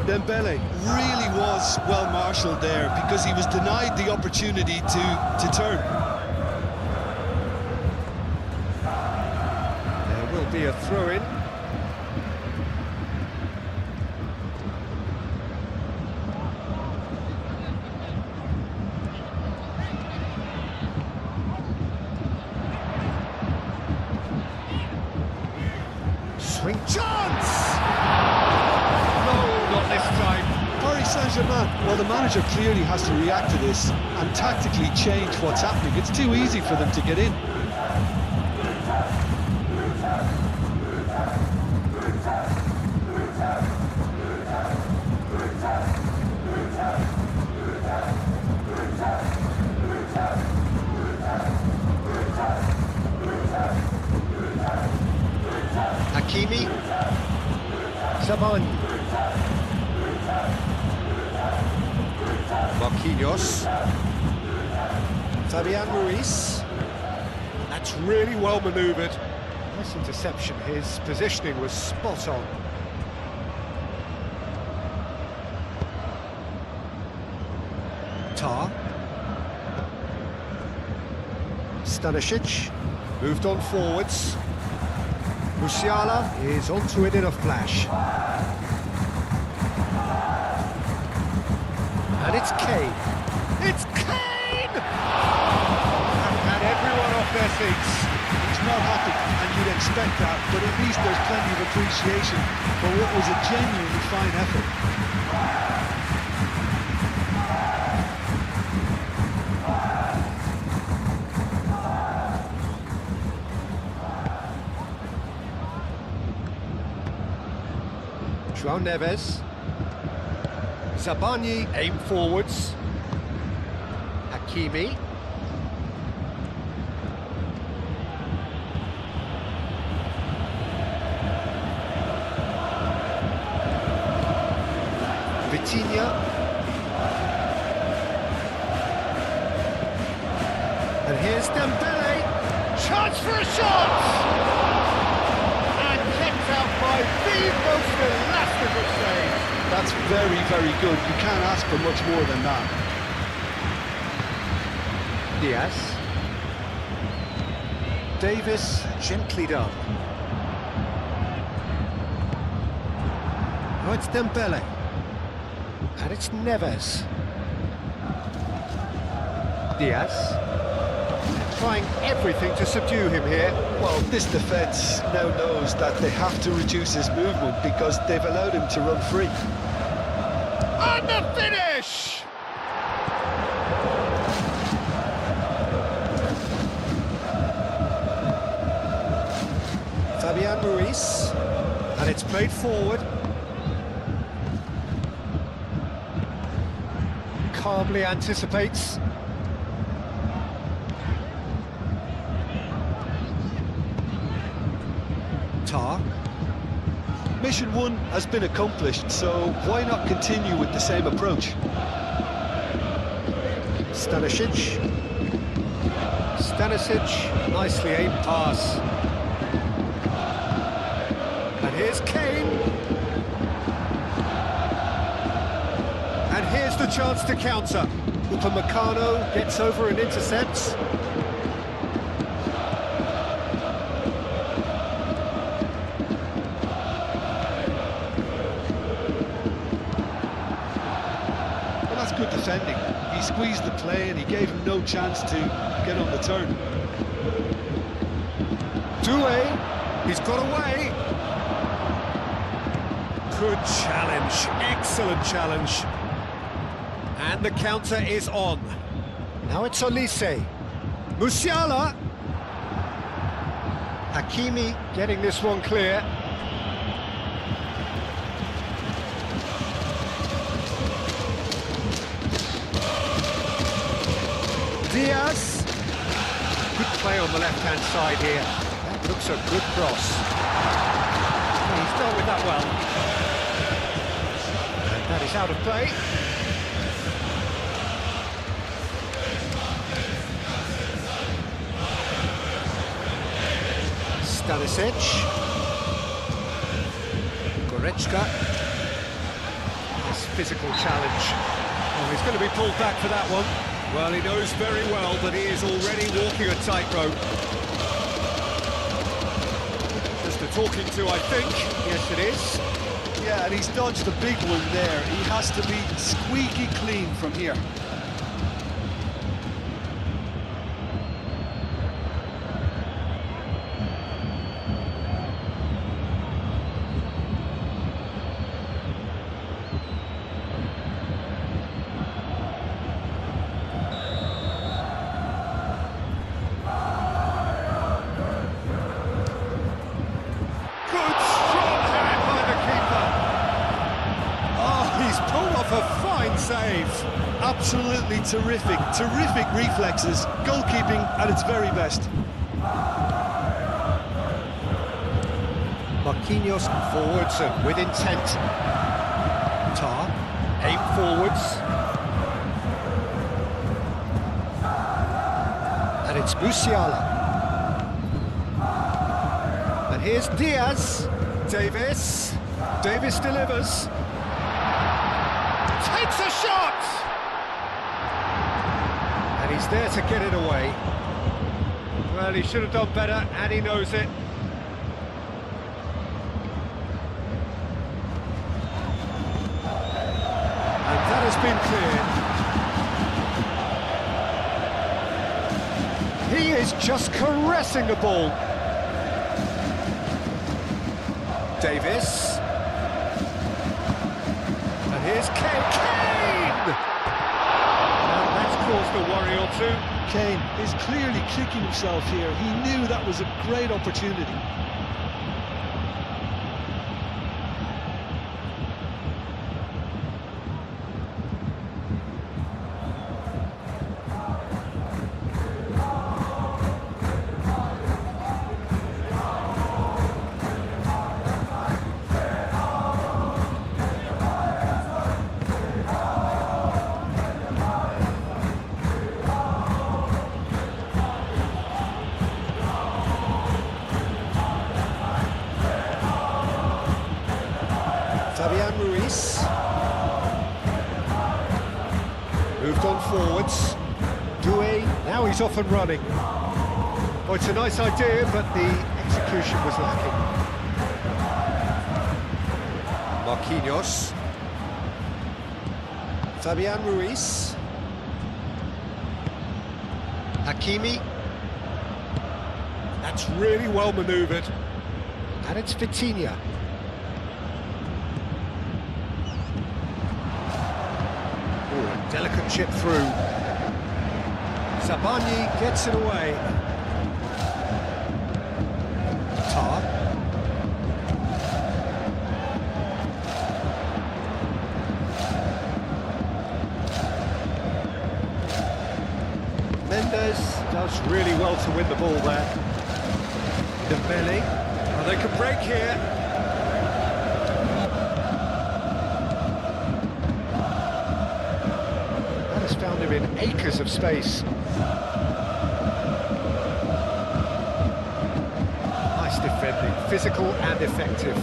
Dembele really was well marshalled there because he was denied the opportunity to turn. There will be a throw-in. Swing chance! No, not this time. Paris Saint-Germain, well, the manager clearly has to react to this and tactically change what's happening. It's too easy for them to get in. Hakimi. Zabani. Marquinhos. Fabian Ruiz. That's really well manoeuvred. Nice interception. His positioning was spot on. Tar. Stanisic. Moved on forwards. Musiala is onto it in a flash. And it's Kane. It's Kane! And everyone off their seats. He's not happy, and you'd expect that, but at least there's plenty of appreciation for what was a genuinely fine effort. João Neves. Zabani aim forwards. Hakimi. Vitinha. And here's Dembele. Chance for a shot! And kept out by the most elastical save. That's very, very good. You can't ask for much more than that. Diaz. Davis, gently done. Oh, it's Dembele. And it's Neves. Diaz. Trying everything to subdue him here. Well, this defence now knows that they have to reduce his movement because they've allowed him to run free. And the finish! Fabian Ruiz. And it's played forward. Calmly anticipates. Tar. Mission 1 has been accomplished, so why not continue with the same approach? Stanisic. Stanisic, nicely aimed pass. And here's Kane. And here's the chance to counter. Upamecano gets over and intercepts. Good defending. He squeezed the play and he gave him no chance to get on the turn. Doué, he's got away. Good challenge, excellent challenge. And the counter is on. Now it's Olise. Musiala. Hakimi getting this one clear. Diaz. Good play on the left-hand side here. That looks a good cross. He's dealt with that well. And that is out of play. Stanisic. Goretzka. Nice physical challenge. Oh, he's going to be pulled back for that one. Well, he knows very well that he is already walking a tightrope. Just a talking to, I think. Yes, it is. Yeah, and he's dodged a big one there. He has to be squeaky clean from here. Save. Absolutely terrific, terrific reflexes, goalkeeping at its very best. Marquinhos forwards and with intent. Tar, aim forwards. And it's Musiala. And here's Diaz. Davis. Davis delivers. Takes a shot! And he's there to get it away. Well, he should have done better, and he knows it. And that has been cleared. He is just caressing the ball. Davis. And here's Kane! Now that's caused a worry or two. Kane is clearly kicking himself here. He knew that was a great opportunity. Fabian Ruiz. Moved on forwards. Doué, now he's off and running. Oh, it's a nice idea, but the execution was lacking. Marquinhos. Fabian Ruiz. Hakimi. That's really well manoeuvred. And it's Vitinha. Delicate chip through. Sabani gets it away. Tar. Mendes does really well to win the ball there. Dembele. Oh, they can break here. Found him in acres of space. Nice defending, physical and effective.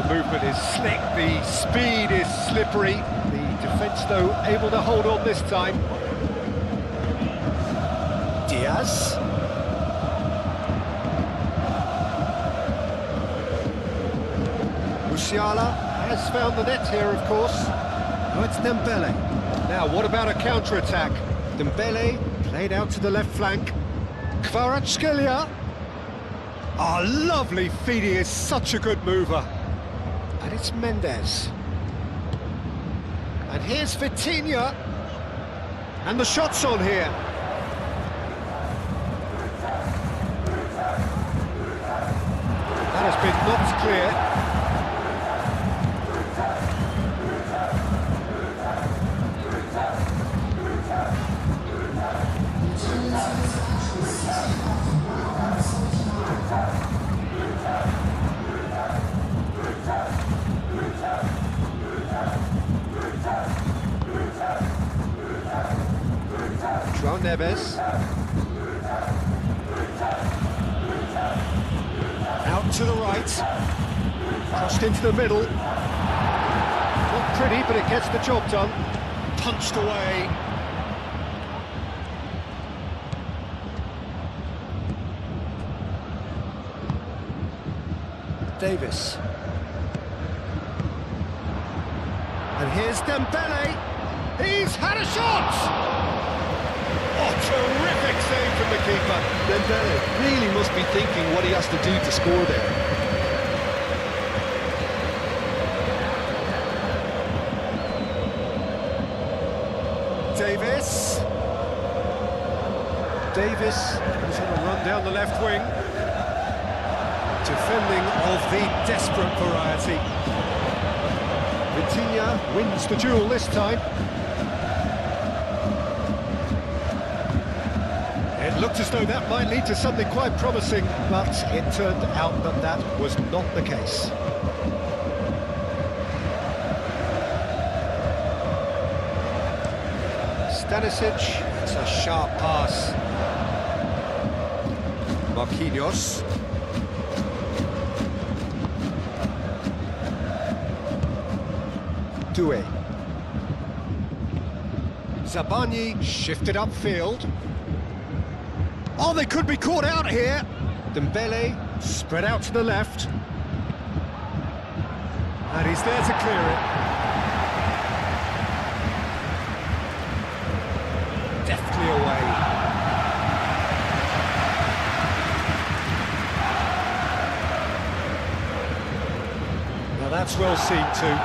The movement is slick, the speed is slippery. The defence, though, able to hold on this time. Diaz. Musiala has found the net here, of course. Oh, it's Dembele. Now, what about a counter-attack? Dembele played out to the left flank. Kvaratskhelia. Oh, lovely feed, he is such a good mover. And it's Mendes. And here's Vitinha. And the shot's on here. That has been knocked clear. Neves. Out to the right. Crossed into the middle. Not pretty, but it gets the job done. Punched away. Davis. And here's Dembele. He's had a shot! Oh, terrific save from the keeper. Dembele really must be thinking what he has to do to score there. Davis. Davis is on a run down the left wing. Defending of the desperate variety. Vitinha wins the duel this time. It looked as though that might lead to something quite promising, but it turned out that that was not the case. Stanisic, it's a sharp pass. Marquinhos. Doué. Zabani shifted upfield. Oh, they could be caught out here. Dembele spread out to the left. And he's there to clear it. Deftly away. Now that's well seen too.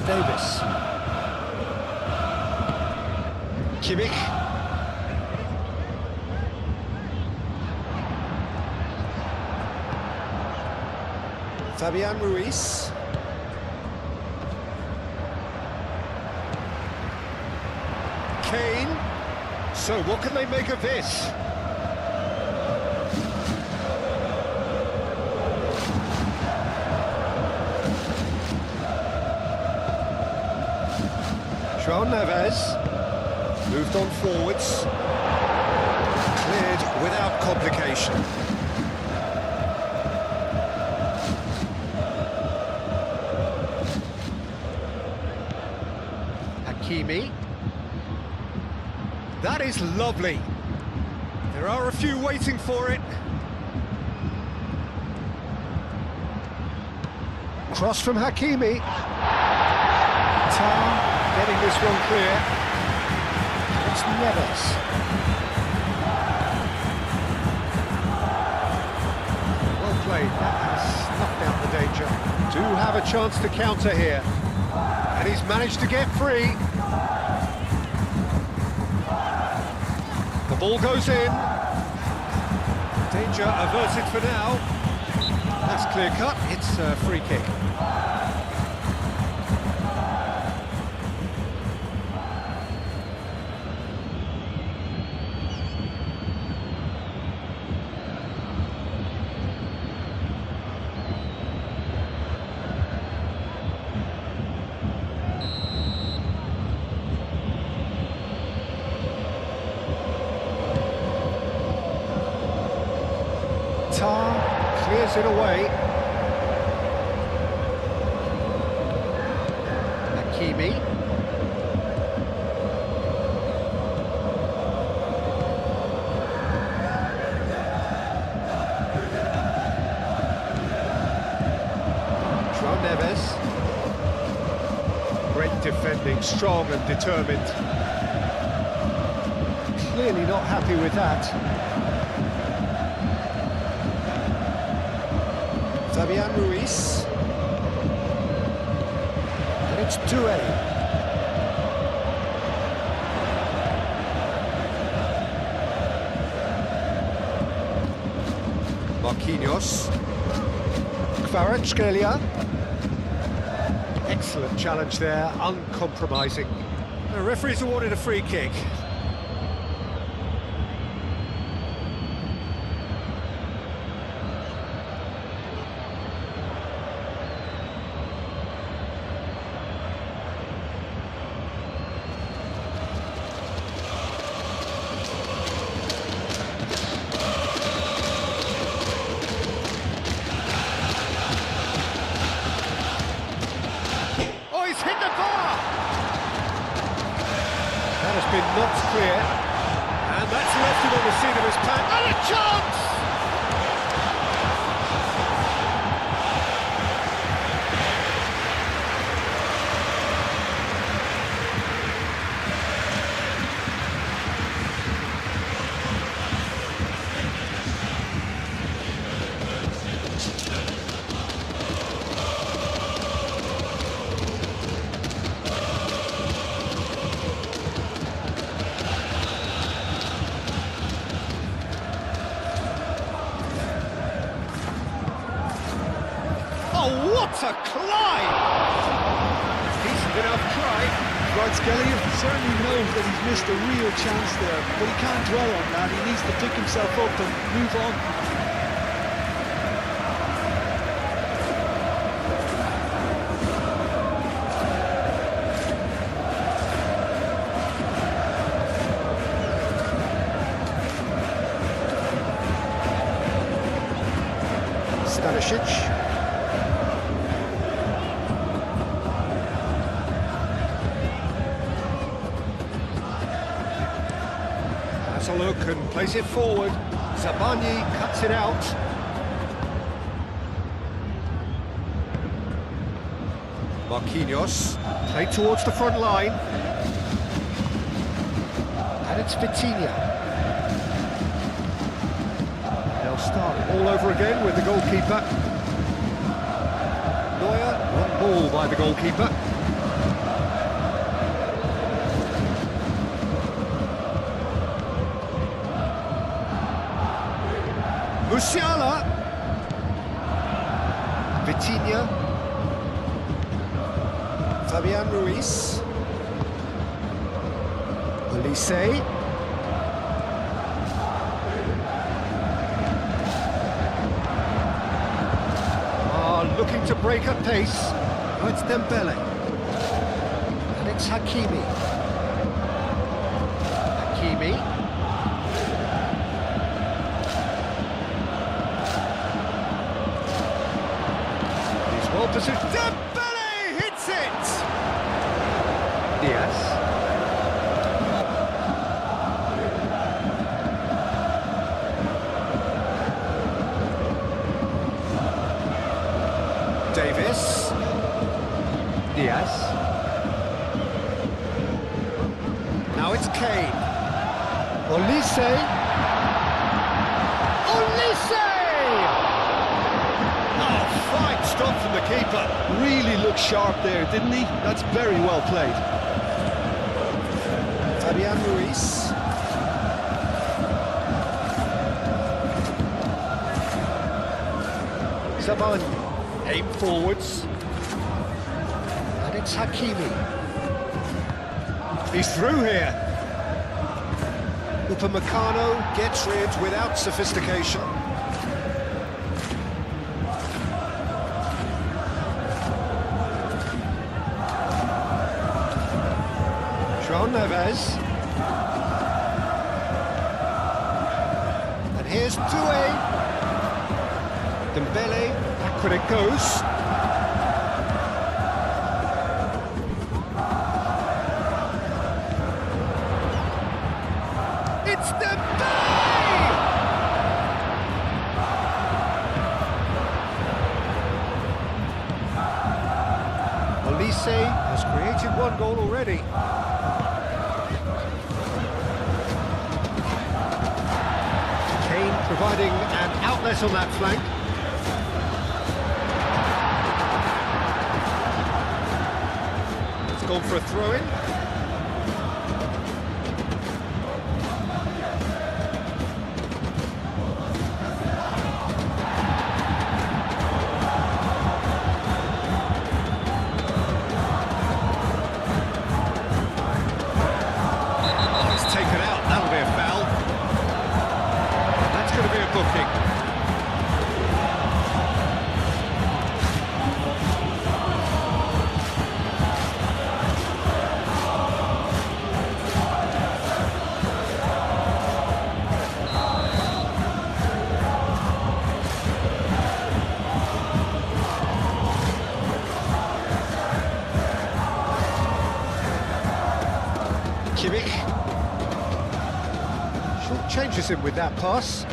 Davis. Kimmich. Fabian Ruiz. Kane. So what can they make of this? João Neves moved on forwards, cleared without complication. Hakimi. That is lovely. There are a few waiting for it. Cross from Hakimi. Tar getting this one clear. It's Neves. Well played, that has snuffed out the danger. Do have a chance to counter here. And he's managed to get free. The ball goes in. Danger averted for now. That's clear cut, it's a free kick. Tar clears it away. Hakimi. João Neves. Great defending, strong and determined. Clearly not happy with that. Fabian Ruiz. And it's Doué. Marquinhos. Kvaratskhelia. Excellent challenge there, uncompromising. The referee's awarded a free kick. That has been knocked clear, and that's left him on the seat of his pants. And a chance! Oh, what a climb! He's enough try. Right, Skelly certainly knows that he's missed a real chance there, but he can't dwell on that. He needs to pick himself up and move on. Stanisic. Has a look and plays it forward. Zabani cuts it out. Marquinhos, played towards the front line. And it's Vitinha. They'll start all over again with the goalkeeper. Neuer, one ball by the goalkeeper. Musiala. Vitinha. Fabian Ruiz. Olise. Looking to break up pace. Oh, it's Dembele. And it's Hakimi. Hakimi. He's well positioned. Dembele hits it! Diaz. Davis. Diaz. Now it's Kane. Olise. Olise! Oh, fine stop from the keeper. Really looked sharp there, didn't he? That's very well played. Fabian Ruiz. Zabani. Aim forwards. And it's Hakimi. He's through here. Upamecano gets rid without sophistication. João Neves. And here's Doué. Dembele, back when it goes. It's Dembele! Olise has created one goal already. Kane providing an outlet on that flank. Gone for a throw-in. Oh, it's taken out. That'll be a foul. That's going to be a booking. Kimmich. Short changes him with that pass.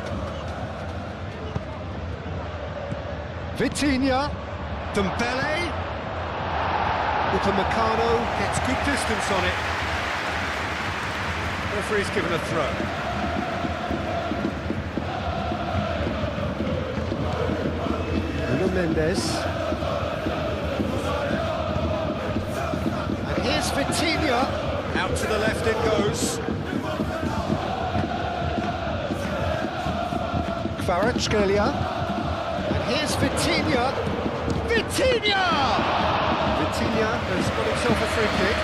Vitinha. Dembele. Upamecano gets good distance on it. Referee's given a throw. Nuno Mendes. And here's Vitinha. Out to the left it goes. Kvaratskhelia. And here's Vitinha. Vitinha! Vitinha has got himself a free kick.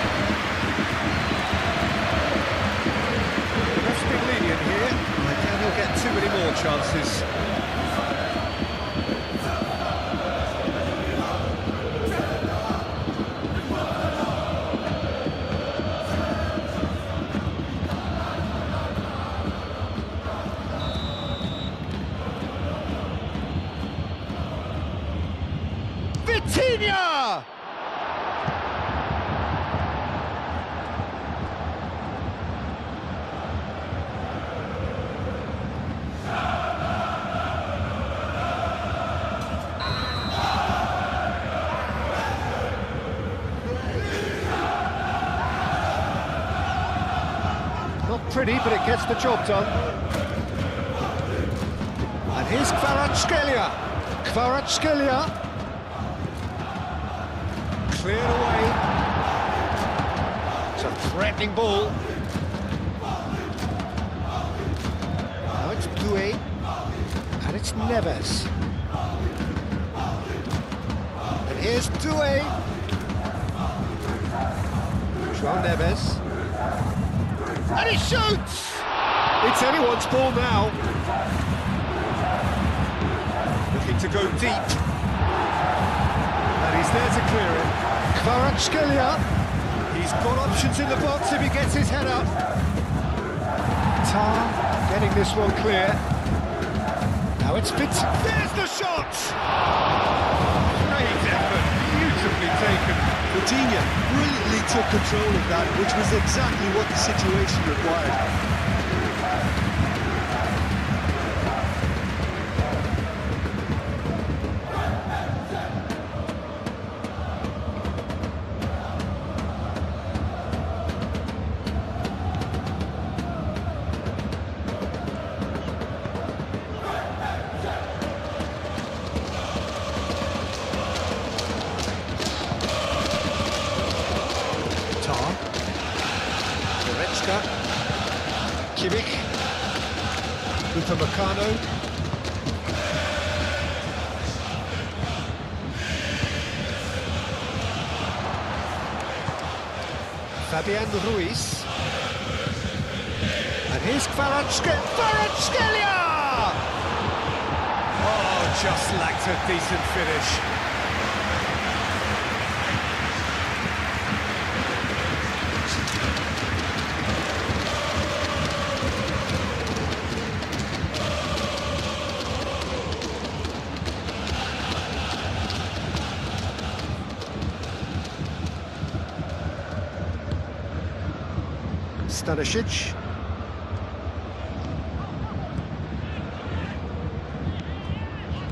The ref's been lenient here. I doubt he'll get too many more chances. Vitinha! Not pretty, but it gets the job done. And here's Kvaratskhelia. Kvaratskhelia. Cleared away. It's a threatening ball. Now it's Doué. And it's Neves. And here's Doué. João Neves. And he shoots! It's anyone's ball now. Looking to go deep. And he's there to clear it. Kvaratskhelia. He's got options in the box if he gets his head up. Tar getting this one clear. Now it's Fitz. There's the shot! Great effort, beautifully taken. Vitinha brilliantly took control of that, which was exactly what the situation required. Kimmich, Upamecano, Fabian Ruiz, and here's Kvaratskhelia! Oh, just lacked a decent finish. Stanisic.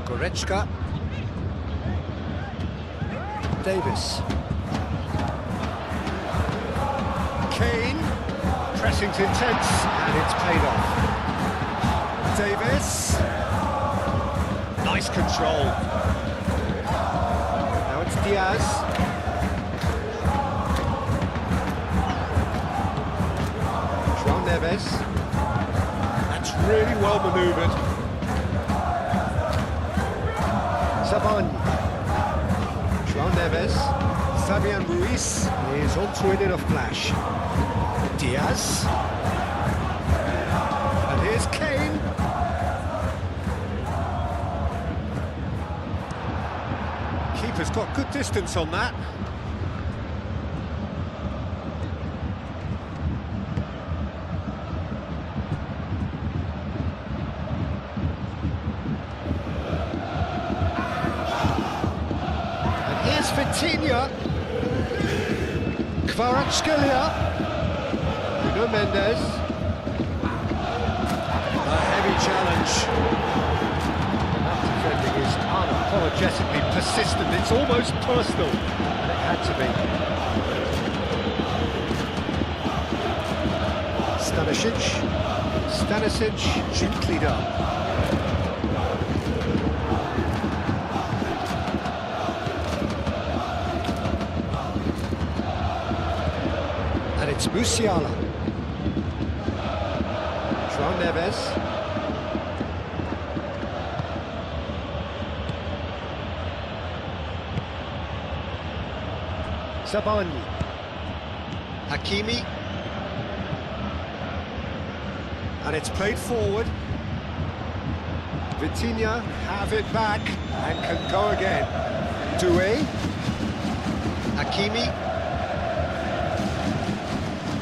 Goretzka. Davis. Kane. Pressing's intense, and it's paid off. Davis. Nice control. Now it's Diaz. Neves. That's really well manoeuvred. Savani. João Neves. Fabian Ruiz is onto it in a flash. Diaz. And here's Kane. Keeper's got good distance on that. Vitinha, Kvaratskhelia, Nuno Mendes, a heavy challenge. That defending is unapologetically persistent, it's almost personal, and it had to be. Stanisic, gently done. It's Musiala. João Neves. Zabani. Hakimi. And it's played forward. Vitinha have it back and can go again. Doué. Hakimi.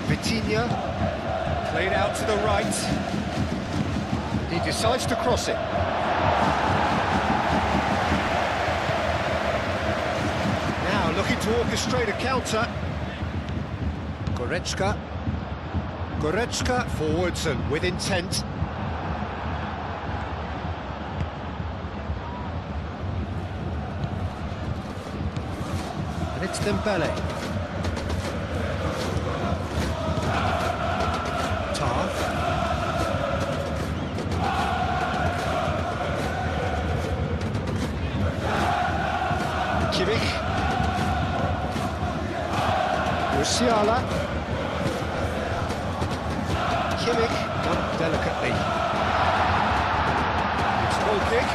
Vitinha. Played out to the right. He decides to cross it. Now looking to orchestrate a counter. Goretzka forwards and with intent. And it's Dembele. Tar. Kimmich. Musiala. Kimmich done delicately. It's a goal kick.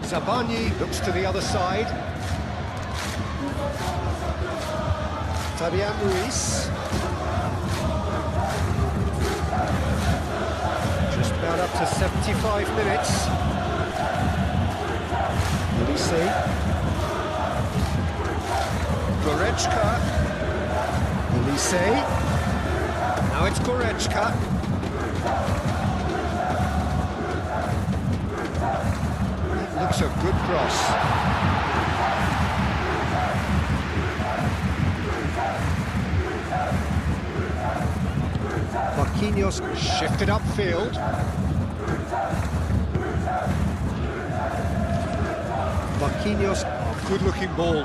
Zabani looks to the other side. Fabian Ruiz. Just about up to 75 minutes. Olise. Goretzka. Olise. Now it's Goretzka. It looks a good cross. Marquinhos shifted upfield. Marquinhos, good-looking ball.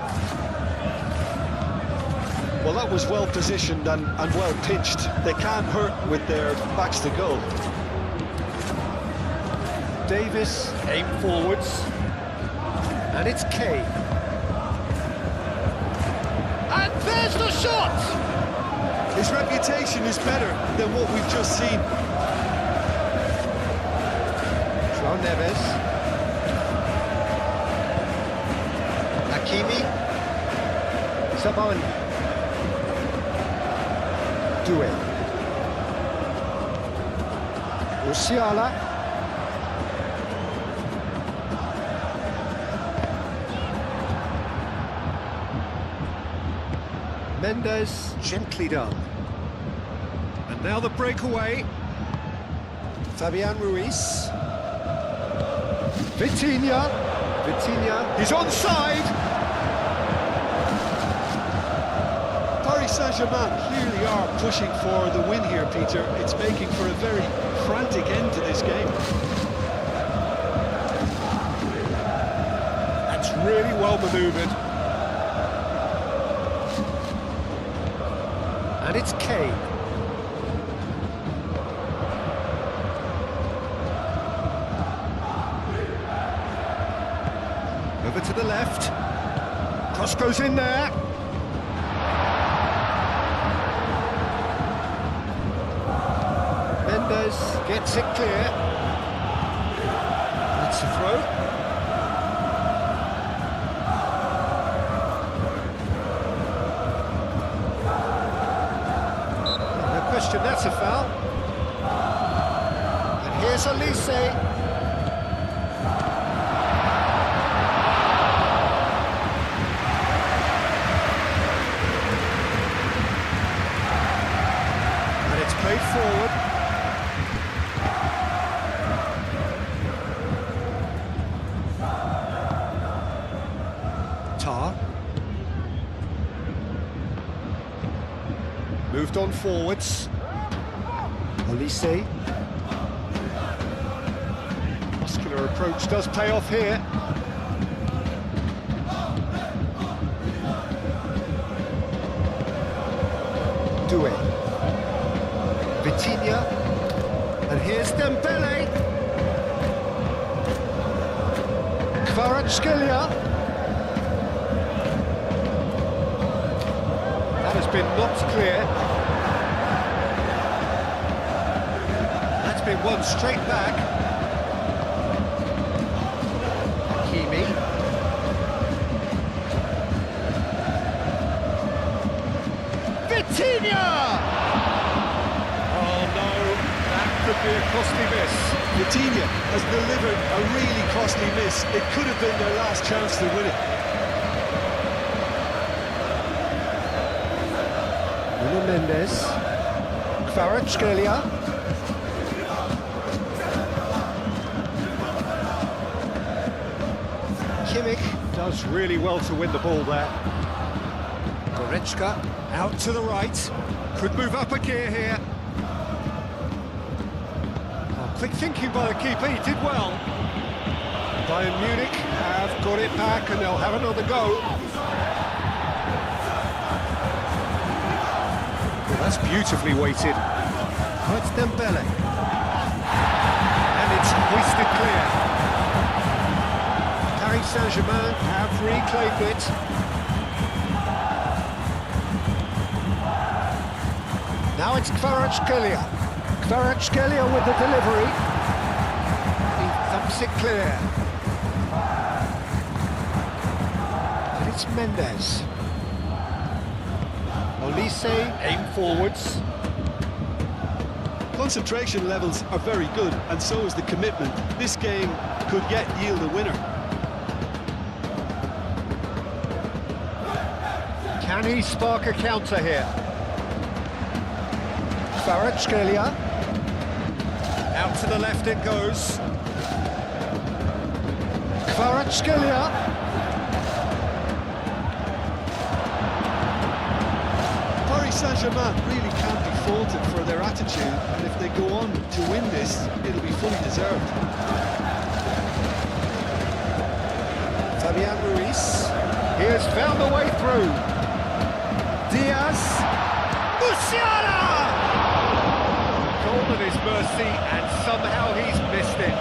Well, that was well positioned and well pitched. They can't hurt with their backs to goal. Davis aim forwards. And it's Kane. And there's the shot! His reputation is better than what we've just seen. João Neves. Hakimi. Zabani. Doué. Musiala. Mendes, gently done. And now the breakaway. Fabian Ruiz. Vitinha. He's onside. Paris Saint-Germain clearly are pushing for the win here, Peter. It's making for a very frantic end to this game. That's really well manoeuvred. And it's Kane. Over to the left. Cross goes in there. Mendes gets it clear. That's a throw. Question, that's a foul. And here's Olise. And it's played forward. Tar. Moved on forwards. Olise. Muscular approach does pay off here. Doué. Vitinha. And here's Dembele. Kvaratskhelia. That has been knocked clear. been won straight back. Hakimi. Vitinha! Oh no, that could be a costly miss. Vitinha has delivered a really costly miss. It could have been their last chance to win it. Nuno Mendes. Kvaratskhelia. Kimmich does really well to win the ball there. Goretzka out to the right. Could move up a gear here. Oh, quick thinking by the keeper, he did well. Bayern Munich have got it back and they'll have another go. Well, that's beautifully weighted. Oh, it's Dembele. And it's hoisted clear. Paris Saint-Germain have reclaimed it. Now it's Kvaratskhelia. Kvaratskhelia with the delivery. He thumps it clear. And it's Mendes. Olise aim forwards. Concentration levels are very good, and so is the commitment. This game could yet yield a winner. Can he spark a counter here? Kvaratskhelia. Out to the left it goes. Kvaratskhelia. Paris Saint-Germain really can't be faulted for their attitude, and if they go on to win this, it'll be fully deserved. Fabian Ruiz. He has found a way through. Diaz. Musiala! Goal at his mercy, and somehow he's missed it.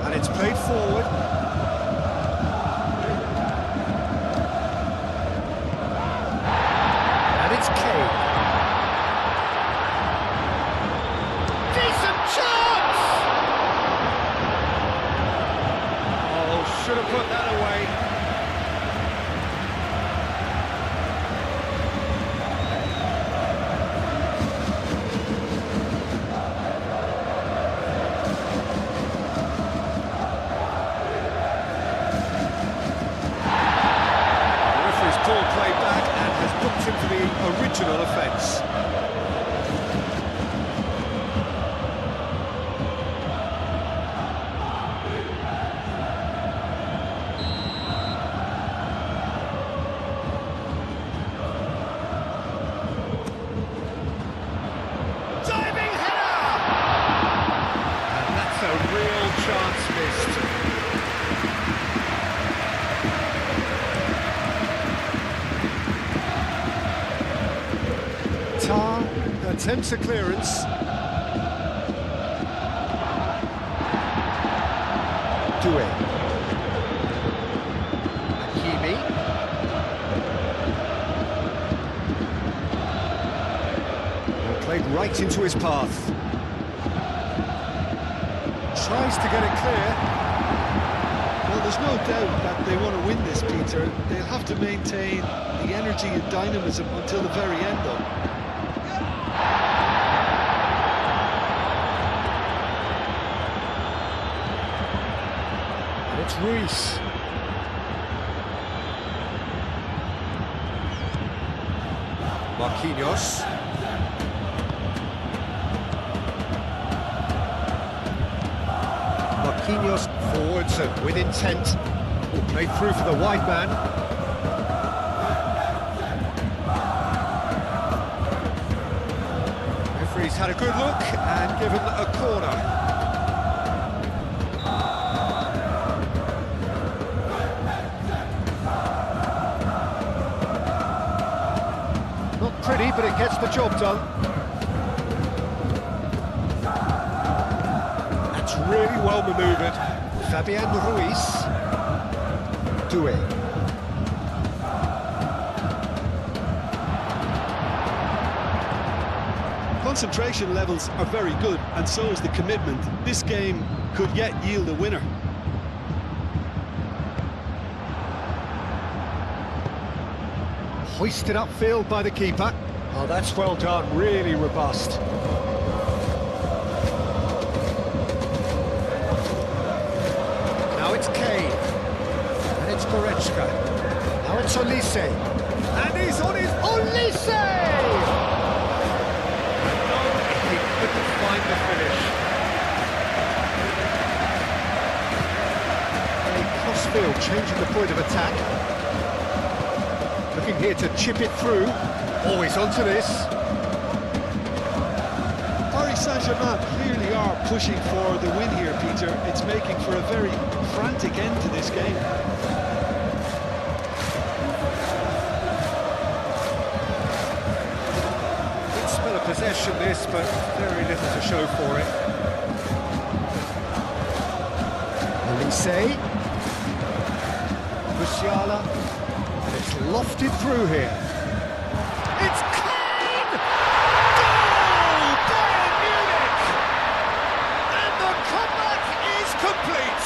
And it's played forward. Should have put that away. The referee's called play back and has booked him for the original offence. A real chance missed. Tar attempts a clearance. Doué. Hakimi. Played right into his path. Tries to get it clear. Well, there's no doubt that they want to win this, Peter. They'll have to maintain the energy and dynamism until the very end, though. And it's Ruiz. Marquinhos. Marquinhos forwards and with intent. Played through for the wide man. Referee's had a good look and given a corner. but it gets the job done. That's really well manoeuvred. Fabian Ruiz. Doué. Concentration levels are very good, and so is the commitment. This game could yet yield a winner. Hoisted upfield by the keeper. Oh, that's well done, really robust. Now it's Kane. And it's Goretzka. Now it's Olise. And he's on his Olise! He couldn't find the finish. Crossfield changing the point of attack. Looking here to chip it through. Always onto this. Paris Saint-Germain clearly are pushing for the win here, Peter. It's making for a very frantic end to this game. Good spell of possession this, but very little to show for it. Olise. Musiala. And it's lofted through here. It's Kane! Goal! Bayern Munich! And the comeback is complete!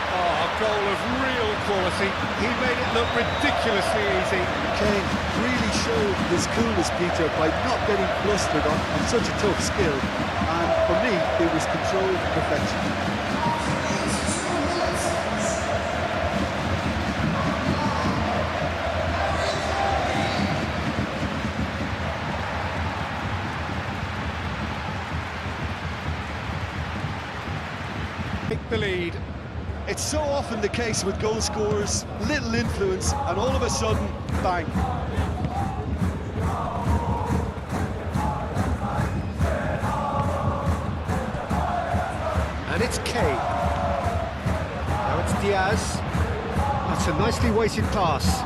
Oh, a goal of real quality. He made it look ridiculously easy. Kane really showed his coolness, Peter, by not getting flustered on such a tough skill. And for me, it was controlled perfection. Take the lead. It's so often the case with goal scorers, little influence, and all of a sudden, bang. And it's Kane. Now it's Diaz. That's a nicely weighted pass.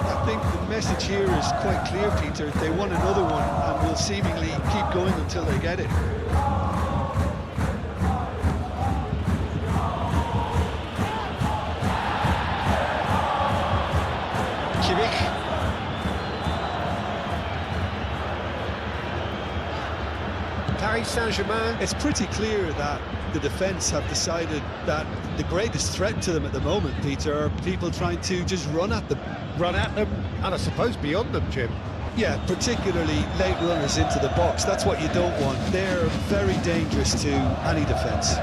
I think the message here is quite clear, Peter. They want another one and will seemingly keep going until they get it. Paris Saint-Germain. It's pretty clear that the defence have decided that the greatest threat to them at the moment, Peter, are people trying to just run at them. Run at them, and I suppose beyond them, Jim. Yeah, particularly late runners into the box. That's what you don't want. They're very dangerous to any defence.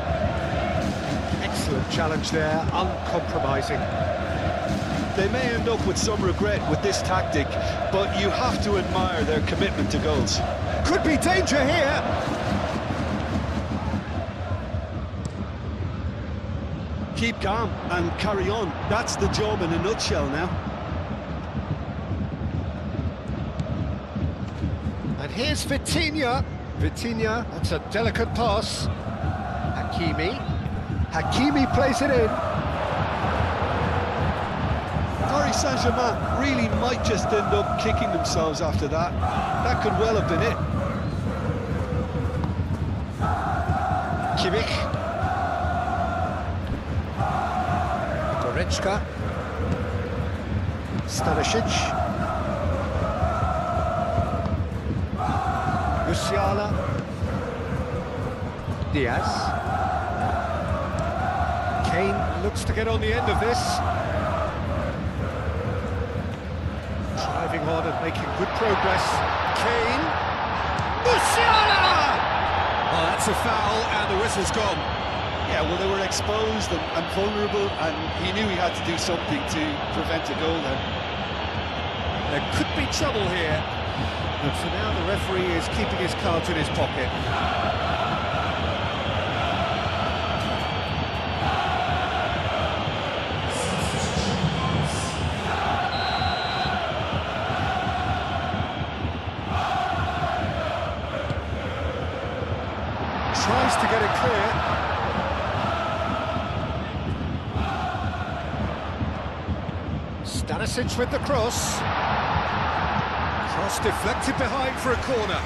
Excellent challenge there, uncompromising. They may end up with some regret with this tactic, but you have to admire their commitment to goals. Could be danger here. Keep calm and carry on. That's the job in a nutshell now. And here's Vitinha. Vitinha, that's a delicate pass. Hakimi plays it in. Paris Saint-Germain really might just end up kicking themselves after that. That could well have been it. Kimmich. Goretzka. Stanisic. Musiala. Diaz. Kane looks to get on the end of this. Driving hard and making good progress. Kane. Musiala! Oh, that's a foul, and the whistle's gone. Yeah, well, they were exposed and vulnerable, and he knew he had to do something to prevent a goal then. There could be trouble here. And so now the referee is keeping his cards in his pocket. Tries to get it clear. Stanisic with the cross. Cross deflected behind for a corner.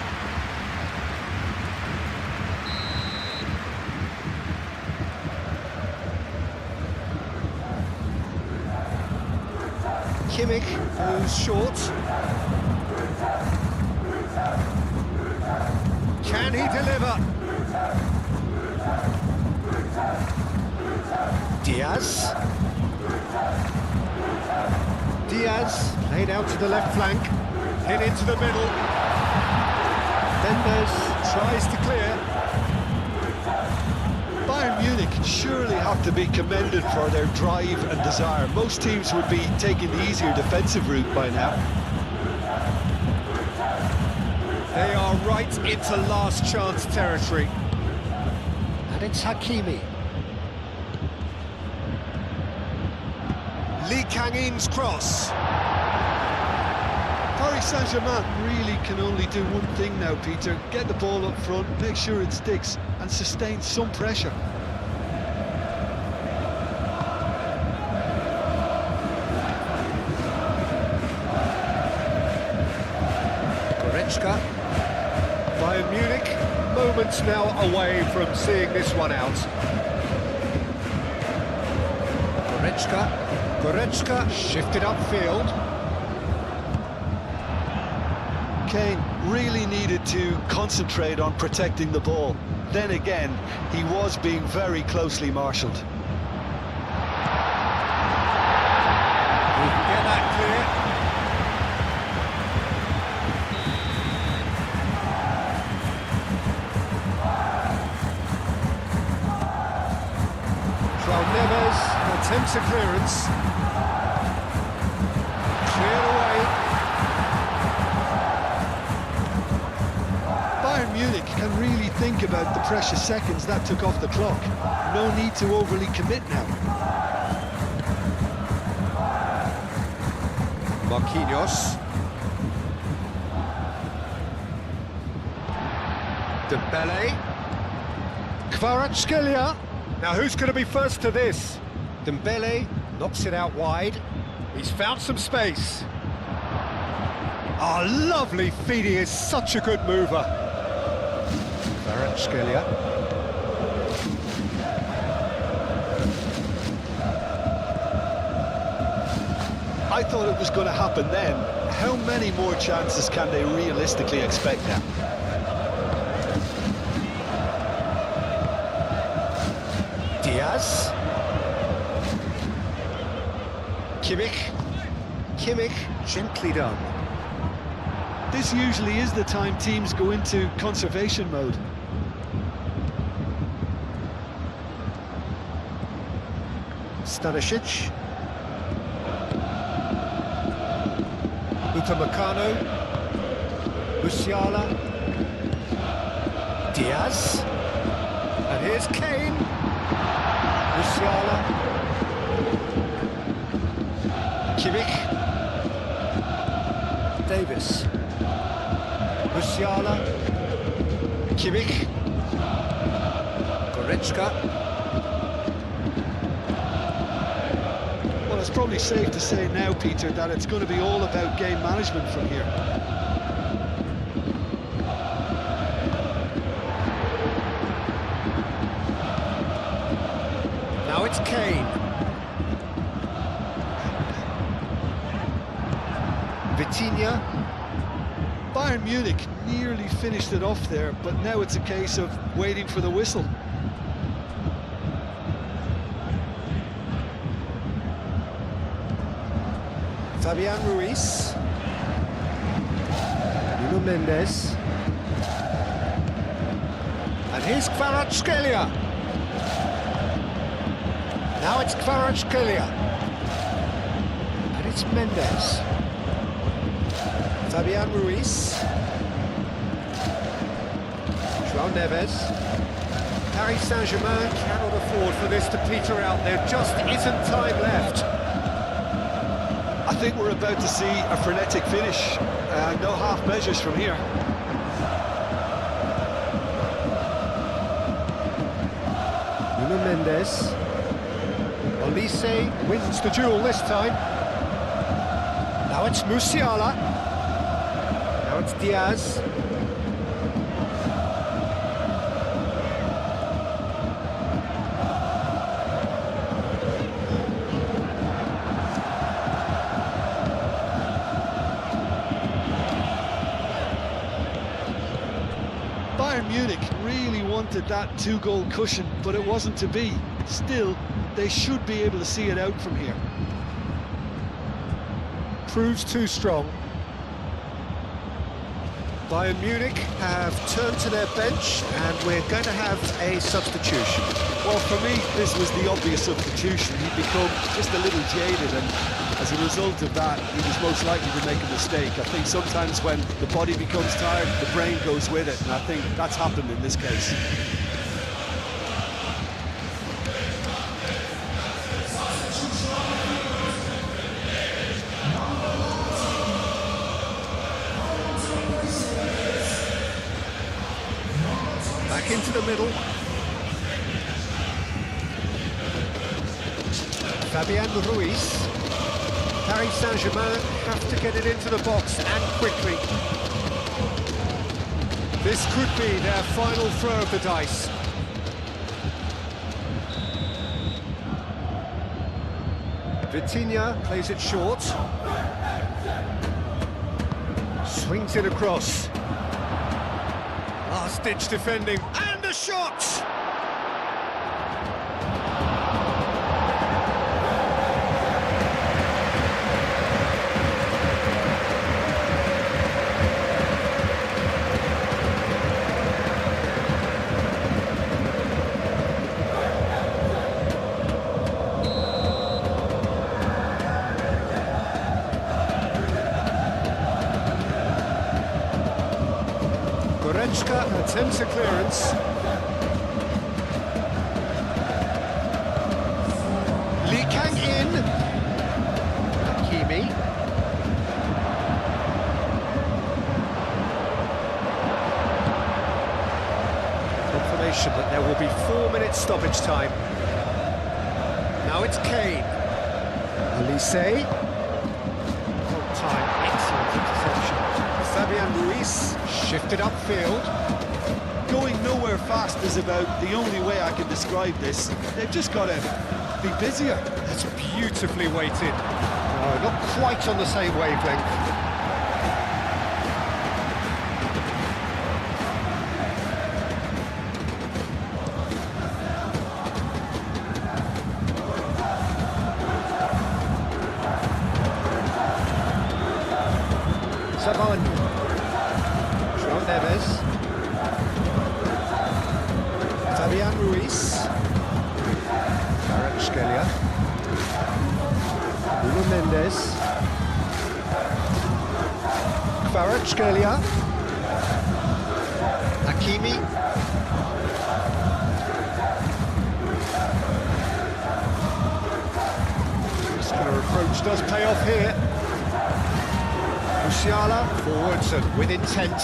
Kimmich goes short. Can he deliver? Diaz. Diaz laid out to the left flank. In into the middle. Mendes tries to clear. Bayern Munich surely have to be commended for their drive and desire. Most teams would be taking the easier defensive route by now. They are right into last chance territory. And it's Hakimi. Lee Kang-in's cross. Paris Saint-Germain really can only do one thing now, Peter. Get the ball up front, make sure it sticks, and sustain some pressure. Goretzka. Bayern Munich, moments now away from seeing this one out. Goretzka shifted upfield. Kane really needed to concentrate on protecting the ball. Then again, he was being very closely marshalled. We can get that clear. João Neves attempts a clearance. Cleared away. Bayern Munich can really think about the precious seconds that took off the clock. No need to overly commit now. Marquinhos. Dembele. Kvaratskhelia. Now who's going to be first to this? Dembele knocks it out wide. He's found some space. Oh, lovely feed, he is such a good mover. Kvaratskhelia. I thought it was going to happen then. How many more chances can they realistically expect now? Diaz. Kimmich, gently done. This usually is the time teams go into conservation mode. Stanisic. Upamecano. Musiala. Diaz. And here's Kane. Musiala. Kimmich. Davis. Musiala. Kimmich. Goretzka. Well, it's probably safe to say now, Peter, that it's going to be all about game management from here. Now it's Kane. Vitinha. Bayern Munich nearly finished it off there, but now it's a case of waiting for the whistle. Fabian Ruiz. Nuno Mendes. And here's Kvaratskhelia. Now it's Kvaratskhelia. And it's Mendes. Fabian Ruiz. João Neves. Paris Saint-Germain cannot afford for this to peter out. There just isn't time left. I think we're about to see a frenetic finish. No half measures from here. Nuno Mendes. Olise wins the duel this time. Now it's Musiala. Now it's Diaz. Bayern Munich really wanted that two-goal cushion, but it wasn't to be. Still, they should be able to see it out from here. Proves too strong. Bayern Munich have turned to their bench, and we're going to have a substitution. Well, for me, this was the obvious substitution. He'd become just a little jaded, and as a result of that, he was most likely to make a mistake. I think sometimes when the body becomes tired, the brain goes with it, and I think that's happened in this case. Back into the middle. Fabian Ruiz. Paris Saint-Germain have to get it into the box, and quickly. This could be their final throw of the dice. Vitinha plays it short. Swings it across. Last-ditch defending, and a shot! Goretzka attempts a clearance. Lee Kang in. Hakimi. Confirmation that there will be 4 minutes stoppage time. Now it's Kane. Elise. On time, excellent interception. Fabian Ruiz shifted upfield. Going nowhere fast is about the only way I can describe this. They've just got to be busier. That's beautifully weighted. No, not quite on the same wavelength. Saban. João Neves. Fabian Ruiz. Kvaratskhelia. Bruno Mendes. Kvaratskhelia. Hakimi. Muscular approach does pay off here. Musiala forwards and with intent.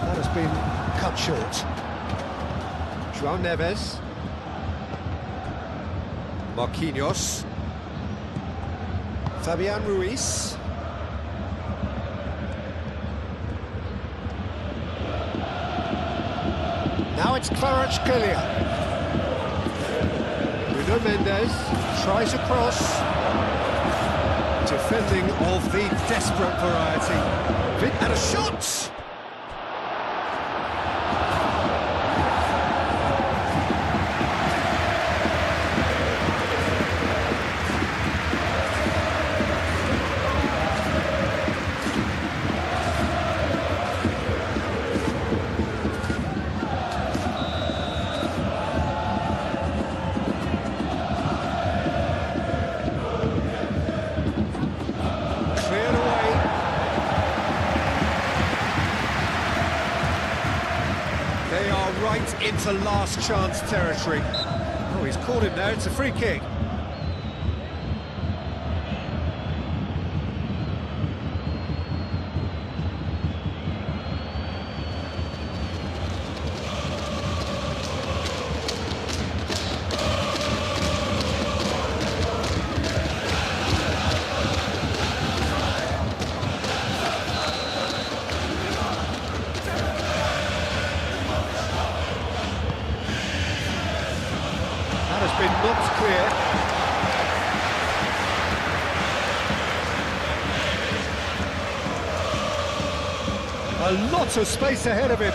That has been cut short. João Neves. Marquinhos. Fabian Ruiz. Now it's Kvaratskhelia. Bruno Mendes tries a cross. Defending of the desperate variety. And a shot! They are right into last chance territory. Oh, he's caught him there, it's a free kick. been knocked clear. A lot of space ahead of him.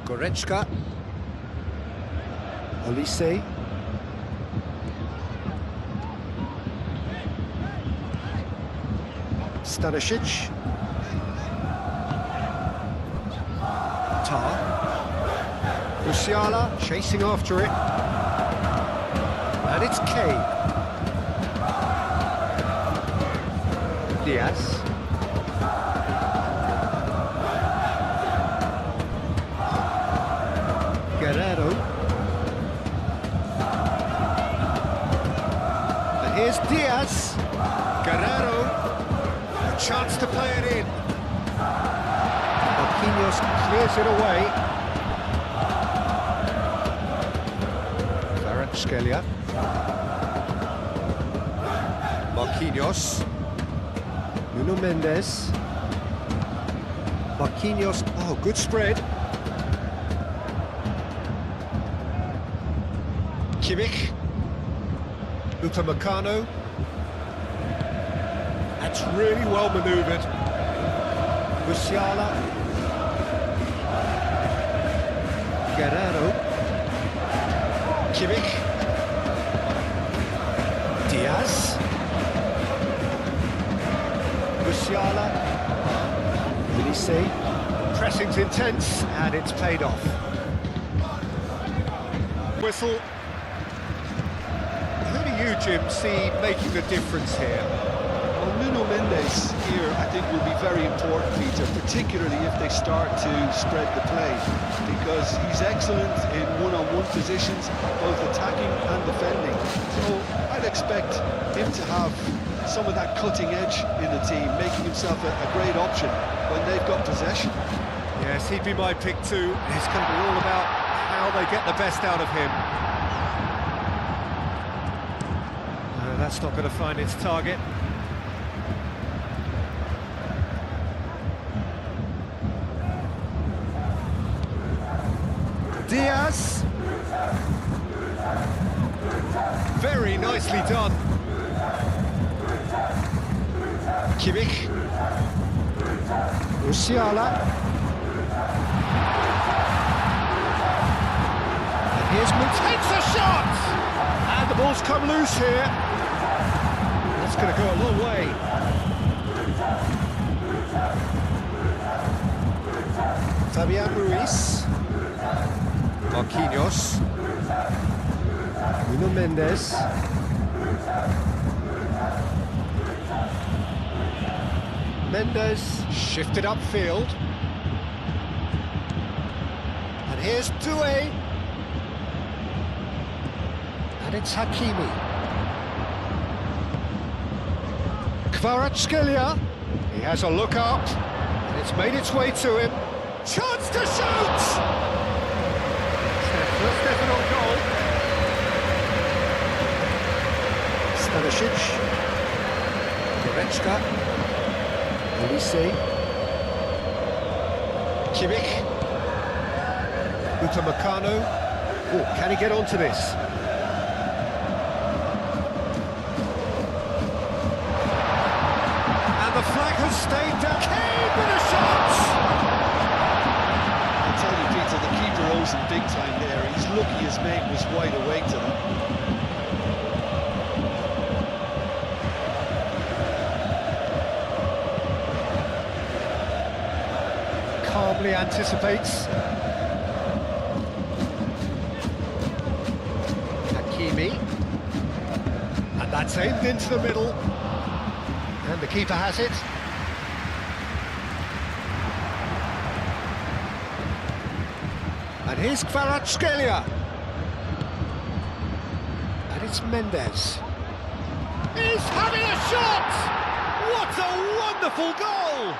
Goretzka. Olise. Stanisic. Tar. Musiala chasing after it. And it's Kane. Diaz. Guerrero. And here's Diaz. Guerrero. A chance to play it in. Marquinhos clears it away. Kvaratskhelia. Marquinhos. Nuno Mendes. Marquinhos. Oh, good spread. Kimmich. Upamecano. That's really well manoeuvred. Musiala. Guerrero. Kimmich. Diaz. Musiala. Olise. Pressing's intense, and it's paid off. Whistle. Who do you, Jim, see making the difference here? Well, Nuno Mendes here, I think, will be very important, Peter, particularly if they start to spread the play, because he's excellent in one-on-one positions, both attacking and defending. So I'd expect him to have some of that cutting edge in the team, making himself a great option when they've got possession. Yes, he'd be my pick too. It's going to be all about how they get the best out of him. That's not going to find its target. Diaz. Very nicely done. Kimmich. Musiala. And here's takes a shot! And the ball's come loose here. That's going to go a long way. Fabian Ruiz. Marquinhos. Nuno Mendes. Mendes shifted upfield. And here's Doué. And it's Hakimi. Kvaratskhelia. He has a look up. And it's made its way to him. Chance to shoot! First effort on goal. Stanisic. Goretzka. Olise. Kimmich. Upamecano. Oh, can he get onto this? And the flag has stayed down. Kane with a shot! I tell you, Peter, the keeper owes him big time there. He's lucky his mate was wide awake to them. Calmly anticipates. Hakimi. And that's aimed into the middle. And the keeper has it. And here's Kvaratskhelia. And it's Mendes. He's having a shot! What a wonderful goal!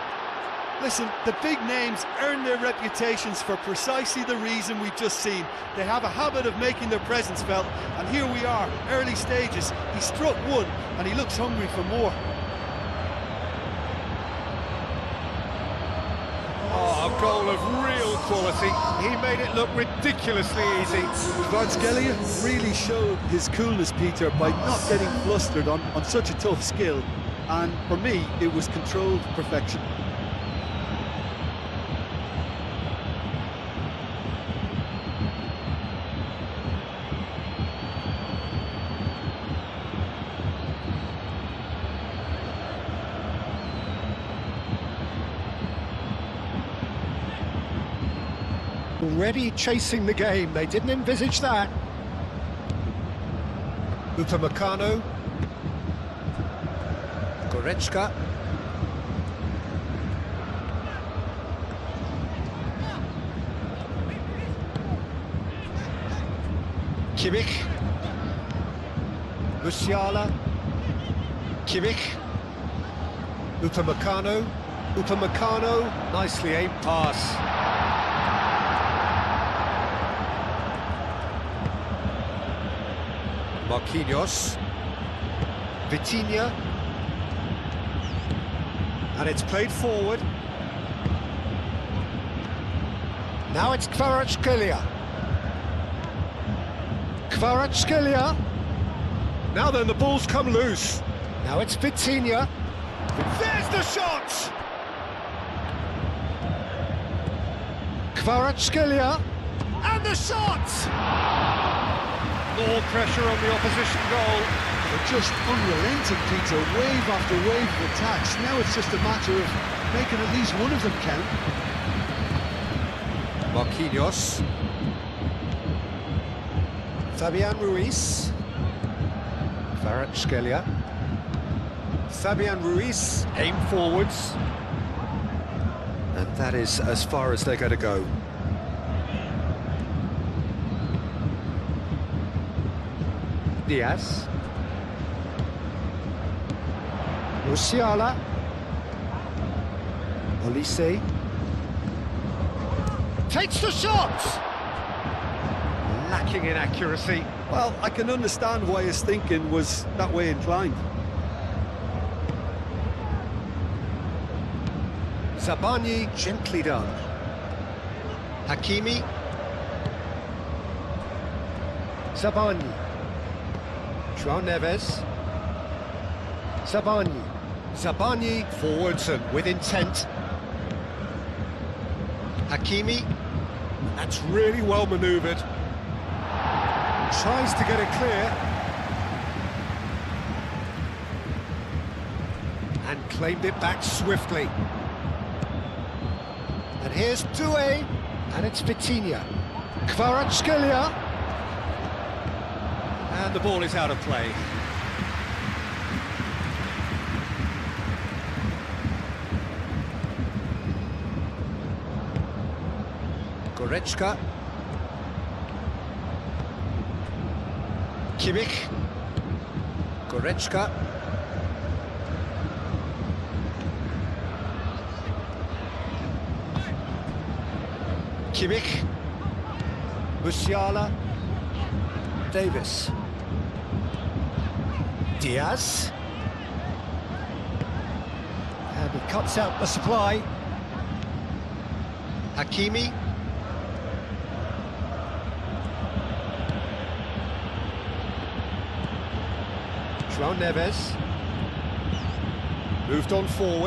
Listen, the big names earn their reputations for precisely the reason we've just seen. They have a habit of making their presence felt, and here we are, early stages. He struck one, and he looks hungry for more. Oh, a goal of real quality. He made it look ridiculously easy. Kvaratskhelia really showed his coolness, Peter, by not getting flustered on such a tough skill. And for me, it was controlled perfection. Already chasing the game, they didn't envisage that. Upamecano. Goretzka. Kimmich. Musiala. Kimmich. Upamecano. Upamecano. Nicely aimed pass. Marquinhos, Vitinha, and it's played forward. Now it's Kvaratskhelia. Kvaratskhelia. Now then, the ball's come loose. Now it's Vitinha. There's the shot! Kvaratskhelia. And the shot! More pressure on the opposition goal. They're just unrelenting, Peter, wave after wave of attacks. Now it's just a matter of making at least one of them count. Marquinhos. Fabian Ruiz. Kvaratskhelia. Fabian Ruiz, aim forwards. And that is as far as they're going to go. Diaz. Musiala. Olise. Takes the shot! Lacking in accuracy. Well, I can understand why his thinking was that way inclined. Zabani, gently done. Hakimi. Zabani. João Neves. Zabani. Zabani forwards and with intent. Hakimi. That's really well manoeuvred. Tries to get it clear. And claimed it back swiftly. And here's Doué. And it's Vitinha. Kvaratskhelia. And the ball is out of play. Goretzka. Kimmich. Goretzka. Kimmich. Musiala. Davis. Diaz. And he cuts out the supply. Hakimi. João Neves. Moved on forward.